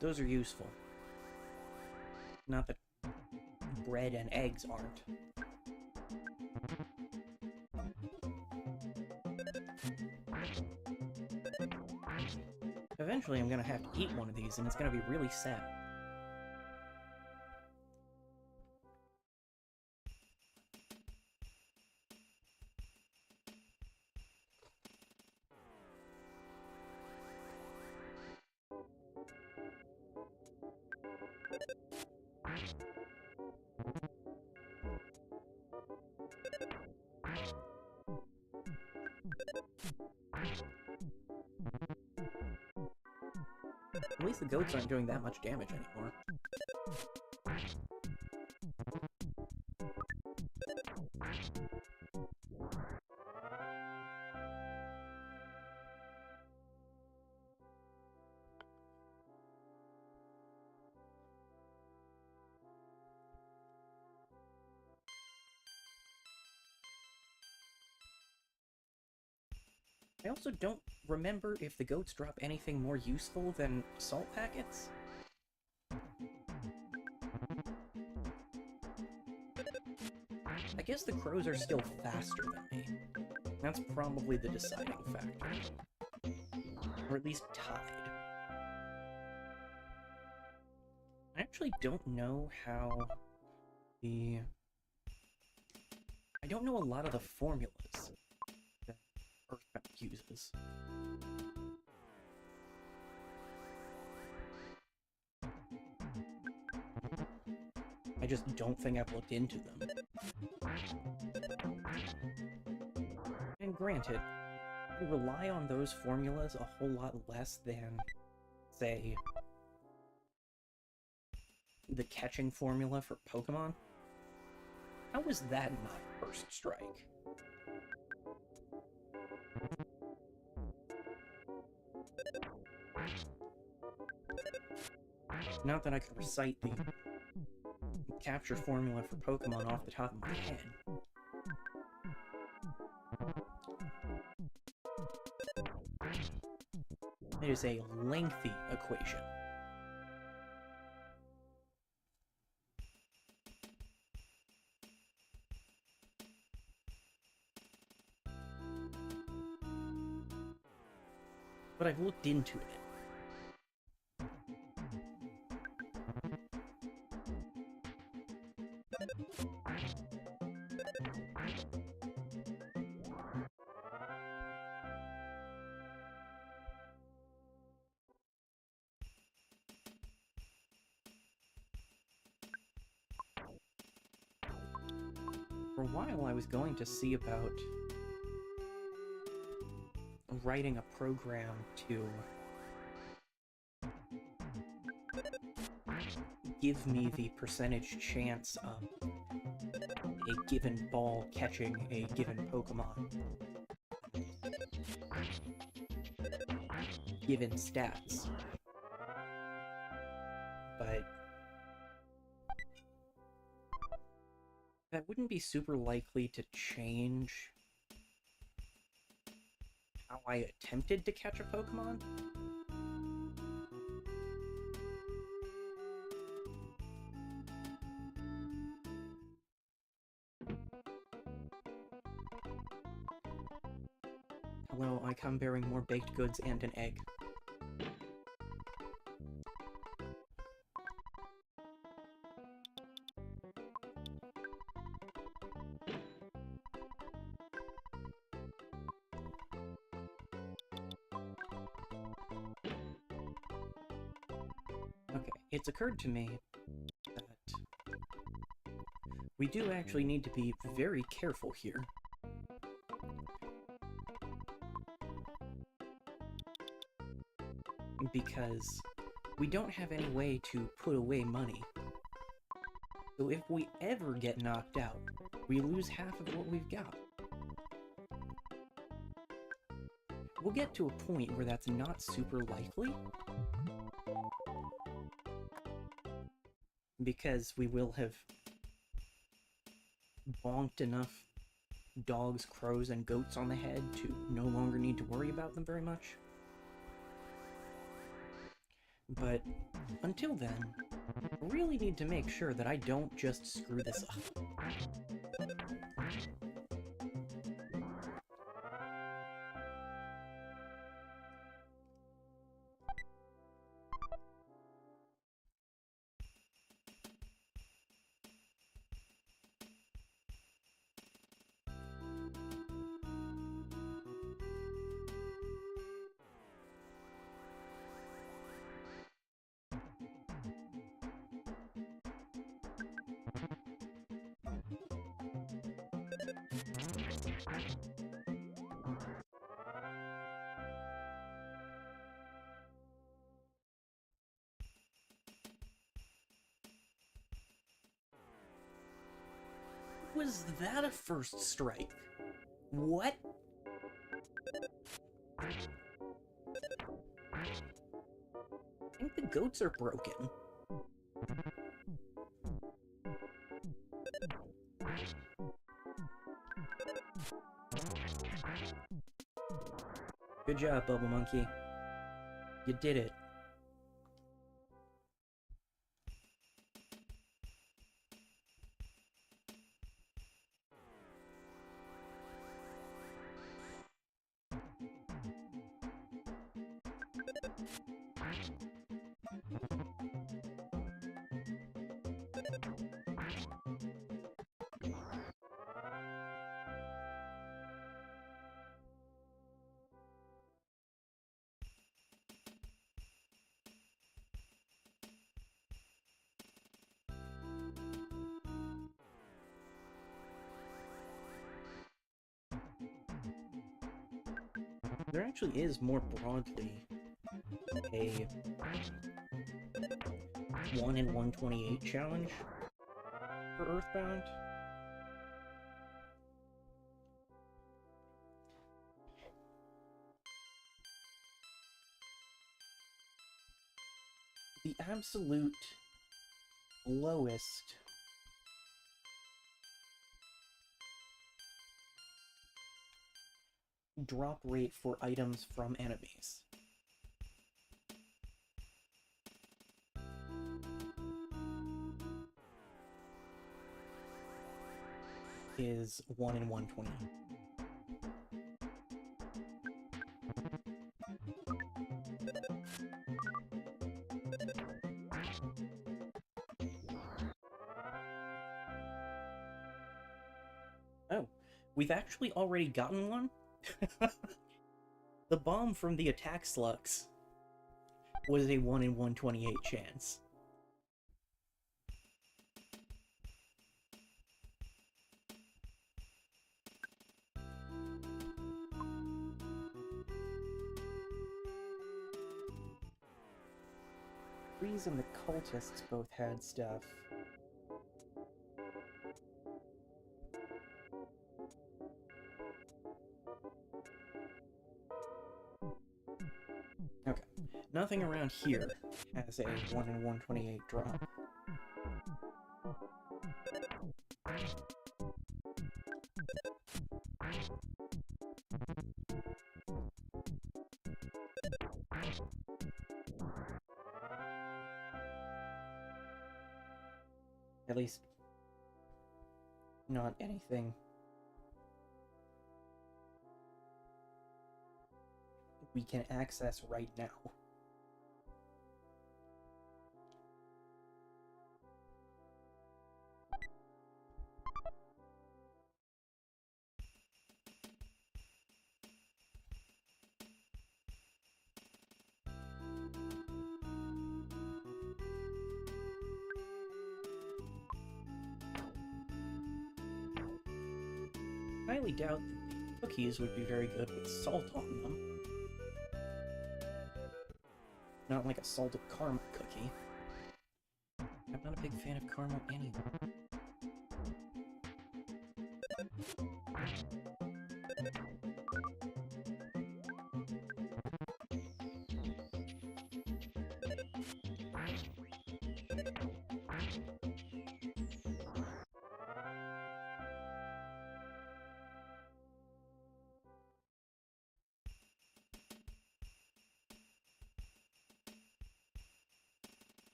Those are useful. Not that bread and eggs aren't. Eventually I'm gonna have to eat one of these, and it's gonna be really sad. At least the goats aren't doing that much damage anymore. I also don't remember if the goats drop anything more useful than salt packets. I guess the crows are still faster than me. That's probably the deciding factor. Or at least tied. I actually don't know how the... I don't know a lot of the formulas that EarthBound uses. I just don't think I've looked into them. And granted, I rely on those formulas a whole lot less than, say, the catching formula for Pokemon. How is that not First Strike? Not that I could recite the capture formula for Pokemon off the top of my head. It is a lengthy equation. But I've looked into it. For a while, I was going to see about writing a program to give me the percentage chance of a given ball catching a given Pokemon. Given stats. But that wouldn't be super likely to change how I attempted to catch a Pokemon. Hello, I come bearing more baked goods and an egg. Okay, it's occurred to me that we do actually need to be very careful here. Because we don't have any way to put away money. So if we ever get knocked out, we lose half of what we've got. We'll get to a point where that's not super likely, because we will have bonked enough dogs, crows, and goats on the head to no longer need to worry about them very much. But until then, I really need to make sure that I don't just screw this up. Was that a first strike? What? I think the goats are broken. Good job, Bubble Monkey. You did it. There actually is more broadly a 1 in 128 challenge for EarthBound. The absolute lowest drop rate for items from enemies is 1 in 120. We've actually already gotten one. The bomb from the attack slugs was a 1 in 128 chance. Freeze and the cultists both had stuff. Okay. Nothing around here has a 1 in 128 drop. At least, not anything we can access right now. Highly doubt that the cookies would be very good with salt on them. Not like a salted caramel cookie. I'm not a big fan of caramel anyway.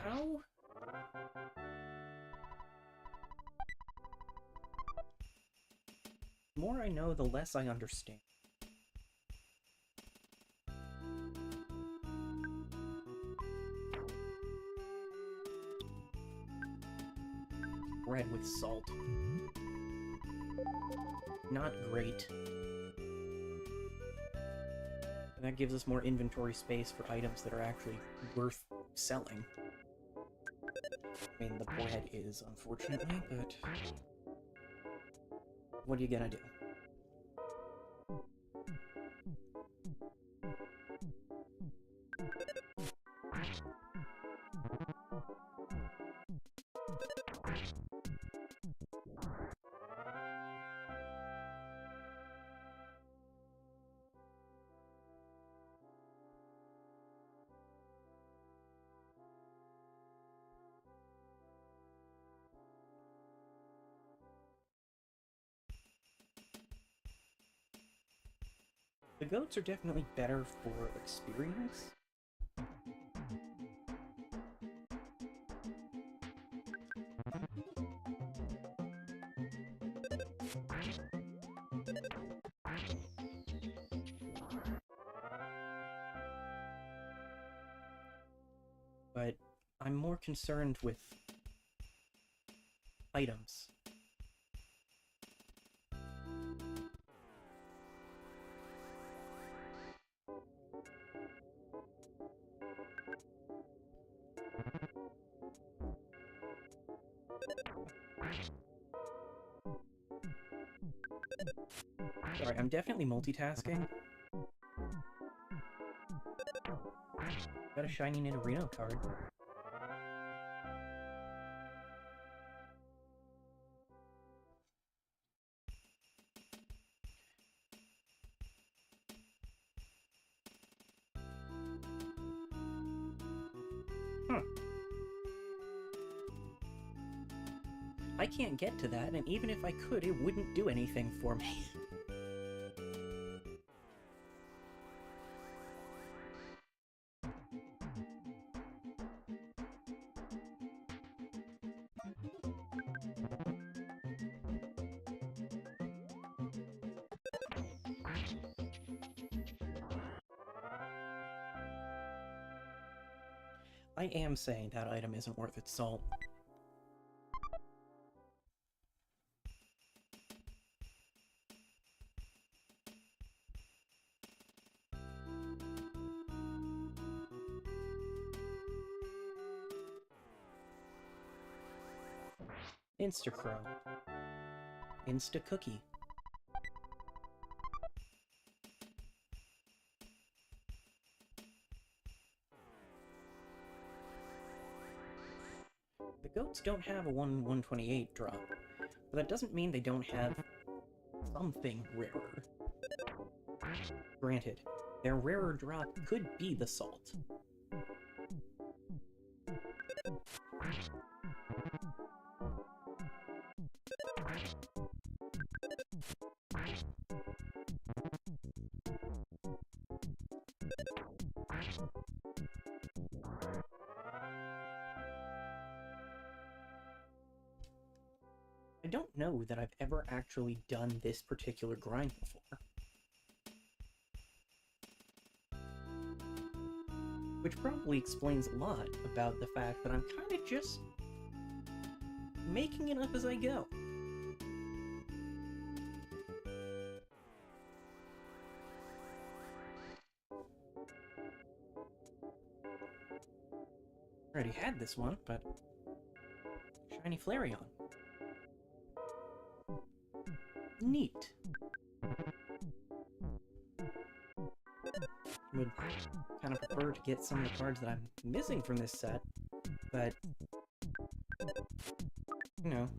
How? The more I know, the less I understand. Bread with salt. Not great. That gives us more inventory space for items that are actually worth selling. I mean, the bread is, unfortunately, but what are you gonna do? The goats are definitely better for experience. But I'm more concerned with items. Sorry, I'm definitely multitasking. Got a shiny Nidorino card. Huh. I can't get to that, and even if I could, it wouldn't do anything for me. I am saying that item isn't worth its salt. Insta-Crow. Insta-Cookie. The goats don't have a 1/128 drop, but that doesn't mean they don't have something rarer. Granted, their rarer drop could be the salt. I don't know that I've ever actually done this particular grind before. Which probably explains a lot about the fact that I'm kind of just making it up as I go. Already had this one, but shiny Flareon. Neat. Would kind of prefer to get some of the cards that I'm missing from this set, but you know,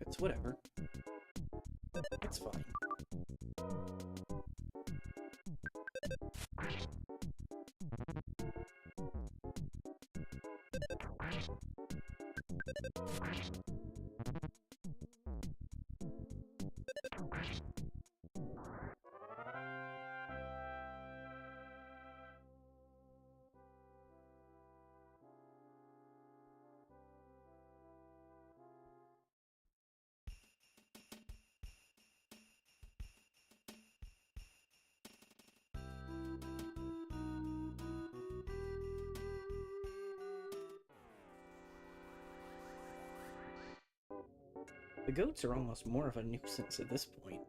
it's whatever. It's fine. The goats are almost more of a nuisance at this point.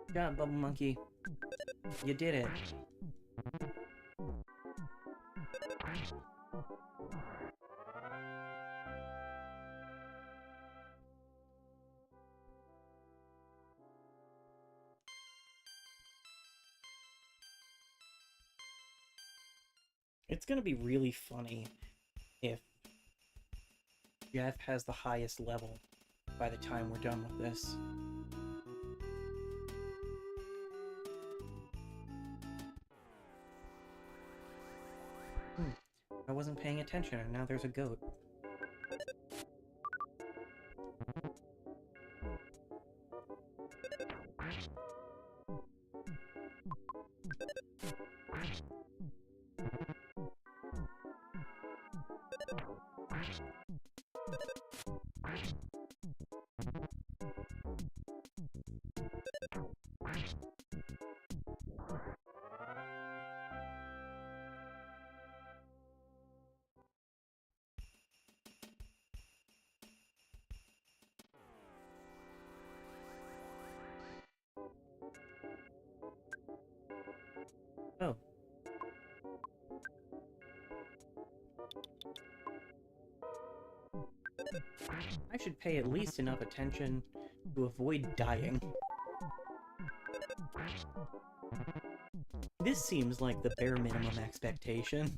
Good job, Bubble Monkey. You did it. It's gonna be really funny if Jeff has the highest level by the time we're done with this. I wasn't paying attention and now there's a goat. Oh. I should pay at least enough attention to avoid dying. This seems like the bare minimum expectation.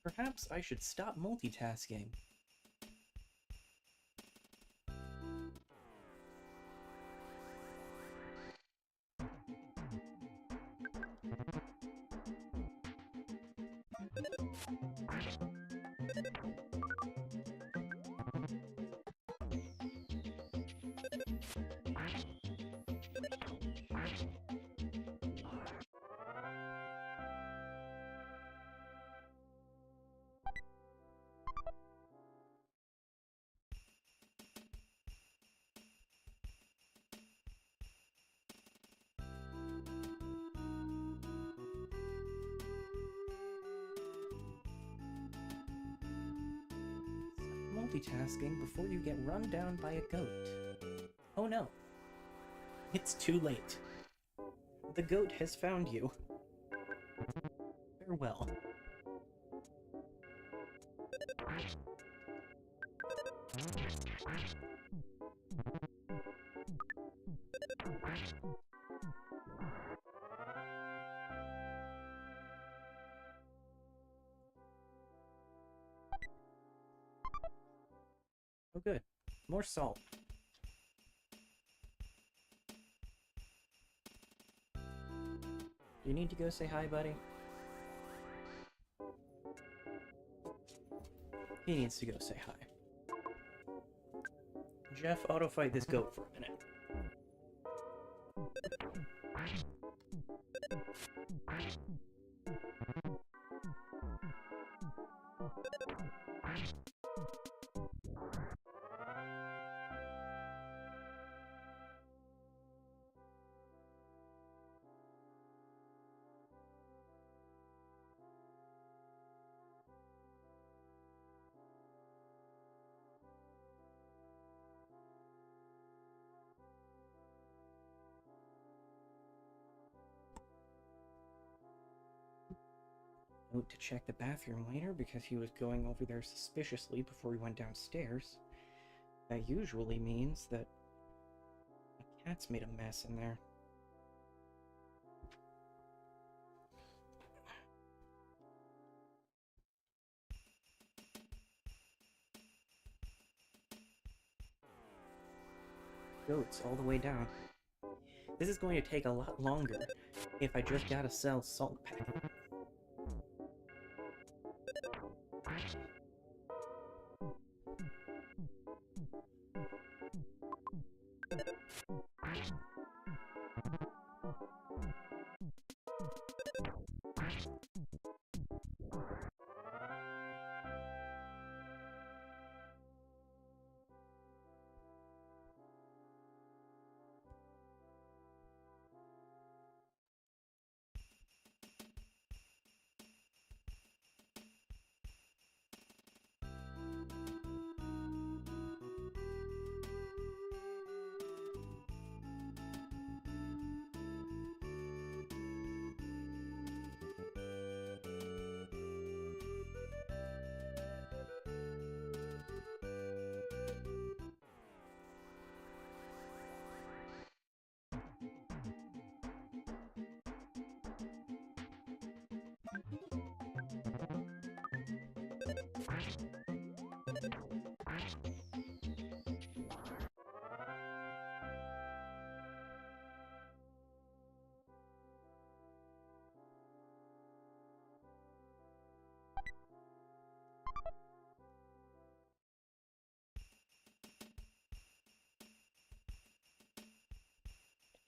Perhaps I should stop multitasking. multitasking before you get run down by a goat. Oh no. It's too late. The goat has found you. Farewell. Oh good. More salt. You need to go say hi, buddy? He needs to go say hi. Jeff, auto-fight this goat for a minute. Note to check the bathroom later because he was going over there suspiciously before he went downstairs. That usually means that a cat's made a mess in there. Goats all the way down. This is going to take a lot longer if I just gotta sell salt packet.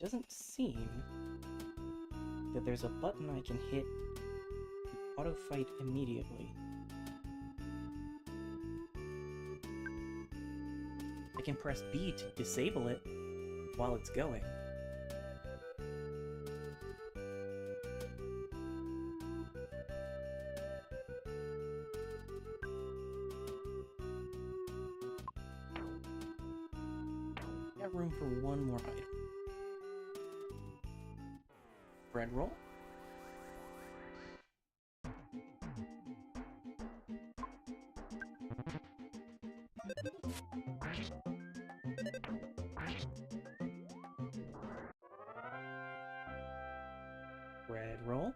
It doesn't seem that there's a button I can hit to auto-fight immediately. I can press B to disable it while it's going. Got room for one more item. Bread roll. Bread roll.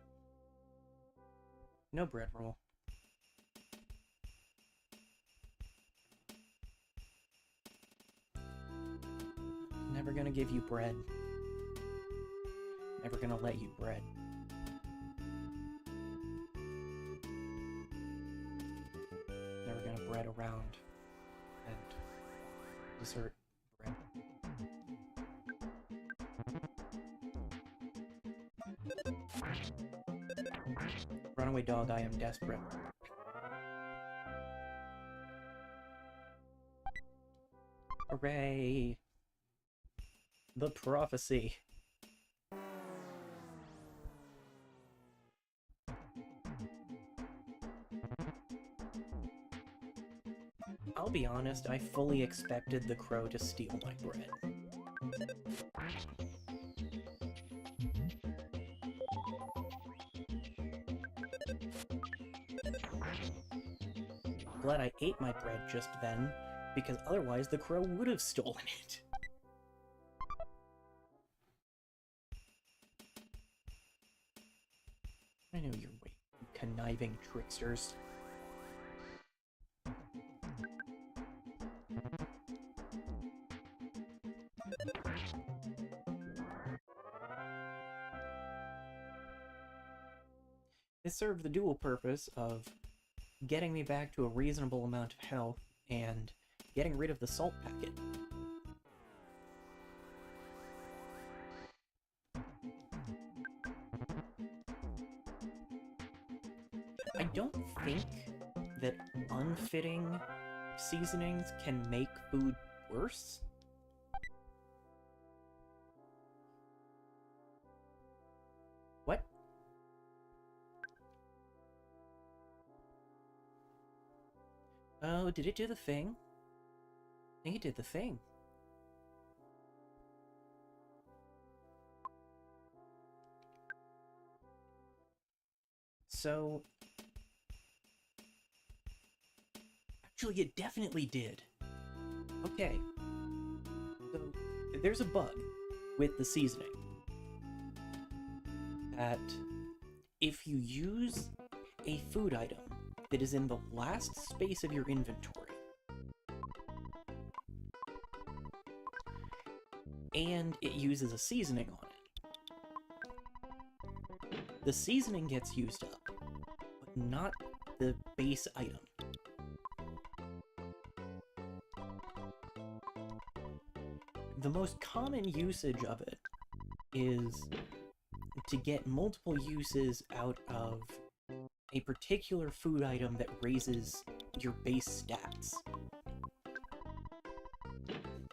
No bread roll. Never gonna give you bread. Never gonna let you bread. Never gonna bread around and dessert bread. Runaway dog, I am desperate. Hooray! The prophecy. I'll be honest, I fully expected the crow to steal my bread. Glad I ate my bread just then, because otherwise the crow would have stolen it. I know your way, you conniving tricksters. This served the dual purpose of getting me back to a reasonable amount of health and getting rid of the salt packet. I don't think that unfitting seasonings can make food worse. What? Oh, did it do the thing? I think it did the thing. So... actually, it definitely did. Okay. So, there's a bug with the seasoning. That if you use a food item that is in the last space of your inventory, and it uses a seasoning on it, the seasoning gets used up, but not the base item. The most common usage of it is to get multiple uses out of a particular food item that raises your base stats.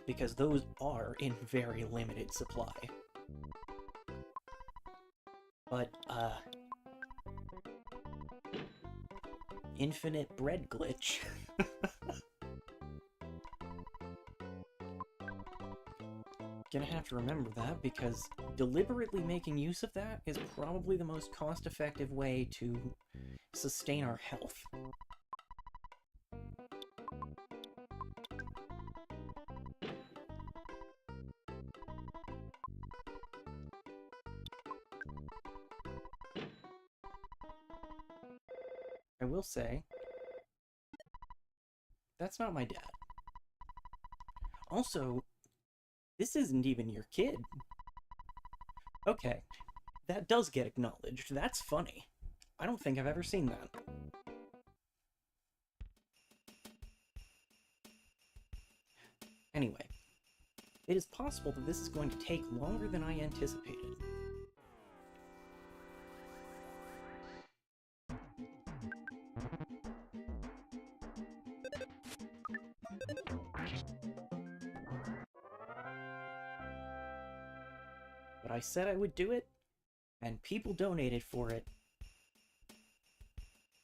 Because those are in very limited supply. But, infinite bread glitch. Gonna have to remember that, because deliberately making use of that is probably the most cost-effective way to sustain our health. I will say, that's not my dad. Also, this isn't even your kid. Okay, that does get acknowledged. That's funny. I don't think I've ever seen that. Anyway, it is possible that this is going to take longer than I anticipated. But I said I would do it, and people donated for it.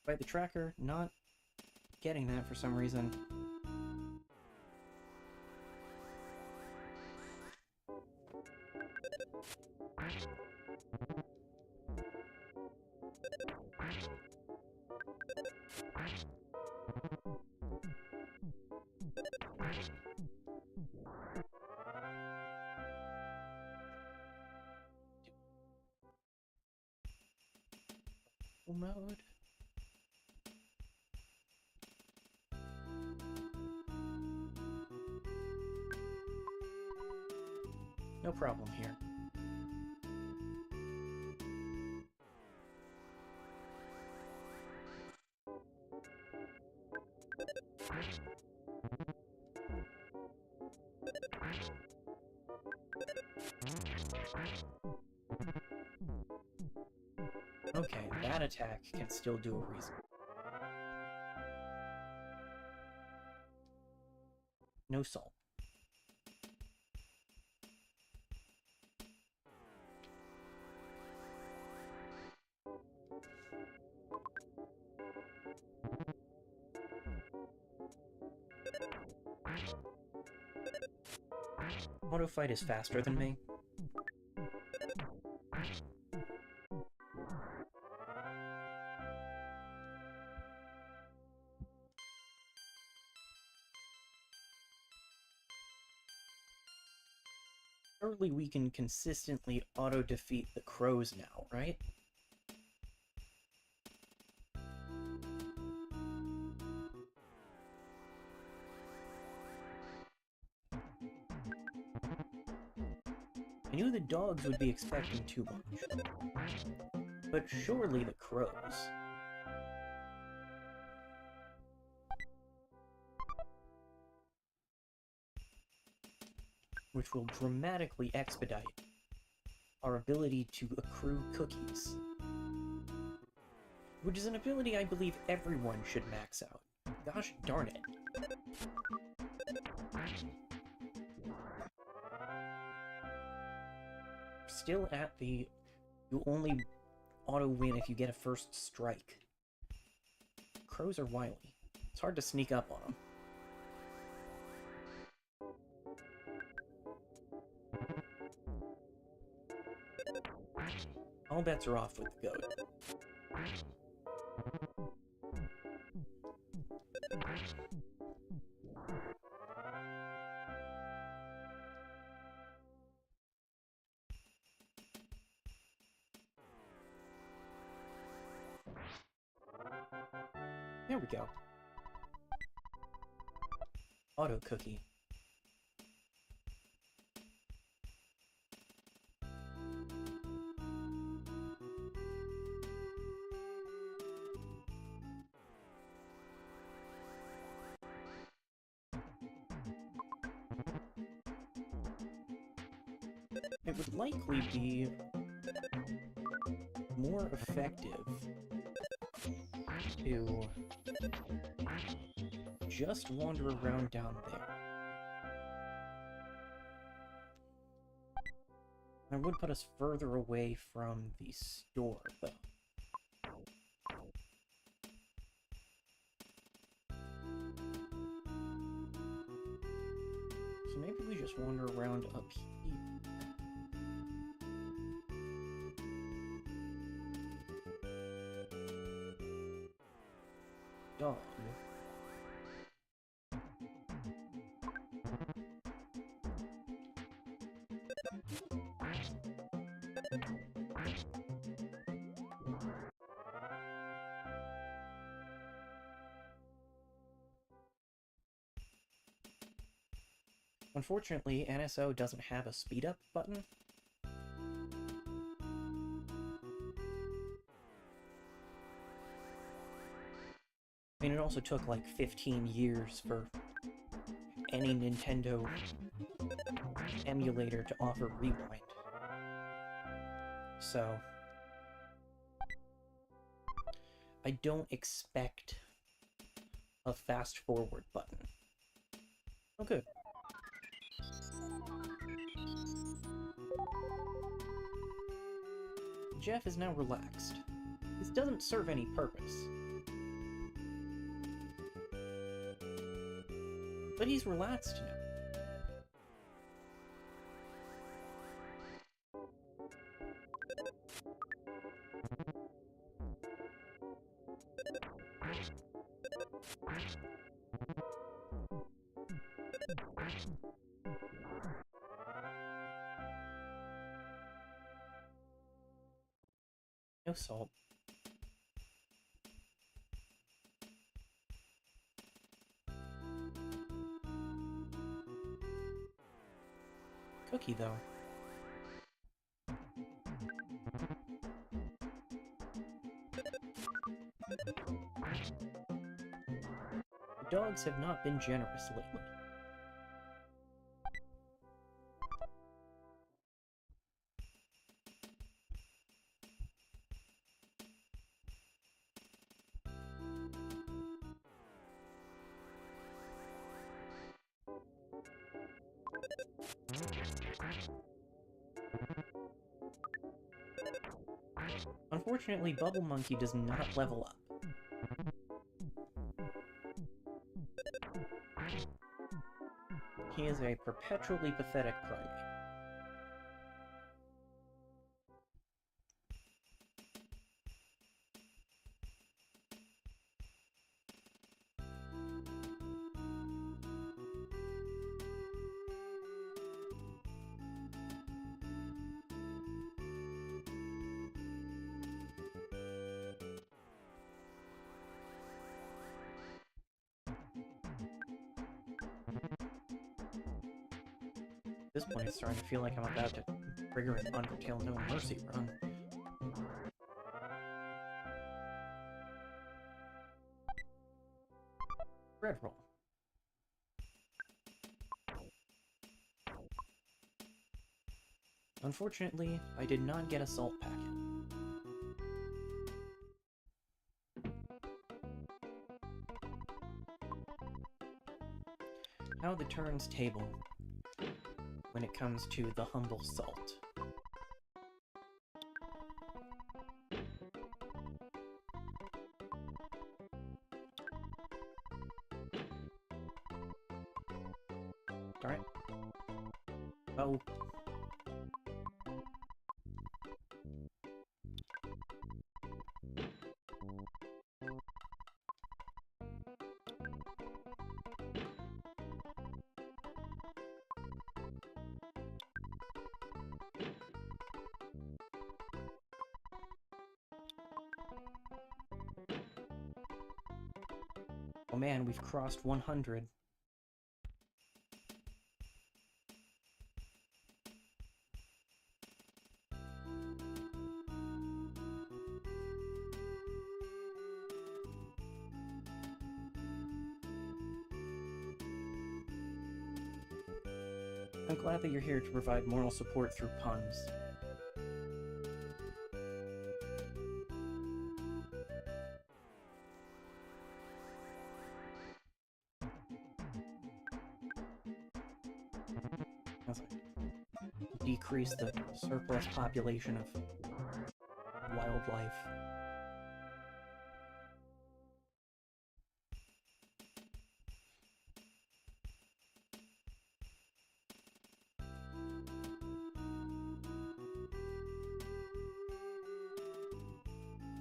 By the tracker, not getting that for some reason. Mode. No problem here. Okay, that attack can still do a reason. No salt. Auto fight is faster than me. Surely we can consistently auto-defeat the crows now, right? I knew the dogs would be expecting too much. But surely the crows. Which will dramatically expedite our ability to accrue cookies. Which is an ability I believe everyone should max out. Gosh darn it. Still at the... You only auto-win if you get a first strike. Crows are wily. It's hard to sneak up on them. All bets are off with the goat. There we go. Auto cookie. It would likely be more effective to just wander around down there. That would put us further away from the store, though. So maybe we just wander around up here. Dog. Unfortunately, NSO doesn't have a speed up button. I mean, it also took like 15 years for any Nintendo emulator to offer rewind. So, I don't expect a fast forward button. Oh, good. Jeff is now relaxed. This doesn't serve any purpose. But he's relaxed now. No salt. Cookie, though. The dogs have not been generous lately. Unfortunately, Bubble Monkey does not level up. He is a perpetually pathetic primate. At this point, it's starting to feel like I'm about to trigger an Undertale No Mercy run. Bread roll. Unfortunately, I did not get a salt packet. How the turns table when it comes to the humble salt. Alright. Oh. Oh man, we've crossed 100. I'm glad that you're here to provide moral support through puns. As I decrease the surplus population of wildlife.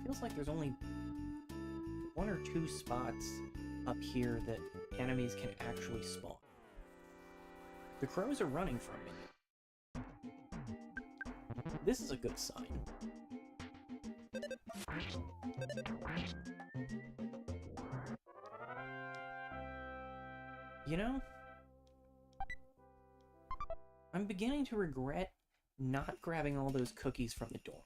Feels like there's only 1 or 2 spots up here that enemies can actually spawn. The crows are running from me. This is a good sign. You know, I'm beginning to regret not grabbing all those cookies from the dorm.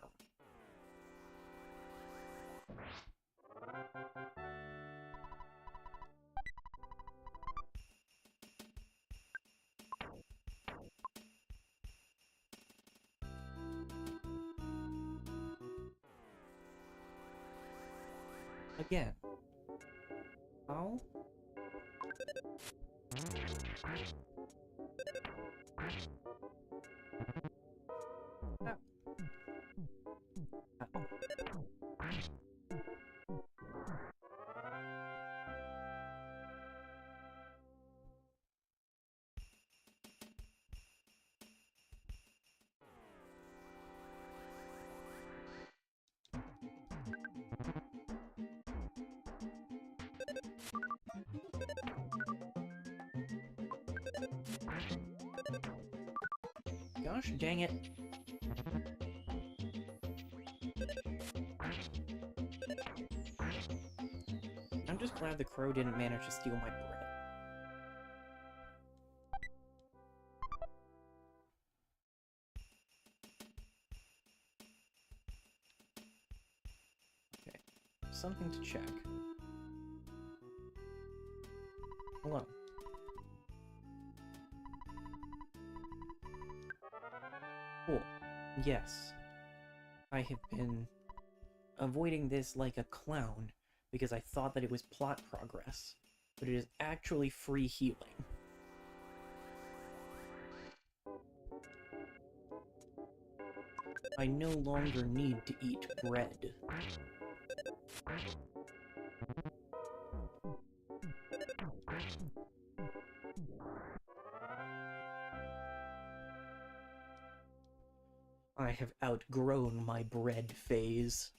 Again. How? Gosh dang it. I'm just glad the crow didn't manage to steal my bread. Okay, something to check. Hello. Cool. Yes. I have been avoiding this like a clown because I thought that it was plot progress, but it is actually free healing. I no longer need to eat bread. I have outgrown my bread phase.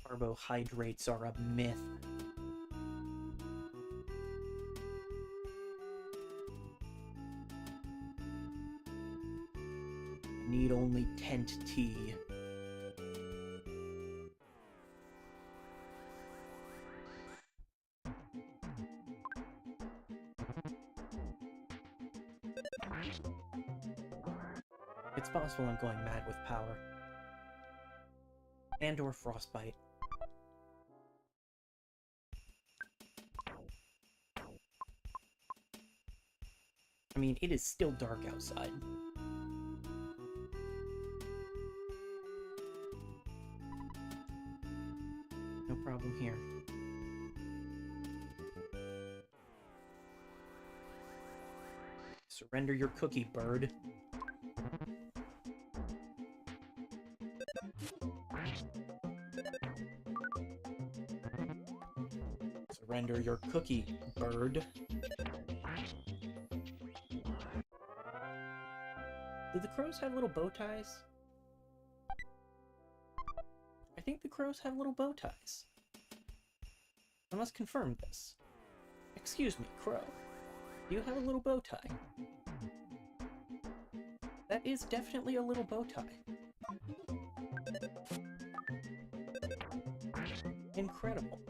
Carbohydrates are a myth. I need only tent tea. It's possible I'm going mad with power. And or frostbite. I mean, it is still dark outside. No problem here. Surrender your cookie, bird. Surrender your cookie, bird. Did the crows have little bow ties? I think the crows have little bow ties. I must confirm this. Excuse me, crow. Do you have a little bow tie? That is definitely a little bow tie. Incredible.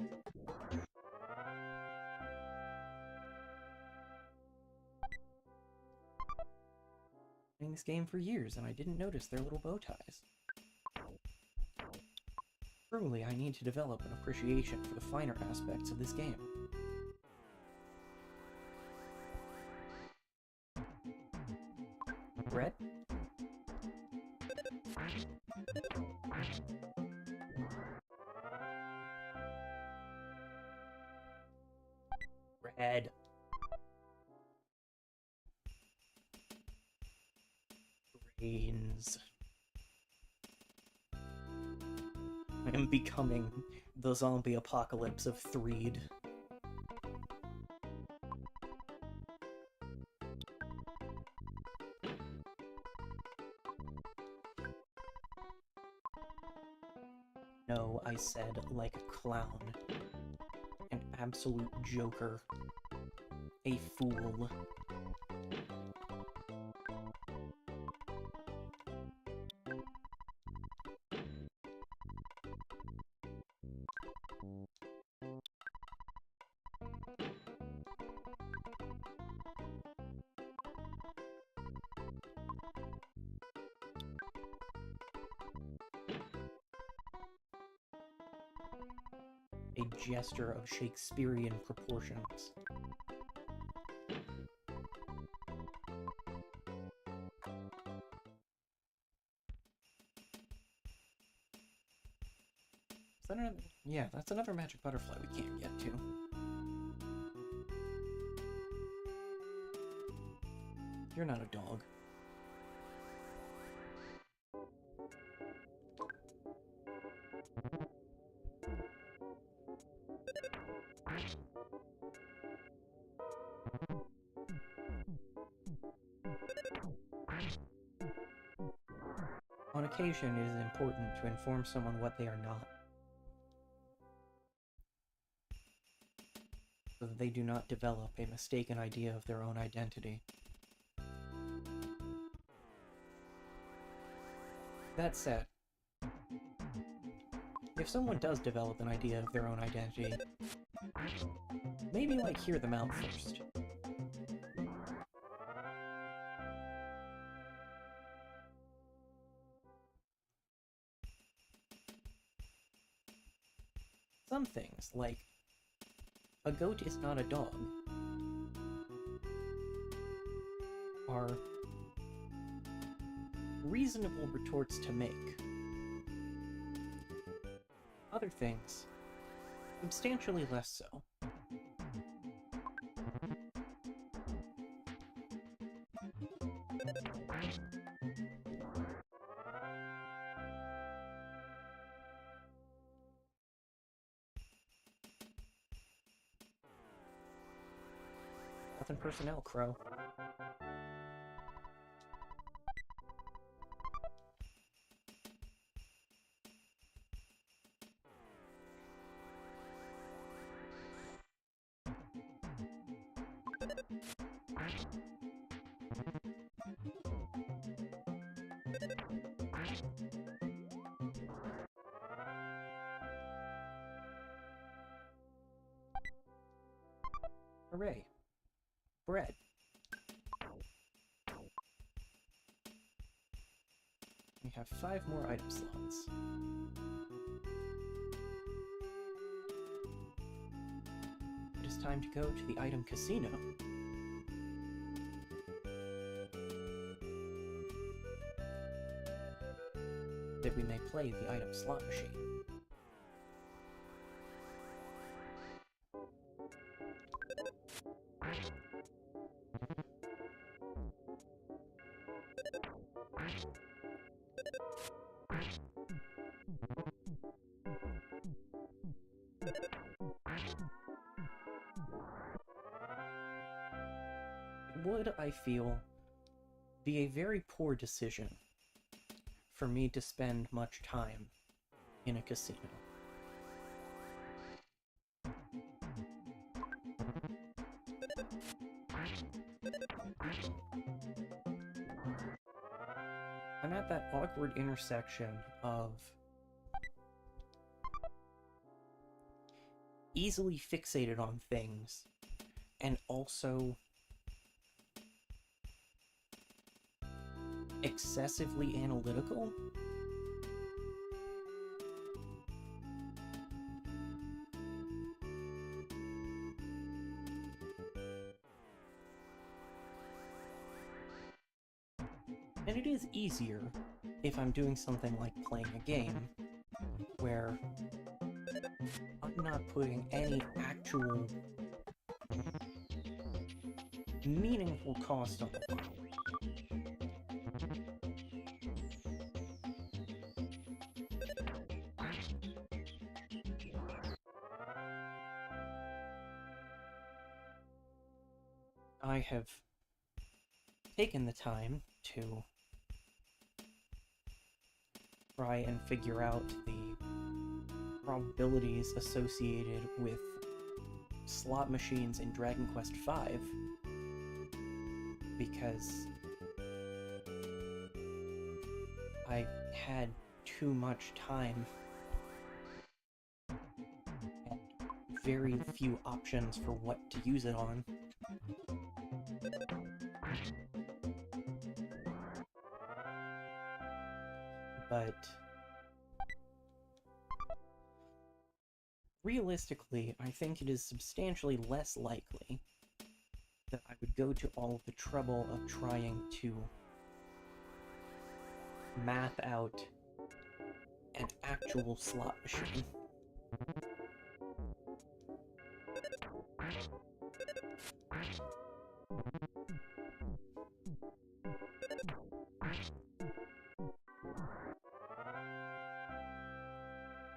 Playing this game for years and I didn't notice their little bow ties. Truly, I need to develop an appreciation for the finer aspects of this game. Bread? Bread. Brains. I am becoming the zombie apocalypse of Threed. No, I said like a clown. An absolute joker. A fool. A jester of Shakespearean proportions. Is that another? Yeah, that's another magic butterfly we can't get to. You're not a dog. On occasion, it is important to inform someone what they are not, so that they do not develop a mistaken idea of their own identity. That said, if someone does develop an idea of their own identity, maybe, like, hear them out first. Some things, like, a goat is not a dog, are reasonable retorts to make. Other things, substantially less so. Nothing personnel, Crow. Hooray. Bread. We have 5 more item slots. It is time to go to the item casino. That we may play the item slot machine. Would, I feel, be a very poor decision for me to spend much time in a casino. I'm at that awkward intersection of easily fixated on things and also excessively analytical. And it is easier if I'm doing something like playing a game, where I'm not putting any actual meaningful cost on the line. I have taken the time to try and figure out the probabilities associated with slot machines in Dragon Quest V, because I had too much time and very few options for what to use it on. But realistically, I think it is substantially less likely that I would go to all the trouble of trying to map out an actual slot machine.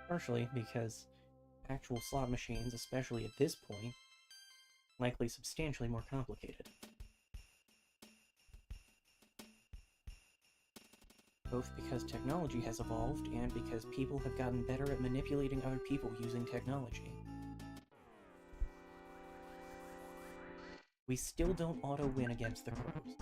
Partially because actual slot machines, especially at this point, likely substantially more complicated. Both because technology has evolved and because people have gotten better at manipulating other people using technology. We still don't auto-win against the crows.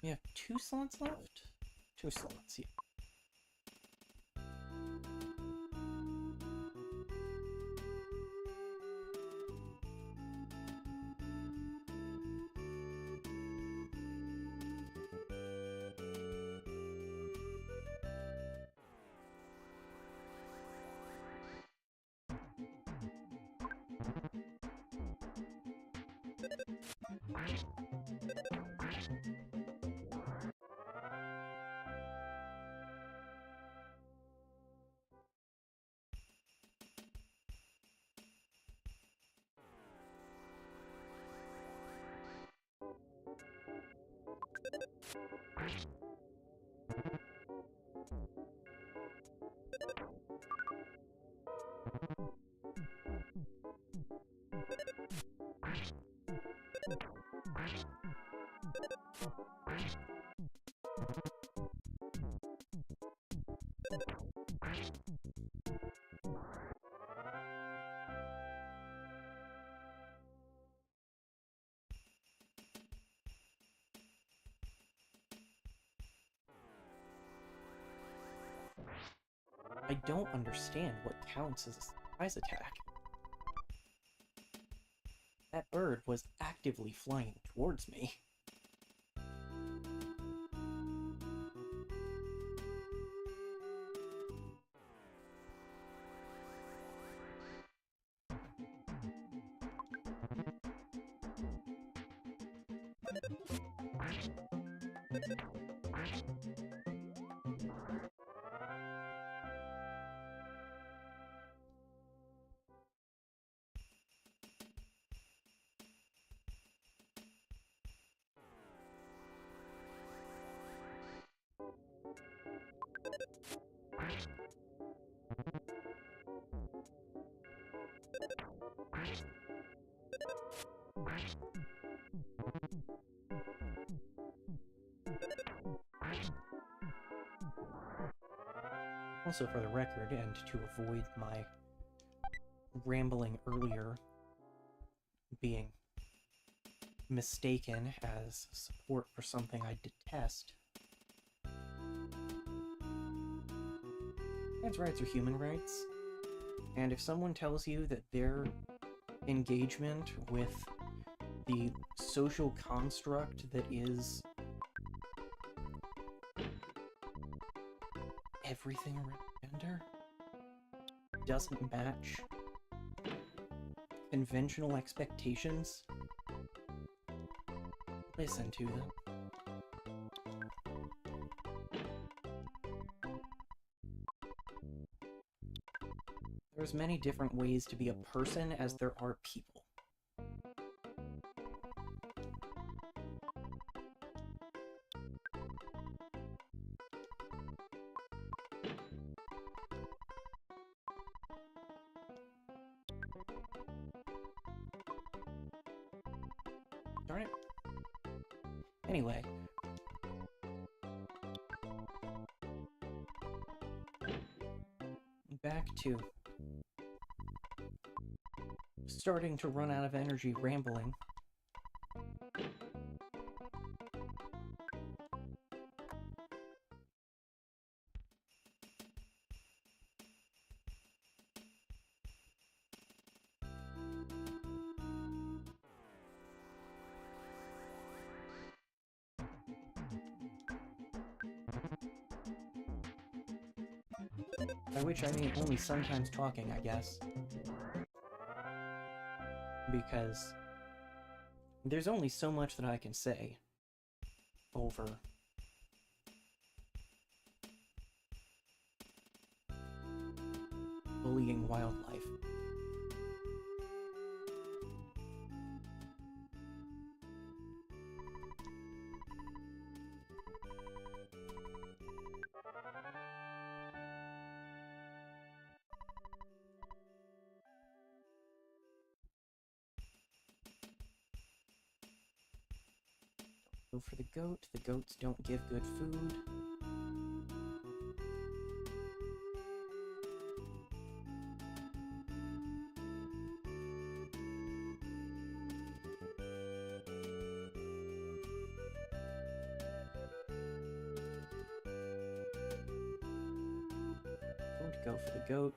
We have 2 slots left? 2 slots, yeah. I don't understand what counts as a surprise attack. That bird was actively flying towards me. Also, for the record, and to avoid my rambling earlier being mistaken as support for something I detest, trans rights are human rights, and if someone tells you that their engagement with the social construct that is everything around gender doesn't match conventional expectations, listen to them. There's many different ways to be a person as there are people. Darn it. Anyway. Back to starting to run out of energy rambling. By which I mean only sometimes talking, I guess. Because there's only so much that I can say over bullying wildlife. Go for the goat. The goats don't give good food. Don't go for the goat.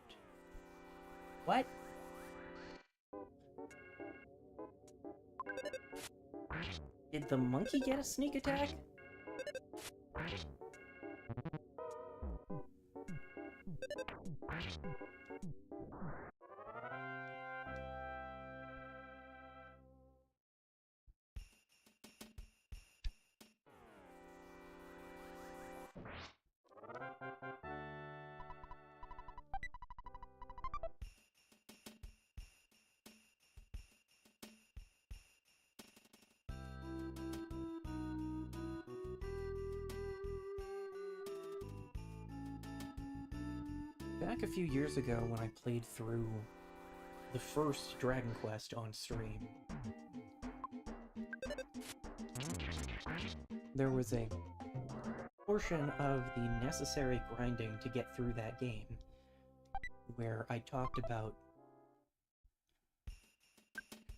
What? Did the monkey get a sneak attack? Back a few years ago when I played through the first Dragon Quest on stream, there was a portion of the necessary grinding to get through that game where I talked about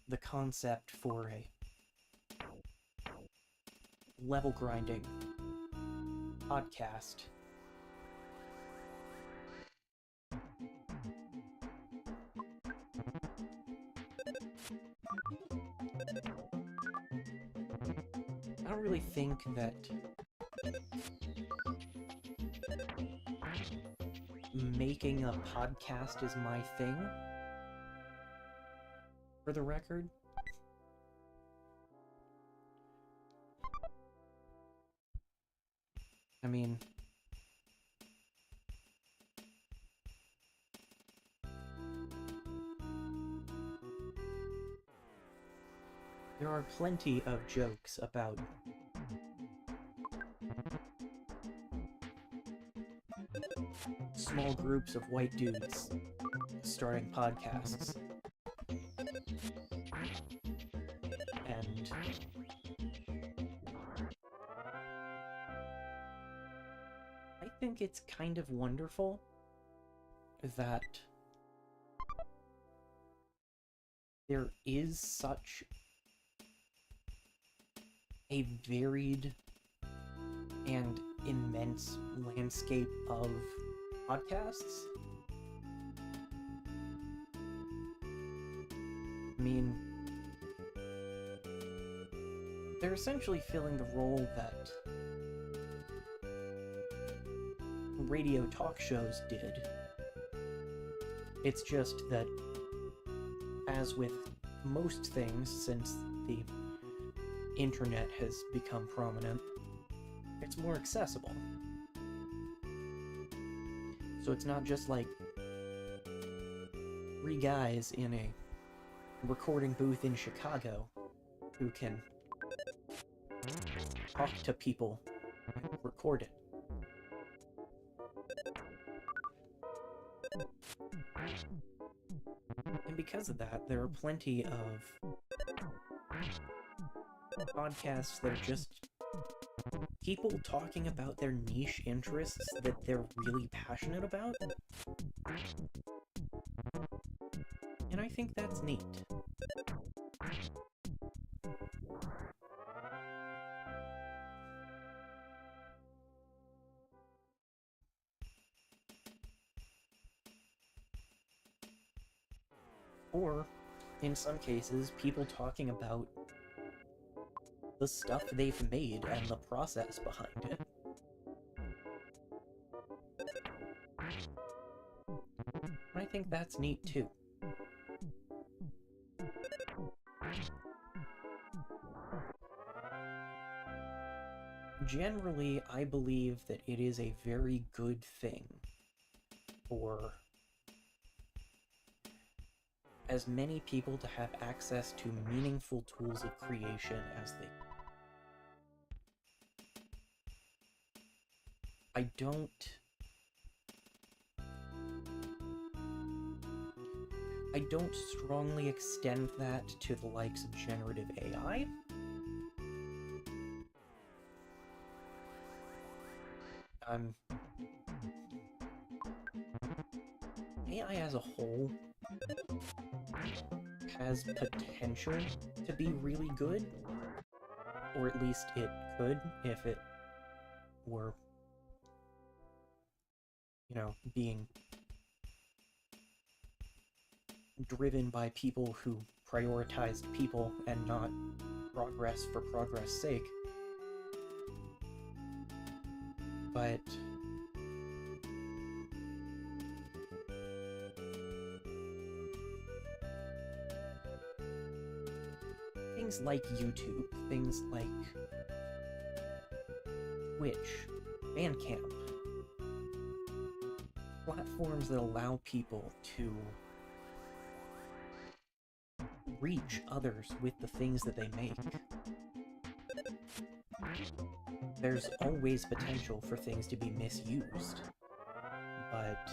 the concept for a level grinding podcast. I don't really think that making a podcast is my thing, for the record. I mean, there are plenty of jokes about small groups of white dudes starting podcasts. And I think it's kind of wonderful that there is such a varied and immense landscape of podcasts. I mean, they're essentially filling the role that radio talk shows did. It's just that, as with most things since the internet has become prominent, it's more accessible. So it's not just like three guys in a recording booth in Chicago who can talk to people and record it. And because of that, there are plenty of podcasts that are just people talking about their niche interests that they're really passionate about. And I think that's neat. Or, in some cases, people talking about the stuff they've made and the process behind it. I think that's neat too. Generally, I believe that it is a very good thing for as many people to have access to meaningful tools of creation as they. I don't strongly extend that to the likes of generative AI. AI as a whole has potential to be really good, or at least it could if it were, you know, being driven by people who prioritized people and not progress for progress' sake. But things like YouTube, things like Twitch, Bandcamp, platforms that allow people to reach others with the things that they make. There's always potential for things to be misused, but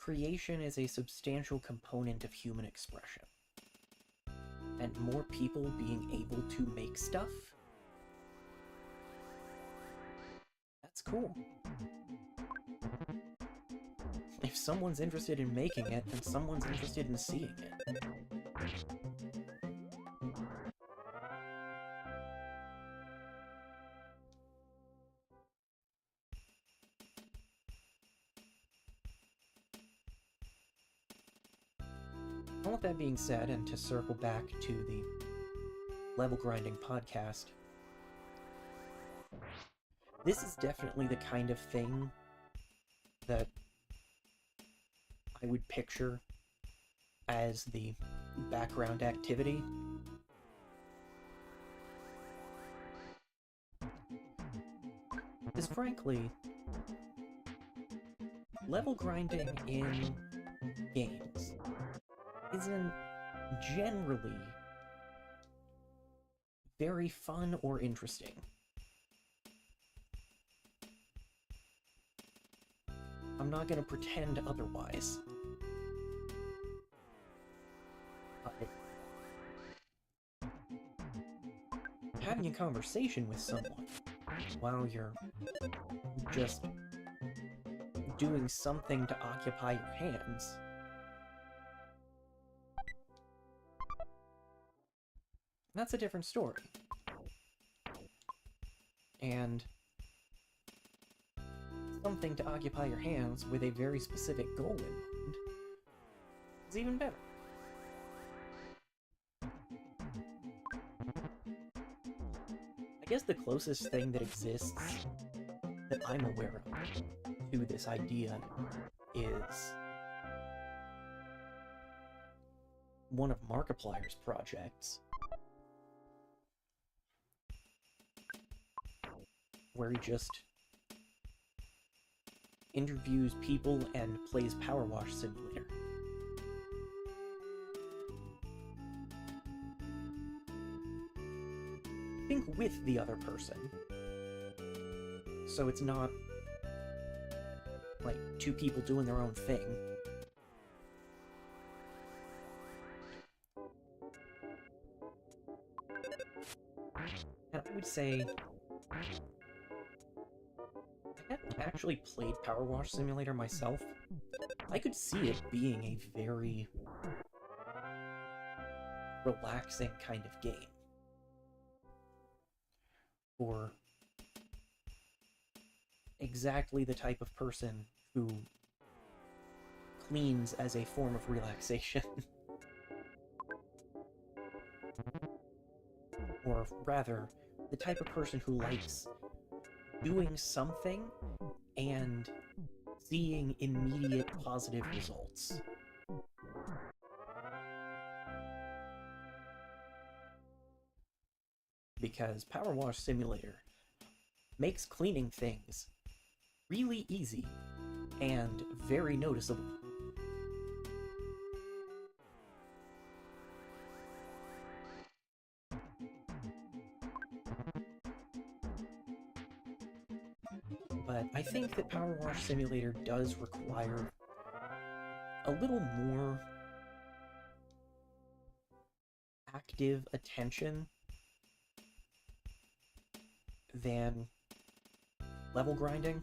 creation is a substantial component of human expression. And more people being able to make stuff, that's cool. If someone's interested in making it, then someone's interested in seeing it. All of that being said, and to circle back to the level grinding podcast, this is definitely the kind of thing that I would picture as the background activity. Because frankly, level grinding in games isn't generally very fun or interesting. I'm not going to pretend otherwise. But having a conversation with someone while you're just doing something to occupy your hands, that's a different story. And something to occupy your hands with a very specific goal in mind is even better. I guess the closest thing that exists that I'm aware of to this idea is one of Markiplier's projects, where he just interviews people and plays Power Wash Simulator. I think with the other person, so it's not like two people doing their own thing. And I would say I haven't actually played Power Wash Simulator myself. I could see it being a very relaxing kind of game for exactly the type of person who cleans as a form of relaxation. Or rather, the type of person who likes doing something and seeing immediate positive results. Because Power Wash Simulator makes cleaning things really easy and very noticeable. But I think that Power Wash Simulator does require a little more active attention than level grinding.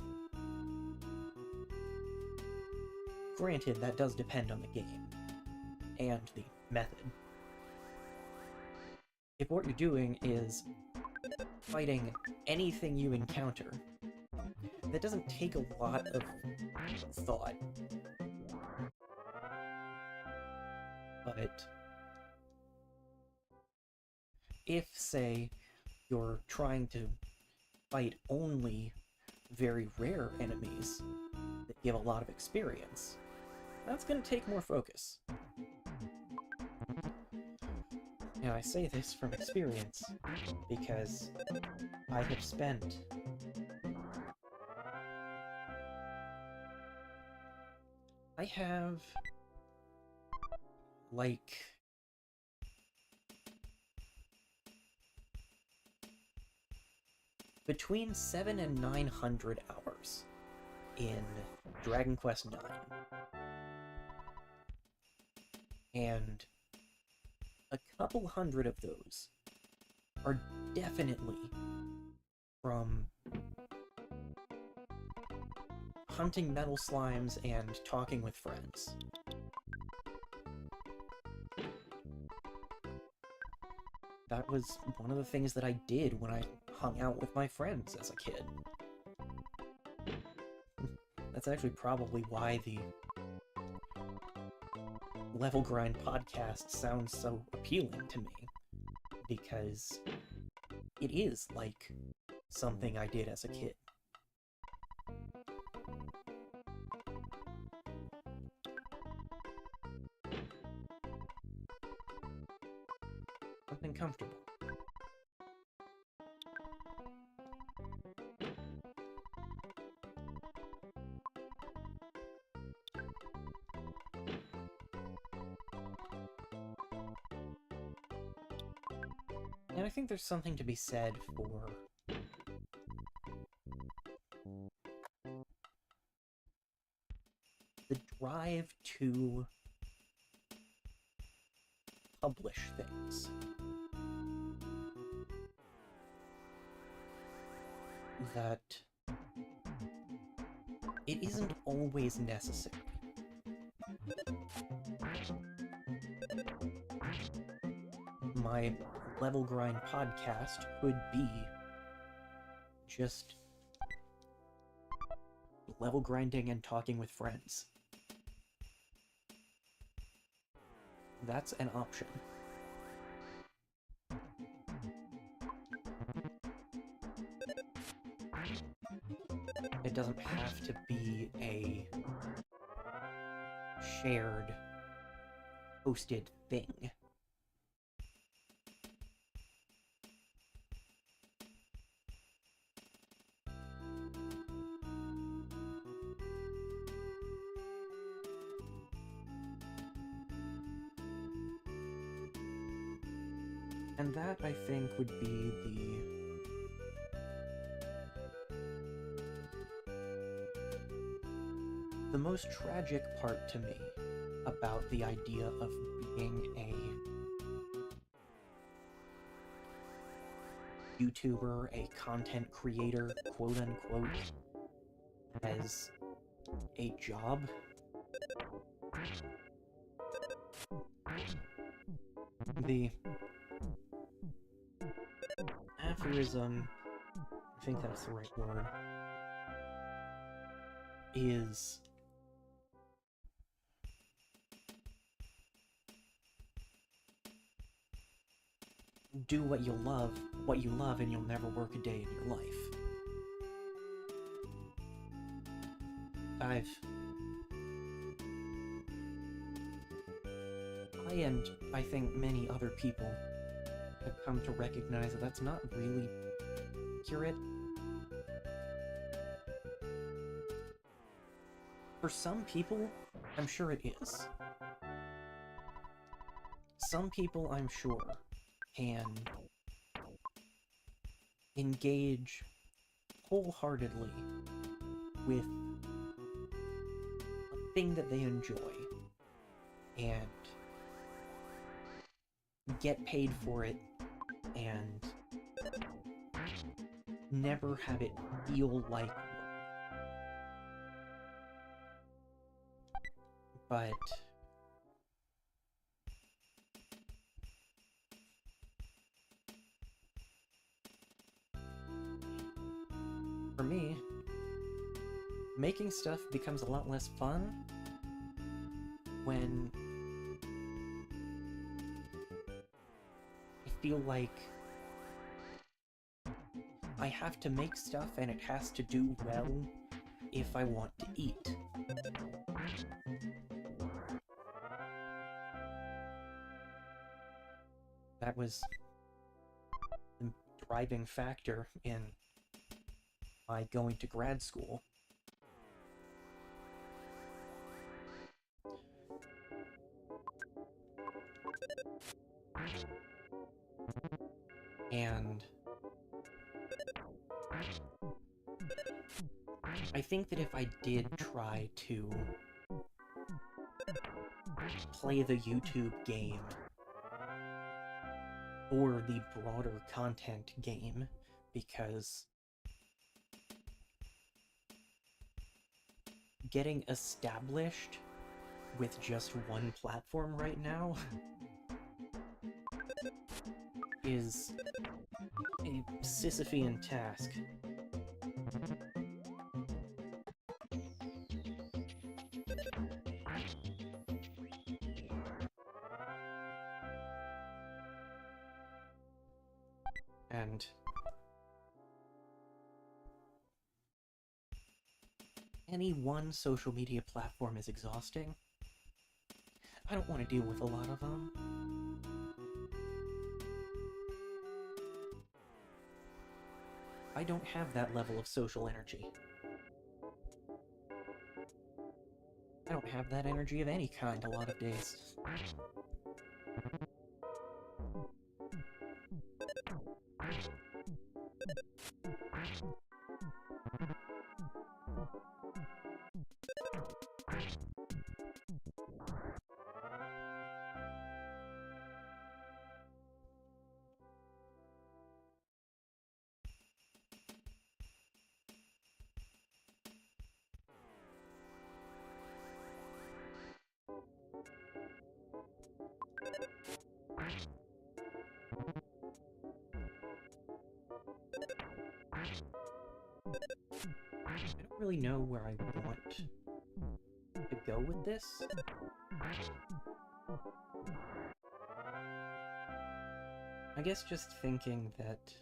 Granted, that does depend on the game and the method. If what you're doing is fighting anything you encounter, that doesn't take a lot of thought. But if, say, you're trying to fight only very rare enemies that give a lot of experience, that's going to take more focus. And I say this from experience because I have spent like between 700 and 900 hours in Dragon Quest IX. And a couple hundred of those are definitely from hunting metal slimes and talking with friends. That was one of the things that I did when I hung out with my friends as a kid. That's actually probably why the Level Grind podcast sounds so appealing to me, because it is like something I did as a kid. Something comfortable. And I think there's something to be said for the drive to publish things. That it isn't always necessary. My Level Grind podcast could be just level grinding and talking with friends. That's an option. It doesn't have to be a shared, hosted thing. And that, I think, would be the most tragic part to me about the idea of being a YouTuber, a content creator, quote-unquote, as a job. The aphorism, I think that's the right word, is do what you love, and you'll never work a day in your life. I and I think many other people have come to recognize that that's not really accurate. For some people, I'm sure it is. Some people, I'm sure, can engage wholeheartedly with a thing that they enjoy and get paid for it and never have it feel like work. But for me, making stuff becomes a lot less fun when I feel like I have to make stuff and it has to do well if I want to eat. That was the driving factor in my going to grad school. And I think that if I did try to play the YouTube game or the broader content game, because getting established with just one platform right now is a Sisyphean task. And any one social media platform is exhausting. I don't want to deal with a lot of them. I don't have that level of social energy. I don't have that energy of any kind a lot of days. I don't really know where I want to go with this. I guess just thinking that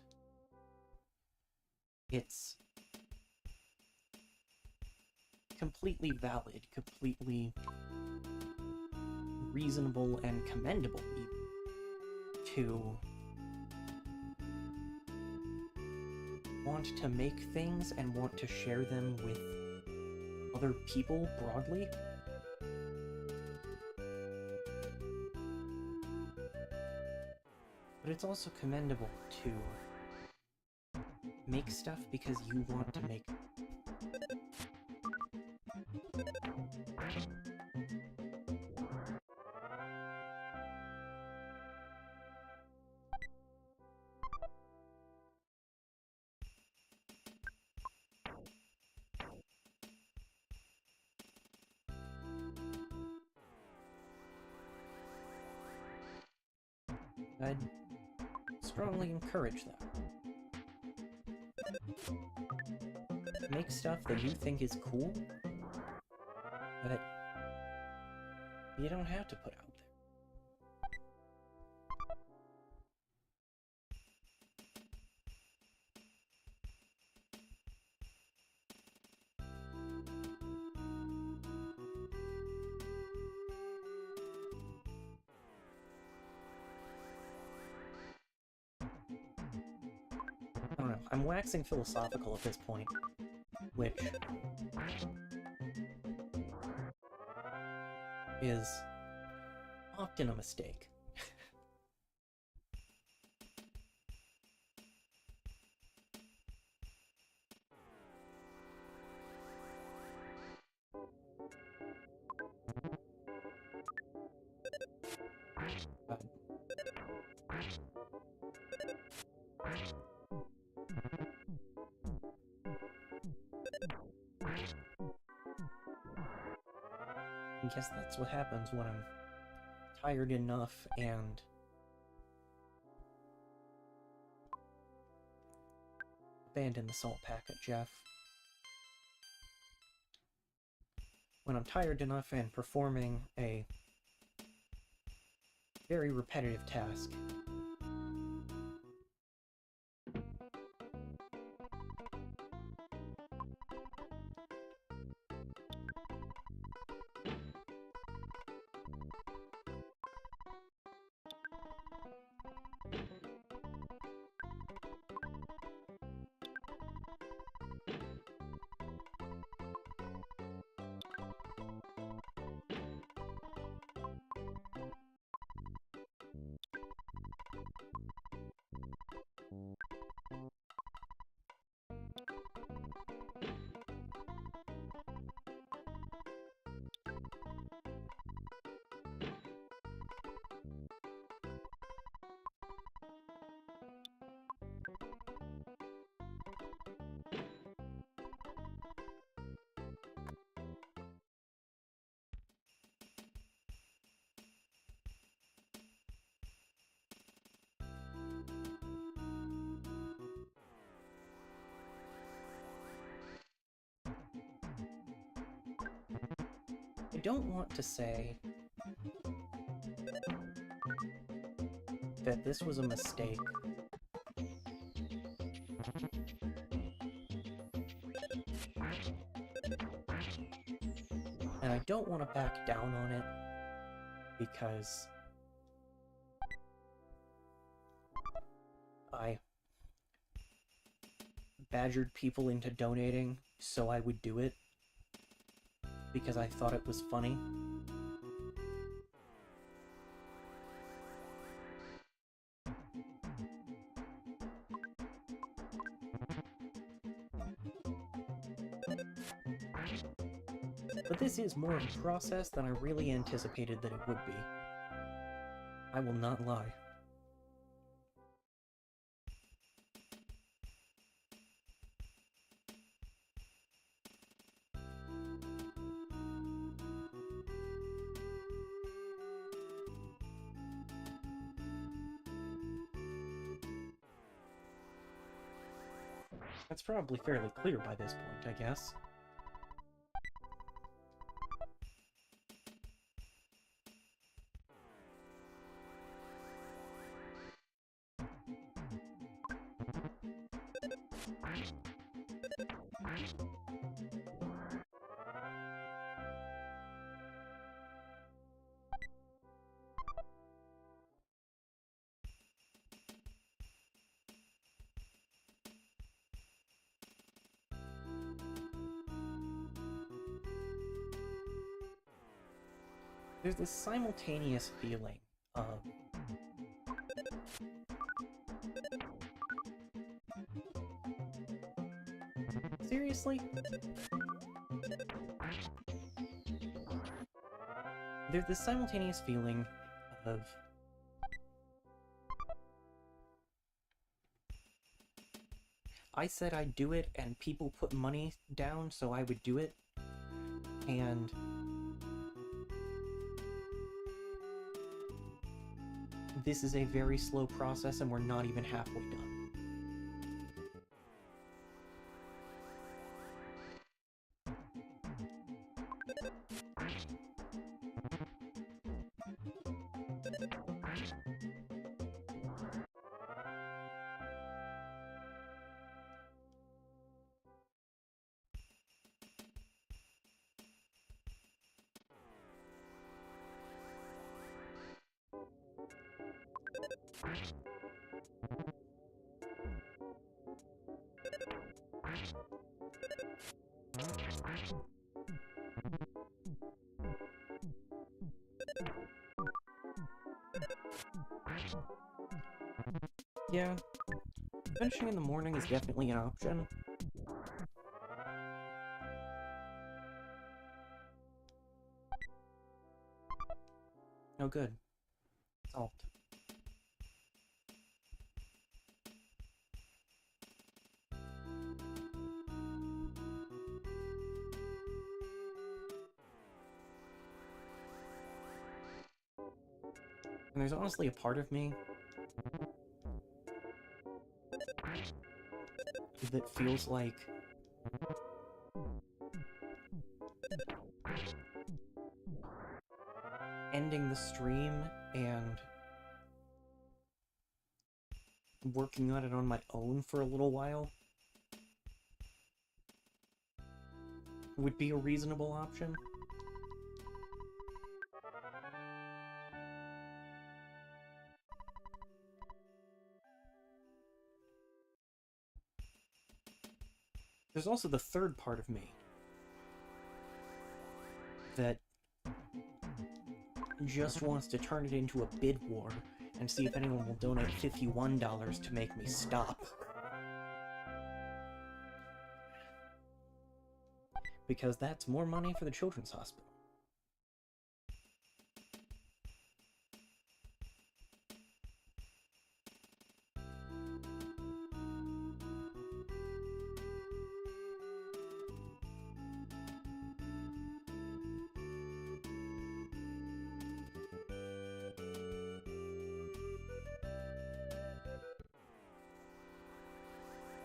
it's completely valid, completely reasonable and commendable to want to make things and want to share them with other people broadly. But it's also commendable to make stuff because you want to make it. I'd strongly encourage that. Make stuff that you think is cool, but you don't have to put out there. I don't know, I'm waxing philosophical at this point, which is often a mistake. I guess that's what happens when I'm tired enough and abandon the salt packet, Jeff. When I'm tired enough and performing a very repetitive task. don't want to say that this was a mistake. And I don't want to back down on it, because I badgered people into donating so I would do it, because I thought it was funny. But this is more of a process than I really anticipated that it would be. I will not lie. That's probably fairly clear by this point, I guess. There's this simultaneous feeling of seriously? There's this simultaneous feeling of I said I'd do it and people put money down so I would do it, and this is a very slow process and we're not even halfway done. Yeah, finishing in the morning is definitely an option. Oh good. Salt. And there's honestly a part of me that feels like ending the stream and working on it on my own for a little while would be a reasonable option. There's also the third part of me that just wants to turn it into a bid war and see if anyone will donate $51 to make me stop. Because that's more money for the children's hospital.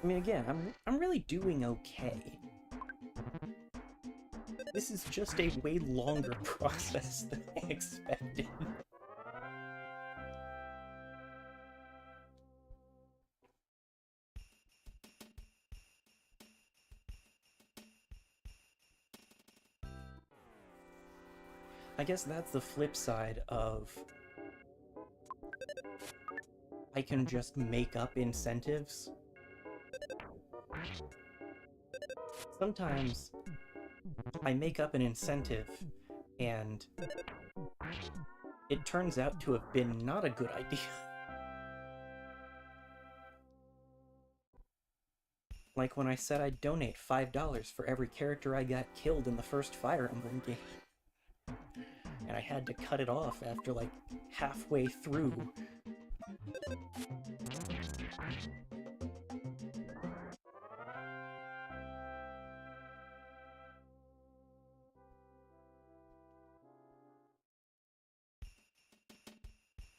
I mean, again, I'm really doing okay. This is just a way longer process than I expected. I guess that's the flip side of I can just make up incentives. Sometimes I make up an incentive and it turns out to have been not a good idea. Like when I said I'd donate $5 for every character I got killed in the first Fire Emblem game. And I had to cut it off after like halfway through.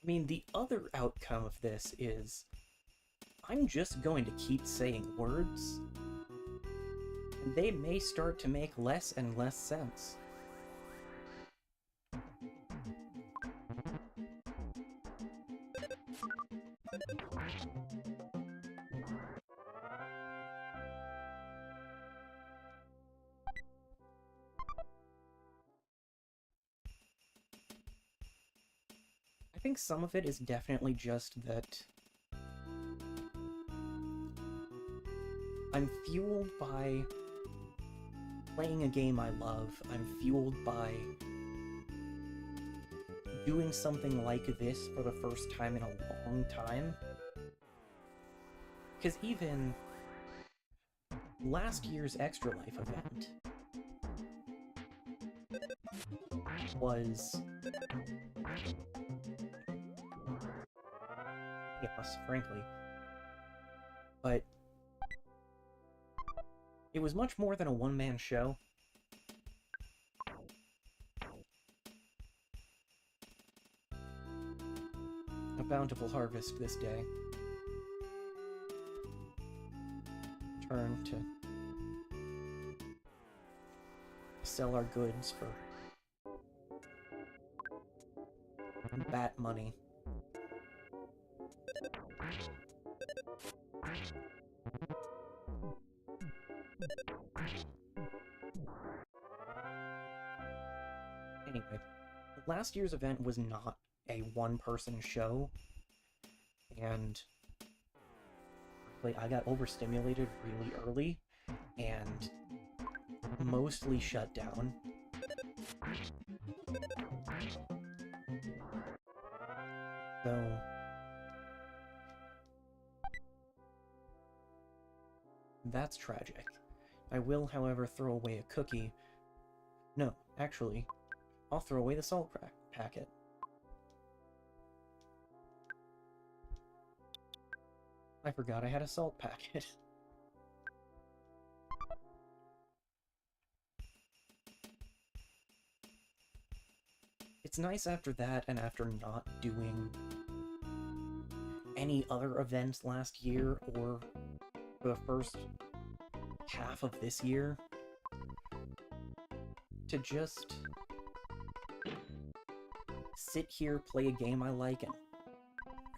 I mean, the other outcome of this is I'm just going to keep saying words, and they may start to make less and less sense. I think some of it is definitely just that I'm fueled by playing a game I love. I'm fueled by doing something like this for the first time in a long time. Because even last year's Extra Life event was chaos, frankly. But it was much more than a one-man show. A bountiful harvest this day. Turn to sell our goods for bat money. Anyway, last year's event was not a one-person show, and like, I got overstimulated really early, and mostly shut down. So that's tragic. I will, however, throw away a cookie. No, actually, I'll throw away the salt packet. I forgot I had a salt packet. It's nice after that, and after not doing any other events last year, or for the first half of this year, to just sit here, play a game I like, and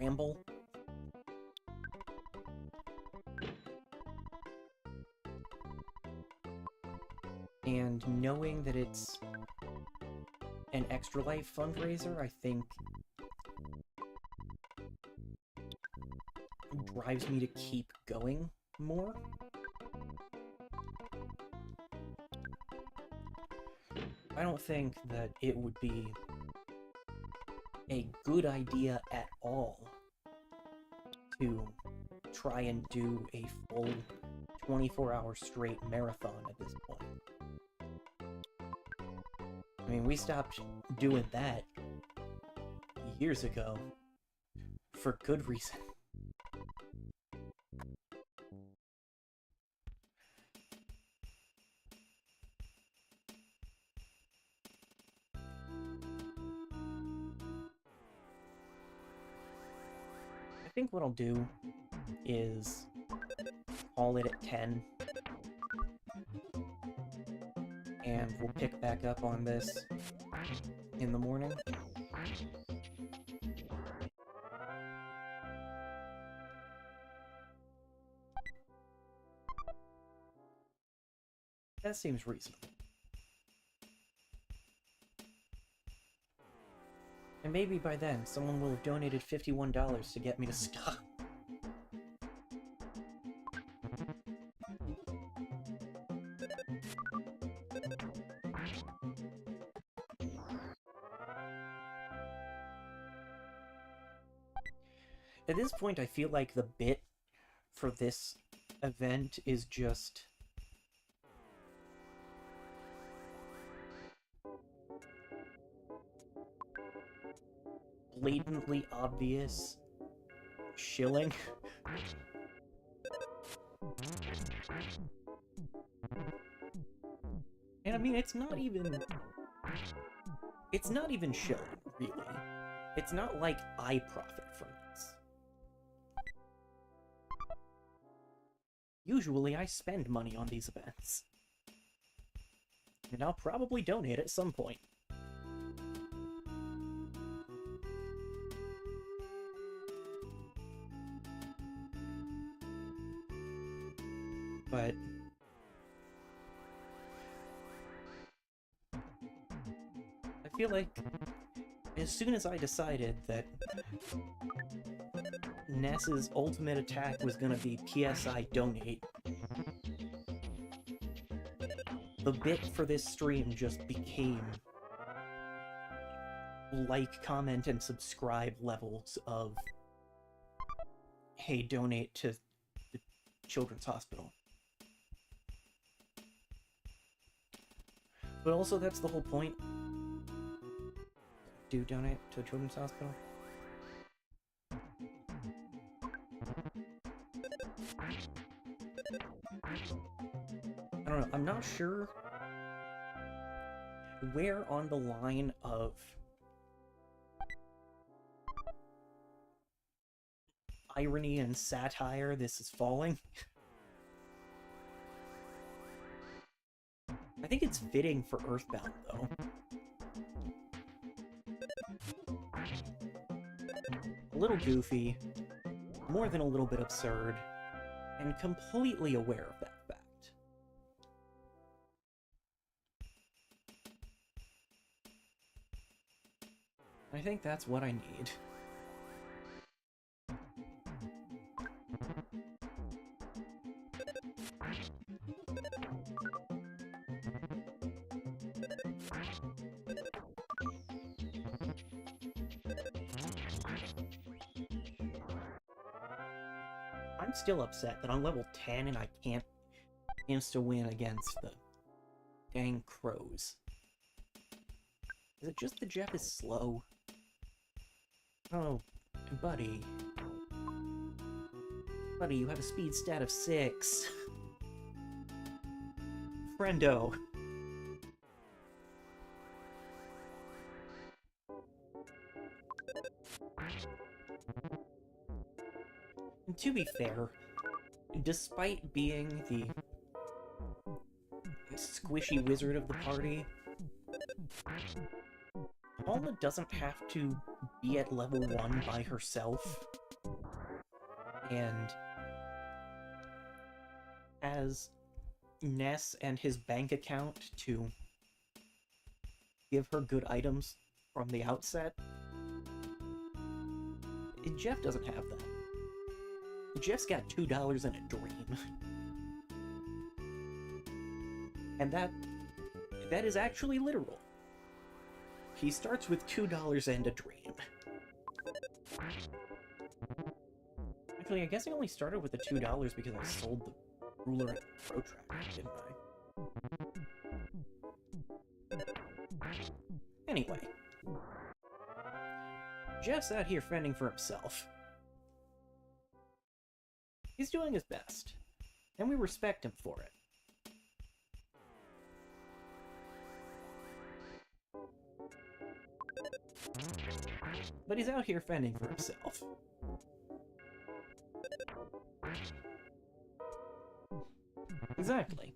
ramble. And knowing that it's an Extra Life fundraiser, I think drives me to keep going more. I don't think that it would be a good idea at all to try and do a full 24-hour straight marathon at this point. I mean, we stopped doing that years ago for good reason. I think what I'll do is call it at 10, and we'll pick back up on this in the morning. That seems reasonable. And maybe by then, someone will have donated $51 to get me to stop. At this point, I feel like the bit for this event is just blatantly obvious shilling. And I mean, it's not even shilling, really. It's not like I profit from this. Usually I spend money on these events. And I'll probably donate at some point. But I feel like as soon as I decided that Ness's ultimate attack was gonna be PSI donate, the bit for this stream just became like, comment, and subscribe levels of, hey, donate to the Children's Hospital. But also, that's the whole point. Do donate to a Children's Hospital. I don't know, I'm not sure where on the line of irony and satire this is falling. I think it's fitting for EarthBound, though. A little goofy, more than a little bit absurd, and completely aware of that fact. I think that's what I need. I'm still upset that I'm level 10 and I can't insta-win against the dang crows. Is it just that Jeff is slow? Oh, buddy. Buddy, you have a speed stat of 6. Friendo. And to be fair, despite being the squishy wizard of the party, Alma doesn't have to be at level 1 by herself, and as Ness and his bank account to give her good items from the outset, Jeff doesn't have that. Jeff's got $2 and a dream. And that is actually literal. He starts with $2 and a dream. Actually, I guess I only started with the $2 because I sold the ruler at the protractor, didn't I? Anyway. Jeff's out here fending for himself. He's doing his best, and we respect him for it. But he's out here fending for himself. Exactly.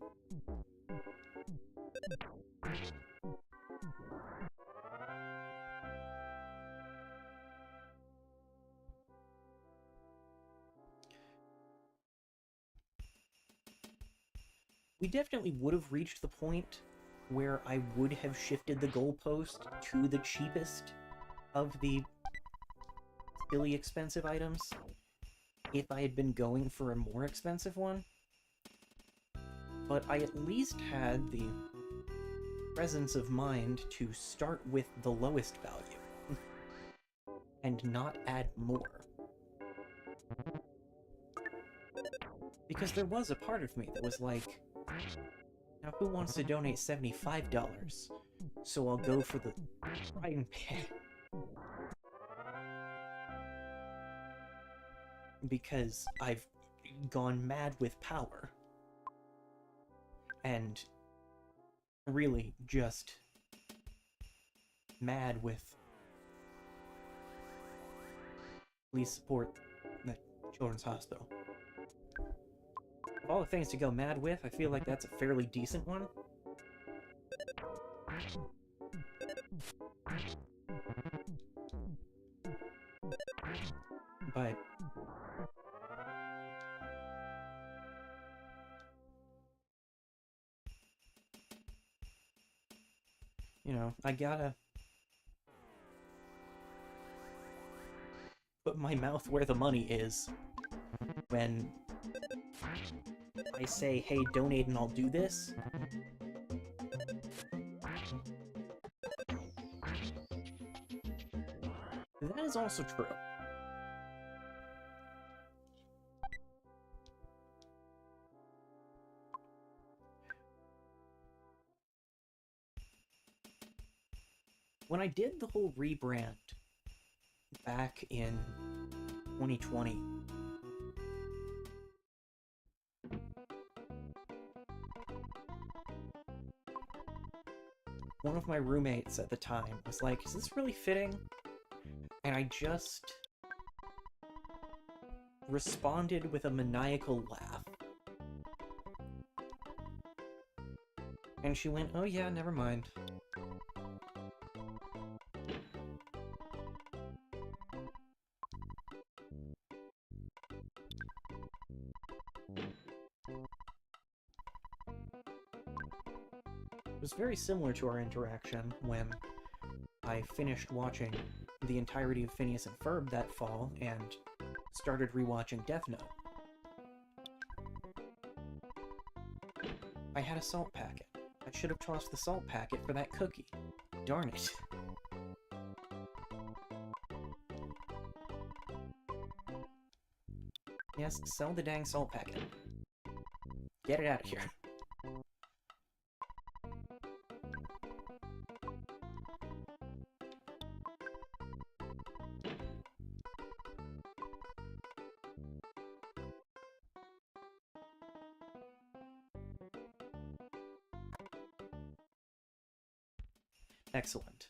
We definitely would have reached the point where I would have shifted the goalpost to the cheapest of the silly expensive items if I had been going for a more expensive one. But I at least had the presence of mind to start with the lowest value and not add more. Because there was a part of me that was like, now who wants to donate $75? So I'll go for the frying pan. Because I've gone mad with power. And really just mad with please support the Children's Hospital. Of all the things to go mad with, I feel like that's a fairly decent one. But you know, I gotta put my mouth where the money is when I say, hey, donate and I'll do this. That is also true. When I did the whole rebrand back in 2020, one of my roommates at the time was like, is this really fitting? And I just responded with a maniacal laugh. And she went, oh yeah, never mind. It was very similar to our interaction when I finished watching the entirety of Phineas and Ferb that fall and started rewatching Death Note. I had a salt packet. I should have tossed the salt packet for that cookie. Darn it. Yes, sell the dang salt packet. Get it out of here. Excellent.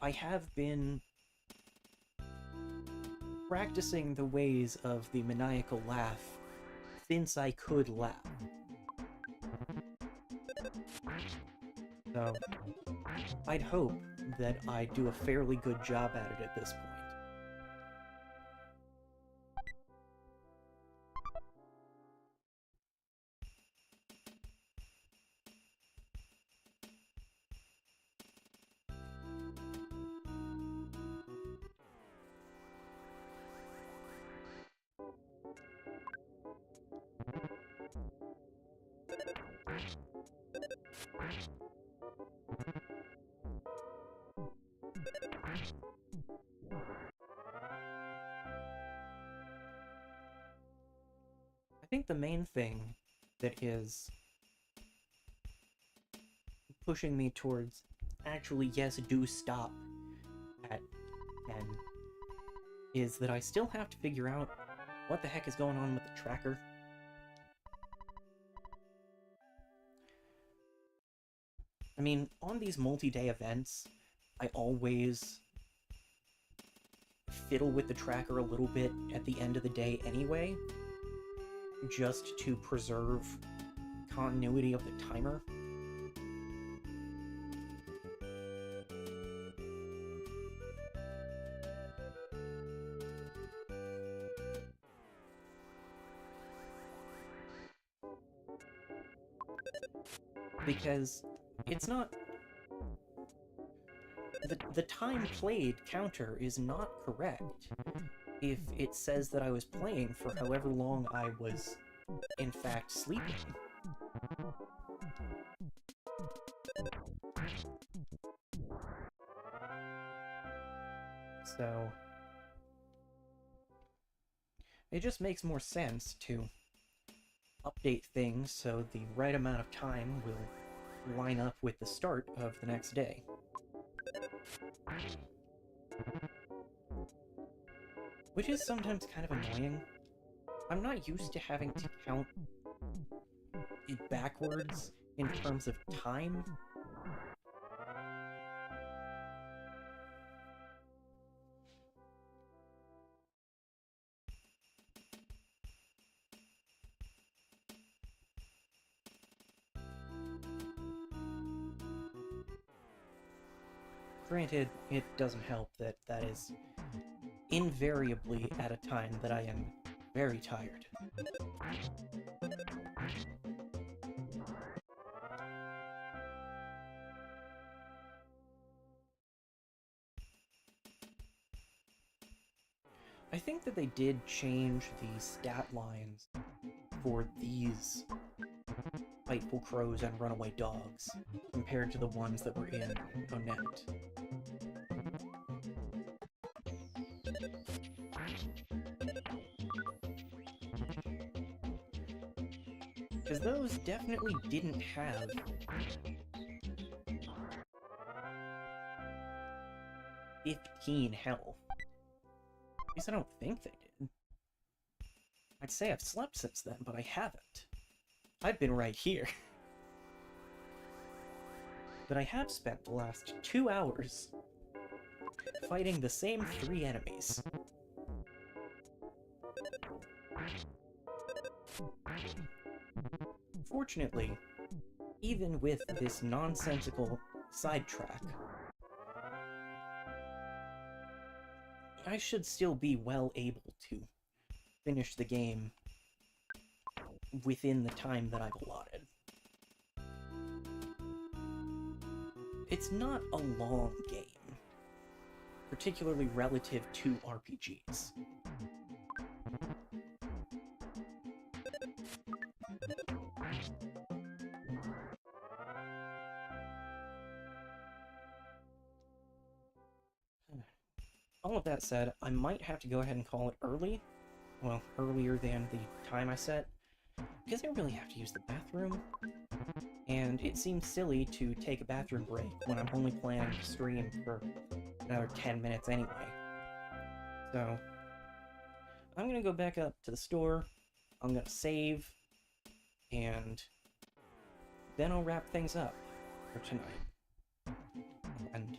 I have been practicing the ways of the maniacal laugh since I could laugh. So, I'd hope that I do a fairly good job at it at this point. I think the main thing that is pushing me towards actually, yes, do stop at 10 is that I still have to figure out what the heck is going on with the tracker. I mean, on these multi-day events, I always fiddle with the tracker a little bit at the end of the day anyway, just to preserve continuity of the timer. Because it's not... The time played counter is not correct if it says that I was playing for however long I was, in fact, sleeping. So... it just makes more sense to update things so the right amount of time will line up with the start of the next day. Which is sometimes kind of annoying. I'm not used to having to count it backwards in terms of time. Granted, it doesn't help that that is invariably at a time that I am very tired. I think that they did change the stat lines for these Fightful Crows and Runaway Dogs compared to the ones that were in Onett. Because those definitely didn't have $15 health. At least I don't think they did. I'd say I've slept since then, but I haven't. I've been right here. But I have spent the last 2 hours fighting the same 3 enemies. Fortunately, even with this nonsensical sidetrack, I should still be well able to finish the game within the time that I've allotted. It's not a long game, particularly relative to RPGs. All of that said, I might have to go ahead and call it early. Well, earlier than the time I set, because I really have to use the bathroom, and it seems silly to take a bathroom break when I'm only planning to stream for another 10 minutes anyway. So, I'm gonna go back up to the store, I'm gonna save, and then I'll wrap things up for tonight. And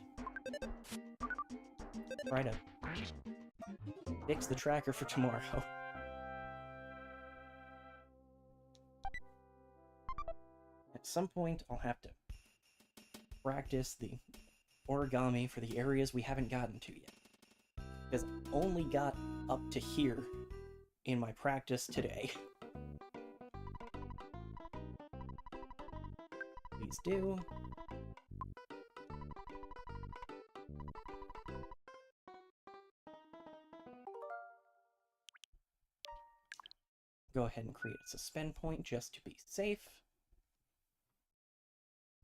try to fix the tracker for tomorrow. At some point, I'll have to practice the origami for the areas we haven't gotten to yet. Because I only got up to here in my practice today. Please do. Go ahead and create a suspend point just to be safe.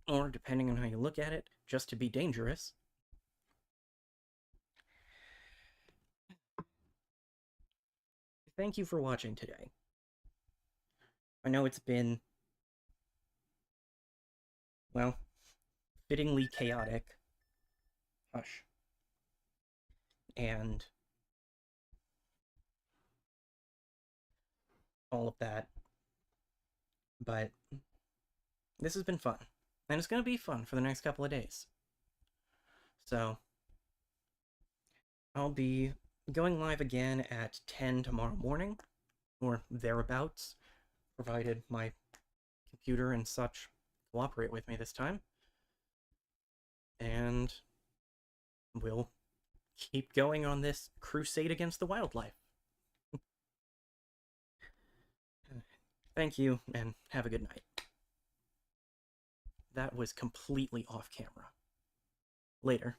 Or, depending on how you look at it, just to be dangerous. Thank you for watching today. I know it's been, well, fittingly chaotic. Hush. And all of that. But this has been fun. And it's going to be fun for the next couple of days. So, I'll be going live again at 10 tomorrow morning, or thereabouts, provided my computer and such cooperate with me this time. And we'll keep going on this crusade against the wildlife. Thank you, and have a good night. that was completely off camera. Later.